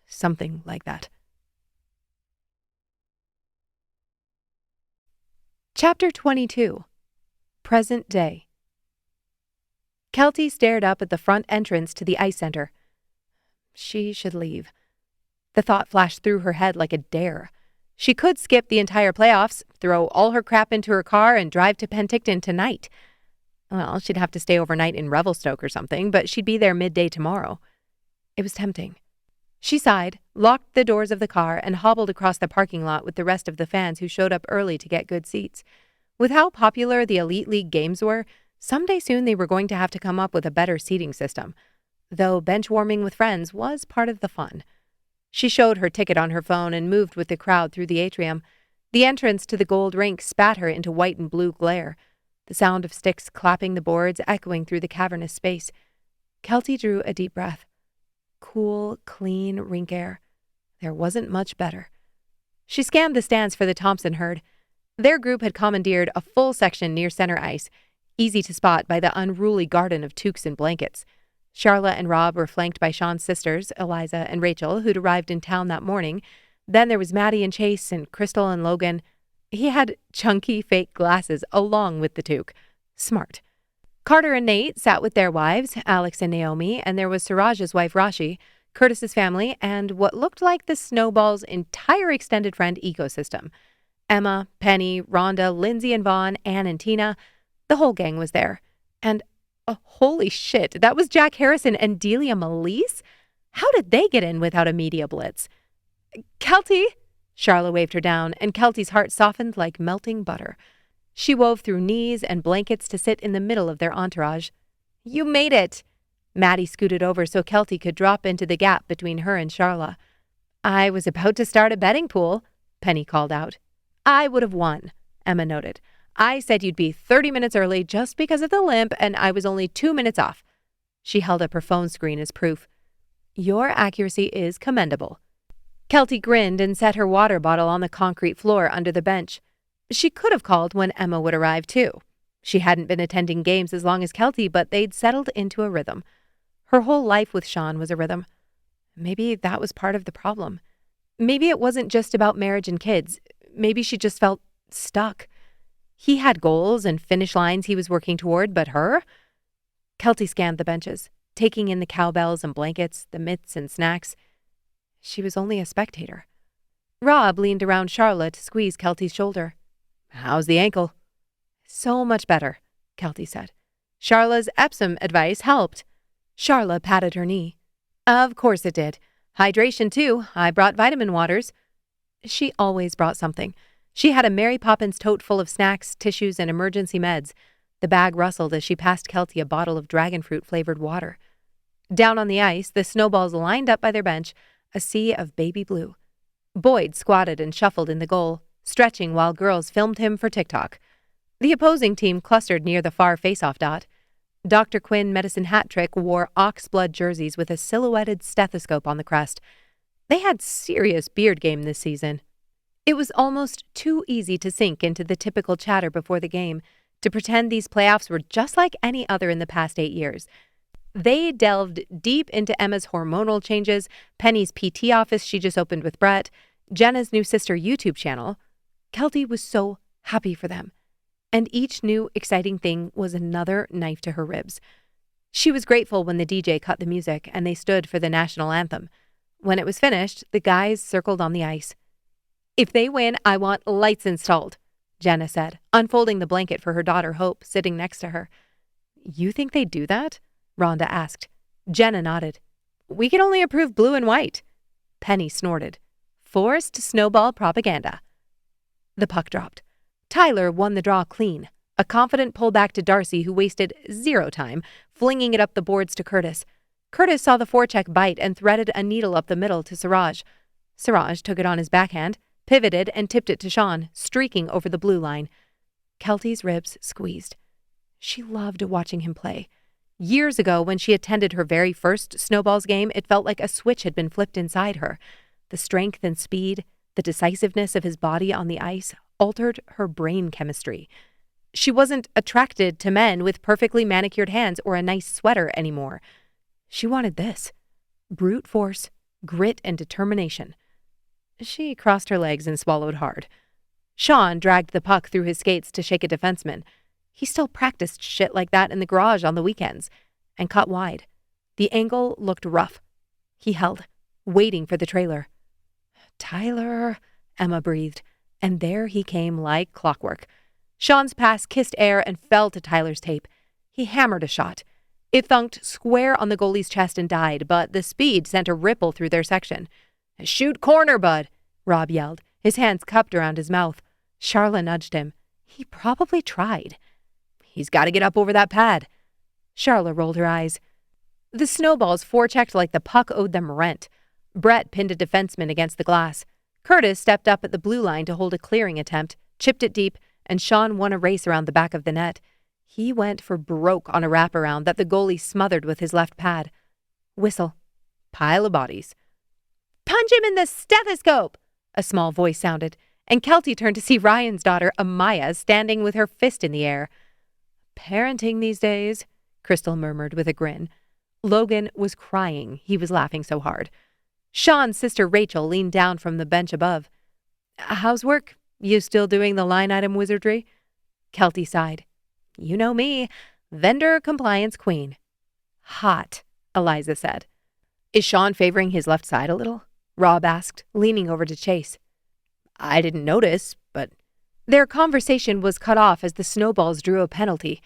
Something like that. Chapter 22. Present Day. Kelty stared up at the front entrance to the ice center. She should leave. The thought flashed through her head like a dare. She could skip the entire playoffs, throw all her crap into her car, and drive to Penticton tonight. Well, she'd have to stay overnight in Revelstoke or something, but she'd be there midday tomorrow. It was tempting. She sighed, locked the doors of the car, and hobbled across the parking lot with the rest of the fans who showed up early to get good seats. With how popular the Elite League games were, someday soon they were going to have to come up with a better seating system. Though bench warming with friends was part of the fun. She showed her ticket on her phone and moved with the crowd through the atrium. The entrance to the gold rink spat her into white and blue glare, the sound of sticks clapping the boards echoing through the cavernous space. Kelty drew a deep breath. Cool, clean rink air. There wasn't much better. She scanned the stands for the Thompson herd. Their group had commandeered a full section near center ice, easy to spot by the unruly garden of toques and blankets. Charla and Rob were flanked by Sean's sisters, Eliza and Rachel, who'd arrived in town that morning. Then there was Maddie and Chase and Crystal and Logan. He had chunky fake glasses along with the toque. Smart. Carter and Nate sat with their wives, Alex and Naomi, and there was Suraj's wife Rashi, Curtis's family, and what looked like the Snowballs' entire extended friend ecosystem. Emma, Penny, Rhonda, Lindsay and Vaughn, Ann and Tina. The whole gang was there. And holy shit, that was Jack Harrison and Delia Melise? How did they get in without a media blitz? Kelty! Charla waved her down, and Kelty's heart softened like melting butter. She wove through knees and blankets to sit in the middle of their entourage. You made it! Maddie scooted over so Kelty could drop into the gap between her and Charla. I was about to start a betting pool, Penny called out. I would have won, Emma noted. I said you'd be 30 minutes early just because of the limp, and I was only 2 minutes off. She held up her phone screen as proof. Your accuracy is commendable. Kelty grinned and set her water bottle on the concrete floor under the bench. She could have called when Emma would arrive, too. She hadn't been attending games as long as Kelty, but they'd settled into a rhythm. Her whole life with Sean was a rhythm. Maybe that was part of the problem. Maybe it wasn't just about marriage and kids. Maybe she just felt stuck. He had goals and finish lines he was working toward, but her? Kelty scanned the benches, taking in the cowbells and blankets, the mitts and snacks. She was only a spectator. Rob leaned around Charla to squeeze Kelty's shoulder. How's the ankle? So much better, Kelty said. Charla's Epsom advice helped. Charla patted her knee. Of course it did. Hydration, too. I brought vitamin waters. She always brought something. She had a Mary Poppins tote full of snacks, tissues, and emergency meds. The bag rustled as she passed Kelty a bottle of dragon fruit-flavored water. Down on the ice, the Snowballs lined up by their bench, a sea of baby blue. Boyd squatted and shuffled in the goal, stretching while girls filmed him for TikTok. The opposing team clustered near the far face-off dot. Dr. Quinn Medicine Hat Trick wore ox-blood jerseys with a silhouetted stethoscope on the crest. They had serious beard game this season. It was almost too easy to sink into the typical chatter before the game, to pretend these playoffs were just like any other in the past 8 years. They delved deep into Emma's hormonal changes, Penny's PT office she just opened with Brett, Jenna's new sister YouTube channel. Kelty was so happy for them. And each new exciting thing was another knife to her ribs. She was grateful when the DJ cut the music and they stood for the national anthem. When it was finished, the guys circled on the ice. If they win, I want lights installed, Jenna said, unfolding the blanket for her daughter Hope, sitting next to her. You think they'd do that? Rhonda asked. Jenna nodded. We can only approve blue and white. Penny snorted. Forced snowball propaganda. The puck dropped. Tyler won the draw clean, a confident pullback to Darcy who wasted 0 time, flinging it up the boards to Curtis. Curtis saw the forecheck bite and threaded a needle up the middle to Suraj. Suraj took it on his backhand, pivoted and tipped it to Sean, streaking over the blue line. Kelty's ribs squeezed. She loved watching him play. Years ago, when she attended her very first Snowballs game, it felt like a switch had been flipped inside her. The strength and speed, the decisiveness of his body on the ice altered her brain chemistry. She wasn't attracted to men with perfectly manicured hands or a nice sweater anymore. She wanted this: brute force, grit, and determination. She crossed her legs and swallowed hard. Sean dragged the puck through his skates to shake a defenseman. He still practiced shit like that in the garage on the weekends, and cut wide. The angle looked rough. He held, waiting for the trailer. "Tyler," Emma breathed, and there he came like clockwork. Sean's pass kissed air and fell to Tyler's tape. He hammered a shot. It thunked square on the goalie's chest and died, but the speed sent a ripple through their section. "Shoot corner, bud," Rob yelled, his hands cupped around his mouth. Charla nudged him. He probably tried. "He's got to get up over that pad." Charla rolled her eyes. The Snowballs forechecked like the puck owed them rent. Brett pinned a defenseman against the glass. Curtis stepped up at the blue line to hold a clearing attempt, chipped it deep, and Sean won a race around the back of the net. He went for broke on a wraparound that the goalie smothered with his left pad. Whistle. Pile of bodies. "Punch him in the stethoscope!" a small voice sounded, and Kelty turned to see Ryan's daughter, Amaya, standing with her fist in the air. "Parenting these days," Crystal murmured with a grin. Logan was crying. He was laughing so hard. Sean's sister Rachel leaned down from the bench above. "How's work? You still doing the line item wizardry?" Kelty sighed. "You know me, vendor compliance queen." "Hot," Eliza said. "Is Sean favoring his left side a little?" Rob asked, leaning over to Chase. "I didn't notice, but—" Their conversation was cut off as the Snowballs drew a penalty.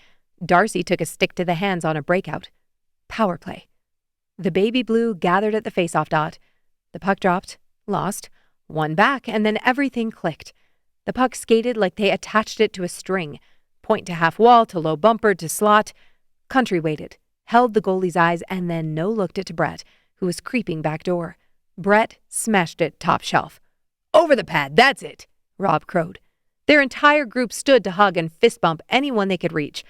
Darcy took a stick to the hands on a breakout. Power play. The baby blue gathered at the faceoff dot. The puck dropped, lost, won back, and then everything clicked. The puck skated like they attached it to a string. Point to half wall, to low bumper, to slot. Country waited, held the goalie's eyes, and then no-looked it to Brett, who was creeping back door. Brett smashed it top shelf. "Over the pad, that's it," Rob crowed. Their entire group stood to hug and fist bump anyone they could reach.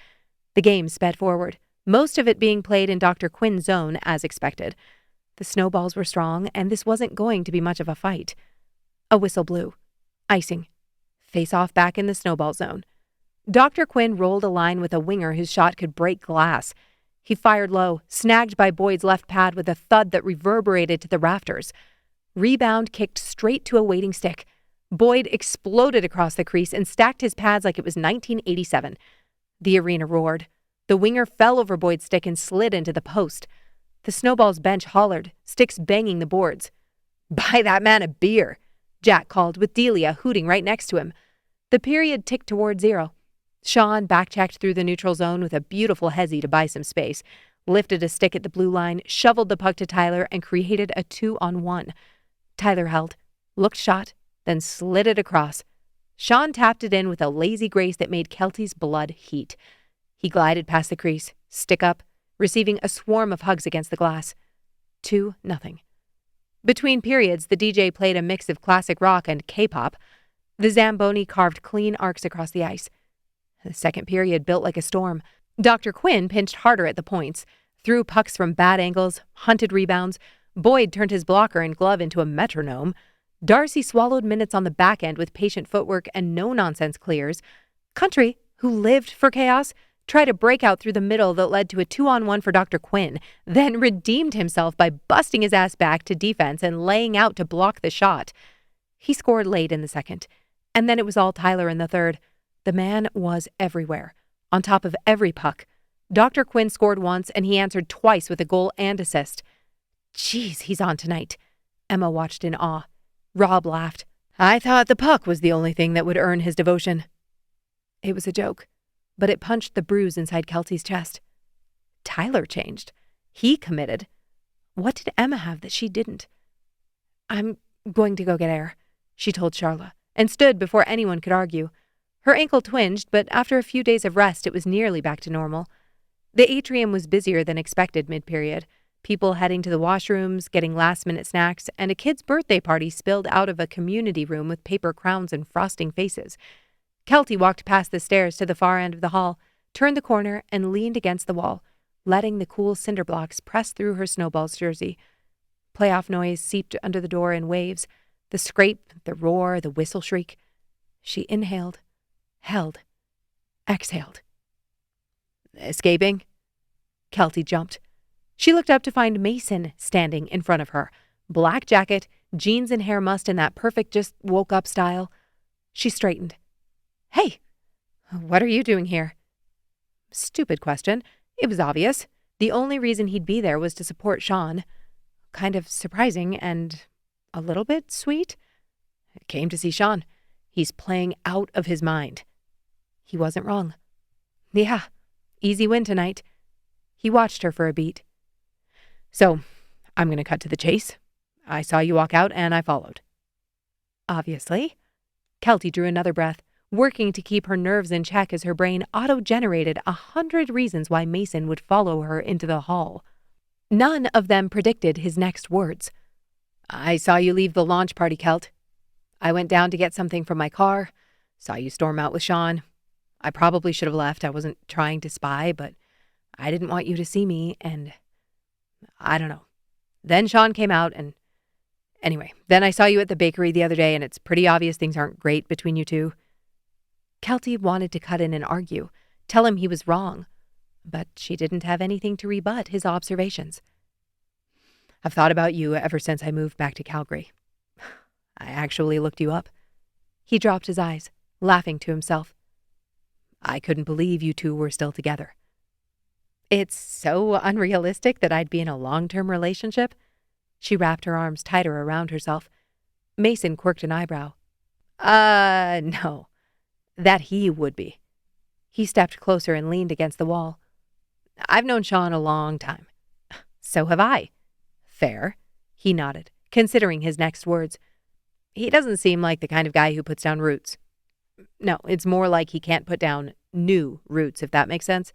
The game sped forward, most of it being played in Dr. Quinn's zone as expected. The Snowballs were strong, and this wasn't going to be much of a fight. A whistle blew. Icing. Face off back in the Snowball zone. Dr. Quinn rolled a line with a winger whose shot could break glass. He fired low, snagged by Boyd's left pad with a thud that reverberated to the rafters. Rebound kicked straight to a waiting stick. Boyd exploded across the crease and stacked his pads like it was 1987. The arena roared. The winger fell over Boyd's stick and slid into the post. The Snowballs bench hollered, sticks banging the boards. "Buy that man a beer," Jack called, with Delia hooting right next to him. The period ticked toward 0. Sean backchecked through the neutral zone with a beautiful hezzy to buy some space, lifted a stick at the blue line, shoveled the puck to Tyler, and created a 2-on-1. Tyler held, looked shot, then slid it across. Sean tapped it in with a lazy grace that made Kelty's blood heat. He glided past the crease, stick up, receiving a swarm of hugs against the glass. 2-0. Between periods, the DJ played a mix of classic rock and K-pop. The Zamboni carved clean arcs across the ice. The second period built like a storm. Dr. Quinn pinched harder at the points, threw pucks from bad angles, hunted rebounds. Boyd turned his blocker and glove into a metronome. Darcy swallowed minutes on the back end with patient footwork and no-nonsense clears. Country, who lived for chaos, tried a breakout through the middle that led to a 2-on-1 for Dr. Quinn, then redeemed himself by busting his ass back to defense and laying out to block the shot. He scored late in the second, and then it was all Tyler in the third. The man was everywhere, on top of every puck. Dr. Quinn scored once, and he answered twice with a goal and assist. "Geez, he's on tonight." Emma watched in awe. Rob laughed. "I thought the puck was the only thing that would earn his devotion." It was a joke, but it punched the bruise inside Kelty's chest. Tyler changed. He committed. What did Emma have that she didn't? "I'm going to go get air," she told Charla, and stood before anyone could argue. Her ankle twinged, but after a few days of rest, it was nearly back to normal. The atrium was busier than expected mid-period. People heading to the washrooms, getting last-minute snacks, and a kid's birthday party spilled out of a community room with paper crowns and frosting faces. Kelty walked past the stairs to the far end of the hall, turned the corner, and leaned against the wall, letting the cool cinder blocks press through her Snowballs jersey. Playoff noise seeped under the door in waves, the scrape, the roar, the whistle shriek. She inhaled, held, exhaled. Escaping? Kelty jumped. She looked up to find Mason standing in front of her. Black jacket, jeans and hair mussed in that perfect just woke up style. She straightened. Hey, what are you doing here? Stupid question. It was obvious. The only reason he'd be there was to support Sean. Kind of surprising and a little bit sweet. Came to see Sean. He's playing out of his mind. He wasn't wrong. Yeah, easy win tonight. He watched her for a beat. So, I'm going to cut to the chase. I saw you walk out and I followed. Obviously. Kelty drew another breath, working to keep her nerves in check as her brain auto-generated 100 reasons why Mason would follow her into the hall. None of them predicted his next words. I saw you leave the launch party, Kelt. I went down to get something from my car, saw you storm out with Sean. I probably should have left. I wasn't trying to spy, but I didn't want you to see me, and I don't know. Then Sean came out, and anyway, then I saw you at the bakery the other day, and it's pretty obvious things aren't great between you two. Kelty wanted to cut in and argue, tell him he was wrong, but she didn't have anything to rebut his observations. I've thought about you ever since I moved back to Calgary. I actually looked you up. He dropped his eyes, laughing to himself. I couldn't believe you two were still together. It's so unrealistic that I'd be in a long-term relationship. She wrapped her arms tighter around herself. Mason quirked an eyebrow. No. That he would be. He stepped closer and leaned against the wall. I've known Sean a long time. So have I. Fair. He nodded, considering his next words. He doesn't seem like the kind of guy who puts down roots. No, it's more like he can't put down new roots, if that makes sense.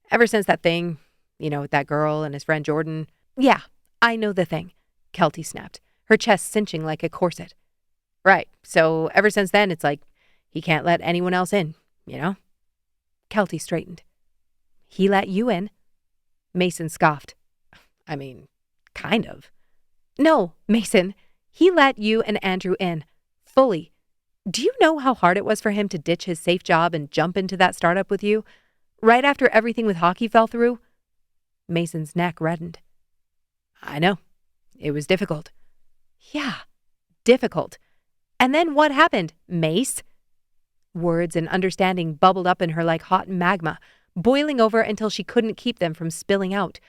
Ever since that thing, with that girl and his friend Jordan. Yeah, I know the thing, Kelty snapped, her chest cinching like a corset. Right, so ever since then, it's like he can't let anyone else in, Kelty straightened. He let you in? Mason scoffed. I mean, kind of. No, Mason, he let you and Andrew in, fully. Do you know how hard it was for him to ditch his safe job and jump into that startup with you? Right after everything with hockey fell through? Mason's neck reddened. I know. It was difficult. Yeah, difficult. And then what happened, Mace? Words and understanding bubbled up in her like hot magma, boiling over until she couldn't keep them from spilling out.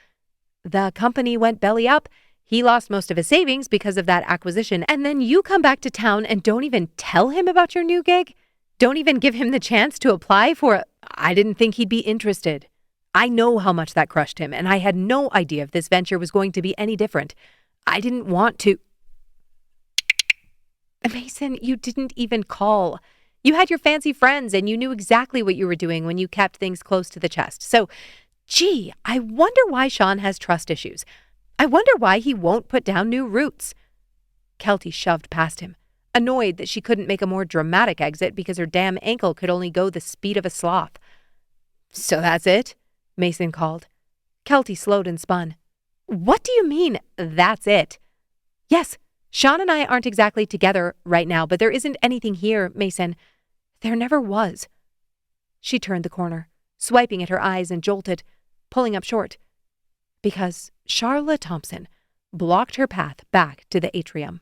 The company went belly up. He lost most of his savings because of that acquisition, and then you come back to town and don't even tell him about your new gig? Don't even give him the chance to apply for I didn't think he'd be interested. I know how much that crushed him, and I had no idea if this venture was going to be any different. I didn't want to. Mason, you didn't even call. You had your fancy friends, and you knew exactly what you were doing when you kept things close to the chest. So, gee, I wonder why Sean has trust issues. I wonder why he won't put down new roots. Kelty shoved past him, annoyed that she couldn't make a more dramatic exit because her damn ankle could only go the speed of a sloth. So that's it? Mason called. Kelty slowed and spun. What do you mean, that's it? Yes, Sean and I aren't exactly together right now, but there isn't anything here, Mason. There never was. She turned the corner, swiping at her eyes and jolted, pulling up short. Because Charlotte Thompson blocked her path back to the atrium.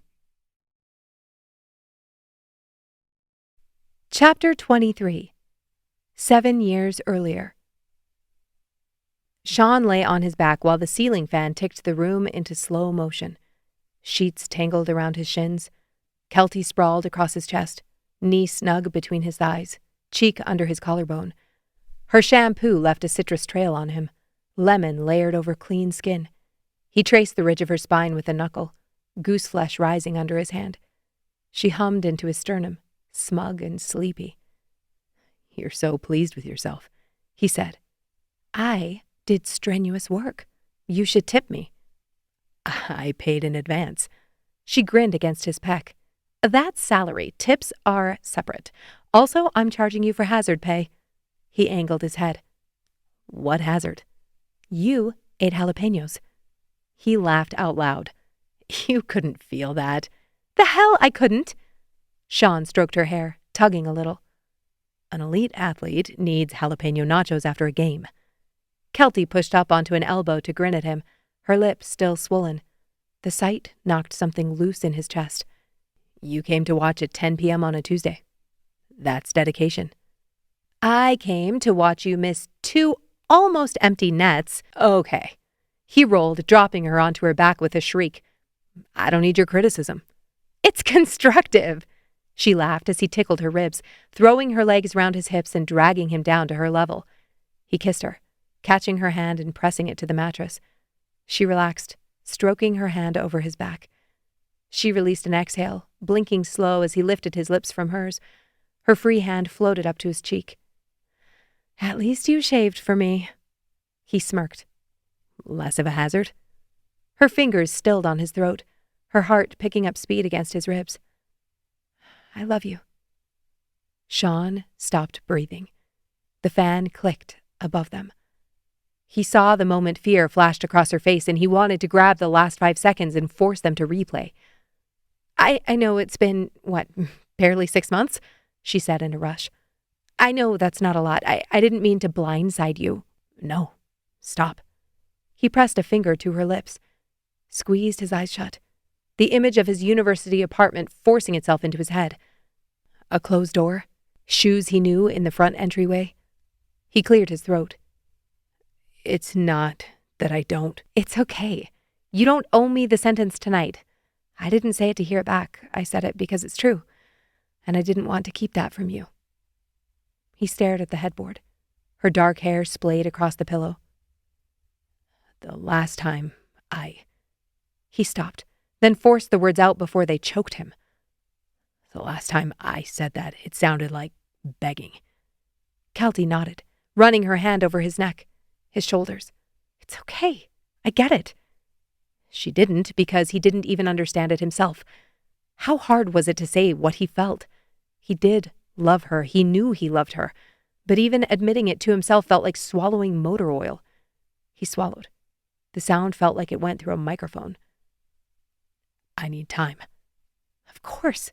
Chapter 23. 7 years earlier. Sean lay on his back while the ceiling fan ticked the room into slow motion. Sheets tangled around his shins. Kelty sprawled across his chest, knee snug between his thighs, cheek under his collarbone. Her shampoo left a citrus trail on him, lemon layered over clean skin. He traced the ridge of her spine with a knuckle, goose flesh rising under his hand. She hummed into his sternum, smug and sleepy. You're so pleased with yourself, he said. I did strenuous work. You should tip me. I paid in advance. She grinned against his peck. That's salary. Tips are separate. Also, I'm charging you for hazard pay. He angled his head. What hazard? You ate jalapenos. He laughed out loud. You couldn't feel that. The hell I couldn't. Sean stroked her hair, tugging a little. An elite athlete needs jalapeno nachos after a game. Kelty pushed up onto an elbow to grin at him, her lips still swollen. The sight knocked something loose in his chest. You came to watch at 10 p.m. on a Tuesday. That's dedication. I came to watch you miss 2 almost empty nets. Okay. He rolled, dropping her onto her back with a shriek. I don't need your criticism. It's constructive. She laughed as he tickled her ribs, throwing her legs round his hips and dragging him down to her level. He kissed her, catching her hand and pressing it to the mattress. She relaxed, stroking her hand over his back. She released an exhale, blinking slow as he lifted his lips from hers. Her free hand floated up to his cheek. At least you shaved for me. He smirked. Less of a hazard? Her fingers stilled on his throat, her heart picking up speed against his ribs. I love you. Sean stopped breathing. The fan clicked above them. He saw the moment fear flashed across her face, and he wanted to grab the last 5 seconds and force them to replay. I know it's been, barely 6 months, she said in a rush. I know that's not a lot. I didn't mean to blindside you. No, stop. He pressed a finger to her lips, squeezed his eyes shut, the image of his university apartment forcing itself into his head. A closed door, shoes he knew in the front entryway. He cleared his throat. It's not that I don't. It's okay. You don't owe me the sentence tonight. I didn't say it to hear it back. I said it because it's true, and I didn't want to keep that from you. He stared at the headboard, her dark hair splayed across the pillow. The last time He stopped, then forced the words out before they choked him. The last time I said that, it sounded like begging. Kelty nodded, running her hand over his neck, his shoulders. It's okay. I get it. She didn't, because he didn't even understand it himself. How hard was it to say what he felt? He did love her. He knew he loved her. But even admitting it to himself felt like swallowing motor oil. He swallowed. The sound felt like it went through a microphone. I need time. Of course.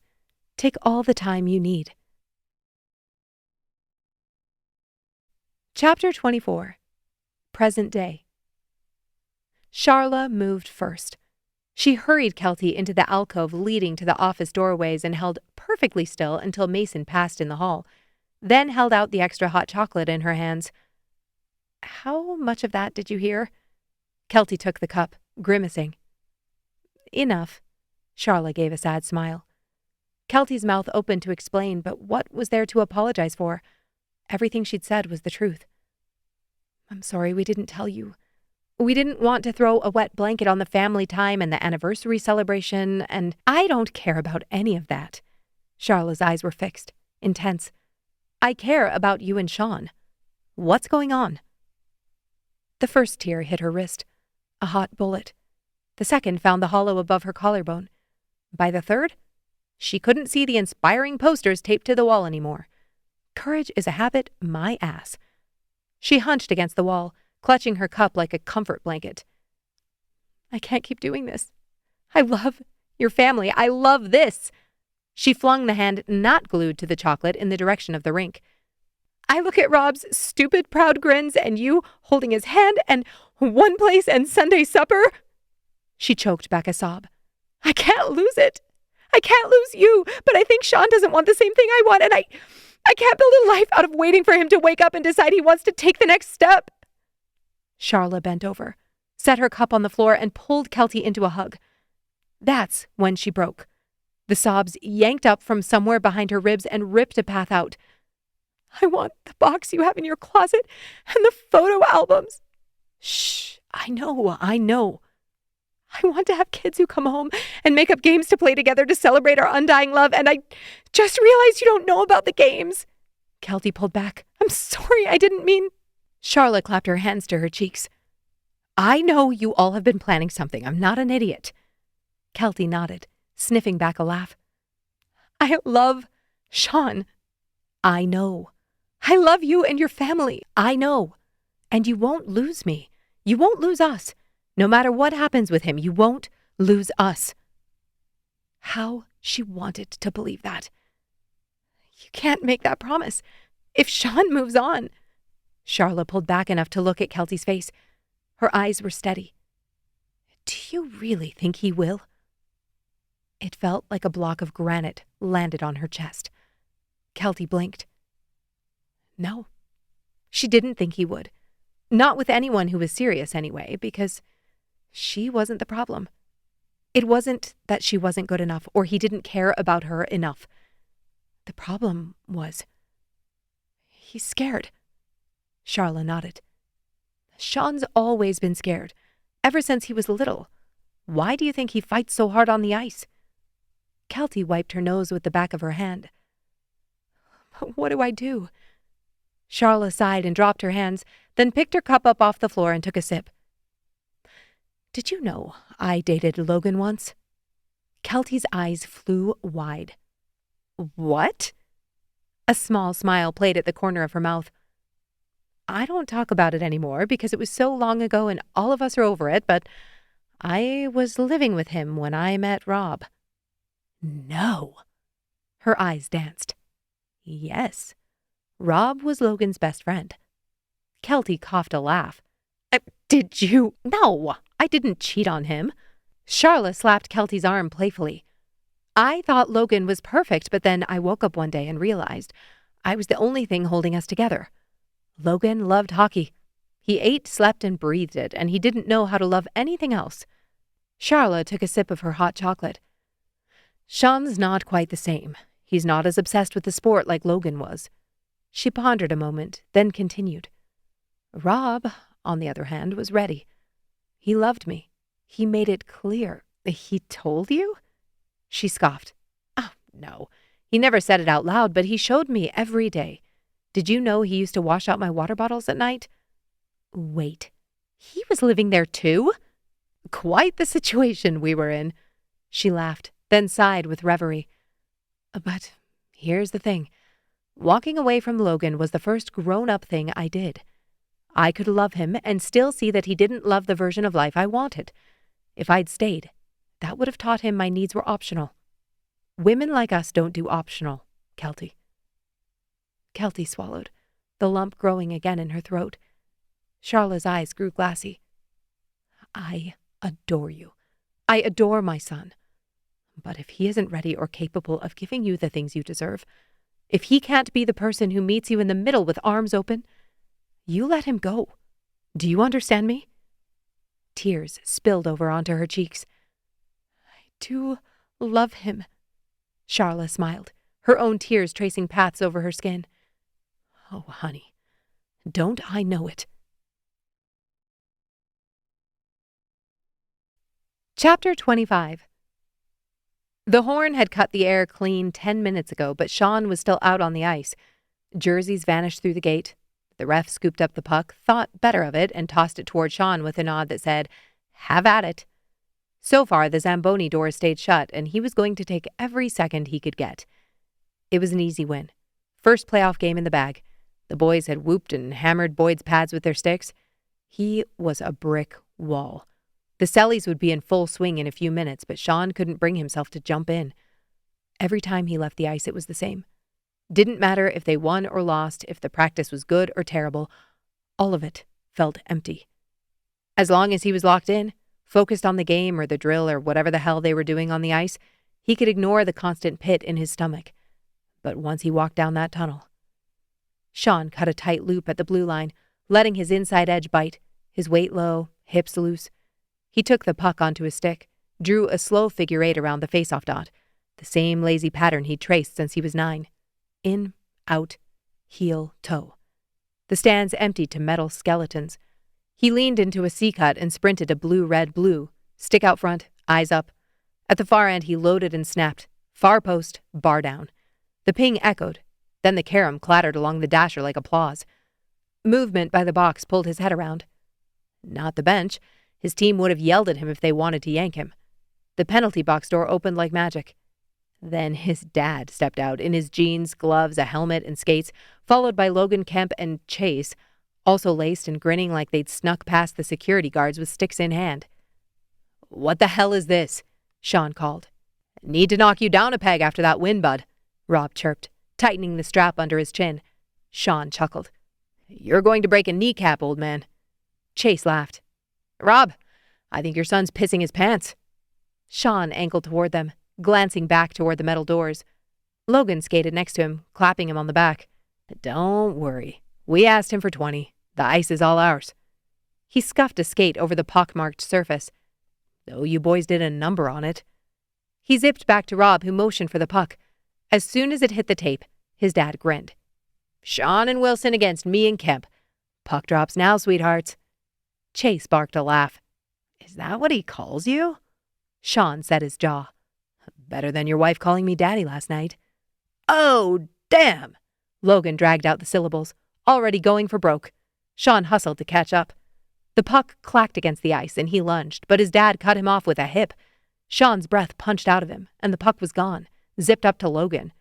Take all the time you need. Chapter 24. Present Day. Charla moved first. She hurried Kelty into the alcove leading to the office doorways and held perfectly still until Mason passed in the hall, then held out the extra hot chocolate in her hands. How much of that did you hear? Kelty took the cup, grimacing. Enough. Charla gave a sad smile. Kelty's mouth opened to explain, but what was there to apologize for? Everything she'd said was the truth. I'm sorry we didn't tell you. We didn't want to throw a wet blanket on the family time and the anniversary celebration, and I don't care about any of that. Charla's eyes were fixed, intense. I care about you and Sean. What's going on? The first tear hit her wrist, a hot bullet. The second found the hollow above her collarbone. By the third, she couldn't see the inspiring posters taped to the wall anymore. Courage is a habit, my ass. She hunched against the wall, clutching her cup like a comfort blanket. I can't keep doing this. I love your family. I love this. She flung the hand not glued to the chocolate in the direction of the rink. I look at Rob's stupid, proud grins and you holding his hand and one place and Sunday supper. She choked back a sob. I can't lose it. I can't lose you, but I think Sean doesn't want the same thing I want, and I can't build a life out of waiting for him to wake up and decide he wants to take the next step. Charla bent over, set her cup on the floor, and pulled Kelty into a hug. That's when she broke. The sobs yanked up from somewhere behind her ribs and ripped a path out. I want the box you have in your closet and the photo albums. Shh, I know. I want to have kids who come home and make up games to play together to celebrate our undying love, and I just realized you don't know about the games. Kelty pulled back. I'm sorry, I didn't mean... Charla clapped her hands to her cheeks. I know you all have been planning something. I'm not an idiot. Kelty nodded, sniffing back a laugh. I love Sean. I know. I love you and your family. I know. And you won't lose me. You won't lose us. No matter what happens with him, you won't lose us. How she wanted to believe that. You can't make that promise. If Sean moves on. Charla pulled back enough to look at Kelty's face. Her eyes were steady. Do you really think he will? It felt like a block of granite landed on her chest. Kelty blinked. No, she didn't think he would. Not with anyone who was serious anyway, because she wasn't the problem. It wasn't that she wasn't good enough or he didn't care about her enough. The problem was, he's scared. Charla nodded. Sean's always been scared, ever since he was little. Why do you think he fights so hard on the ice? Kelty wiped her nose with the back of her hand. What do I do? Charla sighed and dropped her hands, then picked her cup up off the floor and took a sip. Did you know I dated Logan once? Kelty's eyes flew wide. What? A small smile played at the corner of her mouth. I don't talk about it anymore because it was so long ago and all of us are over it, but I was living with him when I met Rob. No. Her eyes danced. Yes. Rob was Logan's best friend. Kelty coughed a laugh. Did you? No, I didn't cheat on him. Charla slapped Kelty's arm playfully. I thought Logan was perfect, but then I woke up one day and realized I was the only thing holding us together. Logan loved hockey. He ate, slept, and breathed it, and he didn't know how to love anything else. Charla took a sip of her hot chocolate. Sean's not quite the same. He's not as obsessed with the sport like Logan was. She pondered a moment, then continued. Rob, on the other hand, was ready. He loved me. He made it clear. He told you? She scoffed. Oh, no. He never said it out loud, but he showed me every day. Did you know he used to wash out my water bottles at night? Wait, he was living there too? Quite the situation we were in. She laughed, then sighed with reverie. But here's the thing. Walking away from Logan was the first grown-up thing I did. I could love him and still see that he didn't love the version of life I wanted. If I'd stayed, that would have taught him my needs were optional. Women like us don't do optional, Kelty. Kelty swallowed, the lump growing again in her throat. Charla's eyes grew glassy. I adore you. I adore my son. But if he isn't ready or capable of giving you the things you deserve, if he can't be the person who meets you in the middle with arms open, you let him go. Do you understand me? Tears spilled over onto her cheeks. I do love him. Charla smiled, her own tears tracing paths over her skin. Oh, honey, don't I know it? Chapter 25. The horn had cut the air clean 10 minutes ago, but Sean was still out on the ice. Jerseys vanished through the gate. The ref scooped up the puck, thought better of it, and tossed it toward Sean with a nod that said, "Have at it." So far, the Zamboni door stayed shut, and he was going to take every second he could get. It was an easy win. First playoff game in the bag. The boys had whooped and hammered Boyd's pads with their sticks. He was a brick wall. The Sellies would be in full swing in a few minutes, but Sean couldn't bring himself to jump in. Every time he left the ice, it was the same. Didn't matter if they won or lost, if the practice was good or terrible. All of it felt empty. As long as he was locked in, focused on the game or the drill or whatever the hell they were doing on the ice, he could ignore the constant pit in his stomach. But once he walked down that tunnel, Sean cut a tight loop at the blue line, letting his inside edge bite, his weight low, hips loose. He took the puck onto his stick, drew a slow figure eight around the faceoff dot, the same lazy pattern he'd traced since he was 9. In, out, heel, toe. The stands emptied to metal skeletons. He leaned into a C-cut and sprinted a blue-red-blue, stick out front, eyes up. At the far end, he loaded and snapped. Far post, bar down. The ping echoed. Then the carom clattered along the dasher like applause. Movement by the box pulled his head around. Not the bench. His team would have yelled at him if they wanted to yank him. The penalty box door opened like magic. Then his dad stepped out in his jeans, gloves, a helmet, and skates, followed by Logan Kemp and Chase, also laced and grinning like they'd snuck past the security guards with sticks in hand. "What the hell is this?" Sean called. "Need to knock you down a peg after that win, bud," Rob chirped, tightening the strap under his chin. Sean chuckled. "You're going to break a kneecap, old man." Chase laughed. "Rob, I think your son's pissing his pants." Sean angled toward them, glancing back toward the metal doors. Logan skated next to him, clapping him on the back. "Don't worry. We asked him for 20. The ice is all ours." He scuffed a skate over the pockmarked surface. "Though you boys did a number on it." He zipped back to Rob, who motioned for the puck. As soon as it hit the tape, his dad grinned. "Sean and Wilson against me and Kemp. Puck drops now, sweethearts." Chase barked a laugh. "Is that what he calls you?" Sean set his jaw. "Better than your wife calling me daddy last night." "Oh, damn!" Logan dragged out the syllables, already going for broke. Sean hustled to catch up. The puck clacked against the ice, and he lunged, but his dad cut him off with a hip. Sean's breath punched out of him, and the puck was gone, zipped up to Logan.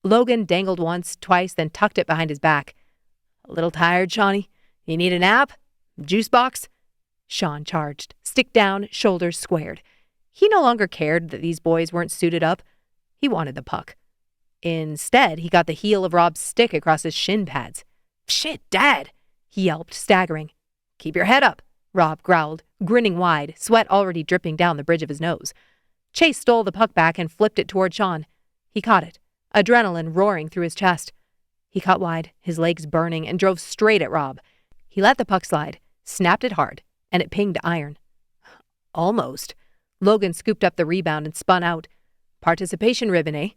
Logan dangled once, twice, then tucked it behind his back. "A little tired, Shawnee? You need a nap? Juice box?" Sean charged, stick down, shoulders squared. He no longer cared that these boys weren't suited up. He wanted the puck. Instead, he got the heel of Rob's stick across his shin pads. "Shit, Dad!" he yelped, staggering. "Keep your head up," Rob growled, grinning wide, sweat already dripping down the bridge of his nose. Chase stole the puck back and flipped it toward Sean. He caught it, adrenaline roaring through his chest. He cut wide, his legs burning, and drove straight at Rob. He let the puck slide, snapped it hard, and it pinged iron. Almost. Logan scooped up the rebound and spun out. "Participation ribbon, eh?"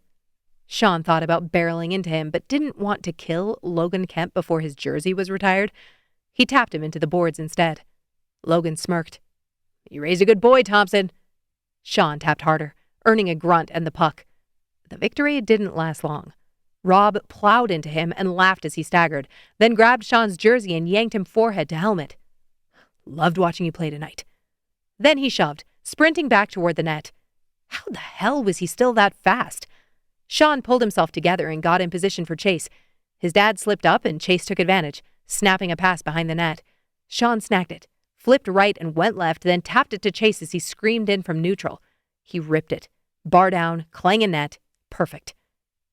Sean thought about barreling into him, but didn't want to kill Logan Kemp before his jersey was retired. He tapped him into the boards instead. Logan smirked. "You raised a good boy, Thompson." Sean tapped harder, earning a grunt and the puck. The victory didn't last long. Rob plowed into him and laughed as he staggered, then grabbed Sean's jersey and yanked him forehead to helmet. "Loved watching you play tonight." Then he shoved, sprinting back toward the net. How the hell was he still that fast? Sean pulled himself together and got in position for Chase. His dad slipped up and Chase took advantage, snapping a pass behind the net. Sean snagged it, flipped right and went left, then tapped it to Chase as he screamed in from neutral. He ripped it. Bar down, clanging net. Perfect.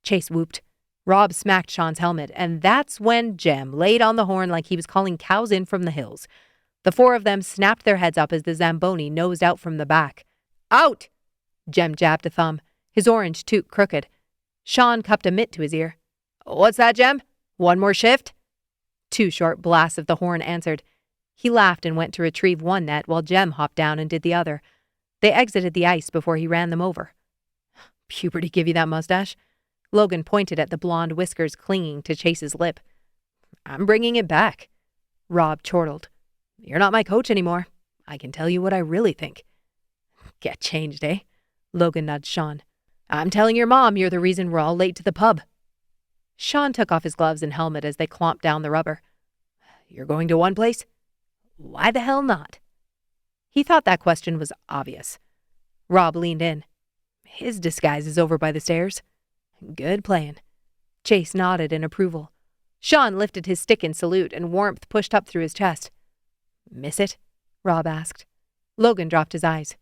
Chase whooped. Rob smacked Sean's helmet, and that's when Jem laid on the horn like he was calling cows in from the hills. The four of them snapped their heads up as the Zamboni nosed out from the back. "Out!" Jem jabbed a thumb, his orange toque crooked. Sean cupped a mitt to his ear. "What's that, Jem? One more shift?" Two short blasts of the horn answered. He laughed and went to retrieve one net while Jem hopped down and did the other. They exited the ice before he ran them over. "Puberty give you that mustache?" Logan pointed at the blonde whiskers clinging to Chase's lip. "I'm bringing it back." Rob chortled. "You're not my coach anymore. I can tell you what I really think." "Get changed, eh?" Logan nudged Sean. "I'm telling your mom you're the reason we're all late to the pub." Sean took off his gloves and helmet as they clomped down the rubber. "You're going to one place?" "Why the hell not?" He thought that question was obvious. Rob leaned in. "His disguise is over by the stairs." "Good playing." Chase nodded in approval. Sean lifted his stick in salute and warmth pushed up through his chest. "Miss it?" Rob asked. Logan dropped his eyes.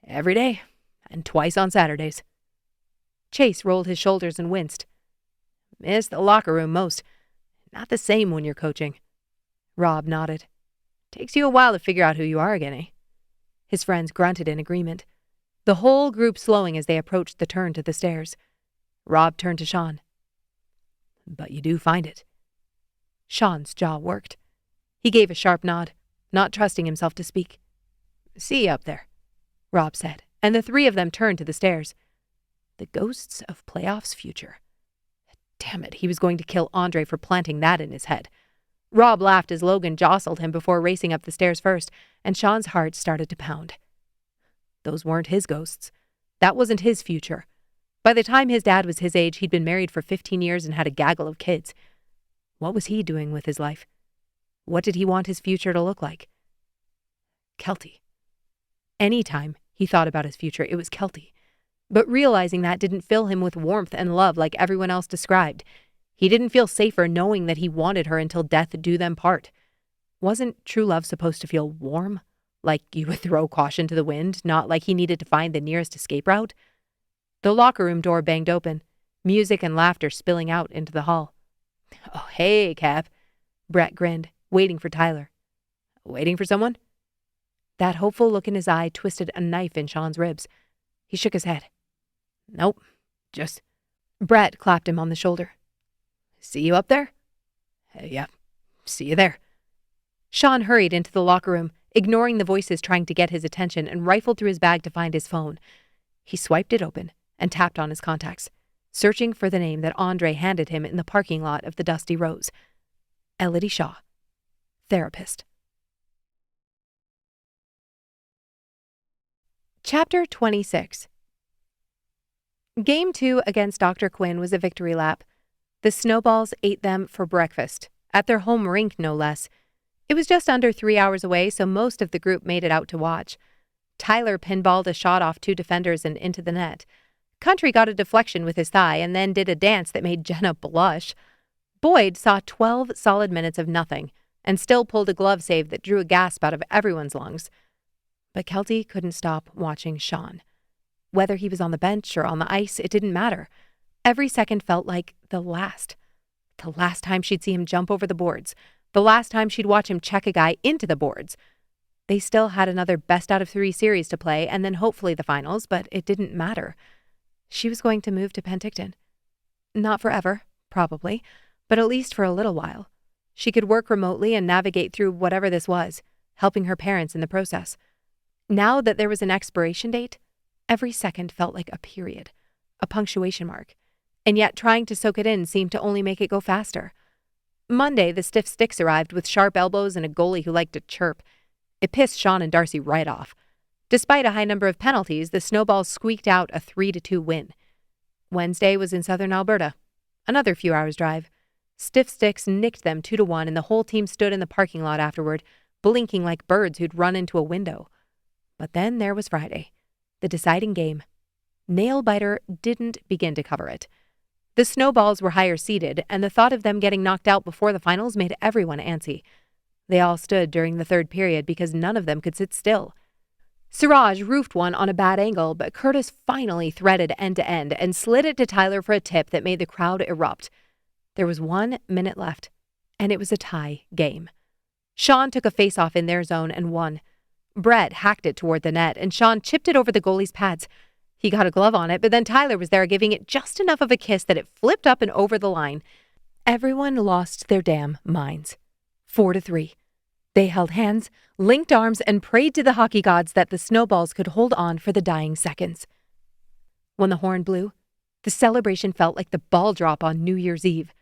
"Every day, and twice on Saturdays." Chase rolled his shoulders and winced. "Miss the locker room most. Not the same when you're coaching." Rob nodded. "Takes you a while to figure out who you are again, eh?" His friends grunted in agreement, the whole group slowing as they approached the turn to the stairs. Rob turned to Sean. "But you do find it." Sean's jaw worked. He gave a sharp nod, not trusting himself to speak. "See you up there," Rob said, and the three of them turned to the stairs. The ghosts of playoffs' future. Damn it, he was going to kill Andre for planting that in his head. Rob laughed as Logan jostled him before racing up the stairs first, and Sean's heart started to pound. Those weren't his ghosts. That wasn't his future. By the time his dad was his age, he'd been married for 15 years and had a gaggle of kids. What was he doing with his life? What did he want his future to look like? Kelty. Anytime he thought about his future, it was Kelty. But realizing that didn't fill him with warmth and love like everyone else described. He didn't feel safer knowing that he wanted her until death do them part. Wasn't true love supposed to feel warm? Like you would throw caution to the wind, not like he needed to find the nearest escape route? The locker room door banged open, music and laughter spilling out into the hall. "Oh, hey, Cap." Brett grinned, waiting for Tyler. "Waiting for someone?" That hopeful look in his eye twisted a knife in Sean's ribs. He shook his head. "Nope, just..." Brett clapped him on the shoulder. "See you up there?" "Yeah, see you there." Sean hurried into the locker room, ignoring the voices trying to get his attention, and rifled through his bag to find his phone. He swiped it open and tapped on his contacts, searching for the name that Andre handed him in the parking lot of the Dusty Rose. Elodie Shaw, therapist. Chapter 26. Game 2 against Dr. Quinn was a victory lap. The Snowballs ate them for breakfast, at their home rink no less. It was just under 3 hours away, so most of the group made it out to watch. Tyler pinballed a shot off 2 defenders and into the net. Country got a deflection with his thigh and then did a dance that made Jenna blush. Boyd saw 12 solid minutes of nothing and still pulled a glove save that drew a gasp out of everyone's lungs. But Kelty couldn't stop watching Sean. Whether he was on the bench or on the ice, it didn't matter. Every second felt like the last. The last time she'd see him jump over the boards. The last time she'd watch him check a guy into the boards. They still had another best-out-of-3 series to play and then hopefully the finals, but it didn't matter. She was going to move to Penticton. Not forever, probably, but at least for a little while. She could work remotely and navigate through whatever this was, helping her parents in the process. Now that there was an expiration date, every second felt like a period, a punctuation mark, and yet trying to soak it in seemed to only make it go faster. Monday, the stiff sticks arrived with sharp elbows and a goalie who liked to chirp. It pissed Sean and Darcy right off. Despite a high number of penalties, the Snowballs squeaked out a 3-2 win. Wednesday was in southern Alberta. Another few hours' drive. Stiff sticks nicked them 2-1, and the whole team stood in the parking lot afterward, blinking like birds who'd run into a window. But then there was Friday, the deciding game. Nail-biter didn't begin to cover it. The Snowballs were higher seeded, and the thought of them getting knocked out before the finals made everyone antsy. They all stood during the third period because none of them could sit still. Siraj roofed one on a bad angle, but Curtis finally threaded end-to-end and slid it to Tyler for a tip that made the crowd erupt. There was 1 minute left, and it was a tie game. Sean took a face-off in their zone and won. Brett hacked it toward the net, and Sean chipped it over the goalie's pads. He got a glove on it, but then Tyler was there giving it just enough of a kiss that it flipped up and over the line. Everyone lost their damn minds. 4-3. They held hands, linked arms, and prayed to the hockey gods that the Snowballs could hold on for the dying seconds. When the horn blew, the celebration felt like the ball drop on New Year's Eve.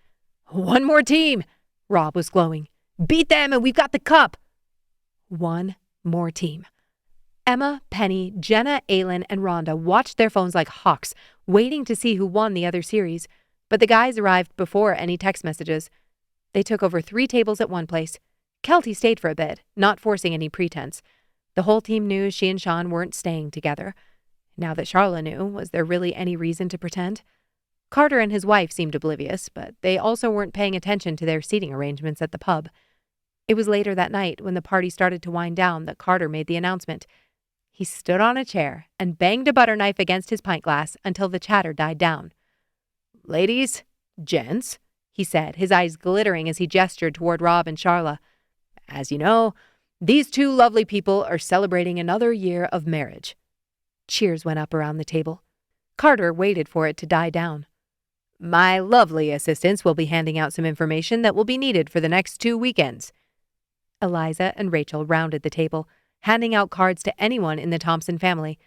"One more team!" Rob was glowing. "Beat them and we've got the cup!" One more team. Emma, Penny, Jenna, Aylin, and Rhonda watched their phones like hawks, waiting to see who won the other series. But the guys arrived before any text messages. They took over 3 tables at one place. Kelty stayed for a bit, not forcing any pretense. The whole team knew she and Sean weren't staying together. Now that Charla knew, was there really any reason to pretend? Carter and his wife seemed oblivious, but they also weren't paying attention to their seating arrangements at the pub. It was later that night, when the party started to wind down, that Carter made the announcement. He stood on a chair and banged a butter knife against his pint glass until the chatter died down. "Ladies, gents," he said, his eyes glittering as he gestured toward Rob and Charla. "As you know, these 2 lovely people are celebrating another year of marriage." Cheers went up around the table. Carter waited for it to die down. "My lovely assistants will be handing out some information that will be needed for the next 2 weekends." Eliza and Rachel rounded the table, handing out cards to anyone in the Thompson family,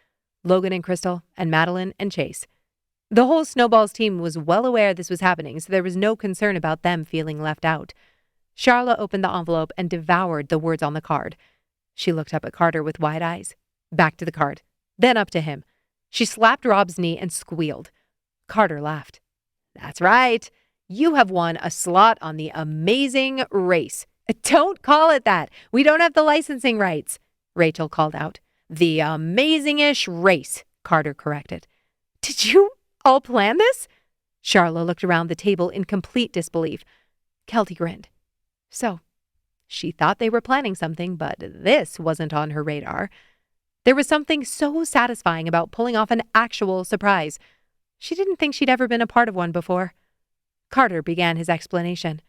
Logan and Crystal, and Madeline and Chase. The whole Snowballs team was well aware this was happening, so there was no concern about them feeling left out. Charla opened the envelope and devoured the words on the card. She looked up at Carter with wide eyes, back to the card, then up to him. She slapped Rob's knee and squealed. Carter laughed. "That's right. You have won a slot on the Amazing Race." "Don't call it that. We don't have the licensing rights." Rachel called out. The amazing-ish race, Carter corrected. Did you all plan this? Charla looked around the table in complete disbelief. Kelty grinned. So, she thought they were planning something, but this wasn't on her radar. There was something so satisfying about pulling off an actual surprise. She didn't think she'd ever been a part of one before. Carter began his explanation.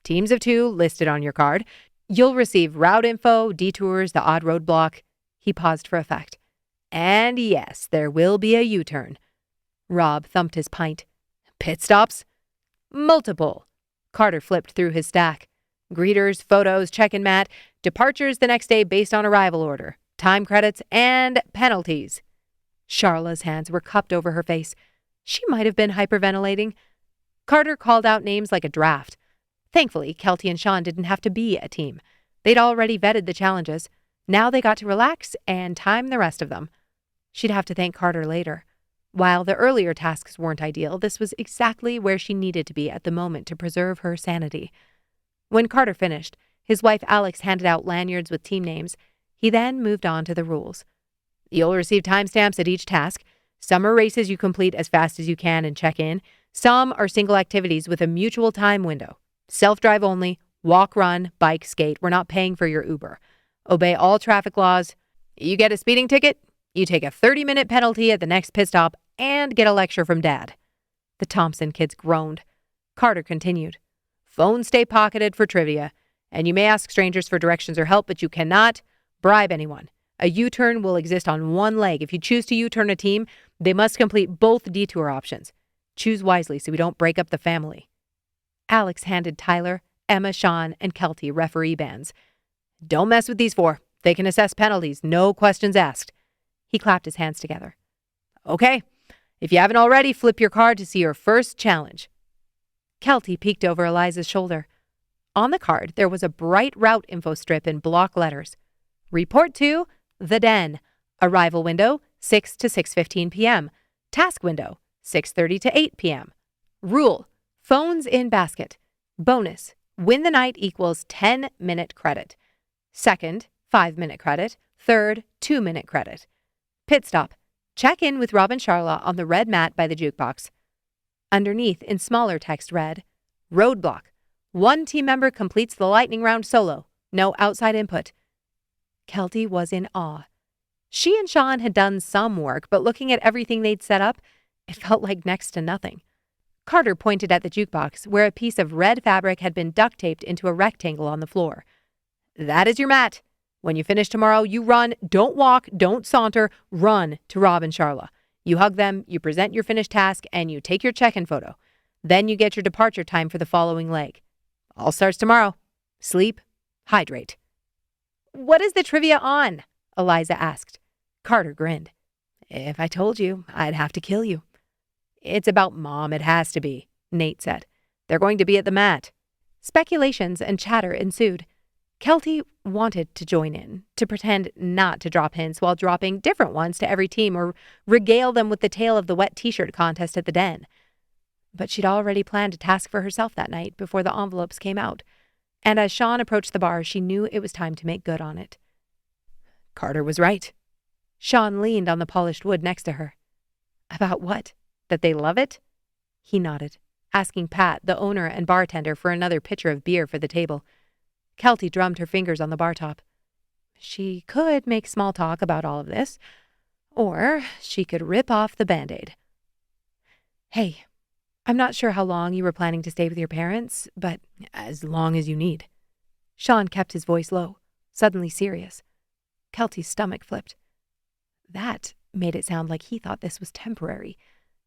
Teams of 2 listed on your card. You'll receive route info, detours, the odd roadblock. He paused for effect. And yes, there will be a U-turn. Rob thumped his pint. Pit stops? Multiple. Carter flipped through his stack. Greeters, photos, check-in mat, departures the next day based on arrival order, time credits, and penalties. Charla's hands were cupped over her face. She might have been hyperventilating. Carter called out names like a draft. Thankfully, Kelty and Sean didn't have to be a team. They'd already vetted the challenges. Now they got to relax and time the rest of them. She'd have to thank Carter later. While the earlier tasks weren't ideal, this was exactly where she needed to be at the moment to preserve her sanity. When Carter finished, his wife Alex handed out lanyards with team names. He then moved on to the rules. You'll receive timestamps at each task. Some are races you complete as fast as you can and check in. Some are single activities with a mutual time window. Self-drive only, walk, run, bike, skate. We're not paying for your Uber. Obey all traffic laws. You get a speeding ticket, you take a 30-minute penalty at the next pit stop and get a lecture from Dad. The Thompson kids groaned. Carter continued. Phones stay pocketed for trivia, and you may ask strangers for directions or help, but you cannot bribe anyone. A U-turn will exist on one leg. If you choose to U-turn a team, they must complete both detour options. Choose wisely so we don't break up the family. Alex handed Tyler, Emma, Sean, and Kelty referee bands. Don't mess with these 4. They can assess penalties, no questions asked. He clapped his hands together. Okay, if you haven't already, flip your card to see your first challenge. Kelty peeked over Eliza's shoulder. On the card, there was a bright route info strip in block letters. Report to The Den. Arrival window, 6 to 6:15 p.m. Task window, 6:30 to 8 p.m. Rule, phones in basket. Bonus, win the night equals 10-minute credit. Second, 5-minute credit. Third, 2-minute credit. Pit stop, check in with Rob and Charla on the red mat by the jukebox. Underneath, in smaller text, read, Roadblock. 1 team member completes the lightning round solo. No outside input. Kelty was in awe. She and Sean had done some work, but looking at everything they'd set up, it felt like next to nothing. Carter pointed at the jukebox, where a piece of red fabric had been duct taped into a rectangle on the floor. That is your mat. When you finish tomorrow, you run, don't walk, don't saunter, run to Rob and Charla. You hug them, you present your finished task, and you take your check-in photo. Then you get your departure time for the following leg. All starts tomorrow. Sleep, hydrate. What is the trivia on? Eliza asked. Carter grinned. If I told you, I'd have to kill you. It's about Mom, it has to be, Nate said. They're going to be at the mat. Speculations and chatter ensued. Kelty wanted to join in, to pretend not to drop hints while dropping different ones to every team or regale them with the tale of the wet t-shirt contest at the Den. But she'd already planned a task for herself that night before the envelopes came out, and as Sean approached the bar, she knew it was time to make good on it. Carter was right. Sean leaned on the polished wood next to her. About what? That they love it? He nodded, asking Pat, the owner and bartender, for another pitcher of beer for the table. Kelty drummed her fingers on the bar top. She could make small talk about all of this, or she could rip off the Band-Aid. Hey, I'm not sure how long you were planning to stay with your parents, but as long as you need. Sean kept his voice low, suddenly serious. Kelty's stomach flipped. That made it sound like he thought this was temporary,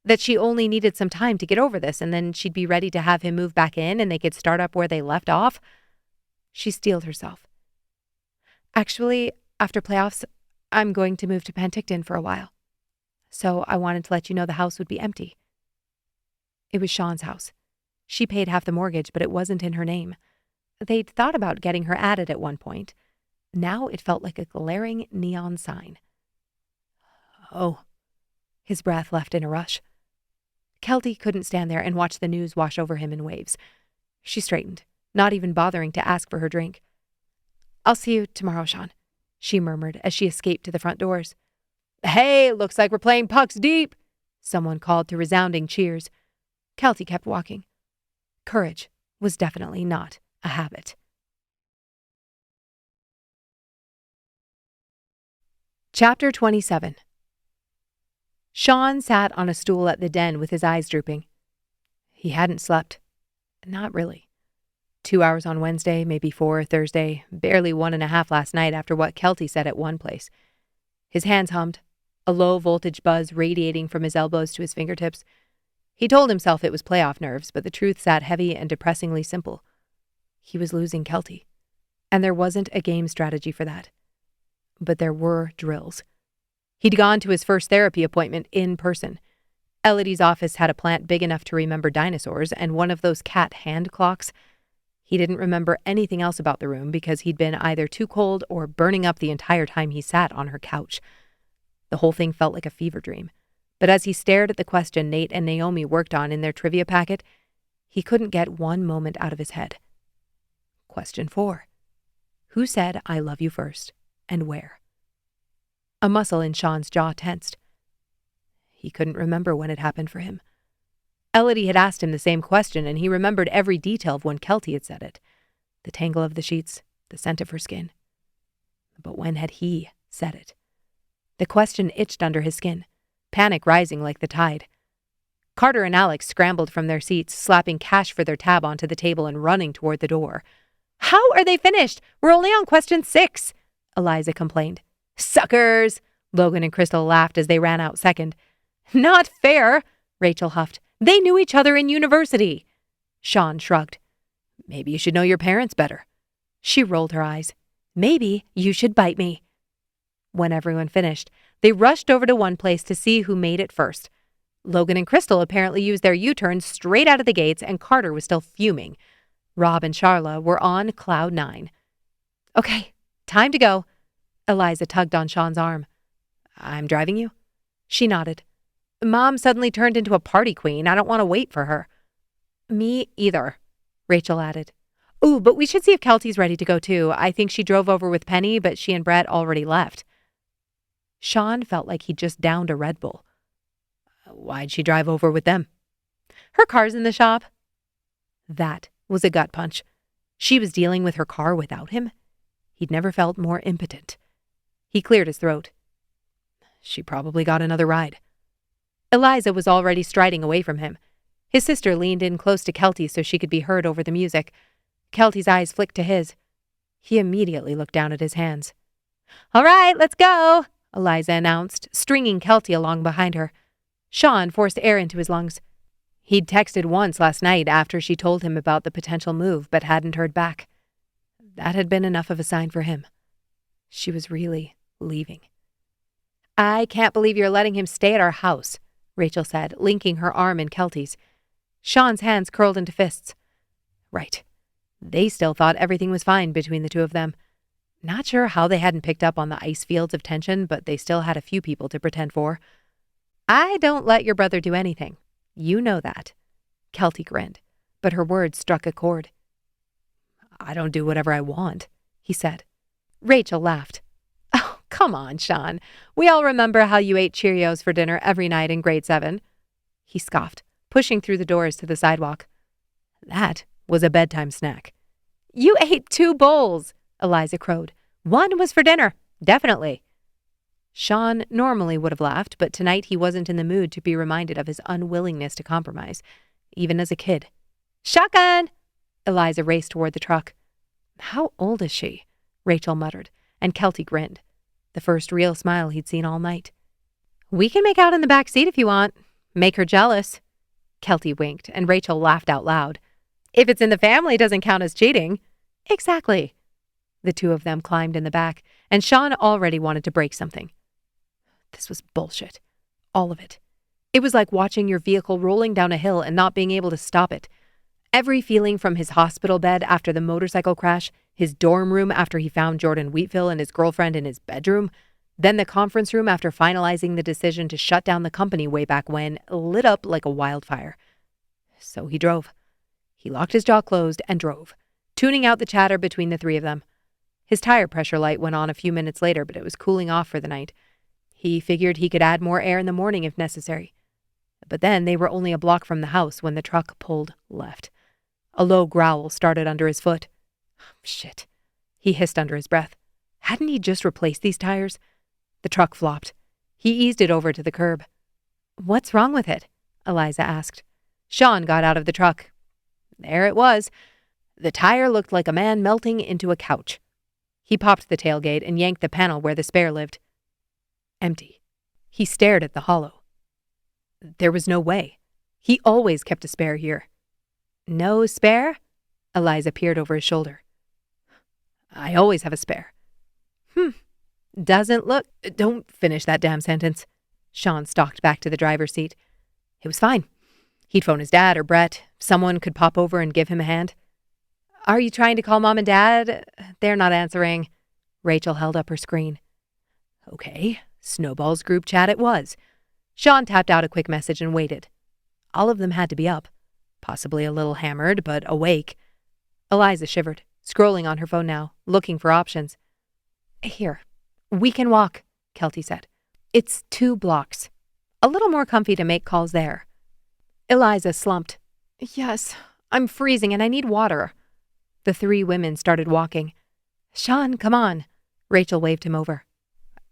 that she only needed some time to get over this, and then she'd be ready to have him move back in and they could start up where they left off. She steeled herself. Actually, after playoffs, I'm going to move to Penticton for a while. So I wanted to let you know the house would be empty. It was Sean's house. She paid half the mortgage, but it wasn't in her name. They'd thought about getting her added at one point. Now it felt like a glaring neon sign. Oh. His breath left in a rush. Kelty couldn't stand there and watch the news wash over him in waves. She straightened, not even bothering to ask for her drink. I'll see you tomorrow, Sean. she murmured as she escaped to the front doors. Hey, looks like we're playing pucks deep, someone called to resounding cheers. Kelty kept walking. Courage was definitely not a habit. Chapter 27. Sean sat on a stool at the den with his eyes drooping. He hadn't slept. Not really. 2 hours on Wednesday, maybe 4 Thursday, barely 1.5 last night after what Kelty said at one place. His hands hummed, a low-voltage buzz radiating from his elbows to his fingertips. He told himself it was playoff nerves, but the truth sat heavy and depressingly simple. He was losing Kelty, and there wasn't a game strategy for that. But there were drills. He'd gone to his first therapy appointment in person. Elodie's office had a plant big enough to remember dinosaurs and one of those cat hand clocks. He didn't remember anything else about the room because he'd been either too cold or burning up the entire time he sat on her couch. The whole thing felt like a fever dream. But as he stared at the question Nate and Naomi worked on in their trivia packet, he couldn't get one moment out of his head. Question 4. Who said I love you first, and where? A muscle in Sean's jaw tensed. He couldn't remember when it happened for him. Elodie had asked him the same question, and he remembered every detail of when Kelty had said it. The tangle of the sheets, the scent of her skin. But when had he said it? The question itched under his skin, panic rising like the tide. Carter and Alex scrambled from their seats, slapping cash for their tab onto the table and running toward the door. How are they finished? We're only on question 6, Eliza complained. Suckers! Logan and Crystal laughed as they ran out second. Not fair, Rachel huffed. They knew each other in university. Sean shrugged. Maybe you should know your parents better. She rolled her eyes. Maybe you should bite me. When everyone finished, they rushed over to one place to see who made it first. Logan and Crystal apparently used their U-turns straight out of the gates, and Carter was still fuming. Rob and Charla were on cloud 9. Okay, time to go. Eliza tugged on Sean's arm. I'm driving you? She nodded. Mom suddenly turned into a party queen. I don't want to wait for her. Me either, Rachel added. Ooh, but we should see if Kelty's ready to go too. I think she drove over with Penny, but she and Brett already left. Sean felt like he'd just downed a Red Bull. Why'd she drive over with them? Her car's in the shop. That was a gut punch. She was dealing with her car without him? He'd never felt more impotent. He cleared his throat. She probably got another ride. Eliza was already striding away from him. His sister leaned in close to Kelty so she could be heard over the music. Kelty's eyes flicked to his. He immediately looked down at his hands. All right, let's go, Eliza announced, stringing Kelty along behind her. Sean forced air into his lungs. He'd texted once last night after she told him about the potential move, but hadn't heard back. That had been enough of a sign for him. She was really leaving. I can't believe you're letting him stay at our house, Rachel said, linking her arm in Kelty's. Sean's hands curled into fists. Right. They still thought everything was fine between the two of them. Not sure how they hadn't picked up on the ice fields of tension, but they still had a few people to pretend for. I don't let your brother do anything. You know that. Kelty grinned, but her words struck a chord. I don't do whatever I want, he said. Rachel laughed. Oh, come on, Sean. We all remember how you ate Cheerios for dinner every night in grade 7. He scoffed, pushing through the doors to the sidewalk. That was a bedtime snack. You ate 2 bowls, Eliza crowed. One was for dinner, definitely. Sean normally would have laughed, but tonight he wasn't in the mood to be reminded of his unwillingness to compromise, even as a kid. Shotgun! Eliza raced toward the truck. How old is she? Rachel muttered, and Kelty grinned, the first real smile he'd seen all night. We can make out in the back seat if you want. Make her jealous. Kelty winked, and Rachel laughed out loud. If it's in the family, it doesn't count as cheating. Exactly. The two of them climbed in the back, and Sean already wanted to break something. This was bullshit. All of it. It was like watching your vehicle rolling down a hill and not being able to stop it. Every feeling from his hospital bed after the motorcycle crash, his dorm room after he found Jordan Wheatville and his girlfriend in his bedroom, then the conference room after finalizing the decision to shut down the company way back when, lit up like a wildfire. So he drove. He locked his jaw closed and drove, tuning out the chatter between the three of them. His tire pressure light went on a few minutes later, but it was cooling off for the night. He figured he could add more air in the morning if necessary. But then they were only a block from the house when the truck pulled left. A low growl started under his foot. Shit, he hissed under his breath. Hadn't he just replaced these tires? The truck flopped. He eased it over to the curb. What's wrong with it? Eliza asked. Sean got out of the truck. There it was. The tire looked like a man melting into a couch. He popped the tailgate and yanked the panel where the spare lived. Empty. He stared at the hollow. There was no way. He always kept a spare here. No spare? Eliza peered over his shoulder. I always have a spare. Doesn't look... Don't finish that damn sentence. Sean stalked back to the driver's seat. It was fine. He'd phone his dad or Brett. Someone could pop over and give him a hand. Are you trying to call Mom and Dad? They're not answering. Rachel held up her screen. Okay, Snowballs group chat it was. Sean tapped out a quick message and waited. All of them had to be up. Possibly a little hammered, but awake. Eliza shivered, scrolling on her phone now, looking for options. Here, we can walk, Kelty said. It's 2 blocks. A little more comfy to make calls there. Eliza slumped. Yes, I'm freezing and I need water. The 3 women started walking. Sean, come on. Rachel waved him over.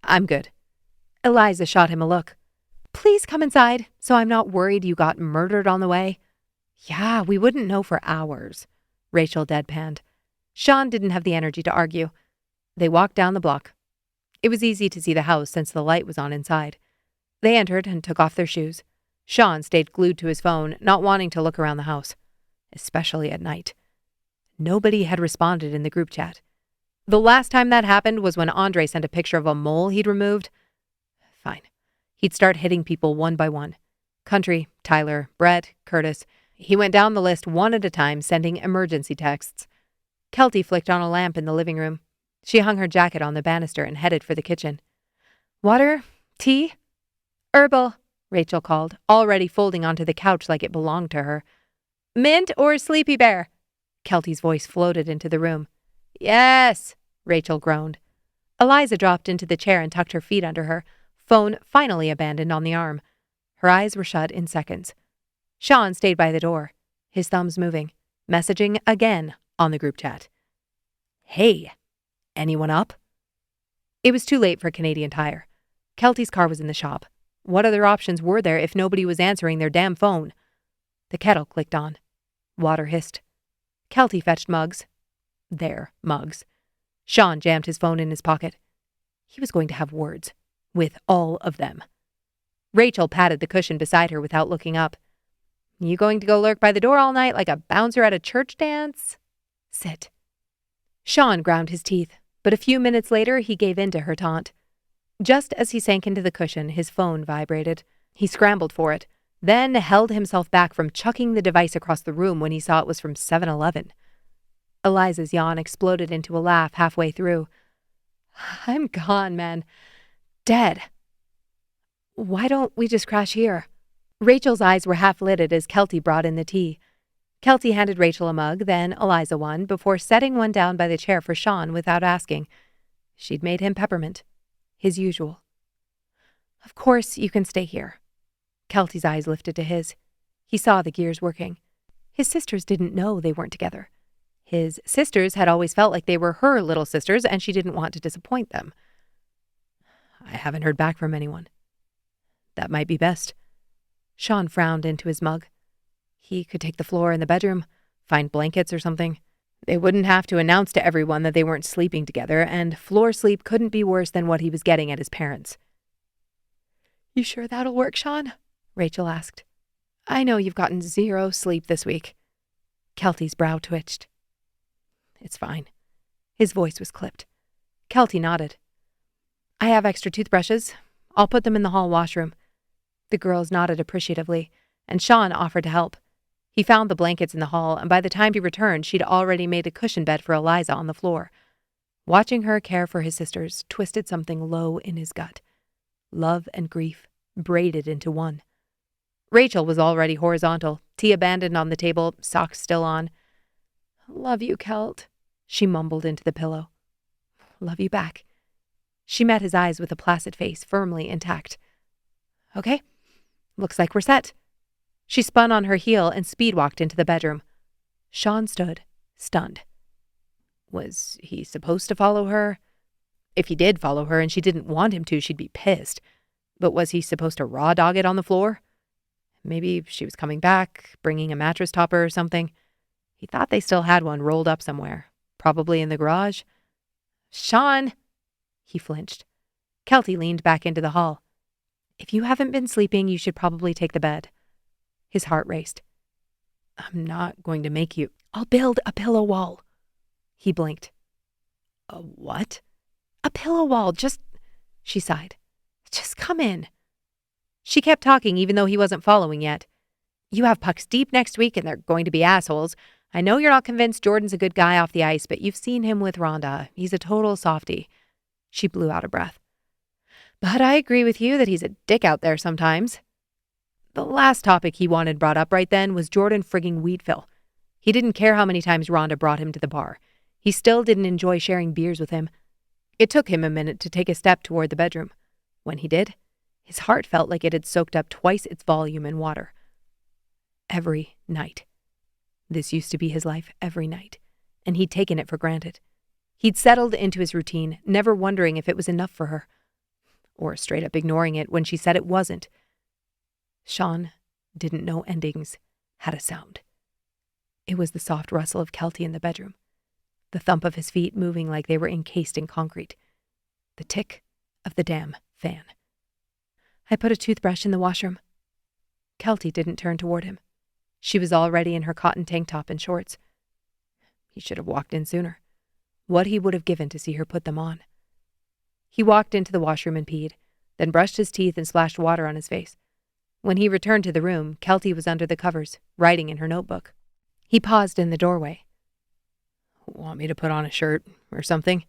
I'm good. Eliza shot him a look. Please come inside, so I'm not worried you got murdered on the way. Yeah, we wouldn't know for hours. Rachel deadpanned. Sean didn't have the energy to argue. They walked down the block. It was easy to see the house since the light was on inside. They entered and took off their shoes. Sean stayed glued to his phone, not wanting to look around the house, especially at night. Nobody had responded in the group chat. The last time that happened was when Andre sent a picture of a mole he'd removed. Fine. He'd start hitting people one by one. Country, Tyler, Brett, Curtis. He went down the list one at a time, sending emergency texts. Kelty flicked on a lamp in the living room. She hung her jacket on the banister and headed for the kitchen. Water? Tea? Herbal, Rachel called, already folding onto the couch like it belonged to her. Mint or Sleepy Bear? Kelty's voice floated into the room. Yes, Rachel groaned. Eliza dropped into the chair and tucked her feet under her, phone finally abandoned on the arm. Her eyes were shut in seconds. Sean stayed by the door, his thumbs moving, messaging again on the group chat. Hey, anyone up? It was too late for Canadian Tire. Kelty's car was in the shop. What other options were there if nobody was answering their damn phone? The kettle clicked on. Water hissed. Kelty fetched mugs. Their mugs. Sean jammed his phone in his pocket. He was going to have words. With all of them. Rachel patted the cushion beside her without looking up. You going to go lurk by the door all night like a bouncer at a church dance? Sit. Sean ground his teeth, but a few minutes later he gave in to her taunt. Just as he sank into the cushion, his phone vibrated. He scrambled for it, then held himself back from chucking the device across the room when he saw it was from 7-Eleven. Eliza's yawn exploded into a laugh halfway through. I'm gone, man. Dead. Why don't we just crash here? Rachel's eyes were half-lidded as Kelty brought in the tea. Kelty handed Rachel a mug, then Eliza one, before setting one down by the chair for Sean without asking. She'd made him peppermint. His usual. Of course you can stay here. Kelty's eyes lifted to his. He saw the gears working. His sisters didn't know they weren't together. His sisters had always felt like they were her little sisters, and she didn't want to disappoint them. I haven't heard back from anyone. That might be best. Sean frowned into his mug. He could take the floor in the bedroom, find blankets or something. They wouldn't have to announce to everyone that they weren't sleeping together, and floor sleep couldn't be worse than what he was getting at his parents'. You sure that'll work, Sean? Rachel asked. I know you've gotten 0 sleep this week. Kelty's brow twitched. It's fine. His voice was clipped. Kelty nodded. I have extra toothbrushes. I'll put them in the hall washroom. The girls nodded appreciatively, and Sean offered to help. He found the blankets in the hall, and by the time he returned, she'd already made a cushion bed for Eliza on the floor. Watching her care for his sisters twisted something low in his gut. Love and grief braided into one. Rachel was already horizontal, tea abandoned on the table, socks still on. Love you, Kelt, she mumbled into the pillow. Love you back. She met his eyes with a placid face firmly intact. Okay, looks like we're set. She spun on her heel and speed-walked into the bedroom. Sean stood, stunned. Was he supposed to follow her? If he did follow her and she didn't want him to, she'd be pissed. But was he supposed to raw dog it on the floor? Maybe she was coming back, bringing a mattress topper or something. He thought they still had one rolled up somewhere, probably in the garage. Sean! He flinched. Kelty leaned back into the hall. If you haven't been sleeping, you should probably take the bed. His heart raced. I'm not going to make you. I'll build a pillow wall. He blinked. A what? A pillow wall, she sighed. Just come in. She kept talking even though he wasn't following yet. You have pucks deep next week and they're going to be assholes. I know you're not convinced Jordan's a good guy off the ice, but you've seen him with Rhonda. He's a total softie. She blew out a breath. But I agree with you that he's a dick out there sometimes. The last topic he wanted brought up right then was Jordan frigging Wheatville. He didn't care how many times Rhonda brought him to the bar. He still didn't enjoy sharing beers with him. It took him a minute to take a step toward the bedroom. When he did, his heart felt like it had soaked up twice its volume in water. Every night. This used to be his life every night, and he'd taken it for granted. He'd settled into his routine, never wondering if it was enough for her, or straight up ignoring it when she said it wasn't. Sean didn't know endings had a sound. It was the soft rustle of Kelty in the bedroom, the thump of his feet moving like they were encased in concrete, the tick of the damn fan. I put a toothbrush in the washroom. Kelty didn't turn toward him. She was already in her cotton tank top and shorts. He should have walked in sooner. What he would have given to see her put them on. He walked into the washroom and peed, then brushed his teeth and splashed water on his face. When he returned to the room, Kelty was under the covers, writing in her notebook. He paused in the doorway. Want me to put on a shirt or something?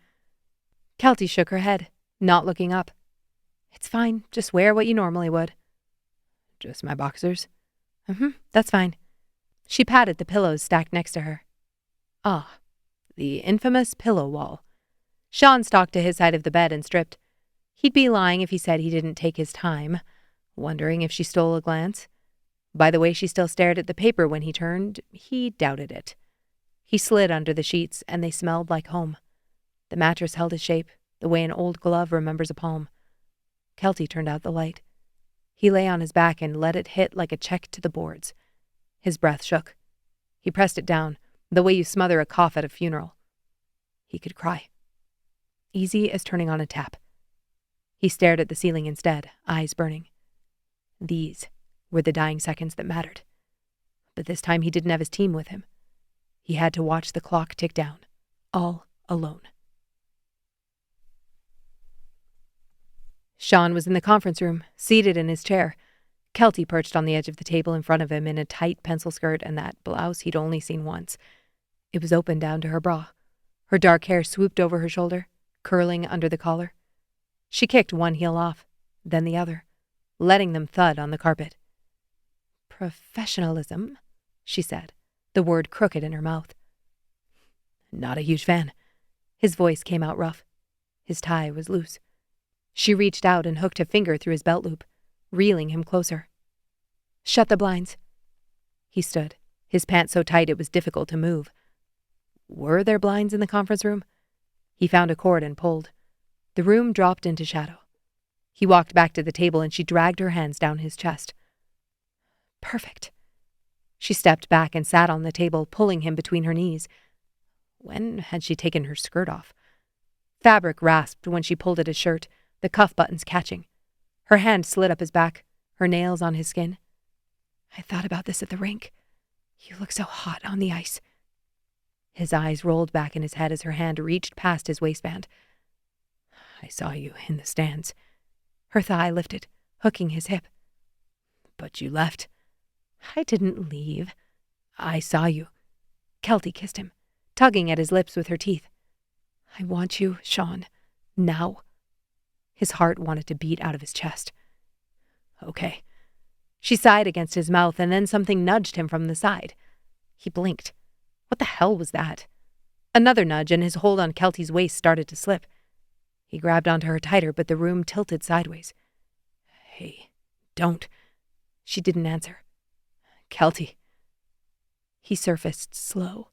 Kelty shook her head, not looking up. It's fine. Just wear what you normally would. Just my boxers? That's fine. She patted the pillows stacked next to her. Ah, the infamous pillow wall. Sean stalked to his side of the bed and stripped. He'd be lying if he said he didn't take his time, wondering if she stole a glance. By the way she still stared at the paper when he turned, he doubted it. He slid under the sheets, and they smelled like home. The mattress held his shape, the way an old glove remembers a palm. Kelty turned out the light. He lay on his back and let it hit like a check to the boards. His breath shook. He pressed it down, the way you smother a cough at a funeral. He could cry. Easy as turning on a tap. He stared at the ceiling instead, eyes burning. These were the dying seconds that mattered. But this time he didn't have his team with him. He had to watch the clock tick down, all alone. Sean was in the conference room, seated in his chair. Kelty perched on the edge of the table in front of him in a tight pencil skirt and that blouse he'd only seen once. It was open down to her bra. Her dark hair swooped over her shoulder, curling under the collar. She kicked one heel off, then the other, letting them thud on the carpet. Professionalism, she said, the word crooked in her mouth. Not a huge fan. His voice came out rough. His tie was loose. She reached out and hooked a finger through his belt loop, reeling him closer. Shut the blinds. He stood, his pants so tight it was difficult to move. Were there blinds in the conference room? He found a cord and pulled. The room dropped into shadow. He walked back to the table and she dragged her hands down his chest. Perfect. She stepped back and sat on the table, pulling him between her knees. When had she taken her skirt off? Fabric rasped when she pulled at his shirt, the cuff buttons catching. Her hand slid up his back, her nails on his skin. I thought about this at the rink. You look so hot on the ice. His eyes rolled back in his head as her hand reached past his waistband. I saw you in the stands. Her thigh lifted, hooking his hip. But you left. I didn't leave. I saw you. Kelty kissed him, tugging at his lips with her teeth. I want you, Sean. Now. His heart wanted to beat out of his chest. Okay. She sighed against his mouth, and then something nudged him from the side. He blinked. What the hell was that? Another nudge, and his hold on Kelty's waist started to slip. He grabbed onto her tighter, but the room tilted sideways. "Hey, don't." She didn't answer. "Kelty." He surfaced slow,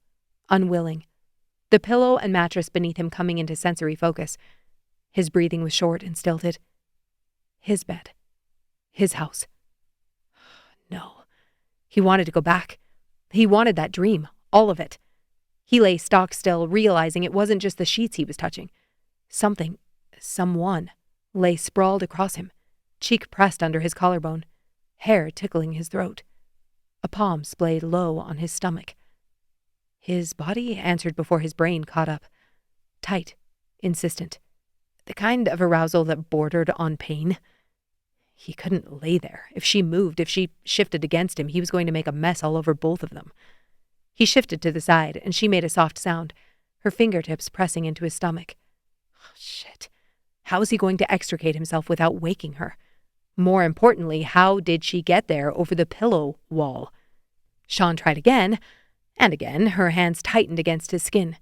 unwilling, the pillow and mattress beneath him coming into sensory focus. His breathing was short and stilted. His bed. His house. No. He wanted to go back. He wanted that dream, all of it. He lay stock still, realizing it wasn't just the sheets he was touching. Someone, lay sprawled across him, cheek pressed under his collarbone, hair tickling his throat. A palm splayed low on his stomach. His body answered before his brain caught up. Tight, insistent. The kind of arousal that bordered on pain. He couldn't lay there. If she moved, if she shifted against him, he was going to make a mess all over both of them. He shifted to the side, and she made a soft sound, her fingertips pressing into his stomach. Oh, shit. How was he going to extricate himself without waking her? More importantly, how did she get there over the pillow wall? Sean tried again, and again, her hands tightened against his skin.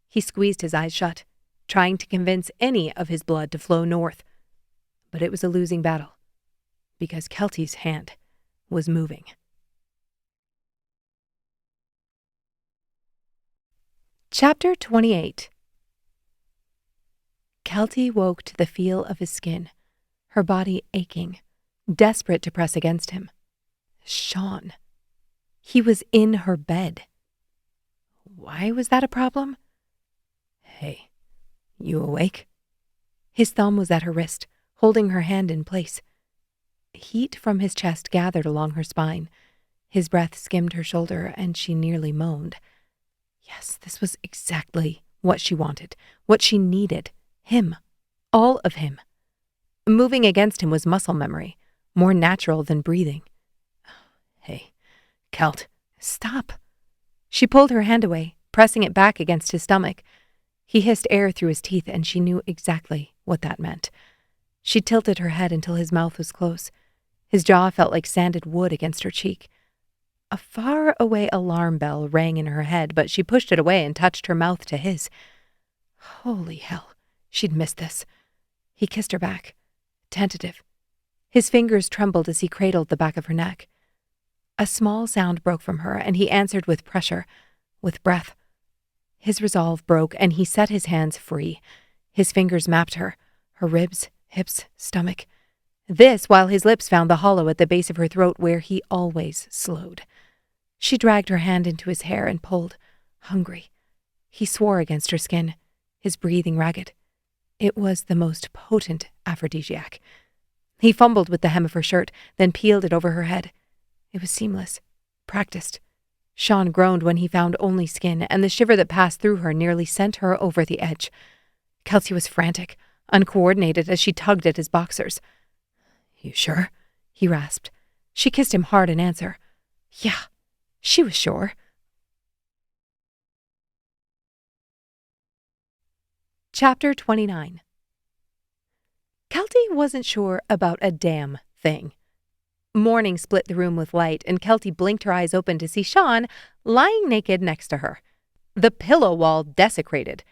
He squeezed his eyes shut, trying to convince any of his blood to flow north. But it was a losing battle, because Kelty's hand was moving. Chapter 28. Kelty woke to the feel of his skin, her body aching, desperate to press against him. Sean. He was in her bed. Why was that a problem? "Hey, you awake?" His thumb was at her wrist, holding her hand in place. Heat from his chest gathered along her spine. His breath skimmed her shoulder, and she nearly moaned. Yes, this was exactly what she wanted, what she needed. Him. All of him. Moving against him was muscle memory, more natural than breathing. "Hey, Kelt." "Stop." She pulled her hand away, pressing it back against his stomach. He hissed air through his teeth, and she knew exactly what that meant. She tilted her head until his mouth was close. His jaw felt like sanded wood against her cheek. A far-away alarm bell rang in her head, but she pushed it away and touched her mouth to his. Holy hell, she'd missed this. He kissed her back, tentative. His fingers trembled as he cradled the back of her neck. A small sound broke from her, and he answered with pressure, with breath. His resolve broke, and he set his hands free. His fingers mapped her ribs, hips, stomach. This while his lips found the hollow at the base of her throat where he always slowed. She dragged her hand into his hair and pulled, hungry. He swore against her skin, his breathing ragged. It was the most potent aphrodisiac. He fumbled with the hem of her shirt, then peeled it over her head. It was seamless, practiced. Sean groaned when he found only skin, and the shiver that passed through her nearly sent her over the edge. Kelty was frantic, uncoordinated as she tugged at his boxers. "You sure?" he rasped. She kissed him hard in answer. Yeah, she was sure. Chapter 29. Kelty wasn't sure about a damn thing. Morning split the room with light, and Kelty blinked her eyes open to see Sean lying naked next to her, the pillow wall desecrated.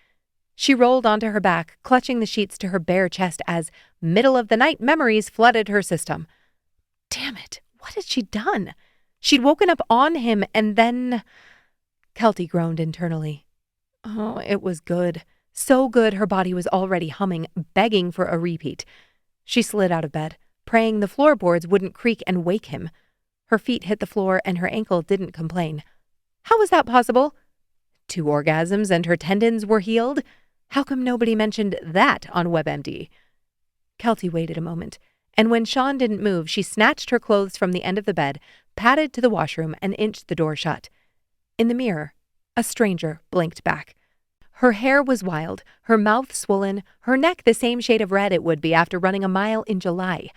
She rolled onto her back, clutching the sheets to her bare chest as middle-of-the-night memories flooded her system. Damn it, what had she done? She'd woken up on him, and then... Kelty groaned internally. Oh, it was good. So good her body was already humming, begging for a repeat. She slid out of bed, praying the floorboards wouldn't creak and wake him. Her feet hit the floor, and her ankle didn't complain. How was that possible? 2 orgasms and her tendons were healed? How come nobody mentioned that on WebMD? Kelty waited a moment, and when Sean didn't move, she snatched her clothes from the end of the bed, padded to the washroom, and inched the door shut. In the mirror, a stranger blinked back. Her hair was wild, her mouth swollen, her neck the same shade of red it would be after running a mile in July.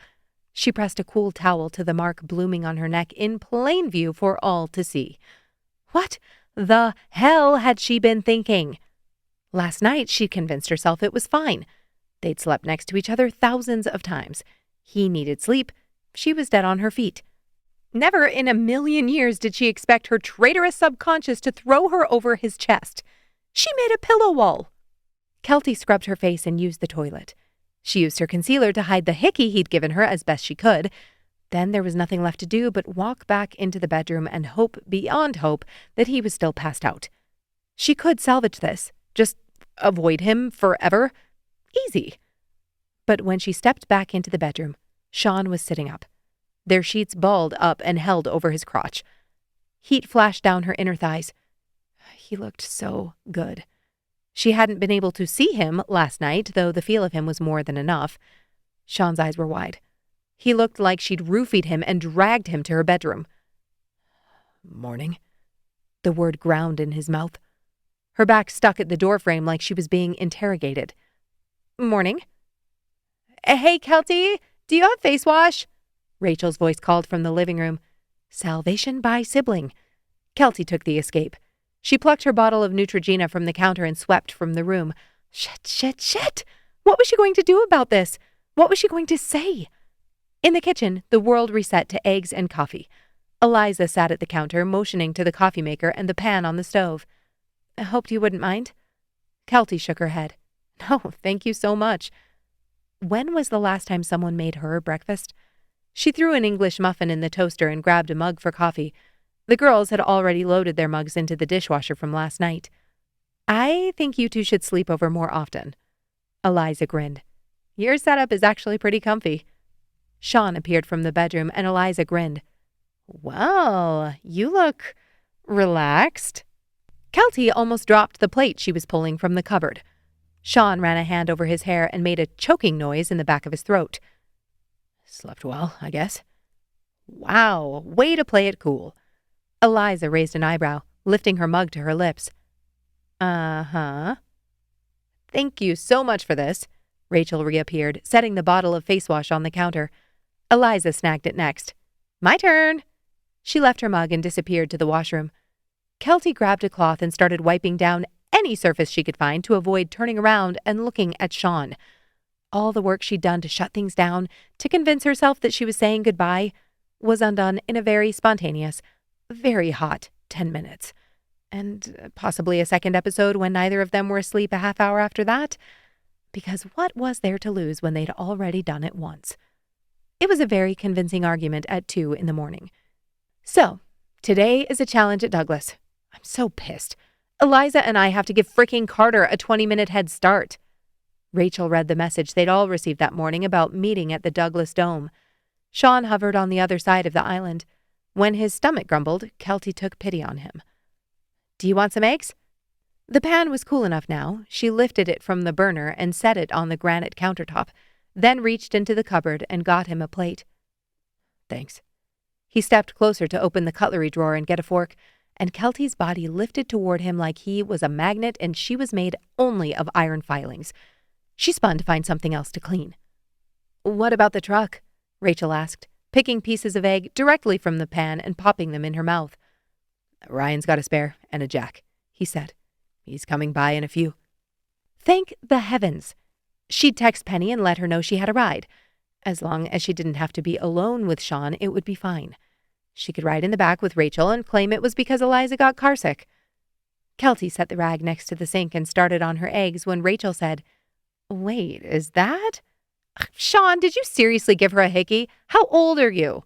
She pressed a cool towel to the mark blooming on her neck in plain view for all to see. What the hell had she been thinking? Last night, she'd convinced herself it was fine. They'd slept next to each other thousands of times. He needed sleep. She was dead on her feet. Never in a million years did she expect her traitorous subconscious to throw her over his chest. She made a pillow wall. Kelty scrubbed her face and used the toilet. She used her concealer to hide the hickey he'd given her as best she could. Then there was nothing left to do but walk back into the bedroom and hope beyond hope that he was still passed out. She could salvage this. Just avoid him forever. Easy. But when she stepped back into the bedroom, Sean was sitting up, their sheets balled up and held over his crotch. Heat flashed down her inner thighs. He looked so good. She hadn't been able to see him last night, though the feel of him was more than enough. Sean's eyes were wide. He looked like she'd roofied him and dragged him to her bedroom. "Morning." The word ground in his mouth. Her back stuck at the doorframe like she was being interrogated. "Morning." "Hey, Kelty, do you have face wash?" Rachel's voice called from the living room. Salvation by sibling. Kelty took the escape. She plucked her bottle of Neutrogena from the counter and swept from the room. Shit. What was she going to do about this? What was she going to say? In the kitchen, the world reset to eggs and coffee. Eliza sat at the counter, motioning to the coffee maker and the pan on the stove. "I hoped you wouldn't mind." Kelty shook her head. "No, thank you so much." When was the last time someone made her breakfast? She threw an English muffin in the toaster and grabbed a mug for coffee. The girls had already loaded their mugs into the dishwasher from last night. "I think you two should sleep over more often." Eliza grinned. "Your setup is actually pretty comfy." Sean appeared from the bedroom and Eliza grinned. "Well, you look relaxed." Kelty almost dropped the plate she was pulling from the cupboard. Sean ran a hand over his hair and made a choking noise in the back of his throat. "Slept well, I guess." "Wow, way to play it cool." Eliza raised an eyebrow, lifting her mug to her lips. "Uh-huh." "Thank you so much for this." Rachel reappeared, setting the bottle of face wash on the counter. Eliza snagged it next. "My turn." She left her mug and disappeared to the washroom. Kelty grabbed a cloth and started wiping down any surface she could find to avoid turning around and looking at Sean. All the work she'd done to shut things down, to convince herself that she was saying goodbye, was undone in a very spontaneous, very hot 10 minutes. And possibly a second episode when neither of them were asleep a half hour after that. Because what was there to lose when they'd already done it once? It was a very convincing argument at 2 in the morning. "So, today is a challenge at Douglas. I'm so pissed. Eliza and I have to give fricking Carter a 20-minute head start." Rachel read the message they'd all received that morning about meeting at the Douglas Dome. Sean hovered on the other side of the island. When his stomach grumbled, Kelty took pity on him. "Do you want some eggs?" The pan was cool enough now. She lifted it from the burner and set it on the granite countertop, then reached into the cupboard and got him a plate. "Thanks." He stepped closer to open the cutlery drawer and get a fork, and Kelty's body lifted toward him like he was a magnet and she was made only of iron filings. She spun to find something else to clean. "What about the truck?" Rachel asked, picking pieces of egg directly from the pan and popping them in her mouth. "Ryan's got a spare and a jack," he said. "He's coming by in a few." Thank the heavens. She'd text Penny and let her know she had a ride. As long as she didn't have to be alone with Sean, it would be fine. She could ride in the back with Rachel and claim it was because Eliza got carsick. Kelty set the rag next to the sink and started on her eggs when Rachel said, "Wait, is that? Sean, did you seriously give her a hickey? How old are you?"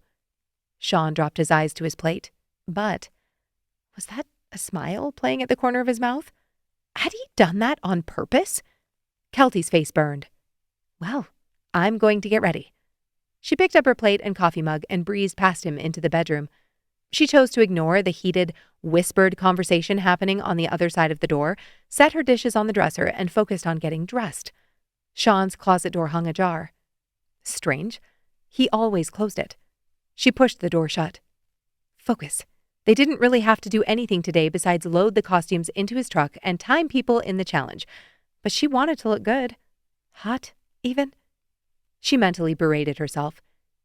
Sean dropped his eyes to his plate. But was that a smile playing at the corner of his mouth? Had he done that on purpose? Kelty's face burned. "Well, I'm going to get ready." She picked up her plate and coffee mug and breezed past him into the bedroom. She chose to ignore the heated, whispered conversation happening on the other side of the door, set her dishes on the dresser, and focused on getting dressed. Sean's closet door hung ajar. Strange. He always closed it. She pushed the door shut. Focus. They didn't really have to do anything today besides load the costumes into his truck and time people in the challenge. But she wanted to look good. Hot, even. She mentally berated herself.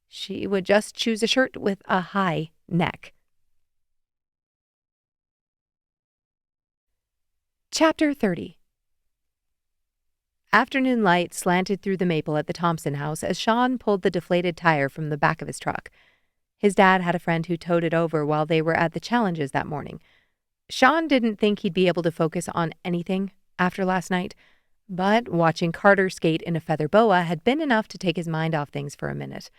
She would just choose a shirt with a high neck. Chapter 30. Afternoon light slanted through the maple at the Thompson house as Sean pulled the deflated tire from the back of his truck. His dad had a friend who towed it over while they were at the challenges that morning. Sean didn't think he'd be able to focus on anything after last night. But watching Carter skate in a feather boa had been enough to take his mind off things for a minute.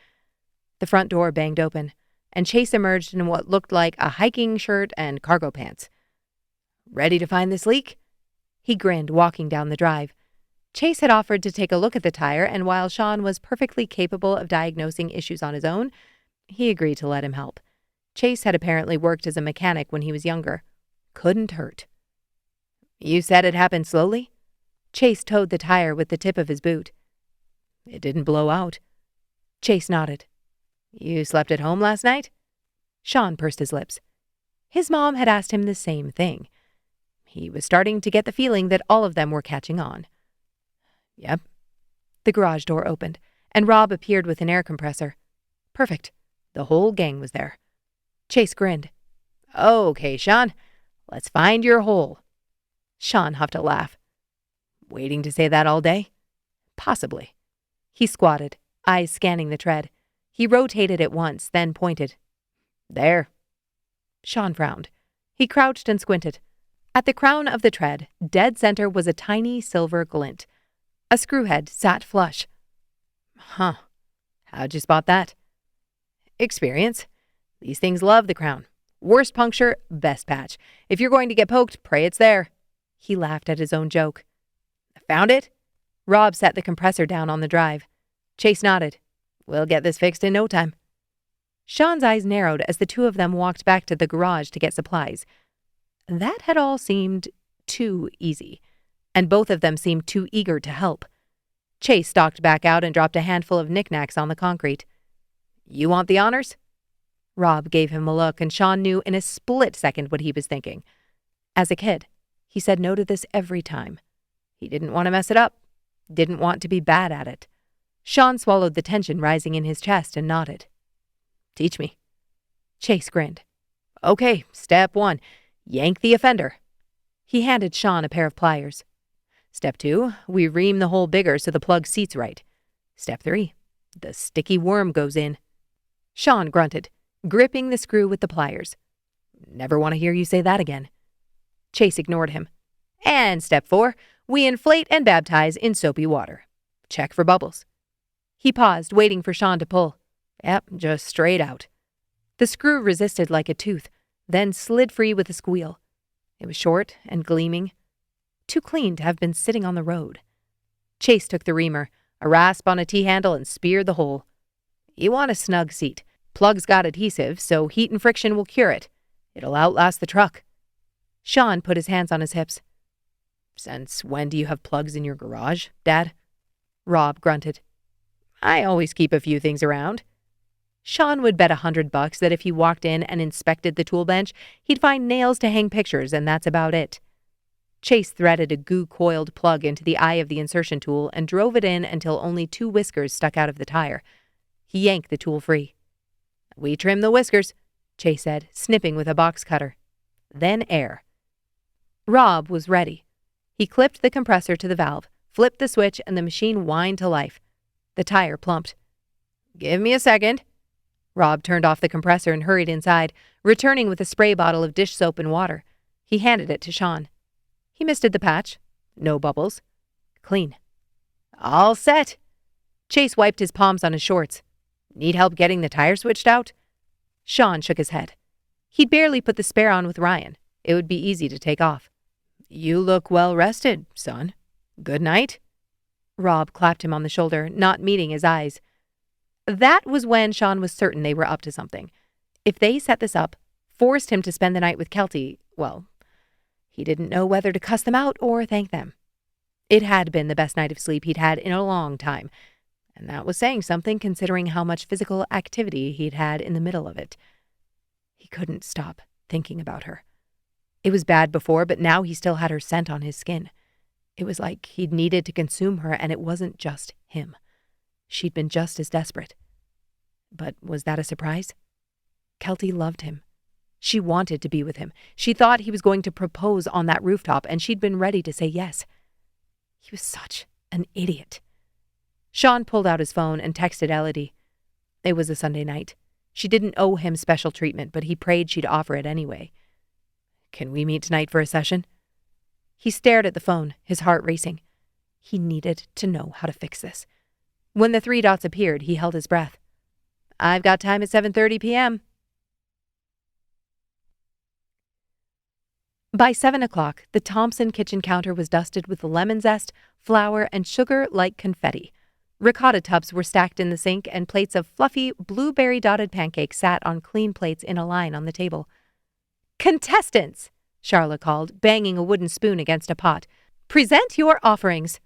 The front door banged open, and Chase emerged in what looked like a hiking shirt and cargo pants. "Ready to find this leak?" He grinned, walking down the drive. Chase had offered to take a look at the tire, and while Sean was perfectly capable of diagnosing issues on his own, he agreed to let him help. Chase had apparently worked as a mechanic when he was younger. Couldn't hurt. "You said it happened slowly?" Chase toed the tire with the tip of his boot. "It didn't blow out." Chase nodded. "You slept at home last night?" Sean pursed his lips. His mom had asked him the same thing. He was starting to get the feeling that all of them were catching on. "Yep." The garage door opened, and Rob appeared with an air compressor. Perfect. The whole gang was there. Chase grinned. "Okay, Sean, let's find your hole." Sean huffed a laugh. "Waiting to say that all day?" "Possibly." He squatted, eyes scanning the tread. He rotated it once, then pointed. "There." Sean frowned. He crouched and squinted. At the crown of the tread, dead center, was a tiny silver glint. A screwhead sat flush. "Huh. How'd you spot that?" "Experience. These things love the crown. Worst puncture, best patch. If you're going to get poked, pray it's there." He laughed at his own joke. "Found it?" Rob set the compressor down on the drive. Chase nodded. "We'll get this fixed in no time." Sean's eyes narrowed as the two of them walked back to the garage to get supplies. That had all seemed too easy, and both of them seemed too eager to help. Chase stalked back out and dropped a handful of knickknacks on the concrete. "You want the honors?" Rob gave him a look, and Sean knew in a split second what he was thinking. As a kid, he said no to this every time. He didn't want to mess it up, didn't want to be bad at it. Sean swallowed the tension rising in his chest and nodded. "Teach me." Chase grinned. "Okay, step 1. Yank the offender." He handed Sean a pair of pliers. "Step 2, we ream the hole bigger so the plug seats right. Step 3, the sticky worm goes in." Sean grunted, gripping the screw with the pliers. "Never want to hear you say that again." Chase ignored him. "And step 4, we inflate and baptize in soapy water. Check for bubbles." He paused, waiting for Sean to pull. "Yep, just straight out." The screw resisted like a tooth, then slid free with a squeal. It was short and gleaming, too clean to have been sitting on the road. Chase took the reamer, a rasp on a T-handle, and speared the hole. "You want a snug seat. Plug's got adhesive, so heat and friction will cure it. It'll outlast the truck." Sean put his hands on his hips. "Since when do you have plugs in your garage, Dad?" Rob grunted. "I always keep a few things around." Sean would bet $100 that if he walked in and inspected the tool bench, he'd find nails to hang pictures, and that's about it. Chase threaded a goo-coiled plug into the eye of the insertion tool and drove it in until only 2 whiskers stuck out of the tire. He yanked the tool free. "We trim the whiskers," Chase said, snipping with a box cutter. "Then air." Rob was ready. He clipped the compressor to the valve, flipped the switch, and the machine whined to life. The tire plumped. "Give me a second." Rob turned off the compressor and hurried inside, returning with a spray bottle of dish soap and water. He handed it to Sean. He misted the patch. No bubbles. Clean. "All set." Chase wiped his palms on his shorts. "Need help getting the tire switched out?" Sean shook his head. He'd barely put the spare on with Ryan. It would be easy to take off. "You look well rested, son. Good night." Rob clapped him on the shoulder, not meeting his eyes. That was when Sean was certain they were up to something. If they set this up, forced him to spend the night with Kelty, well, he didn't know whether to cuss them out or thank them. It had been the best night of sleep he'd had in a long time, and that was saying something considering how much physical activity he'd had in the middle of it. He couldn't stop thinking about her. It was bad before, but now he still had her scent on his skin. It was like he'd needed to consume her, and it wasn't just him. She'd been just as desperate. But was that a surprise? Kelty loved him. She wanted to be with him. She thought he was going to propose on that rooftop, and she'd been ready to say yes. He was such an idiot. Sean pulled out his phone and texted Elodie. It was a Sunday night. She didn't owe him special treatment, but he prayed she'd offer it anyway. "Can we meet tonight for a session?" He stared at the phone, his heart racing. He needed to know how to fix this. When the 3 dots appeared, he held his breath. I've got time at 7:30 p.m. By 7 o'clock, the Thompson kitchen counter was dusted with lemon zest, flour, and sugar like confetti. Ricotta tubs were stacked in the sink, and plates of fluffy, blueberry-dotted pancakes sat on clean plates in a line on the table. "Contestants!" Charlotte called, banging a wooden spoon against a pot. "Present your offerings!"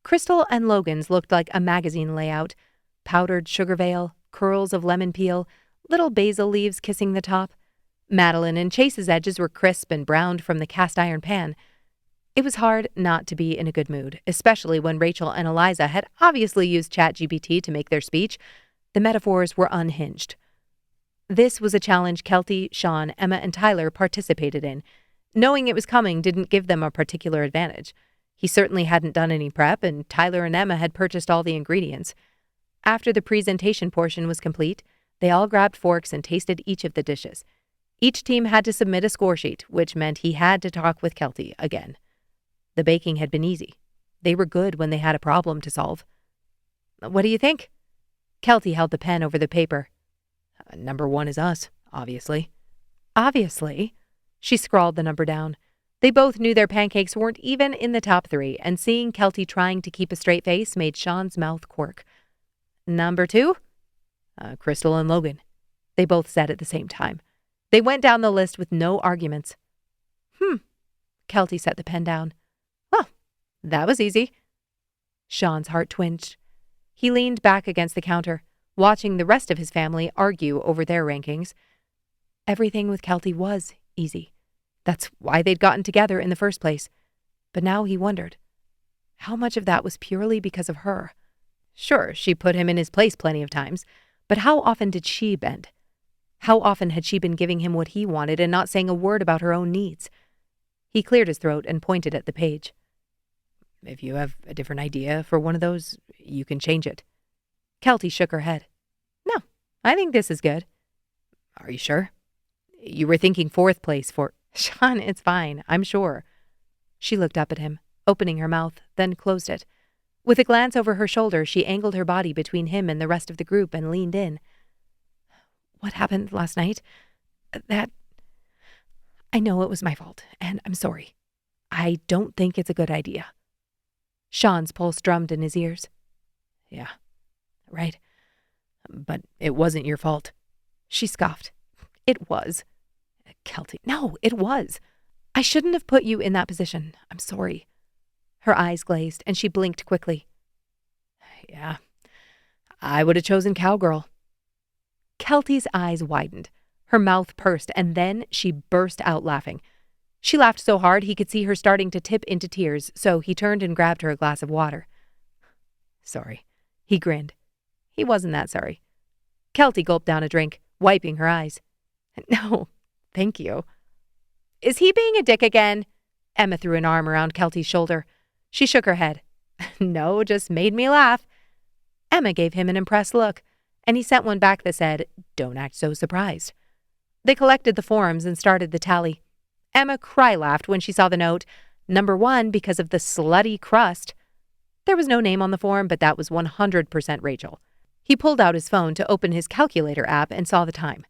Crystal and Logan's looked like a magazine layout. Powdered sugar veil, curls of lemon peel, little basil leaves kissing the top. Madeline and Chase's edges were crisp and browned from the cast-iron pan. It was hard not to be in a good mood, especially when Rachel and Eliza had obviously used ChatGPT to make their speech. The metaphors were unhinged. This was a challenge Kelty, Sean, Emma, and Tyler participated in. Knowing it was coming didn't give them a particular advantage. He certainly hadn't done any prep, and Tyler and Emma had purchased all the ingredients. After the presentation portion was complete, they all grabbed forks and tasted each of the dishes. Each team had to submit a score sheet, which meant he had to talk with Kelty again. The baking had been easy. They were good when they had a problem to solve. "What do you think?" Kelty held the pen over the paper. "Number 1 is us, obviously." "Obviously?" She scrawled the number down. They both knew their pancakes weren't even in the top 3, and seeing Kelty trying to keep a straight face made Sean's mouth quirk. "Number 2? Crystal and Logan." They both said at the same time. They went down the list with no arguments. Kelty set the pen down. "Well, that was easy." Sean's heart twinged. He leaned back against the counter, watching the rest of his family argue over their rankings. Everything with Kelty was easy. That's why they'd gotten together in the first place. But now he wondered, how much of that was purely because of her? Sure, she put him in his place plenty of times, but how often did she bend? How often had she been giving him what he wanted and not saying a word about her own needs? He cleared his throat and pointed at the page. "If you have a different idea for one of those, you can change it." Kelty shook her head. "No, I think this is good." "Are you sure? You were thinking 4th place for—" "Sean, it's fine, I'm sure." She looked up at him, opening her mouth, then closed it. With a glance over her shoulder, she angled her body between him and the rest of the group and leaned in. "What happened last night? I know it was my fault, and I'm sorry. I don't think it's a good idea." Sean's pulse drummed in his ears. "Yeah, right. But it wasn't your fault." She scoffed. "It was." "Kelty, no, it was. I shouldn't have put you in that position. I'm sorry." Her eyes glazed, and she blinked quickly. "Yeah, I would have chosen Cowgirl." Kelty's eyes widened. Her mouth pursed, and then she burst out laughing. She laughed so hard he could see her starting to tip into tears, so he turned and grabbed her a glass of water. "Sorry." He grinned. He wasn't that sorry. Kelty gulped down a drink, wiping her eyes. "No, thank you." "Is he being a dick again?" Emma threw an arm around Kelty's shoulder. She shook her head. "No, just made me laugh." Emma gave him an impressed look, and he sent one back that said, "Don't act so surprised." They collected the forms and started the tally. Emma cry-laughed when she saw the note, "Number 1 because of the slutty crust." There was no name on the form, but that was 100% Rachel. He pulled out his phone to open his calculator app and saw the time.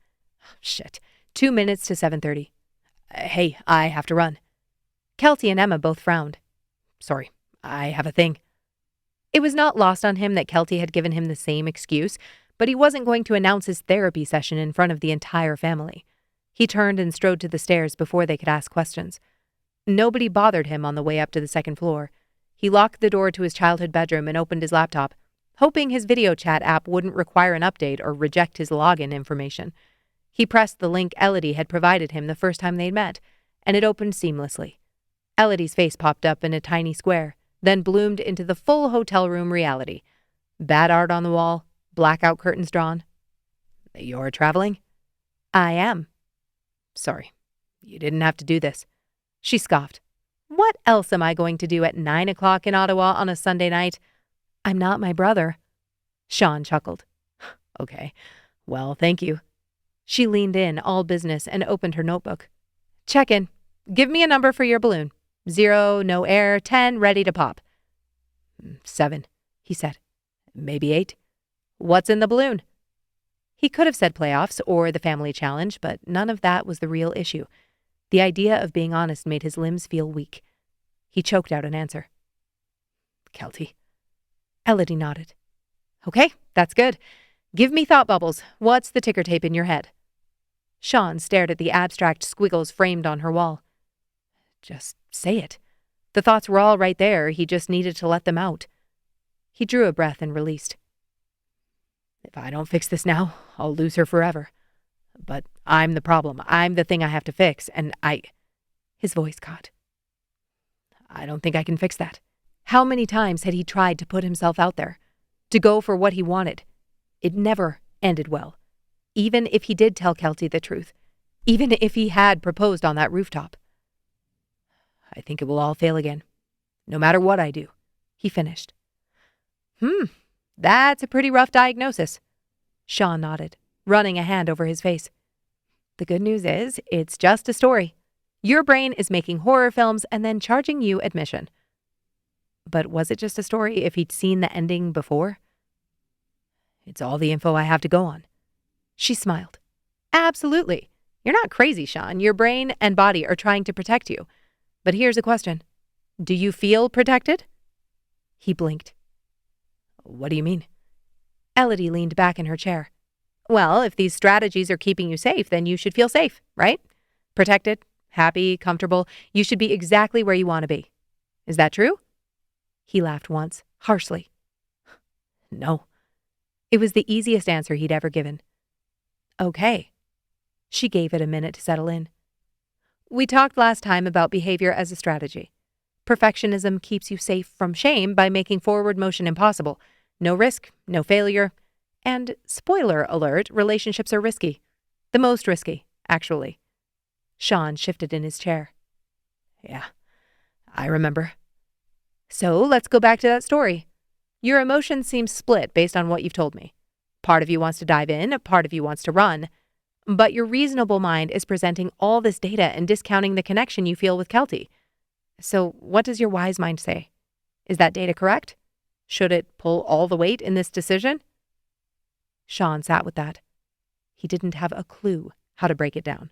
Shit, 2 minutes to 7:30. Hey, I have to run." Kelty and Emma both frowned. "Sorry, I have a thing." It was not lost on him that Kelty had given him the same excuse, but he wasn't going to announce his therapy session in front of the entire family. He turned and strode to the stairs before they could ask questions. Nobody bothered him on the way up to the 2nd floor. He locked the door to his childhood bedroom and opened his laptop, hoping his video chat app wouldn't require an update or reject his login information. He pressed the link Elodie had provided him the first time they'd met, and it opened seamlessly. Elodie's face popped up in a tiny square, then bloomed into the full hotel room reality. Bad art on the wall, blackout curtains drawn. "You're traveling?" "I am." "Sorry, you didn't have to do this." She scoffed. "What else am I going to do at 9 o'clock in Ottawa on a Sunday night?" "I'm not my brother." Sean chuckled. "Okay, well, thank you." She leaned in, all business, and opened her notebook. "Check in. Give me a number for your balloon. 0, no air, 10, ready to pop." 7, he said. Maybe 8. What's in the balloon? He could have said playoffs or the family challenge, but none of that was the real issue. The idea of being honest made his limbs feel weak. He choked out an answer. Kelty. Elodie nodded. Okay, that's good. Give me thought bubbles. What's the ticker tape in your head? Sean stared at the abstract squiggles framed on her wall. Just say it. The thoughts were all right there. He just needed to let them out. He drew a breath and released. If I don't fix this now, I'll lose her forever. But I'm the problem. I'm the thing I have to fix, and His voice caught. I don't think I can fix that. How many times had he tried to put himself out there? To go for what he wanted? It never ended well. Even if he did tell Kelty the truth. Even if he had proposed on that rooftop. I think it will all fail again. No matter what I do, he finished. That's a pretty rough diagnosis. Sean nodded, running a hand over his face. The good news is, it's just a story. Your brain is making horror films and then charging you admission. But was it just a story if he'd seen the ending before? It's all the info I have to go on. She smiled. Absolutely. You're not crazy, Sean. Your brain and body are trying to protect you. But here's a question. Do you feel protected? He blinked. What do you mean? Elodie leaned back in her chair. Well, if these strategies are keeping you safe, then you should feel safe, right? Protected, happy, comfortable. You should be exactly where you want to be. Is that true? He laughed once, harshly. No. It was the easiest answer he'd ever given. Okay. She gave it a minute to settle in. We talked last time about behavior as a strategy. Perfectionism keeps you safe from shame by making forward motion impossible. No risk, no failure. And, spoiler alert, relationships are risky. The most risky, actually. Sean shifted in his chair. Yeah, I remember. So let's go back to that story. Your emotions seem split based on what you've told me. Part of you wants to dive in, a part of you wants to run. But your reasonable mind is presenting all this data and discounting the connection you feel with Kelty. So what does your wise mind say? Is that data correct? Should it pull all the weight in this decision? Sean sat with that. He didn't have a clue how to break it down.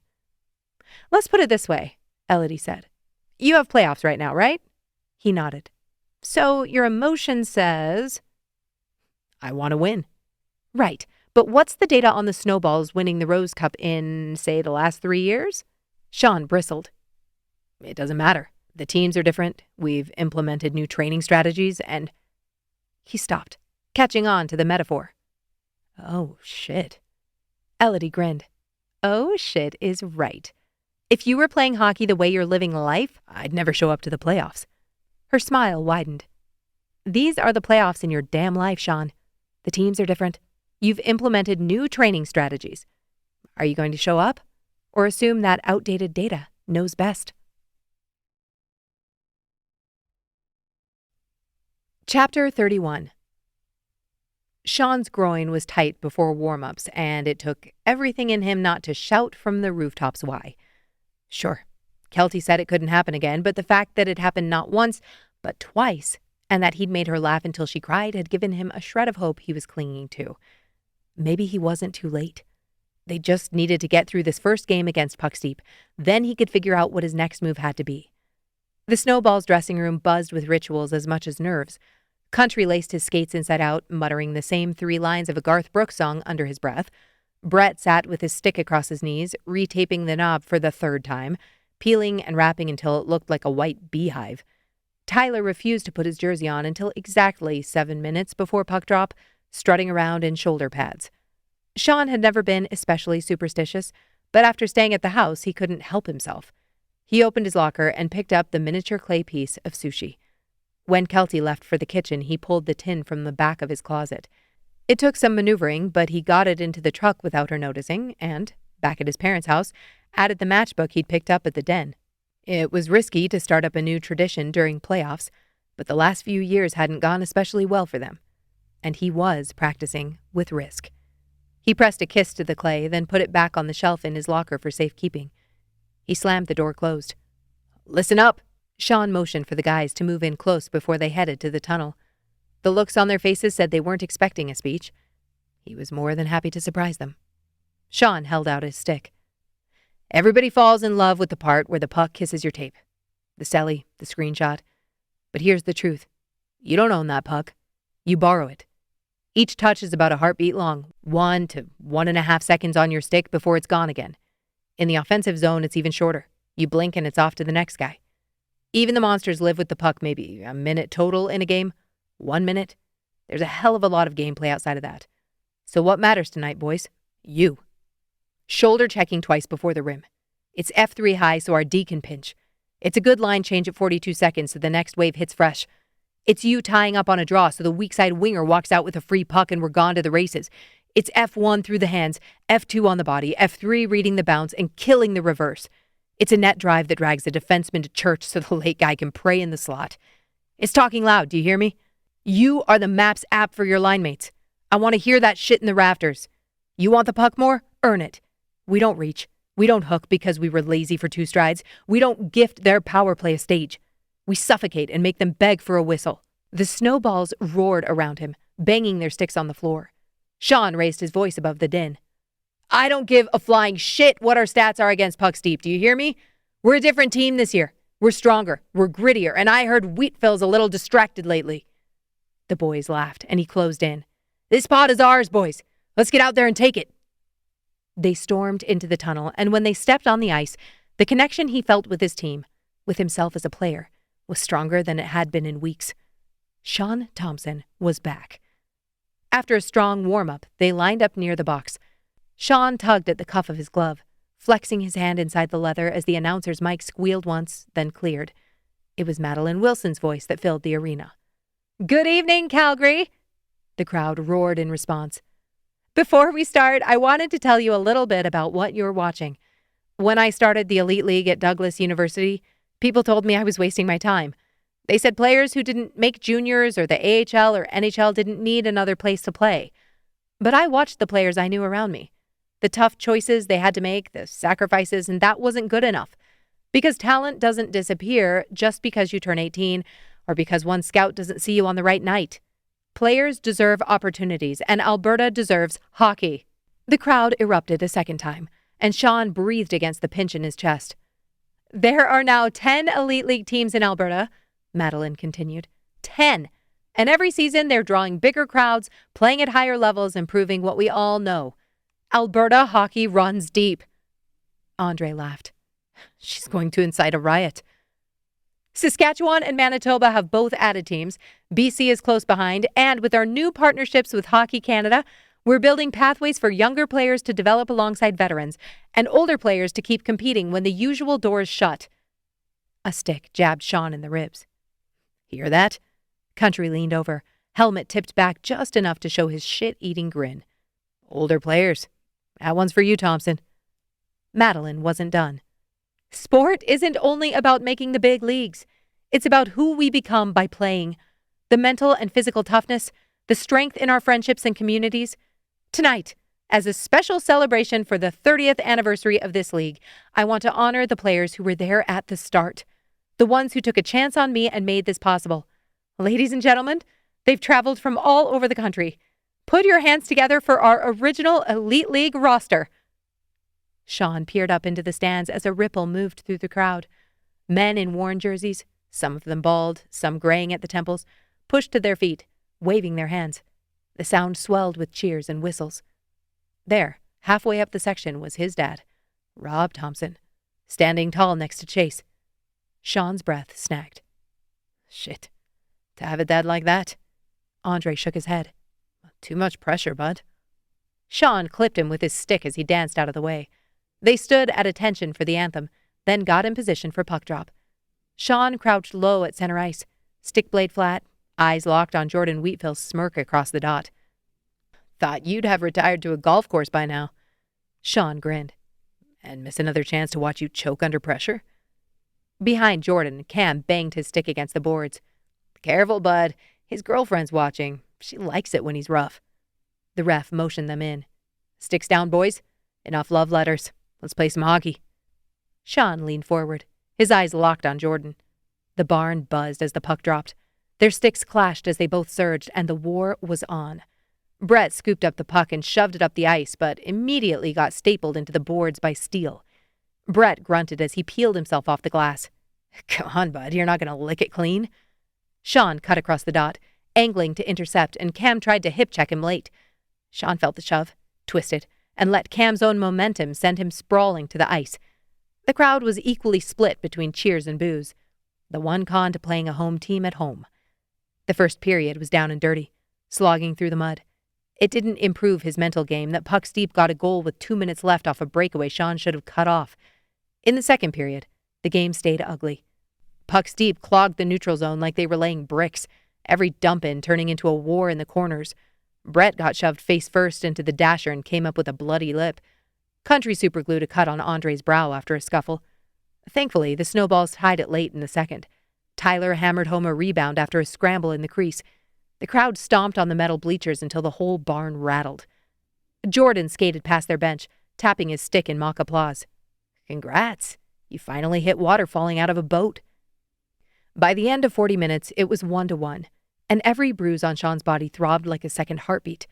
Let's put it this way, Elodie said. You have playoffs right now, right? He nodded. So your emotion says... I want to win. Right. But what's the data on the Snowballs winning the Rose Cup in, say, the last 3 years? Sean bristled. It doesn't matter. The teams are different. We've implemented new training strategies and... He stopped, catching on to the metaphor. Oh, shit. Elodie grinned. Oh, shit is right. If you were playing hockey the way you're living life, I'd never show up to the playoffs. Her smile widened. These are the playoffs in your damn life, Sean. The teams are different. You've implemented new training strategies. Are you going to show up? Or assume that outdated data knows best? Chapter 31. Sean's groin was tight before warm-ups, and it took everything in him not to shout from the rooftops why. Sure, Kelty said it couldn't happen again, but the fact that it happened not once, but twice, and that he'd made her laugh until she cried had given him a shred of hope he was clinging to. Maybe he wasn't too late. They just needed to get through this first game against Pucksteep. Then he could figure out what his next move had to be. The Snowballs' dressing room buzzed with rituals as much as nerves. Country laced his skates inside out, muttering the same 3 lines of a Garth Brooks song under his breath. Brett sat with his stick across his knees, retaping the knob for the 3rd time, peeling and wrapping until it looked like a white beehive. Tyler refused to put his jersey on until exactly 7 minutes before puck drop, strutting around in shoulder pads. Sean had never been especially superstitious, but after staying at the house, he couldn't help himself. He opened his locker and picked up the miniature clay piece of sushi. When Kelty left for the kitchen, he pulled the tin from the back of his closet. It took some maneuvering, but he got it into the truck without her noticing and, back at his parents' house, added the matchbook he'd picked up at the den. It was risky to start up a new tradition during playoffs, but the last few years hadn't gone especially well for them. And he was practicing with risk. He pressed a kiss to the clay, then put it back on the shelf in his locker for safekeeping. He slammed the door closed. "Listen up!" Sean motioned for the guys to move in close before they headed to the tunnel. The looks on their faces said they weren't expecting a speech. He was more than happy to surprise them. Sean held out his stick. Everybody falls in love with the part where the puck kisses your tape. The celly, the screenshot. But here's the truth. You don't own that puck. You borrow it. Each touch is about a heartbeat long, 1 to 1.5 seconds on your stick before it's gone again. In the offensive zone, it's even shorter. You blink and it's off to the next guy. Even the monsters live with the puck maybe a minute total in a game. 1 minute. There's a hell of a lot of gameplay outside of that. So what matters tonight, boys? You. Shoulder checking twice before the rim. It's F3 high so our D can pinch. It's a good line change at 42 seconds so the next wave hits fresh. It's you tying up on a draw so the weak side winger walks out with a free puck and we're gone to the races. It's F1 through the hands, F2 on the body, F3 reading the bounce and killing the reverse. It's a net drive that drags a defenseman to church so the late guy can pray in the slot. It's talking loud, do you hear me? You are the Maps app for your line mates. I want to hear that shit in the rafters. You want the puck more? Earn it. We don't reach. We don't hook because we were lazy for 2 strides. We don't gift their power play a stage. We suffocate and make them beg for a whistle. The Snowballs roared around him, banging their sticks on the floor. Sean raised his voice above the din. I don't give a flying shit what our stats are against pucks deep. Do you hear me? We're a different team this year. We're stronger. We're grittier. And I heard Wheatfield's a little distracted lately. The boys laughed, and he closed in. This pod is ours, boys. Let's get out there and take it. They stormed into the tunnel, and when they stepped on the ice, the connection he felt with his team, with himself as a player, was stronger than it had been in weeks. Sean Thompson was back. After a strong warm-up, they lined up near the box. Sean tugged at the cuff of his glove, flexing his hand inside the leather as the announcer's mic squealed once, then cleared. It was Madeline Wilson's voice that filled the arena. Good evening, Calgary! The crowd roared in response. Before we start, I wanted to tell you a little bit about what you're watching. When I started the Elite League at Douglas University, people told me I was wasting my time. They said players who didn't make juniors or the AHL or NHL didn't need another place to play. But I watched the players I knew around me. The tough choices they had to make, the sacrifices, and that wasn't good enough. Because talent doesn't disappear just because you turn 18 or because one scout doesn't see you on the right night. Players deserve opportunities, and Alberta deserves hockey. The crowd erupted a second time, and Sean breathed against the pinch in his chest. There are now 10 Elite League teams in Alberta, Madeline continued. 10. And every season they're drawing bigger crowds, playing at higher levels, and proving what we all know. Alberta hockey runs deep. Andre laughed. She's going to incite a riot. Saskatchewan and Manitoba have both added teams. BC is close behind, and with our new partnerships with Hockey Canada, we're building pathways for younger players to develop alongside veterans and older players to keep competing when the usual doors shut. A stick jabbed Sean in the ribs. Hear that? Country leaned over, helmet tipped back just enough to show his shit-eating grin. Older players. That one's for you, Thompson. Madeline wasn't done. Sport isn't only about making the big leagues. It's about who we become by playing. The mental and physical toughness, the strength in our friendships and communities. Tonight, as a special celebration for the 30th anniversary of this league, I want to honor the players who were there at the start. The ones who took a chance on me and made this possible. Ladies and gentlemen, they've traveled from all over the country. Put your hands together for our original Elite League roster. Sean peered up into the stands as a ripple moved through the crowd. Men in worn jerseys, some of them bald, some graying at the temples, pushed to their feet, waving their hands. The sound swelled with cheers and whistles. There, halfway up the section, was his dad, Rob Thompson, standing tall next to Chase. Sean's breath snagged. Shit. To have a dad like that? Andre shook his head. Too much pressure, bud. Sean clipped him with his stick as he danced out of the way. They stood at attention for the anthem, then got in position for puck drop. Sean crouched low at center ice, stick blade flat, eyes locked on Jordan Wheatfield's smirk across the dot. Thought you'd have retired to a golf course by now. Sean grinned. And miss another chance to watch you choke under pressure? Behind Jordan, Cam banged his stick against the boards. Careful, bud. His girlfriend's watching. She likes it when he's rough. The ref motioned them in. Sticks down, boys. Enough love letters. Let's play some hockey. Sean leaned forward, his eyes locked on Jordan. The barn buzzed as the puck dropped. Their sticks clashed as they both surged, and the war was on. Brett scooped up the puck and shoved it up the ice, but immediately got stapled into the boards by steel. Brett grunted as he peeled himself off the glass. "Come on, bud, you're not going to lick it clean." Sean cut across the dot, angling to intercept, and Cam tried to hip-check him late. Sean felt the shove, twisted, and let Cam's own momentum send him sprawling to the ice. The crowd was equally split between cheers and boos. The one con to playing a home team at home. The first period was down and dirty, slogging through the mud. It didn't improve his mental game that Puck Steep got a goal with 2 minutes left off a breakaway Sean should have cut off. In the second period, the game stayed ugly. Puck Steep clogged the neutral zone like they were laying bricks, every dump-in turning into a war in the corners. Brett got shoved face first into the dasher and came up with a bloody lip. Country superglued a cut on Andre's brow after a scuffle. Thankfully, the Snowballs tied it late in the second. Tyler hammered home a rebound after a scramble in the crease. The crowd stomped on the metal bleachers until the whole barn rattled. Jordan skated past their bench, tapping his stick in mock applause. "Congrats! You finally hit water falling out of a boat." By the end of 40 minutes, it was 1-1, and every bruise on Sean's body throbbed like a second heartbeat.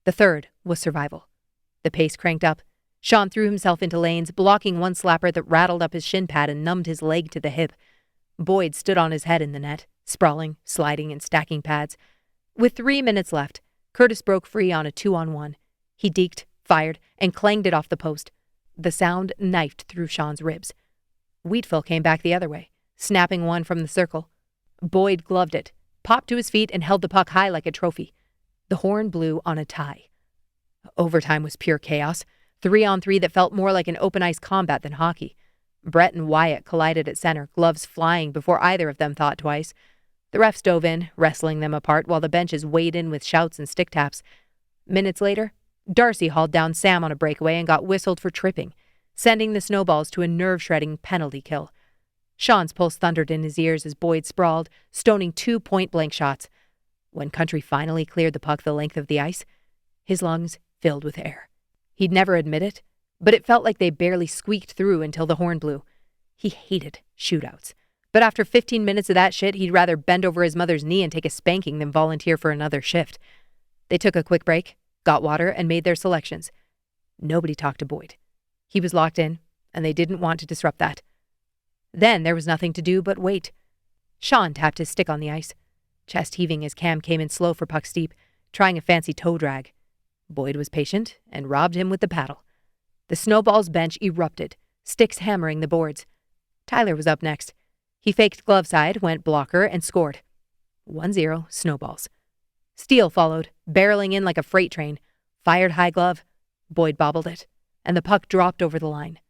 The third was survival. The pace cranked up. Sean threw himself into lanes, blocking one slapper that rattled up his shin pad and numbed his leg to the hip. Boyd stood on his head in the net, sprawling, sliding, and stacking pads. With 3 minutes left, Curtis broke free on a 2-on-1. He deked, fired, and clanged it off the post. The sound knifed through Sean's ribs. Wheatfill came back the other way, snapping one from the circle. Boyd gloved it, popped to his feet, and held the puck high like a trophy. The horn blew on a tie. Overtime was pure chaos. 3-on-3 that felt more like an open-ice combat than hockey. Brett and Wyatt collided at center, gloves flying before either of them thought twice. The refs dove in, wrestling them apart while the benches weighed in with shouts and stick taps. Minutes later, Darcy hauled down Sam on a breakaway and got whistled for tripping, sending the Snowballs to a nerve-shredding penalty kill. Sean's pulse thundered in his ears as Boyd sprawled, stoning 2 point-blank shots. When Country finally cleared the puck the length of the ice, his lungs filled with air. He'd never admit it, but it felt like they barely squeaked through until the horn blew. He hated shootouts. But after 15 minutes of that shit, he'd rather bend over his mother's knee and take a spanking than volunteer for another shift. They took a quick break, got water, and made their selections. Nobody talked to Boyd. He was locked in, and they didn't want to disrupt that. Then there was nothing to do but wait. Sean tapped his stick on the ice, chest heaving as Cam came in slow for Puck Steep, trying a fancy toe drag. Boyd was patient and robbed him with the paddle. The Snowballs bench erupted, sticks hammering the boards. Tyler was up next. He faked glove side, went blocker, and scored. 1-0 Snowballs. Steele followed, barreling in like a freight train. Fired high glove. Boyd bobbled it, and the puck dropped over the line.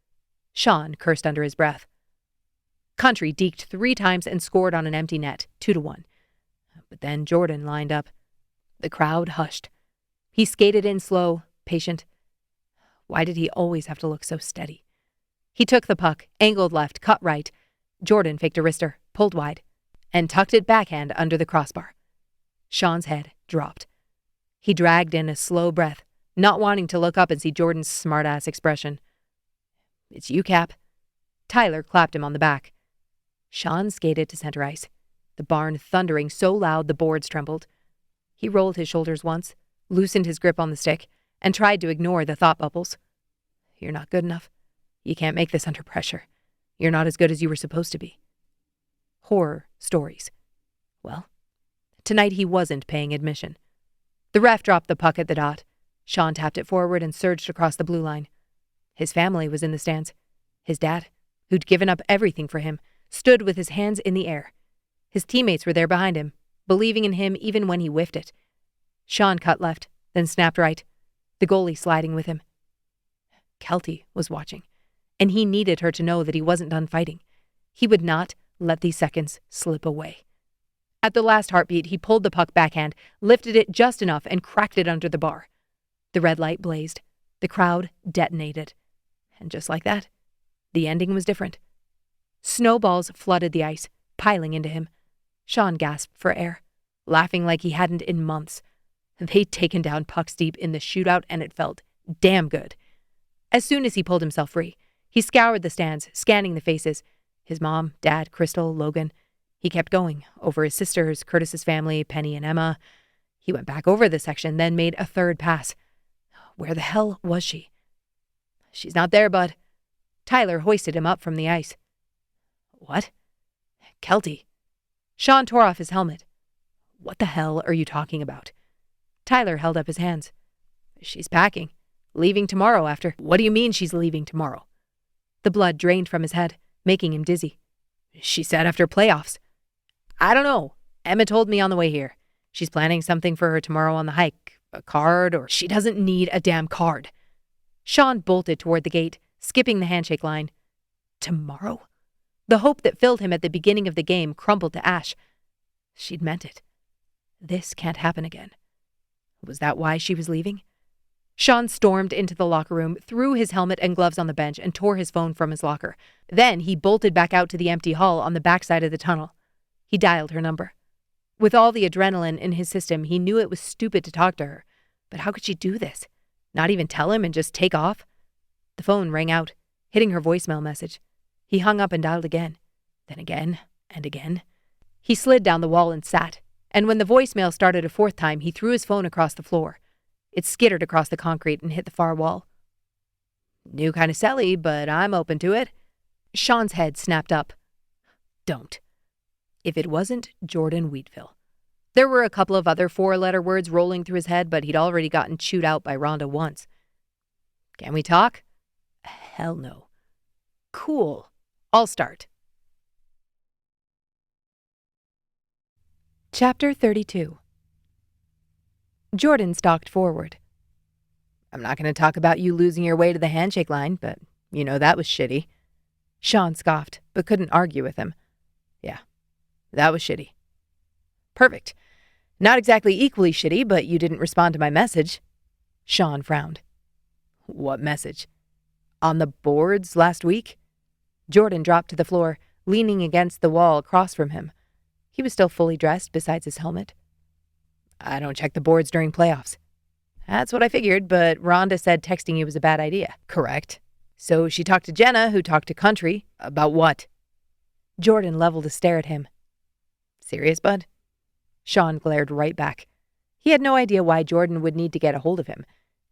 Sean cursed under his breath. Country deked 3 times and scored on an empty net, 2-1. But then Jordan lined up. The crowd hushed. He skated in slow, patient. Why did he always have to look so steady? He took the puck, angled left, cut right. Jordan faked a wrister, pulled wide, and tucked it backhand under the crossbar. Sean's head dropped. He dragged in a slow breath, not wanting to look up and see Jordan's smart-ass expression. "It's you, Cap." Tyler clapped him on the back. Sean skated to center ice, the barn thundering so loud the boards trembled. He rolled his shoulders once, loosened his grip on the stick, and tried to ignore the thought bubbles. "You're not good enough. You can't make this under pressure. You're not as good as you were supposed to be." Horror stories. Well, tonight he wasn't paying admission. The ref dropped the puck at the dot. Sean tapped it forward and surged across the blue line. His family was in the stands. His dad, who'd given up everything for him, stood with his hands in the air. His teammates were there behind him, believing in him even when he whiffed it. Sean cut left, then snapped right, the goalie sliding with him. Kelty was watching, and he needed her to know that he wasn't done fighting. He would not let these seconds slip away. At the last heartbeat, he pulled the puck backhand, lifted it just enough, and cracked it under the bar. The red light blazed. The crowd detonated. And just like that, the ending was different. Snowballs flooded the ice, piling into him. Sean gasped for air, laughing like he hadn't in months. They'd taken down Puck Steep in the shootout, and it felt damn good. As soon as he pulled himself free, he scoured the stands, scanning the faces. His mom, dad, Crystal, Logan. He kept going, over his sisters, Curtis's family, Penny and Emma. He went back over the section, then made a third pass. Where the hell was she? She's not there, bud. Tyler hoisted him up from the ice. What? Kelty. Sean tore off his helmet. What the hell are you talking about? Tyler held up his hands. She's packing. Leaving tomorrow after. What do you mean she's leaving tomorrow? The blood drained from his head, making him dizzy. She said after playoffs. I don't know. Emma told me on the way here. She's planning something for her tomorrow on the hike. A card, or she doesn't need a damn card. Sean bolted toward the gate, skipping the handshake line. Tomorrow? The hope that filled him at the beginning of the game crumbled to ash. She'd meant it. This can't happen again. Was that why she was leaving? Sean stormed into the locker room, threw his helmet and gloves on the bench, and tore his phone from his locker. Then he bolted back out to the empty hall on the backside of the tunnel. He dialed her number. With all the adrenaline in his system, he knew it was stupid to talk to her. But how could she do this? Not even tell him and just take off? The phone rang out, hitting her voicemail message. He hung up and dialed again, then again and again. He slid down the wall and sat, and when the voicemail started a fourth time, he threw his phone across the floor. It skittered across the concrete and hit the far wall. New kind of silly, but I'm open to it. Sean's head snapped up. Don't. If it wasn't Jordan Wheatville. There were a couple of other four-letter words rolling through his head, but he'd already gotten chewed out by Rhonda once. Can we talk? Hell no. Cool. I'll start. Chapter 32. Jordan stalked forward. I'm not going to talk about you losing your way to the handshake line, but you know that was shitty. Sean scoffed, but couldn't argue with him. Yeah, that was shitty. Perfect. Not exactly equally shitty, but you didn't respond to my message. Sean frowned. What message? On the boards last week? Jordan dropped to the floor, leaning against the wall across from him. He was still fully dressed besides his helmet. I don't check the boards during playoffs. That's what I figured, but Rhonda said texting you was a bad idea. Correct. So she talked to Jenna, who talked to Country. About what? Jordan leveled a stare at him. Serious, bud? Sean glared right back. He had no idea why Jordan would need to get a hold of him.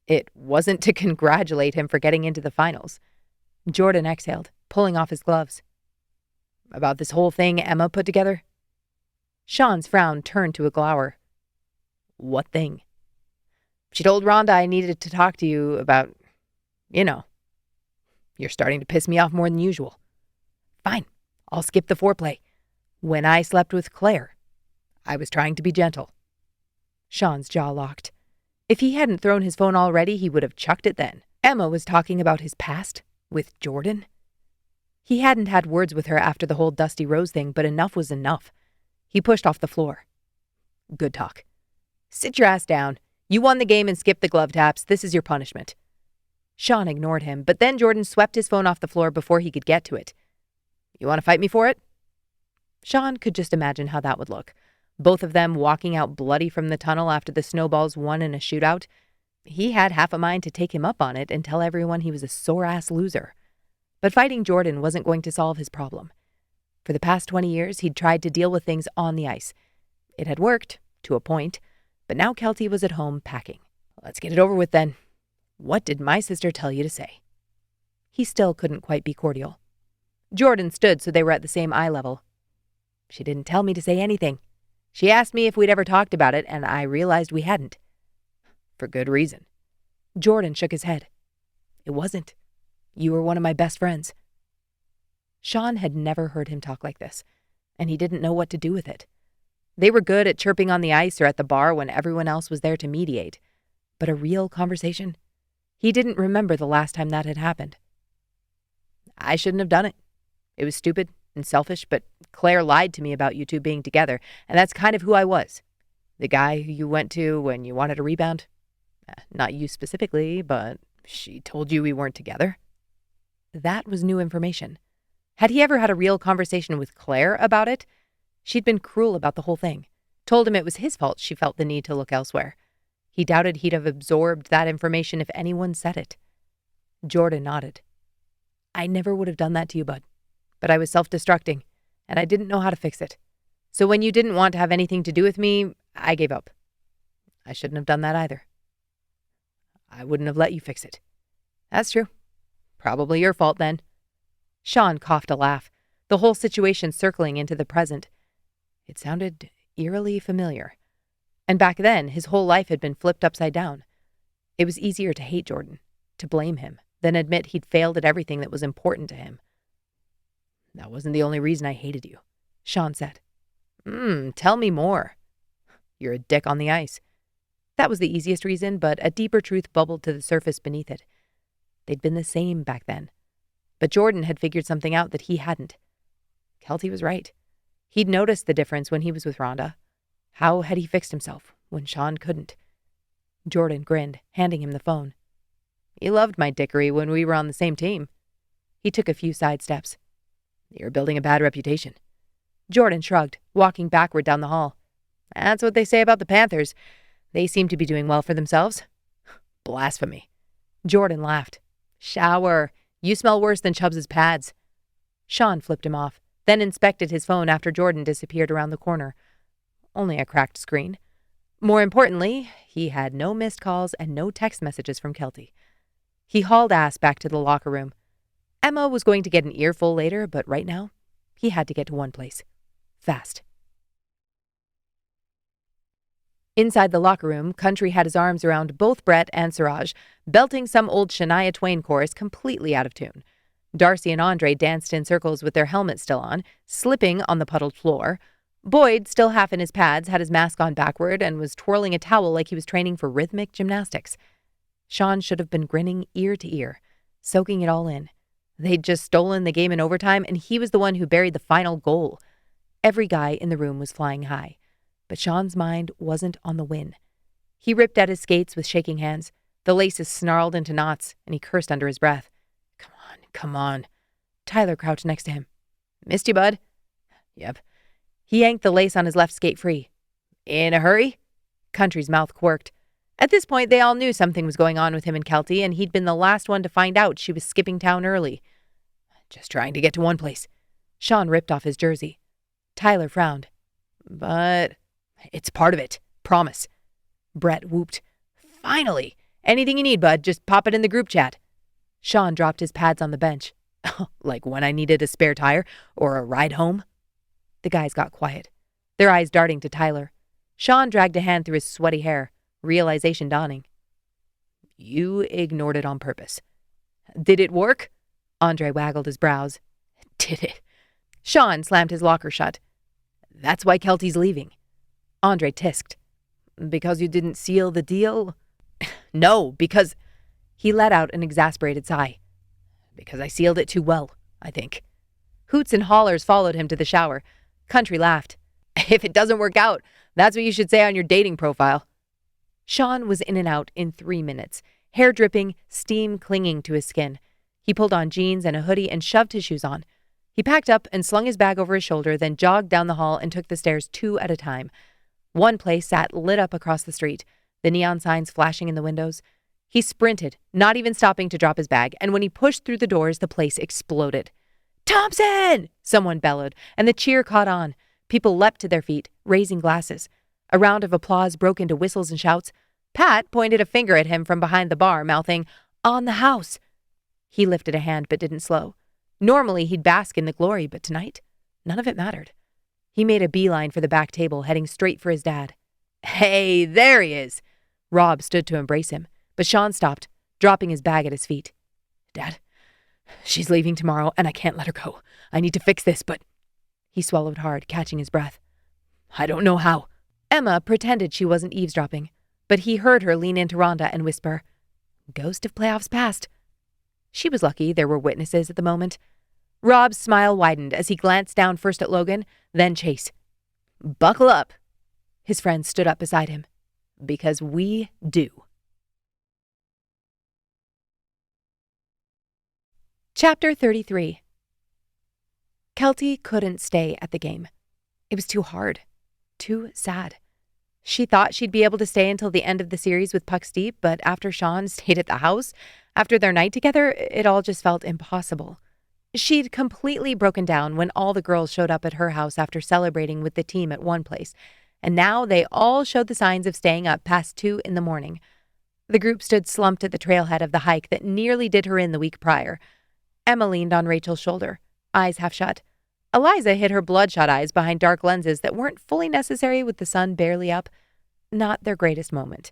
It wasn't to congratulate him for getting into the finals. Jordan exhaled, pulling off his gloves. About this whole thing Emma put together? Sean's frown turned to a glower. What thing? She told Rhonda I needed to talk to you about, You're starting to piss me off more than usual. Fine, I'll skip the foreplay. When I slept with Claire, I was trying to be gentle. Sean's jaw locked. If he hadn't thrown his phone already, he would have chucked it then. Emma was talking about his past with Jordan. He hadn't had words with her after the whole Dusty Rose thing, but enough was enough. He pushed off the floor. Good talk. Sit your ass down. You won the game and skipped the glove taps. This is your punishment. Sean ignored him, but then Jordan swept his phone off the floor before he could get to it. You want to fight me for it? Sean could just imagine how that would look. Both of them walking out bloody from the tunnel after the Snowballs won in a shootout. He had half a mind to take him up on it and tell everyone he was a sore-ass loser. But fighting Jordan wasn't going to solve his problem. For the past 20 years, he'd tried to deal with things on the ice. It had worked, to a point, but now Kelty was at home packing. Let's get it over with then. What did my sister tell you to say? He still couldn't quite be cordial. Jordan stood so they were at the same eye level. She didn't tell me to say anything. She asked me if we'd ever talked about it, and I realized we hadn't. For good reason. Jordan shook his head. It wasn't. You were one of my best friends. Sean had never heard him talk like this, and he didn't know what to do with it. They were good at chirping on the ice or at the bar when everyone else was there to mediate. But a real conversation? He didn't remember the last time that had happened. I shouldn't have done it. It was stupid and selfish, but Claire lied to me about you two being together, and that's kind of who I was. The guy who you went to when you wanted a rebound? Not you specifically, but she told you we weren't together? That was new information. Had he ever had a real conversation with Claire about it? She'd been cruel about the whole thing. Told him it was his fault she felt the need to look elsewhere. He doubted he'd have absorbed that information if anyone said it. Jordan nodded. I never would have done that to you, bud. But I was self-destructing, and I didn't know how to fix it. So when you didn't want to have anything to do with me, I gave up. I shouldn't have done that either. I wouldn't have let you fix it. That's true. Probably your fault then. Sean coughed a laugh, the whole situation circling into the present. It sounded eerily familiar. And back then, his whole life had been flipped upside down. It was easier to hate Jordan, to blame him, than admit he'd failed at everything that was important to him. That wasn't the only reason I hated you, Sean said. Tell me more. You're a dick on the ice. That was the easiest reason, but a deeper truth bubbled to the surface beneath it. They'd been the same back then. But Jordan had figured something out that he hadn't. Kelty was right. He'd noticed the difference when he was with Rhonda. How had he fixed himself when Sean couldn't? Jordan grinned, handing him the phone. You loved my dickery when we were on the same team. He took a few side steps. You're building a bad reputation. Jordan shrugged, walking backward down the hall. That's what they say about the Panthers. They seem to be doing well for themselves. Blasphemy. Jordan laughed. Shower. You smell worse than Chubbs's pads. Sean flipped him off, then inspected his phone after Jordan disappeared around the corner. Only a cracked screen. More importantly, he had no missed calls and no text messages from Kelty. He hauled ass back to the locker room. Emma was going to get an earful later, but right now, he had to get to one place. Fast. Inside the locker room, Country had his arms around both Brett and Siraj, belting some old Shania Twain chorus completely out of tune. Darcy and Andre danced in circles with their helmets still on, slipping on the puddled floor. Boyd, still half in his pads, had his mask on backward and was twirling a towel like he was training for rhythmic gymnastics. Sean should have been grinning ear to ear, soaking it all in. They'd just stolen the game in overtime, and he was the one who buried the final goal. Every guy in the room was flying high. But Sean's mind wasn't on the win. He ripped at his skates with shaking hands. The laces snarled into knots, and he cursed under his breath. Come on. Tyler crouched next to him. Missed you, bud? Yep. He yanked the lace on his left skate free. In a hurry? Country's mouth quirked. At this point, they all knew something was going on with him and Kelty, and he'd been the last one to find out she was skipping town early. Just trying to get to one place. Sean ripped off his jersey. Tyler frowned. But it's part of it. Promise. Brett whooped. Finally! Anything you need, bud, just pop it in the group chat. Sean dropped his pads on the bench. Like when I needed a spare tire or a ride home? The guys got quiet, their eyes darting to Tyler. Sean dragged a hand through his sweaty hair, realization dawning. You ignored it on purpose. Did it work? Andre waggled his brows. Did it? Sean slammed his locker shut. That's why Kelty's leaving. Andre tisked. Because you didn't seal the deal? No, because... He let out an exasperated sigh. Because I sealed it too well, I think. Hoots and hollers followed him to the shower. Country laughed. If it doesn't work out, that's what you should say on your dating profile. Sean was in and out in 3 minutes, hair dripping, steam clinging to his skin. He pulled on jeans and a hoodie and shoved his shoes on. He packed up and slung his bag over his shoulder, then jogged down the hall and took the stairs 2 at a time. One place sat lit up across the street, the neon signs flashing in the windows. He sprinted, not even stopping to drop his bag, and when he pushed through the doors, the place exploded. Thompson! Someone bellowed, and the cheer caught on. People leapt to their feet, raising glasses. A round of applause broke into whistles and shouts. Pat pointed a finger at him from behind the bar, mouthing, "On the house!" He lifted a hand but didn't slow. Normally he'd bask in the glory, but tonight, none of it mattered. He made a beeline for the back table, heading straight for his dad. Hey, there he is! Rob stood to embrace him, but Sean stopped, dropping his bag at his feet. Dad, she's leaving tomorrow, and I can't let her go. I need to fix this, but... He swallowed hard, catching his breath. I don't know how. Emma pretended she wasn't eavesdropping, but he heard her lean into Rhonda and whisper, Ghost of playoffs past. She was lucky there were witnesses at the moment. Rob's smile widened as he glanced down first at Logan, then Chase. Buckle up. His friend stood up beside him. Because we do. Chapter 33. Kelty couldn't stay at the game. It was too hard. Too sad. She thought she'd be able to stay until the end of the series with pucks deep, but after Sean stayed at the house, after their night together, it all just felt impossible. She'd completely broken down when all the girls showed up at her house after celebrating with the team at one place, and now they all showed the signs of staying up past 2 in the morning. The group stood slumped at the trailhead of the hike that nearly did her in the week prior. Emma leaned on Rachel's shoulder, eyes half shut. Eliza hid her bloodshot eyes behind dark lenses that weren't fully necessary with the sun barely up. Not their greatest moment.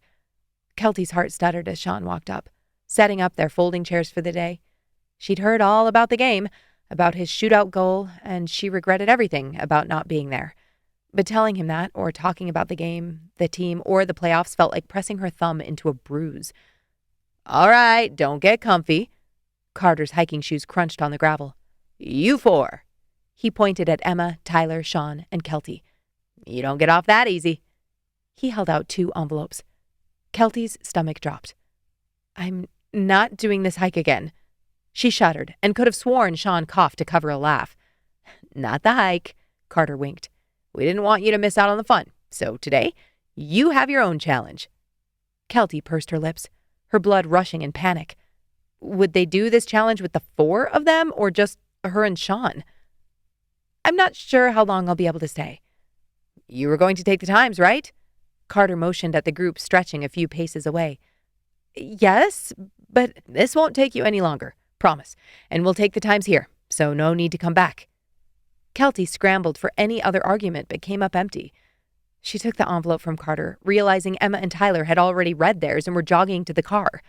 Kelty's heart stuttered as Sean walked up, setting up their folding chairs for the day. She'd heard all about the game, about his shootout goal, and she regretted everything about not being there. But telling him that, or talking about the game, the team, or the playoffs felt like pressing her thumb into a bruise. "All right, don't get comfy." Carter's hiking shoes crunched on the gravel. "You four." He pointed at Emma, Tyler, Sean, and Kelty. "You don't get off that easy." He held out 2 envelopes. Kelty's stomach dropped. "I'm not doing this hike again." She shuddered and could have sworn Sean coughed to cover a laugh. "Not the hike," Carter winked. "We didn't want you to miss out on the fun, so today you have your own challenge." Kelty pursed her lips, her blood rushing in panic. Would they do this challenge with the 4 of them or just her and Sean? "I'm not sure how long I'll be able to stay." "You were going to take the times, right?" Carter motioned at the group stretching a few paces away. "Yes, but this won't take you any longer, promise. And we'll take the times here, so no need to come back." Kelty scrambled for any other argument but came up empty. She took the envelope from Carter, realizing Emma and Tyler had already read theirs and were jogging to the car.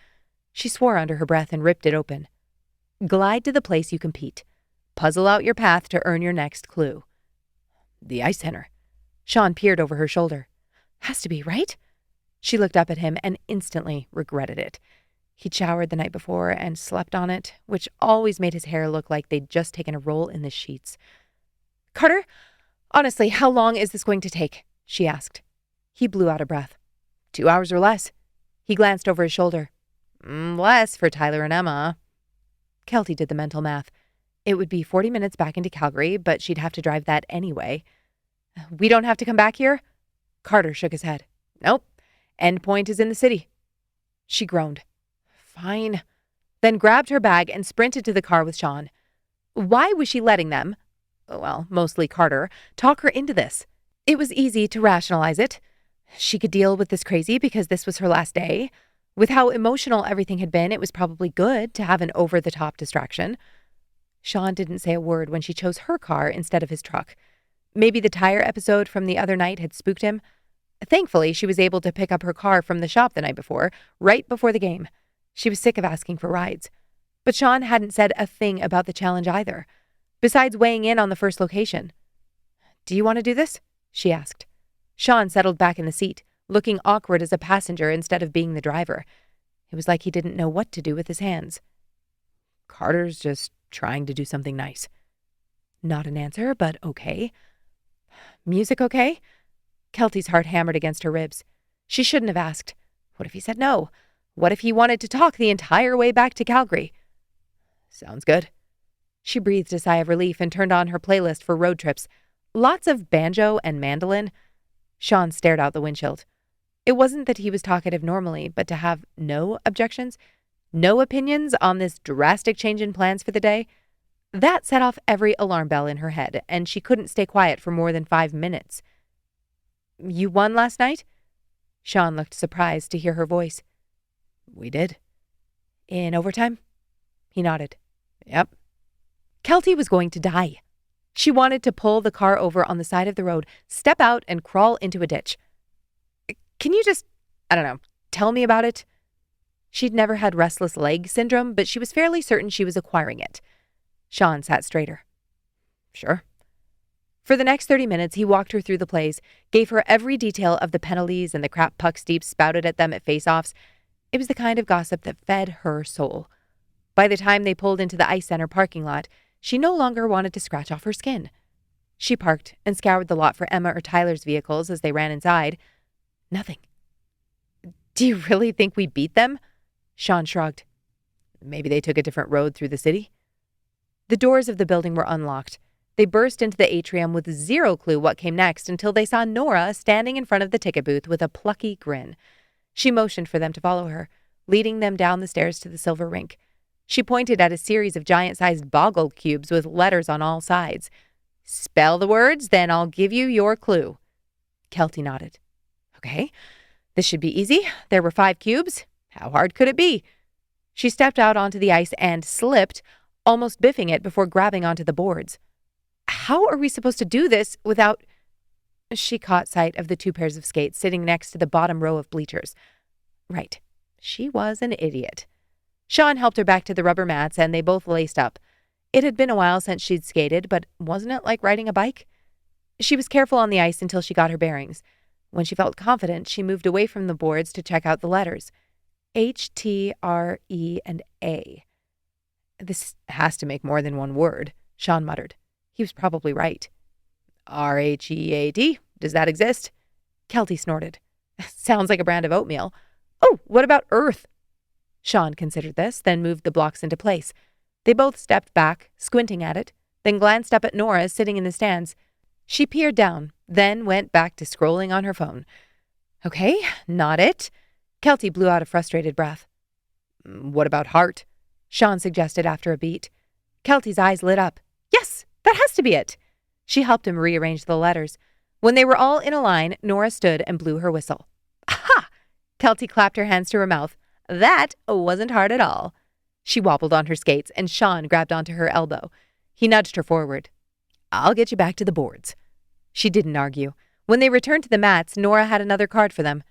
She swore under her breath and ripped it open. "Glide to the place you compete. Puzzle out your path to earn your next clue." "The ice center." Sean peered over her shoulder. "Has to be, right?" She looked up at him and instantly regretted it. He'd showered the night before and slept on it, which always made his hair look like they'd just taken a roll in the sheets. "Carter, honestly, how long is this going to take?" she asked. He blew out a breath. 2 hours or less." He glanced over his shoulder. Less for Tyler and Emma." Kelty did the mental math. It would be 40 minutes back into Calgary, but she'd have to drive that anyway. "We don't have to come back here?" Carter shook his head. "Nope. End point is in the city." She groaned. "Fine." Then grabbed her bag and sprinted to the car with Sean. Why was she letting them, well, mostly Carter, talk her into this? It was easy to rationalize it. She could deal with this crazy because this was her last day. With how emotional everything had been, it was probably good to have an over-the-top distraction. Sean didn't say a word when she chose her car instead of his truck. Maybe the tire episode from the other night had spooked him. Thankfully, she was able to pick up her car from the shop the night before, right before the game. She was sick of asking for rides. But Sean hadn't said a thing about the challenge either, besides weighing in on the first location. "Do you want to do this?" she asked. Sean settled back in the seat, looking awkward as a passenger instead of being the driver. It was like he didn't know what to do with his hands. "Carter's just trying to do something nice." Not an answer, but okay. "Music okay?" Kelty's heart hammered against her ribs. She shouldn't have asked. What if he said no? What if he wanted to talk the entire way back to Calgary? "Sounds good." She breathed a sigh of relief and turned on her playlist for road trips. Lots of banjo and mandolin. Sean stared out the windshield. It wasn't that he was talkative normally, but to have no objections, no opinions on this drastic change in plans for the day, that set off every alarm bell in her head, and she couldn't stay quiet for more than 5 minutes. "You won last night?" Sean looked surprised to hear her voice. "We did." "In overtime?" He nodded. "Yep." Kelty was going to die. She wanted to pull the car over on the side of the road, step out, and crawl into a ditch. "Can you just, I don't know, tell me about it?" She'd never had restless leg syndrome, but she was fairly certain she was acquiring it. Sean sat straighter. "Sure." For the next 30 minutes, he walked her through the plays, gave her every detail of the penalties and the crap puck Steve spouted at them at face-offs. It was the kind of gossip that fed her soul. By the time they pulled into the ice center parking lot, she no longer wanted to scratch off her skin. She parked and scoured the lot for Emma or Tyler's vehicles as they ran inside. Nothing. "Do you really think we beat them?" Sean shrugged. "Maybe they took a different road through the city." The doors of the building were unlocked. They burst into the atrium with zero clue what came next until they saw Nora standing in front of the ticket booth with a plucky grin. She motioned for them to follow her, leading them down the stairs to the silver rink. She pointed at a series of giant-sized boggle cubes with letters on all sides. Spell the words, then I'll give you your clue. Kelty nodded. Okay, this should be easy. There were 5 cubes. How hard could it be? She stepped out onto the ice and slipped, almost biffing it before grabbing onto the boards. How are we supposed to do this without... She caught sight of the 2 pairs of skates sitting next to the bottom row of bleachers. Right, she was an idiot. Sean helped her back to the rubber mats, and they both laced up. It had been a while since she'd skated, but wasn't it like riding a bike? She was careful on the ice until she got her bearings. When she felt confident, she moved away from the boards to check out the letters. H, T, R, E, and A. This has to make more than one word, Sean muttered. He was probably right. R-H-E-A-T? Does that exist? Kelty snorted. Sounds like a brand of oatmeal. Oh, what about Earth? Sean considered this, then moved the blocks into place. They both stepped back, squinting at it, then glanced up at Nora sitting in the stands. She peered down, then went back to scrolling on her phone. Okay, not it. Kelty blew out a frustrated breath. What about heart? Sean suggested after a beat. Kelty's eyes lit up. Yes, that has to be it. She helped him rearrange the letters. When they were all in a line, Nora stood and blew her whistle. Aha! Kelty clapped her hands to her mouth. That wasn't hard at all. She wobbled on her skates, and Sean grabbed onto her elbow. He nudged her forward. I'll get you back to the boards. She didn't argue. When they returned to the mats, Nora had another card for them.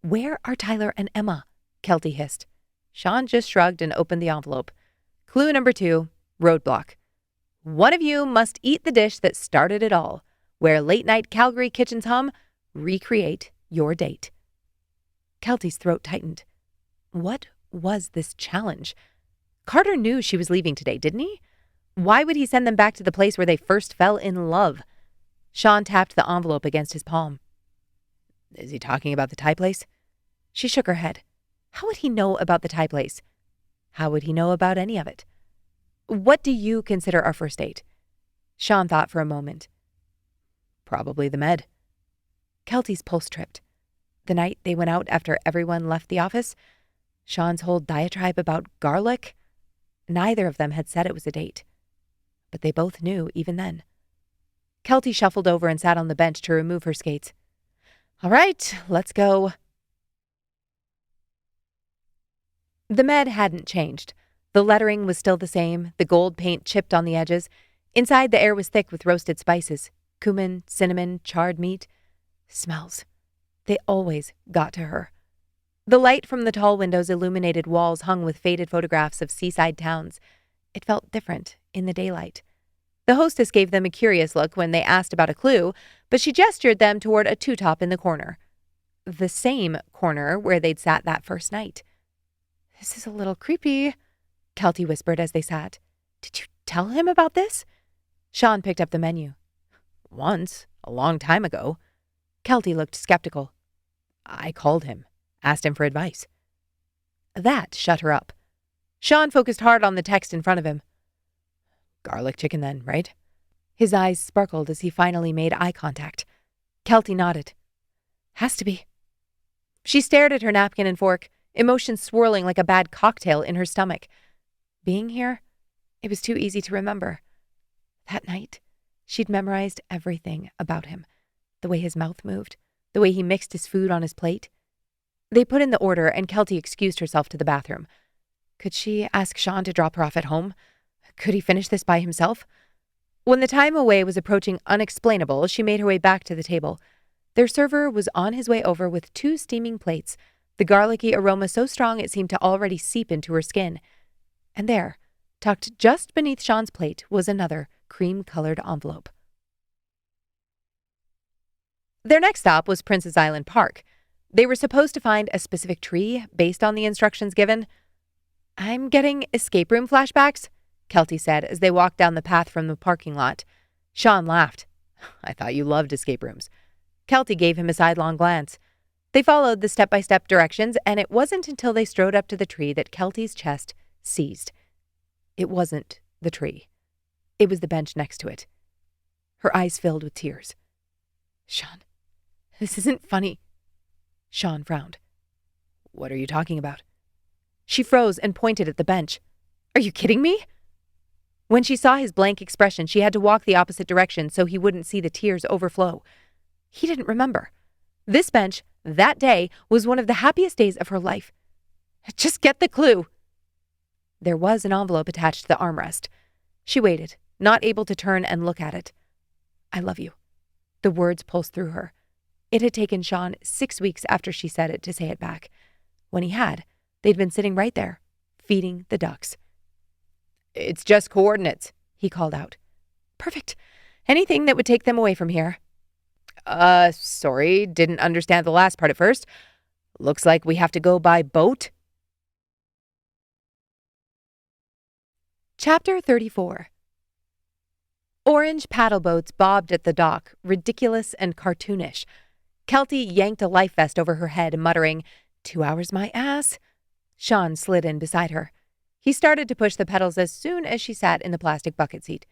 Where are Tyler and Emma? Kelty hissed. Sean just shrugged and opened the envelope. Clue number 2, roadblock. One of you must eat the dish that started it all. Where late-night Calgary kitchens hum, recreate your date. Kelty's throat tightened. What was this challenge? Carter knew she was leaving today, didn't he? Why would he send them back to the place where they first fell in love? Sean tapped the envelope against his palm. Is he talking about the Thai place? She shook her head. How would he know about the Thai place? How would he know about any of it? What do you consider our first date? Sean thought for a moment. Probably the med. Kelty's pulse tripped. The night they went out after everyone left the office? Sean's whole diatribe about garlic? Neither of them had said it was a date. But they both knew even then. Kelty shuffled over and sat on the bench to remove her skates. All right, let's go. The med hadn't changed. The lettering was still the same, the gold paint chipped on the edges. Inside, the air was thick with roasted spices, cumin, cinnamon, charred meat. Smells. They always got to her. The light from the tall windows illuminated walls hung with faded photographs of seaside towns. It felt different in the daylight. The hostess gave them a curious look when they asked about a clue, but she gestured them toward a two-top in the corner. The same corner where they'd sat that first night. This is a little creepy, Kelty whispered as they sat. Did you tell him about this? Sean picked up the menu. Once, a long time ago. Kelty looked skeptical. I called him, asked him for advice. That shut her up. Sean focused hard on the text in front of him. Garlic chicken then, right? His eyes sparkled as he finally made eye contact. Kelty nodded. Has to be. She stared at her napkin and fork, emotions swirling like a bad cocktail in her stomach. Being here, it was too easy to remember. That night, she'd memorized everything about him. The way his mouth moved, the way he mixed his food on his plate. They put in the order, and Kelty excused herself to the bathroom. Could she ask Sean to drop her off at home? Could he finish this by himself? When the time away was approaching unexplainable, she made her way back to the table. Their server was on his way over with 2 steaming plates, the garlicky aroma so strong it seemed to already seep into her skin. And there, tucked just beneath Sean's plate, was another cream-colored envelope. Their next stop was Princess Island Park. They were supposed to find a specific tree based on the instructions given. I'm getting escape room flashbacks, Kelty said as they walked down the path from the parking lot. Sean laughed. I thought you loved escape rooms. Kelty gave him a sidelong glance. They followed the step-by-step directions, and it wasn't until they strode up to the tree that Kelty's chest seized. It wasn't the tree. It was the bench next to it. Her eyes filled with tears. Sean, this isn't funny. Sean frowned. What are you talking about? She froze and pointed at the bench. Are you kidding me? When she saw his blank expression, she had to walk the opposite direction so he wouldn't see the tears overflow. He didn't remember. This bench, that day, was one of the happiest days of her life. Just get the clue. There was an envelope attached to the armrest. She waited, not able to turn and look at it. I love you. The words pulsed through her. It had taken Sean 6 weeks after she said it to say it back. When he had, they'd been sitting right there, feeding the ducks. It's just coordinates, he called out. Perfect. Anything that would take them away from here. Sorry, didn't understand the last part at first. Looks like we have to go by boat. Chapter 34. Orange paddle boats bobbed at the dock, ridiculous and cartoonish. Kelty yanked a life vest over her head, muttering, 2 hours my ass. Sean slid in beside her. He started to push the pedals as soon as she sat in the plastic bucket seat.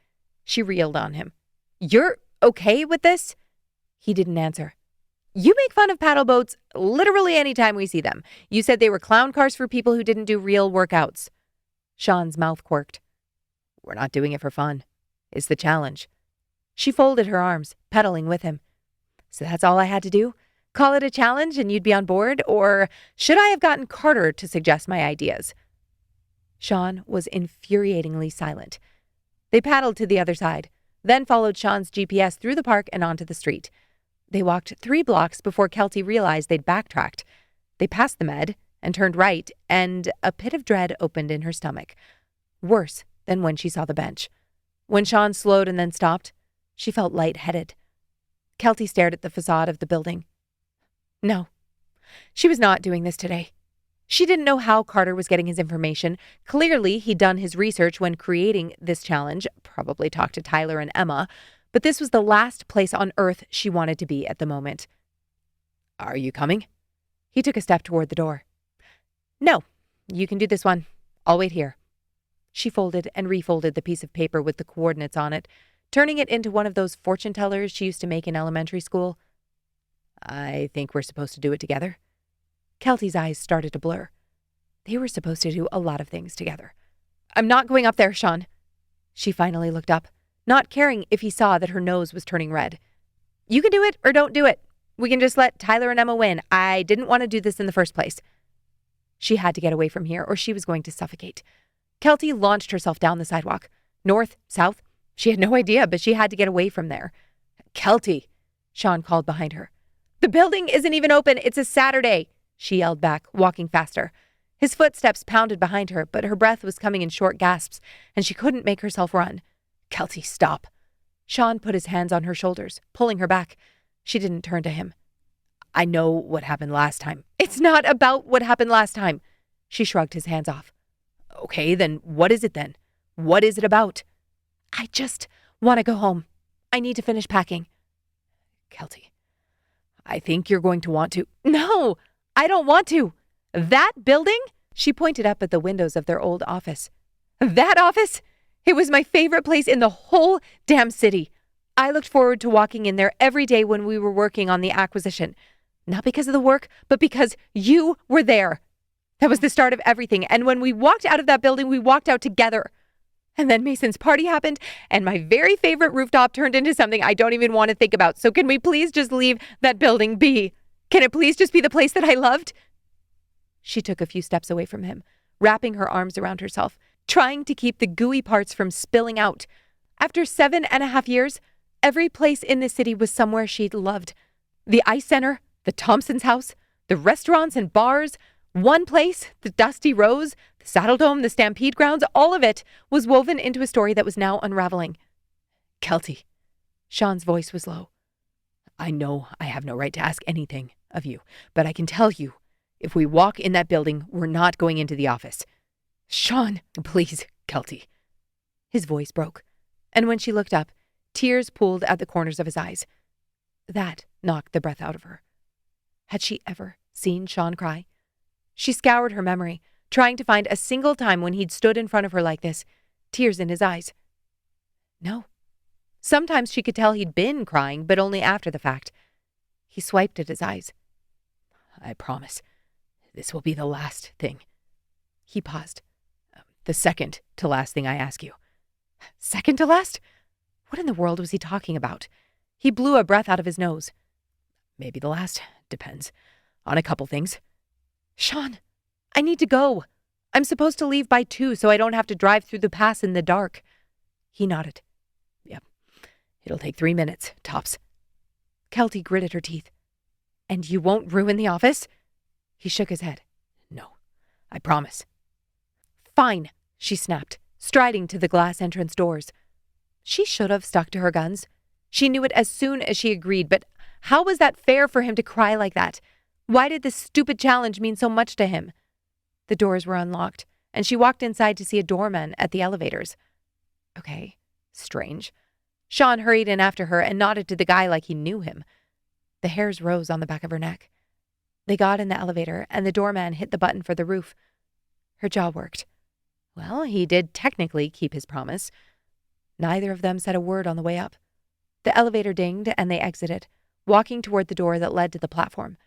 She reeled on him. You're okay with this? He didn't answer. You make fun of paddle boats literally any time we see them. You said they were clown cars for people who didn't do real workouts. Sean's mouth quirked. We're not doing it for fun. It's the challenge. She folded her arms, pedaling with him. So that's all I had to do? Call it a challenge and you'd be on board? Or should I have gotten Carter to suggest my ideas? Sean was infuriatingly silent. They paddled to the other side, then followed Sean's GPS through the park and onto the street. They walked 3 blocks before Kelty realized they'd backtracked. They passed the med and turned right, and a pit of dread opened in her stomach. Worse than when she saw the bench. When Sean slowed and then stopped, she felt lightheaded. Kelty stared at the facade of the building. No, she was not doing this today. She didn't know how Carter was getting his information. Clearly, he'd done his research when creating this challenge, probably talked to Tyler and Emma, but this was the last place on earth she wanted to be at the moment. Are you coming? He took a step toward the door. No, you can do this one. I'll wait here. She folded and refolded the piece of paper with the coordinates on it, turning it into one of those fortune tellers she used to make in elementary school. I think we're supposed to do it together. Kelty's eyes started to blur. They were supposed to do a lot of things together. I'm not going up there, Sean. She finally looked up, not caring if he saw that her nose was turning red. You can do it or don't do it. We can just let Tyler and Emma win. I didn't want to do this in the first place. She had to get away from here or she was going to suffocate. Kelty launched herself down the sidewalk. North, south, she had no idea, but she had to get away from there. Kelty, Sean called behind her. The building isn't even open. It's a Saturday, she yelled back, walking faster. His footsteps pounded behind her, but her breath was coming in short gasps, and she couldn't make herself run. Kelty, stop. Sean put his hands on her shoulders, pulling her back. She didn't turn to him. I know what happened last time. It's not about what happened last time. She shrugged his hands off. Okay, then what is it then? What is it about? I just want to go home. I need to finish packing. Kelty, I think you're going to want to. No, I don't want to. That building? She pointed up at the windows of their old office. That office? It was my favorite place in the whole damn city. I looked forward to walking in there every day when we were working on the acquisition. Not because of the work, but because you were there. That was the start of everything. And when we walked out of that building, we walked out together. And then Mason's party happened, and my very favorite rooftop turned into something I don't even want to think about. So can we please just leave that building be? Can it please just be the place that I loved? She took a few steps away from him, wrapping her arms around herself, trying to keep the gooey parts from spilling out. After 7.5 years, every place in the city was somewhere she'd loved. The ice center, the Thompson's house, the restaurants and bars. One place, the Dusty Rose, the Saddle Dome, the Stampede Grounds, all of it was woven into a story that was now unraveling. Kelty. Sean's voice was low. I know I have no right to ask anything of you, but I can tell you, if we walk in that building, we're not going into the office. Sean, please, Kelty. His voice broke, and when she looked up, tears pooled at the corners of his eyes. That knocked the breath out of her. Had she ever seen Sean cry? She scoured her memory, trying to find a single time when he'd stood in front of her like this, tears in his eyes. No. Sometimes she could tell he'd been crying, but only after the fact. He swiped at his eyes. I promise, this will be the last thing. He paused. The second to last thing I ask you. Second to last? What in the world was he talking about? He blew a breath out of his nose. Maybe the last. Depends on a couple things. Sean, I need to go. I'm supposed to leave by 2 so I don't have to drive through the pass in the dark. He nodded. Yep. It'll take 3 minutes, tops. Kelty gritted her teeth. And you won't ruin the office? He shook his head. No, I promise. Fine, she snapped, striding to the glass entrance doors. She should have stuck to her guns. She knew it as soon as she agreed, but how was that fair for him to cry like that? Why did this stupid challenge mean so much to him? The doors were unlocked, and she walked inside to see a doorman at the elevators. Okay, strange. Sean hurried in after her and nodded to the guy like he knew him. The hairs rose on the back of her neck. They got in the elevator, and the doorman hit the button for the roof. Her jaw worked. Well, he did technically keep his promise. Neither of them said a word on the way up. The elevator dinged, and they exited, walking toward the door that led to the platform.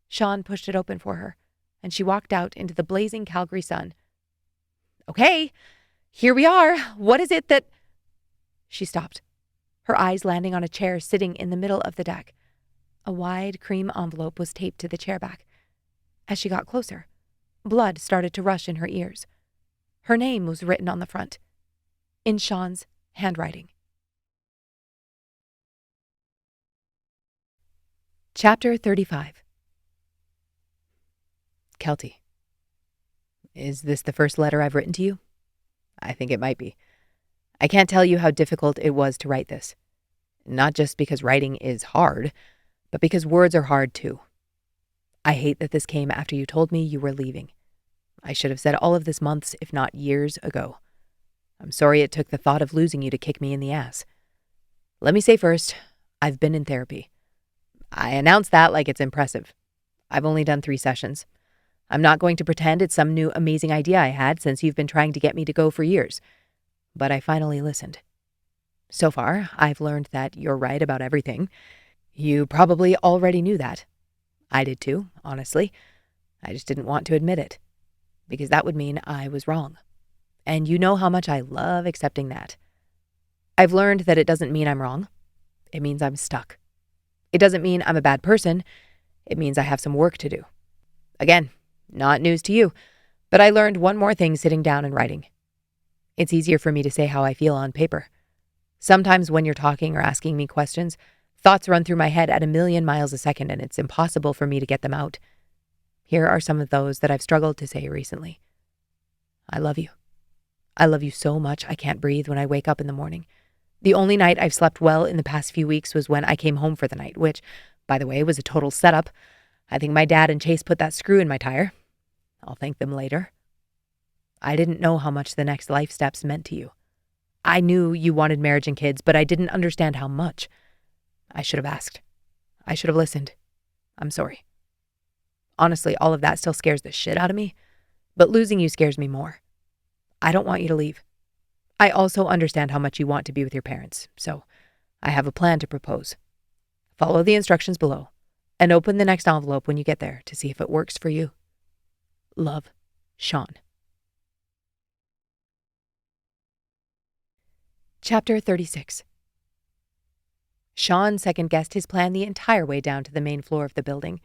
Sean pushed it open for her, and she walked out into the blazing Calgary sun. Okay, here we are. What is it that... She stopped, her eyes landing on a chair sitting in the middle of the deck. A wide cream envelope was taped to the chair back. As she got closer, blood started to rush in her ears. Her name was written on the front, in Sean's handwriting. Chapter 35. Kelty. Is this the first letter I've written to you? I think it might be. I can't tell you how difficult it was to write this. Not just because writing is hard, but because words are hard too. I hate that this came after you told me you were leaving. I should have said all of this months, if not years ago. I'm sorry it took the thought of losing you to kick me in the ass. Let me say first, I've been in therapy. I announce that like it's impressive. I've only done 3 sessions. I'm not going to pretend it's some new amazing idea I had since you've been trying to get me to go for years. But I finally listened. So far, I've learned that you're right about everything. You probably already knew that. I did too, honestly. I just didn't want to admit it, because that would mean I was wrong. And you know how much I love accepting that. I've learned that it doesn't mean I'm wrong. It means I'm stuck. It doesn't mean I'm a bad person. It means I have some work to do. Again, not news to you, but I learned one more thing sitting down and writing. It's easier for me to say how I feel on paper. Sometimes when you're talking or asking me questions, thoughts run through my head at 1,000,000 miles a second, and it's impossible for me to get them out. Here are some of those that I've struggled to say recently. I love you. I love you so much I can't breathe when I wake up in the morning. The only night I've slept well in the past few weeks was when I came home for the night, which, by the way, was a total setup. I think my dad and Chase put that screw in my tire. I'll thank them later. I didn't know how much the next life steps meant to you. I knew you wanted marriage and kids, but I didn't understand how much. I should have asked. I should have listened. I'm sorry. Honestly, all of that still scares the shit out of me, but losing you scares me more. I don't want you to leave. I also understand how much you want to be with your parents, so I have a plan to propose. Follow the instructions below, and open the next envelope when you get there to see if it works for you. Love, Sean. Chapter 36. Sean second-guessed his plan the entire way down to the main floor of the building.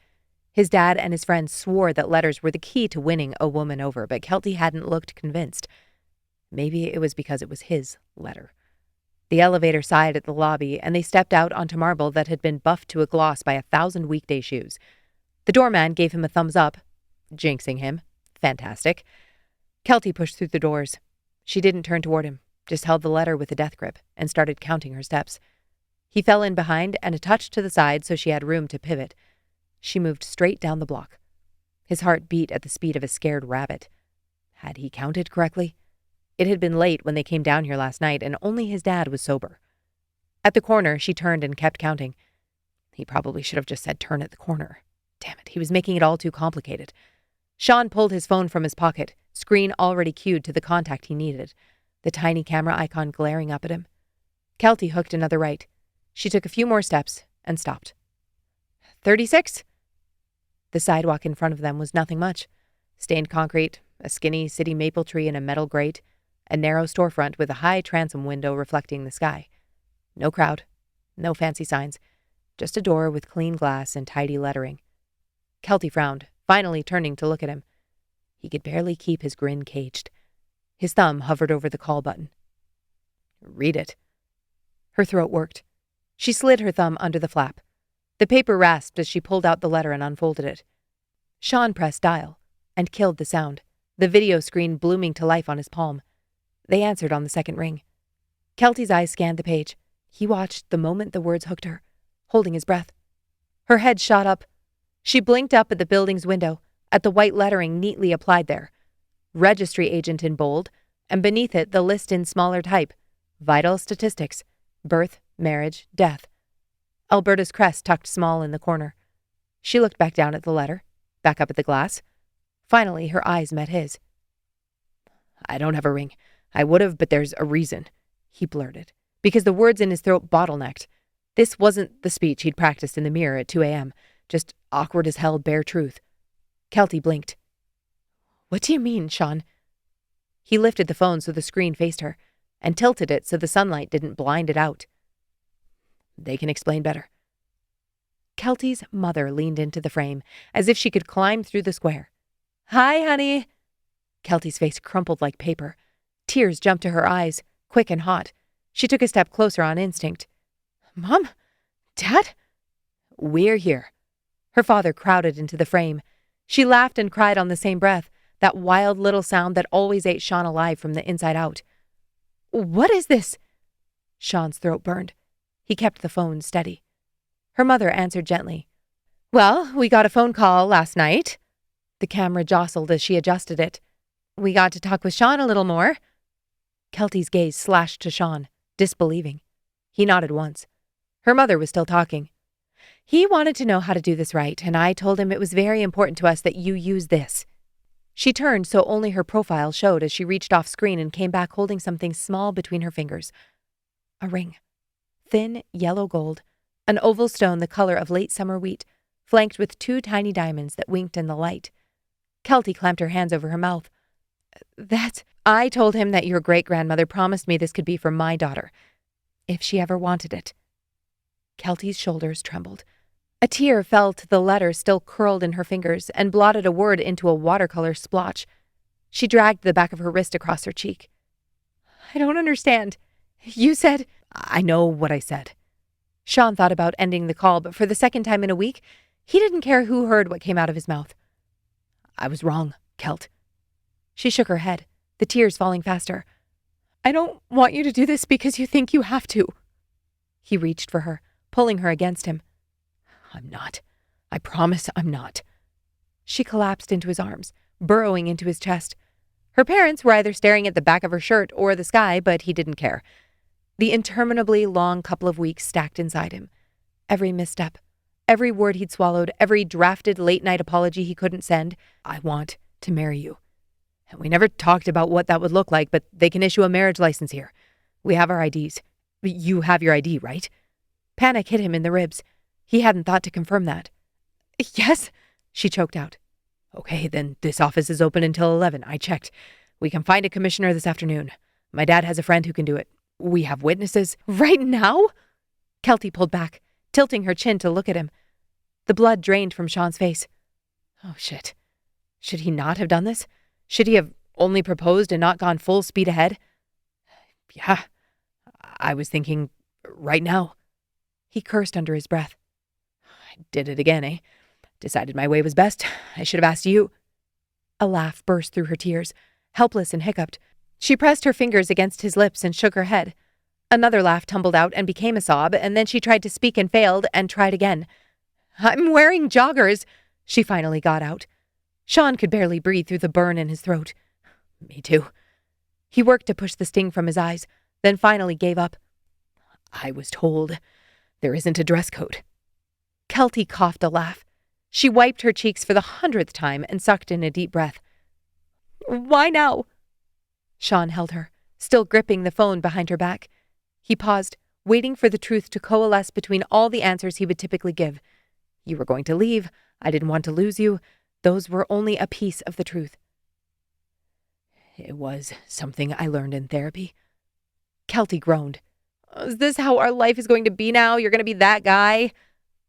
His dad and his friends swore that letters were the key to winning a woman over, but Kelty hadn't looked convinced. Maybe it was because it was his letter. The elevator sighed at the lobby, and they stepped out onto marble that had been buffed to a gloss by 1,000 weekday shoes. The doorman gave him a thumbs up, jinxing him. Fantastic. Kelty pushed through the doors. She didn't turn toward him, just held the letter with a death grip and started counting her steps. He fell in behind and a touch to the side so she had room to pivot. She moved straight down the block. His heart beat at the speed of a scared rabbit. Had he counted correctly? It had been late when they came down here last night, and only his dad was sober. At the corner, she turned and kept counting. He probably should have just said turn at the corner. Damn it, he was making it all too complicated. Sean pulled his phone from his pocket, screen already cued to the contact he needed, the tiny camera icon glaring up at him. Kelty hooked another right. She took a few more steps and stopped. 36? The sidewalk in front of them was nothing much. Stained concrete, a skinny city maple tree in a metal grate, a narrow storefront with a high transom window reflecting the sky. No crowd, no fancy signs, just a door with clean glass and tidy lettering. Kelty frowned, finally turning to look at him. He could barely keep his grin caged. His thumb hovered over the call button. Read it. Her throat worked. She slid her thumb under the flap. The paper rasped as she pulled out the letter and unfolded it. Sean pressed dial and killed the sound, the video screen blooming to life on his palm. They answered on the second ring. Kelty's eyes scanned the page. He watched the moment the words hooked her, holding his breath. Her head shot up. She blinked up at the building's window, at the white lettering neatly applied there. Registry agent in bold, and beneath it the list in smaller type. Vital statistics. Birth, marriage, death. Alberta's crest tucked small in the corner. She looked back down at the letter, back up at the glass. Finally, her eyes met his. I don't have a ring. I would have, but there's a reason, he blurted, because the words in his throat bottlenecked. This wasn't the speech he'd practiced in the mirror at 2 a.m., just awkward as hell bare truth. Kelty blinked. What do you mean, Sean? He lifted the phone so the screen faced her, and tilted it so the sunlight didn't blind it out. They can explain better. Kelty's mother leaned into the frame, as if she could climb through the square. Hi, honey. Kelty's face crumpled like paper. Tears jumped to her eyes, quick and hot. She took a step closer on instinct. Mom? Dad? We're here. Her father crowded into the frame. She laughed and cried on the same breath, that wild little sound that always ate Sean alive from the inside out. What is this? Sean's throat burned. He kept the phone steady. Her mother answered gently. Well, we got a phone call last night. The camera jostled as she adjusted it. We got to talk with Sean a little more. Kelty's gaze slashed to Sean, disbelieving. He nodded once. Her mother was still talking. He wanted to know how to do this right, and I told him it was very important to us that you use this. She turned so only her profile showed as she reached off screen and came back holding something small between her fingers. A ring. Thin, yellow gold. An oval stone the color of late summer wheat, flanked with 2 tiny diamonds that winked in the light. Kelty clamped her hands over her mouth. I told him that your great-grandmother promised me this could be for my daughter, if she ever wanted it. Kelty's shoulders trembled. A tear fell to the letter still curled in her fingers and blotted a word into a watercolor splotch. She dragged the back of her wrist across her cheek. I don't understand. You said... I know what I said. Sean thought about ending the call, but for the second time in a week, he didn't care who heard what came out of his mouth. I was wrong, Kelt. She shook her head, the tears falling faster. I don't want you to do this because you think you have to. He reached for her, pulling her against him. I'm not. I promise I'm not. She collapsed into his arms, burrowing into his chest. Her parents were either staring at the back of her shirt or the sky, but he didn't care. The interminably long couple of weeks stacked inside him. Every misstep, every word he'd swallowed, every drafted late-night apology he couldn't send. I want to marry you. And we never talked about what that would look like, but they can issue a marriage license here. We have our IDs. You have your ID, right? Panic hit him in the ribs. He hadn't thought to confirm that. Yes, she choked out. Okay, then this office is open until 11. I checked. We can find a commissioner this afternoon. My dad has a friend who can do it. We have witnesses. Right now? Kelty pulled back, tilting her chin to look at him. The blood drained from Sean's face. Oh, shit. Should he not have done this? Should he have only proposed and not gone full speed ahead? Yeah, I was thinking right now. He cursed under his breath. I did it again, eh? Decided my way was best. I should have asked you. A laugh burst through her tears, helpless and hiccuped. She pressed her fingers against his lips and shook her head. Another laugh tumbled out and became a sob, and then she tried to speak and failed and tried again. I'm wearing joggers, she finally got out. Sean could barely breathe through the burn in his throat. Me too. He worked to push the sting from his eyes, then finally gave up. I was told there isn't a dress code. Kelty coughed a laugh. She wiped her cheeks for the 100th time and sucked in a deep breath. Why now? Sean held her, still gripping the phone behind her back. He paused, waiting for the truth to coalesce between all the answers he would typically give. You were going to leave. I didn't want to lose you. Those were only a piece of the truth. It was something I learned in therapy. Kelty groaned. Is this how our life is going to be now? You're going to be that guy?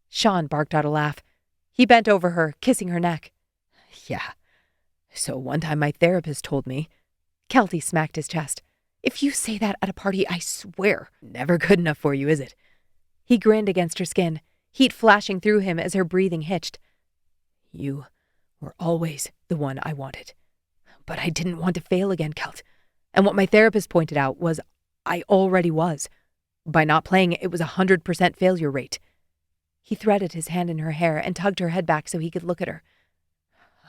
Sean barked out a laugh. He bent over her, kissing her neck. Yeah. So one time my therapist told me. Kelty smacked his chest. If you say that at a party, I swear. Never good enough for you, is it? He grinned against her skin, heat flashing through him as her breathing hitched. You were always the one I wanted. But I didn't want to fail again, Kelt. And what my therapist pointed out was I already was. By not playing, it was 100% failure rate. He threaded his hand in her hair and tugged her head back so he could look at her.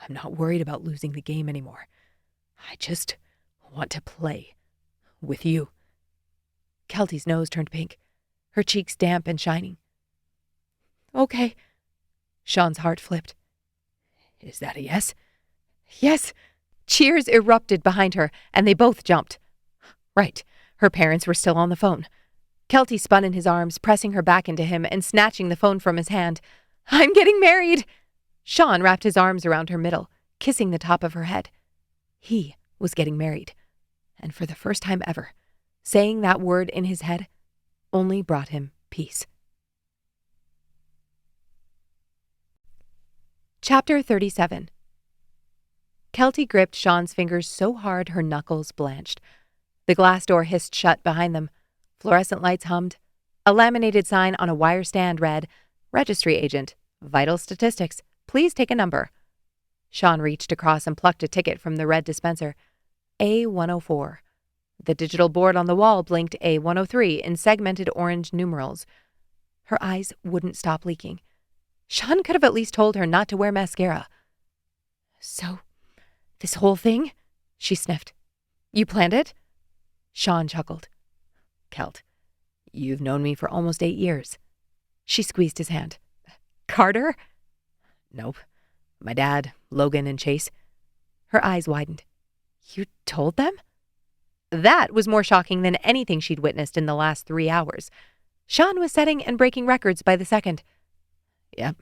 I'm not worried about losing the game anymore. I just want to play. With you. Kelty's nose turned pink, her cheeks damp and shining. Okay. Sean's heart flipped. Is that a yes? Yes. Cheers erupted behind her, and they both jumped. Right. Her parents were still on the phone. Kelty spun in his arms, pressing her back into him and snatching the phone from his hand. I'm getting married! Sean wrapped his arms around her middle, kissing the top of her head. He was getting married. And for the first time ever, saying that word in his head only brought him peace. Chapter 37. Kelty gripped Sean's fingers so hard her knuckles blanched. The glass door hissed shut behind them. Fluorescent lights hummed. A laminated sign on a wire stand read, Registry Agent, Vital Statistics, please take a number. Sean reached across and plucked a ticket from the red dispenser. A104. The digital board on the wall blinked A103 in segmented orange numerals. Her eyes wouldn't stop leaking. Sean could have at least told her not to wear mascara. So, this whole thing? She sniffed. You planned it? Sean chuckled. Kelt, you've known me for almost 8 years. She squeezed his hand. Carter? Nope. My dad, Logan, and Chase. Her eyes widened. You told them? That was more shocking than anything she'd witnessed in the last 3 hours. Sean was setting and breaking records by the second. Yep.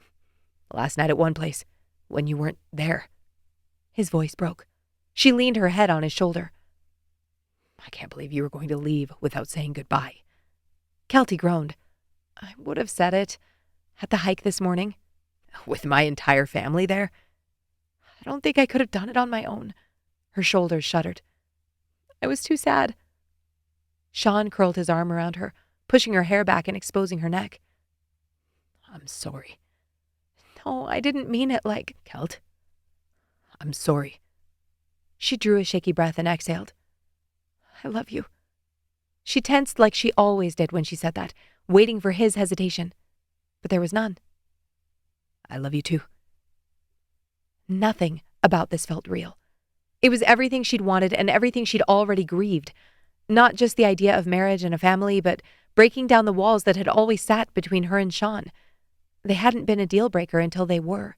Last night at one place, when you weren't there. His voice broke. She leaned her head on his shoulder. I can't believe you were going to leave without saying goodbye. Kelty groaned. I would have said it. At the hike this morning. With my entire family there. I don't think I could have done it on my own. Her shoulders shuddered. I was too sad. Sean curled his arm around her, pushing her hair back and exposing her neck. I'm sorry. No, I didn't mean it like... Kelt, I'm sorry. She drew a shaky breath and exhaled. I love you. She tensed like she always did when she said that, waiting for his hesitation. But there was none. I love you too. Nothing about this felt real. It was everything she'd wanted and everything she'd already grieved. Not just the idea of marriage and a family, but breaking down the walls that had always sat between her and Sean. They hadn't been a deal breaker until they were.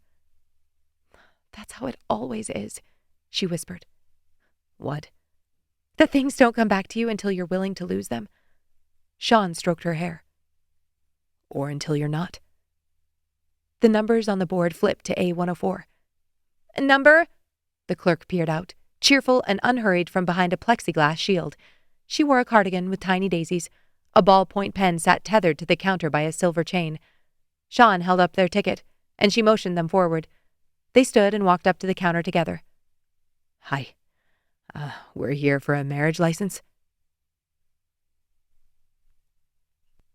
That's how it always is, she whispered. What? That things don't come back to you until you're willing to lose them. Sean stroked her hair. Or until you're not. The numbers on the board flipped to A104. Number? The clerk peered out, cheerful and unhurried from behind a plexiglass shield. She wore a cardigan with tiny daisies. A ballpoint pen sat tethered to the counter by a silver chain. Sean held up their ticket, and she motioned them forward. They stood and walked up to the counter together. Hi. We're here for a marriage license.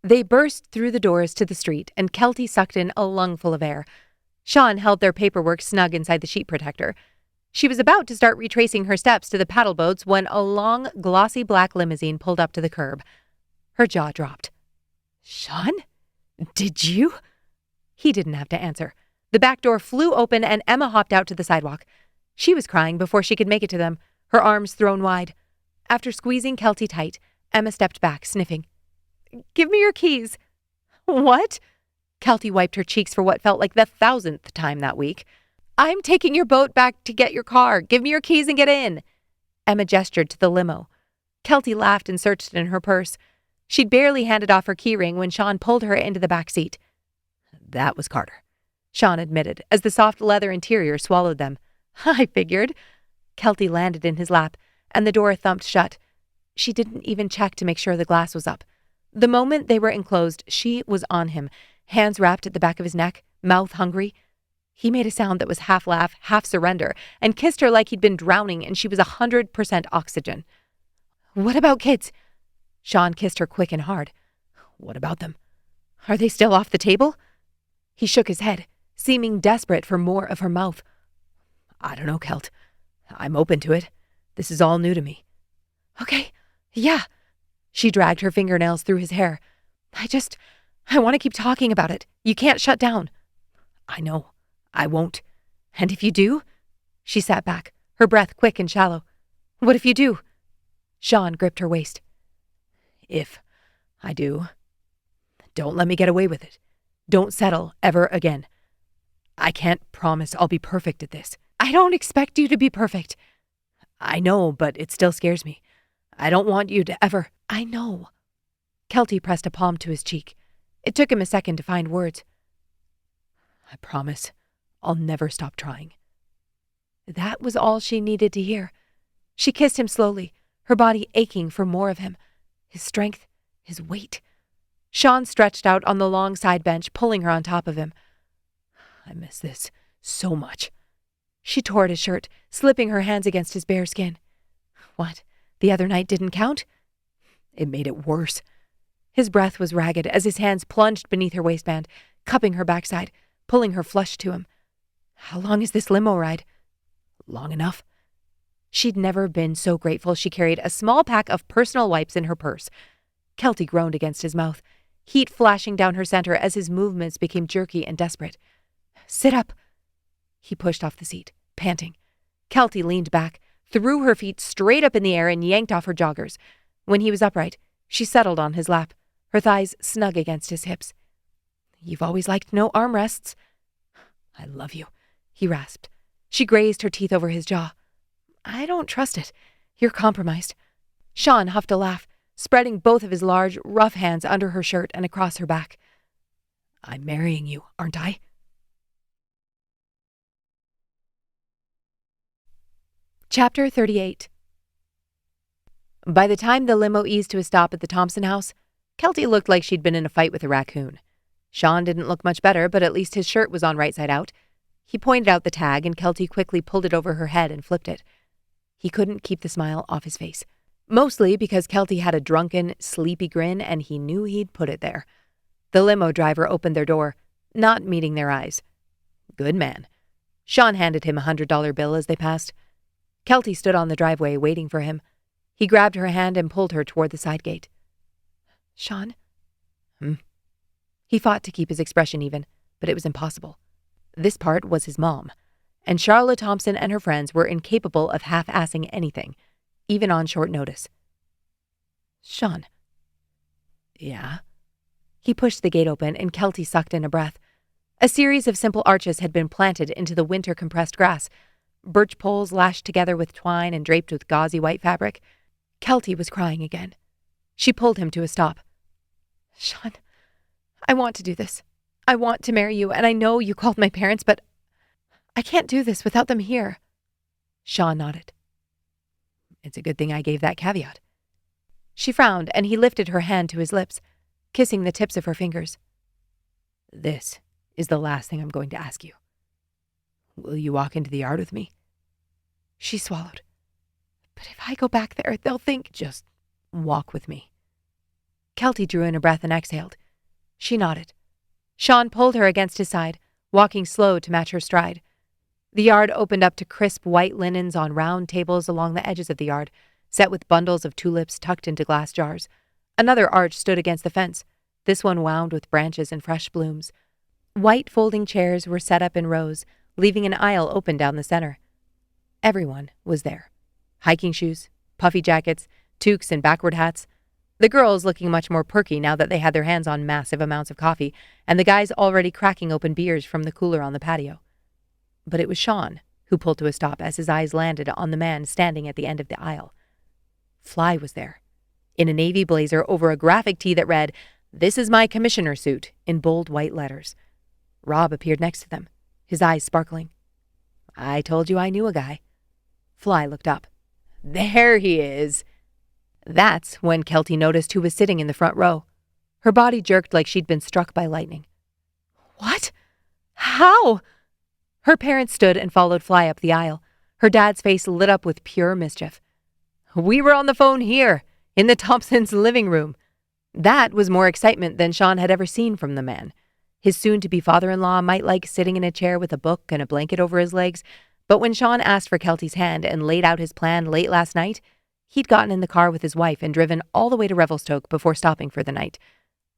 They burst through the doors to the street, and Kelty sucked in a lungful of air. Sean held their paperwork snug inside the sheet protector. She was about to start retracing her steps to the paddle boats when a long, glossy black limousine pulled up to the curb. Her jaw dropped. Sean? Did you? He didn't have to answer. The back door flew open and Emma hopped out to the sidewalk. She was crying before she could make it to them, her arms thrown wide. After squeezing Kelty tight, Emma stepped back, sniffing. Give me your keys. What? Kelty wiped her cheeks for what felt like the 1,000th time that week. I'm taking your boat back to get your car. Give me your keys and get in. Emma gestured to the limo. Kelty laughed and searched in her purse. She'd barely handed off her keyring when Sean pulled her into the back seat. That was Carter, Sean admitted, as the soft leather interior swallowed them. I figured. Kelty landed in his lap, and the door thumped shut. She didn't even check to make sure the glass was up. The moment they were enclosed, she was on him, hands wrapped at the back of his neck, mouth hungry. He made a sound that was half laugh, half surrender, and kissed her like he'd been drowning and she was 100% oxygen. What about kids? Sean kissed her quick and hard. What about them? Are they still off the table? He shook his head, seeming desperate for more of her mouth. I don't know, Kelt. I'm open to it. This is all new to me. Okay, yeah. She dragged her fingernails through his hair. I want to keep talking about it. You can't shut down. I know. I won't. And if you do? She sat back, her breath quick and shallow. What if you do? Sean gripped her waist. If I do, don't let me get away with it. Don't settle ever again. I can't promise I'll be perfect at this. I don't expect you to be perfect. I know, but it still scares me. I don't want you to ever... I know. Kelty pressed a palm to his cheek. It took him a second to find words. I promise I'll never stop trying. That was all she needed to hear. She kissed him slowly, her body aching for more of him. His strength, his weight. Sean stretched out on the long side bench, pulling her on top of him. I miss this so much. She tore at his shirt, slipping her hands against his bare skin. What? The other night didn't count? It made it worse. His breath was ragged as his hands plunged beneath her waistband, cupping her backside, pulling her flush to him. How long is this limo ride? Long enough. She'd never been so grateful she carried a small pack of personal wipes in her purse. Kelty groaned against his mouth, heat flashing down her center as his movements became jerky and desperate. Sit up. He pushed off the seat, panting. Kelty leaned back, threw her feet straight up in the air and yanked off her joggers. When he was upright, she settled on his lap, her thighs snug against his hips. You've always liked no armrests. I love you, he rasped. She grazed her teeth over his jaw. I don't trust it. You're compromised. Sean huffed a laugh, spreading both of his large, rough hands under her shirt and across her back. I'm marrying you, aren't I? Chapter 38. By the time the limo eased to a stop at the Thompson house, Kelty looked like she'd been in a fight with a raccoon. Sean didn't look much better, but at least his shirt was on right side out. He pointed out the tag, and Kelty quickly pulled it over her head and flipped it. He couldn't keep the smile off his face, mostly because Kelty had a drunken, sleepy grin, and he knew he'd put it there. The limo driver opened their door, not meeting their eyes. Good man. Sean handed him $100 bill as they passed. Kelty stood on the driveway, waiting for him. He grabbed her hand and pulled her toward the side gate. Sean? He fought to keep his expression even, but it was impossible. This part was his mom, and Charlotte Thompson and her friends were incapable of half-assing anything, even on short notice. Sean. Yeah? He pushed the gate open, and Kelty sucked in a breath. A series of simple arches had been planted into the winter-compressed grass, birch poles lashed together with twine and draped with gauzy white fabric. Kelty was crying again. She pulled him to a stop. Sean, I want to do this. I want to marry you, and I know you called my parents, but I can't do this without them here. Sean nodded. It's a good thing I gave that caveat. She frowned, and he lifted her hand to his lips, kissing the tips of her fingers. This is the last thing I'm going to ask you. Will you walk into the yard with me? She swallowed. But if I go back there, they'll think... Just walk with me. Kelty drew in a breath and exhaled. She nodded. Sean pulled her against his side, walking slow to match her stride. The yard opened up to crisp white linens on round tables along the edges of the yard, set with bundles of tulips tucked into glass jars. Another arch stood against the fence, this one wound with branches and fresh blooms. White folding chairs were set up in rows, leaving an aisle open down the center. Everyone was there. Hiking shoes, puffy jackets, toques, and backward hats. The girls looking much more perky now that they had their hands on massive amounts of coffee, and the guys already cracking open beers from the cooler on the patio. But it was Sean who pulled to a stop as his eyes landed on the man standing at the end of the aisle. Fly was there, in a navy blazer over a graphic tee that read, "This is my commissioner suit," in bold white letters. Rob appeared next to them, his eyes sparkling. I told you I knew a guy. Fly looked up. There he is. That's when Kelty noticed who was sitting in the front row. Her body jerked like she'd been struck by lightning. What? How? Her parents stood and followed Fly up the aisle. Her dad's face lit up with pure mischief. We were on the phone here, in the Thompsons' living room. That was more excitement than Sean had ever seen from the man. His soon-to-be father-in-law might like sitting in a chair with a book and a blanket over his legs, but when Sean asked for Kelty's hand and laid out his plan late last night, he'd gotten in the car with his wife and driven all the way to Revelstoke before stopping for the night.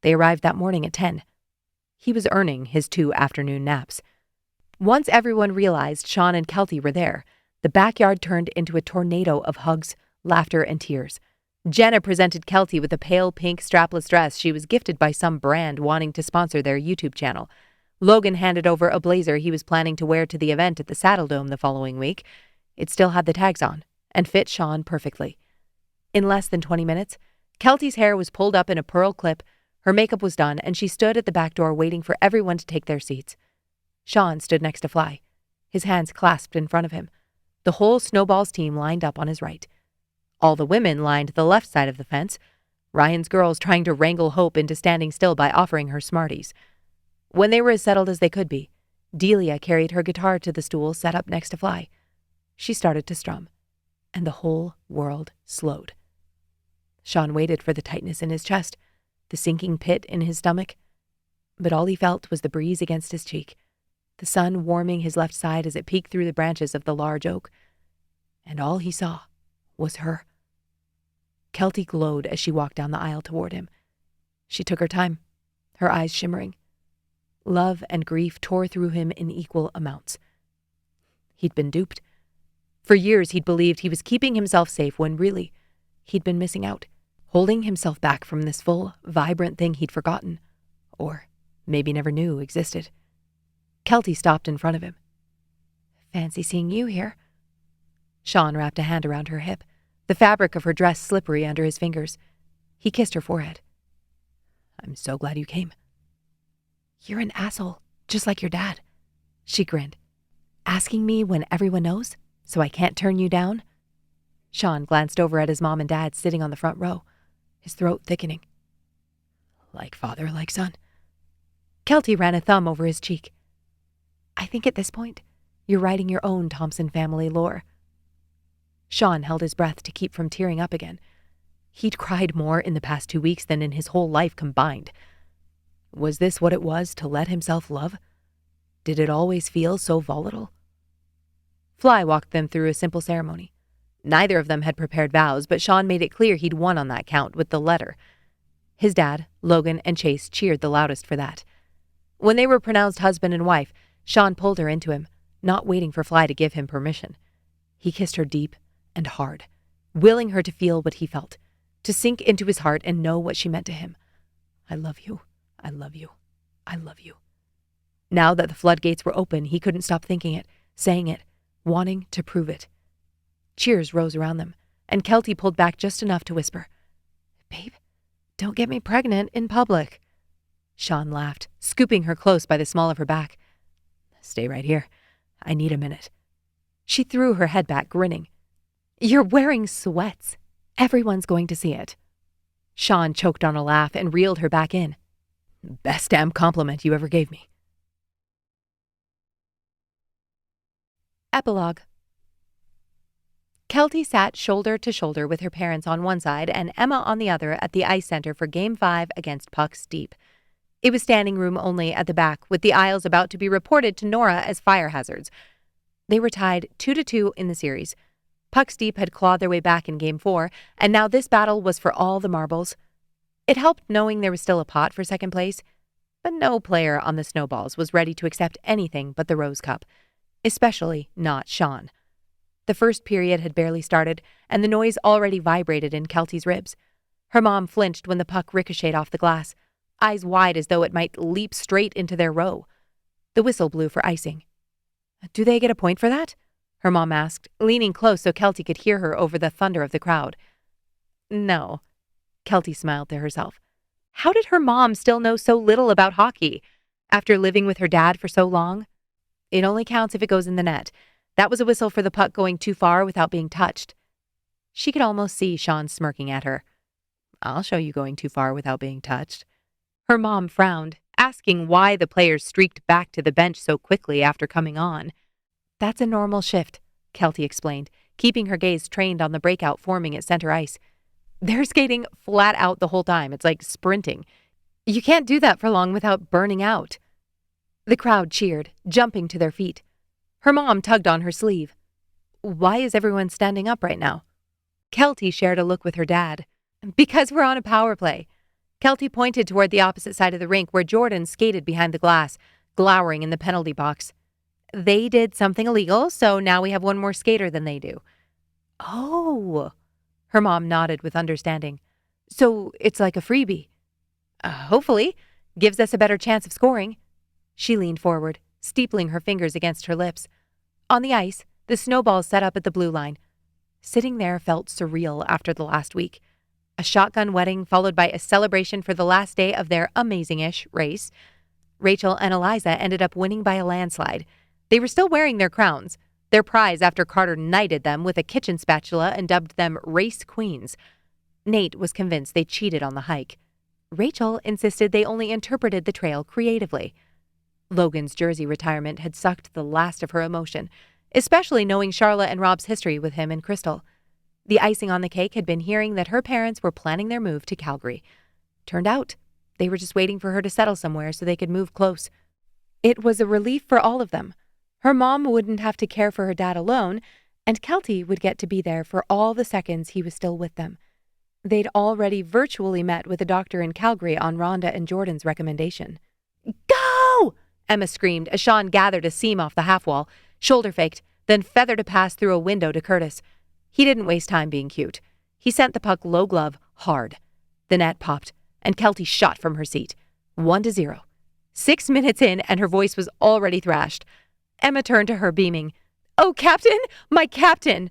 They arrived that morning at 10. He was earning his 2 afternoon naps. Once everyone realized Sean and Kelty were there, the backyard turned into a tornado of hugs, laughter, and tears. Jenna presented Kelty with a pale pink strapless dress she was gifted by some brand wanting to sponsor their YouTube channel. Logan handed over a blazer he was planning to wear to the event at the Saddle Dome the following week. It still had the tags on and fit Sean perfectly. In less than 20 minutes, Kelty's hair was pulled up in a pearl clip, her makeup was done, and she stood at the back door waiting for everyone to take their seats. Sean stood next to Fly, his hands clasped in front of him. The whole Snowballs team lined up on his right. All the women lined the left side of the fence, Ryan's girls trying to wrangle Hope into standing still by offering her Smarties. When they were as settled as they could be, Delia carried her guitar to the stool set up next to Fly. She started to strum, and the whole world slowed. Sean waited for the tightness in his chest, the sinking pit in his stomach, but all he felt was the breeze against his cheek, the sun warming his left side as it peeked through the branches of the large oak, and all he saw was her. Kelty glowed as she walked down the aisle toward him. She took her time, her eyes shimmering. Love and grief tore through him in equal amounts. He'd been duped. For years he'd believed he was keeping himself safe when really he'd been missing out, holding himself back from this full, vibrant thing he'd forgotten, or maybe never knew existed. Kelty stopped in front of him. "Fancy seeing you here." Sean wrapped a hand around her hip, the fabric of her dress slippery under his fingers. He kissed her forehead. "I'm so glad you came." "You're an asshole, just like your dad." She grinned. "Asking me when everyone knows, so I can't turn you down?" Sean glanced over at his mom and dad sitting on the front row, his throat thickening. "Like father, like son." Kelty ran a thumb over his cheek. "I think at this point, you're writing your own Thompson family lore." Sean held his breath to keep from tearing up again. He'd cried more in the past 2 weeks than in his whole life combined. Was this what it was to let himself love? Did it always feel so volatile? Fly walked them through a simple ceremony. Neither of them had prepared vows, but Sean made it clear he'd won on that count with the letter. His dad, Logan, and Chase cheered the loudest for that. When they were pronounced husband and wife, Sean pulled her into him, not waiting for Fly to give him permission. He kissed her deep and hard, willing her to feel what he felt, to sink into his heart and know what she meant to him. "I love you. I love you. I love you." Now that the floodgates were open, he couldn't stop thinking it, saying it, wanting to prove it. Cheers rose around them, and Kelty pulled back just enough to whisper, "Babe, don't get me pregnant in public." Sean laughed, scooping her close by the small of her back. "Stay right here. I need a minute." She threw her head back, grinning. "You're wearing sweats. Everyone's going to see it." Sean choked on a laugh and reeled her back in. "Best damn compliment you ever gave me." Epilogue. Kelty sat shoulder to shoulder with her parents on one side and Emma on the other at the ice center for Game 5 against Puck's Deep. It was standing room only at the back, with the aisles about to be reported to Nora as fire hazards. They were tied 2-2 in the series. Puck's Deep had clawed their way back in Game 4, and now this battle was for all the marbles. It helped knowing there was still a pot for second place, but no player on the Snowballs was ready to accept anything but the Rose Cup, especially not Sean. The first period had barely started, and the noise already vibrated in Kelty's ribs. Her mom flinched when the puck ricocheted off the glass, eyes wide as though it might leap straight into their row. The whistle blew for icing. "Do they get a point for that?" her mom asked, leaning close so Kelty could hear her over the thunder of the crowd. "No," Kelty smiled to herself. How did her mom still know so little about hockey? After living with her dad for so long? It only counts if it goes in the net. That was a whistle for the puck going too far without being touched. She could almost see Sean smirking at her. I'll show you going too far without being touched. Her mom frowned, asking why the players streaked back to the bench so quickly after coming on. That's a normal shift, Kelty explained, keeping her gaze trained on the breakout forming at center ice. They're skating flat out the whole time. It's like sprinting. You can't do that for long without burning out. The crowd cheered, jumping to their feet. Her mom tugged on her sleeve. Why is everyone standing up right now? Kelty shared a look with her dad. Because we're on a power play. Kelty pointed toward the opposite side of the rink where Jordan skated behind the glass, glowering in the penalty box. They did something illegal, so now we have one more skater than they do. Oh, her mom nodded with understanding. So it's like a freebie. Hopefully. Gives us a better chance of scoring. She leaned forward, steepling her fingers against her lips. On the ice, the Snowballs set up at the blue line. Sitting there felt surreal after the last week. A shotgun wedding followed by a celebration for the last day of their amazing-ish race. Rachel and Eliza ended up winning by a landslide. They were still wearing their crowns, their prize after Carter knighted them with a kitchen spatula and dubbed them race queens. Nate was convinced they cheated on the hike. Rachel insisted they only interpreted the trail creatively. Logan's jersey retirement had sucked the last of her emotion, especially knowing Charlotte and Rob's history with him and Crystal. The icing on the cake had been hearing that her parents were planning their move to Calgary. Turned out, they were just waiting for her to settle somewhere so they could move close. It was a relief for all of them. Her mom wouldn't have to care for her dad alone, and Kelty would get to be there for all the seconds he was still with them. They'd already virtually met with a doctor in Calgary on Rhonda and Jordan's recommendation. Go! Emma screamed as Sean gathered a seam off the half wall, shoulder-faked, then feathered a pass through a window to Curtis. He didn't waste time being cute. He sent the puck low glove hard. The net popped, and Kelty shot from her seat. 1-0. 6 minutes in, and her voice was already thrashed. Emma turned to her, beaming. Oh, Captain! My Captain!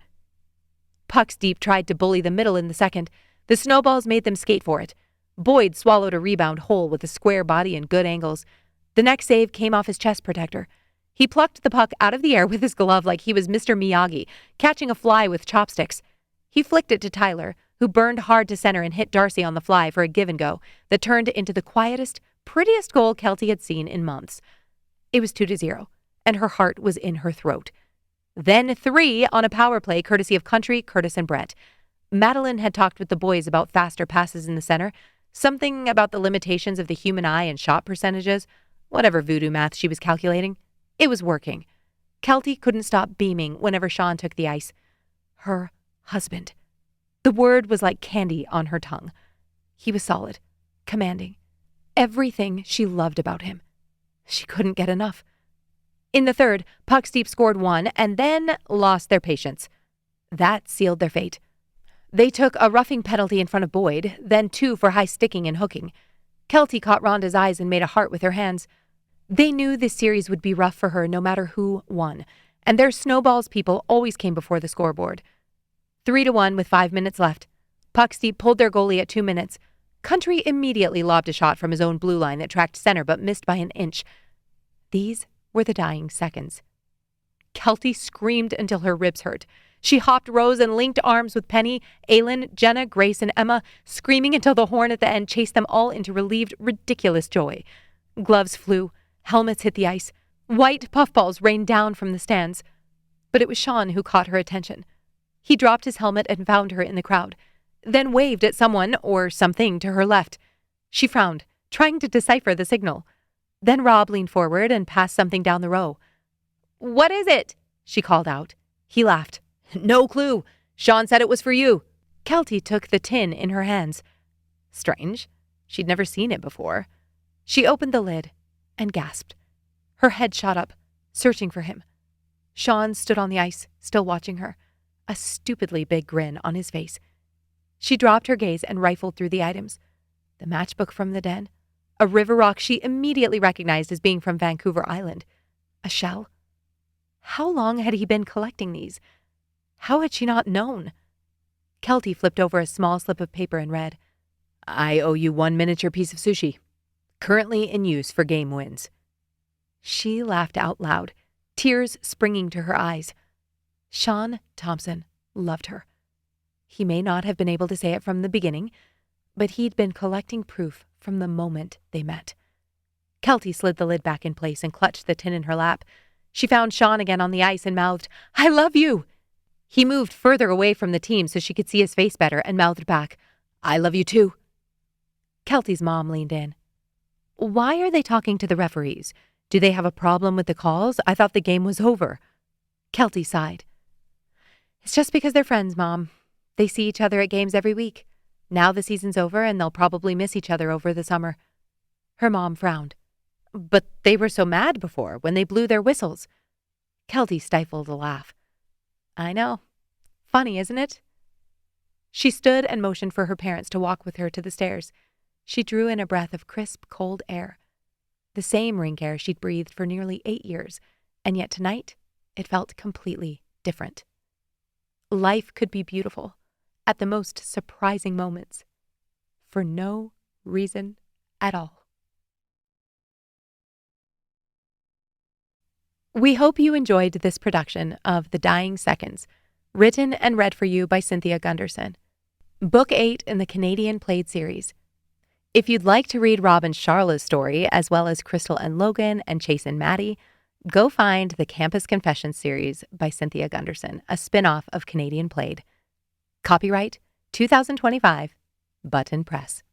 Pucks Deep tried to bully the middle in the second. The Snowballs made them skate for it. Boyd swallowed a rebound whole with a square body and good angles. The next save came off his chest protector. He plucked the puck out of the air with his glove like he was Mr. Miyagi, catching a fly with chopsticks. He flicked it to Tyler, who burned hard to center and hit Darcy on the fly for a give-and-go that turned into the quietest, prettiest goal Kelty had seen in months. It was 2-0, and her heart was in her throat. Then 3 on a power play courtesy of Country, Curtis, and Brett. Madeline had talked with the boys about faster passes in the center, something about the limitations of the human eye and shot percentages, whatever voodoo math she was calculating. It was working. Kelty couldn't stop beaming whenever Sean took the ice. Her husband. The word was like candy on her tongue. He was solid, commanding. Everything she loved about him. She couldn't get enough. In the third, Pucks Deep scored 1 and then lost their patience. That sealed their fate. They took a roughing penalty in front of Boyd, then 2 for high sticking and hooking. Kelty caught Rhonda's eyes and made a heart with her hands. They knew this series would be rough for her no matter who won, and their Snowballs people always came before the scoreboard. 3-1 with 5 minutes left. Pucks Deep pulled their goalie at 2 minutes. Country immediately lobbed a shot from his own blue line that tracked center but missed by an inch. These were the dying seconds. Kelty screamed until her ribs hurt. She hopped rows and linked arms with Penny, Aylin, Jenna, Grace, and Emma, screaming until the horn at the end chased them all into relieved, ridiculous joy. Gloves flew. Helmets hit the ice. White puffballs rained down from the stands. But it was Sean who caught her attention. He dropped his helmet and found her in the crowd, then waved at someone or something to her left. She frowned, trying to decipher the signal. Then Rob leaned forward and passed something down the row. What is it? She called out. He laughed. No clue. Sean said it was for you. Kelty took the tin in her hands. Strange. She'd never seen it before. She opened the lid and gasped. Her head shot up, searching for him. Sean stood on the ice, still watching her, a stupidly big grin on his face. She dropped her gaze and rifled through the items. The matchbook from the den, a river rock she immediately recognized as being from Vancouver Island, a shell. How long had he been collecting these? How had she not known? Kelty flipped over a small slip of paper and read, I owe you 1 miniature piece of sushi. Currently in use for game wins. She laughed out loud, tears springing to her eyes. Sean Thompson loved her. He may not have been able to say it from the beginning, but he'd been collecting proof from the moment they met. Kelty slid the lid back in place and clutched the tin in her lap. She found Sean again on the ice and mouthed, "I love you!" He moved further away from the team so she could see his face better and mouthed back, "I love you too." Kelty's mom leaned in. "Why are they talking to the referees? Do they have a problem with the calls? I thought the game was over." Kelty sighed. "It's just because they're friends, Mom. They see each other at games every week. Now the season's over and they'll probably miss each other over the summer." Her mom frowned. "But they were so mad before, when they blew their whistles." Kelty stifled a laugh. "I know. Funny, isn't it?" She stood and motioned for her parents to walk with her to the stairs. She drew in a breath of crisp, cold air. The same rink air she'd breathed for nearly 8 years, and yet tonight it felt completely different. Life could be beautiful at the most surprising moments, for no reason at all. We hope you enjoyed this production of The Dying Seconds, written and read for you by Cynthia Gunderson. Book 8 in the Canadian Played series. If you'd like to read Rob and Charlotte's story, as well as Crystal and Logan and Chase and Maddie, go find the Campus Confessions series by Cynthia Gunderson, a spin-off of Canadian Played. Copyright 2025, Button Press.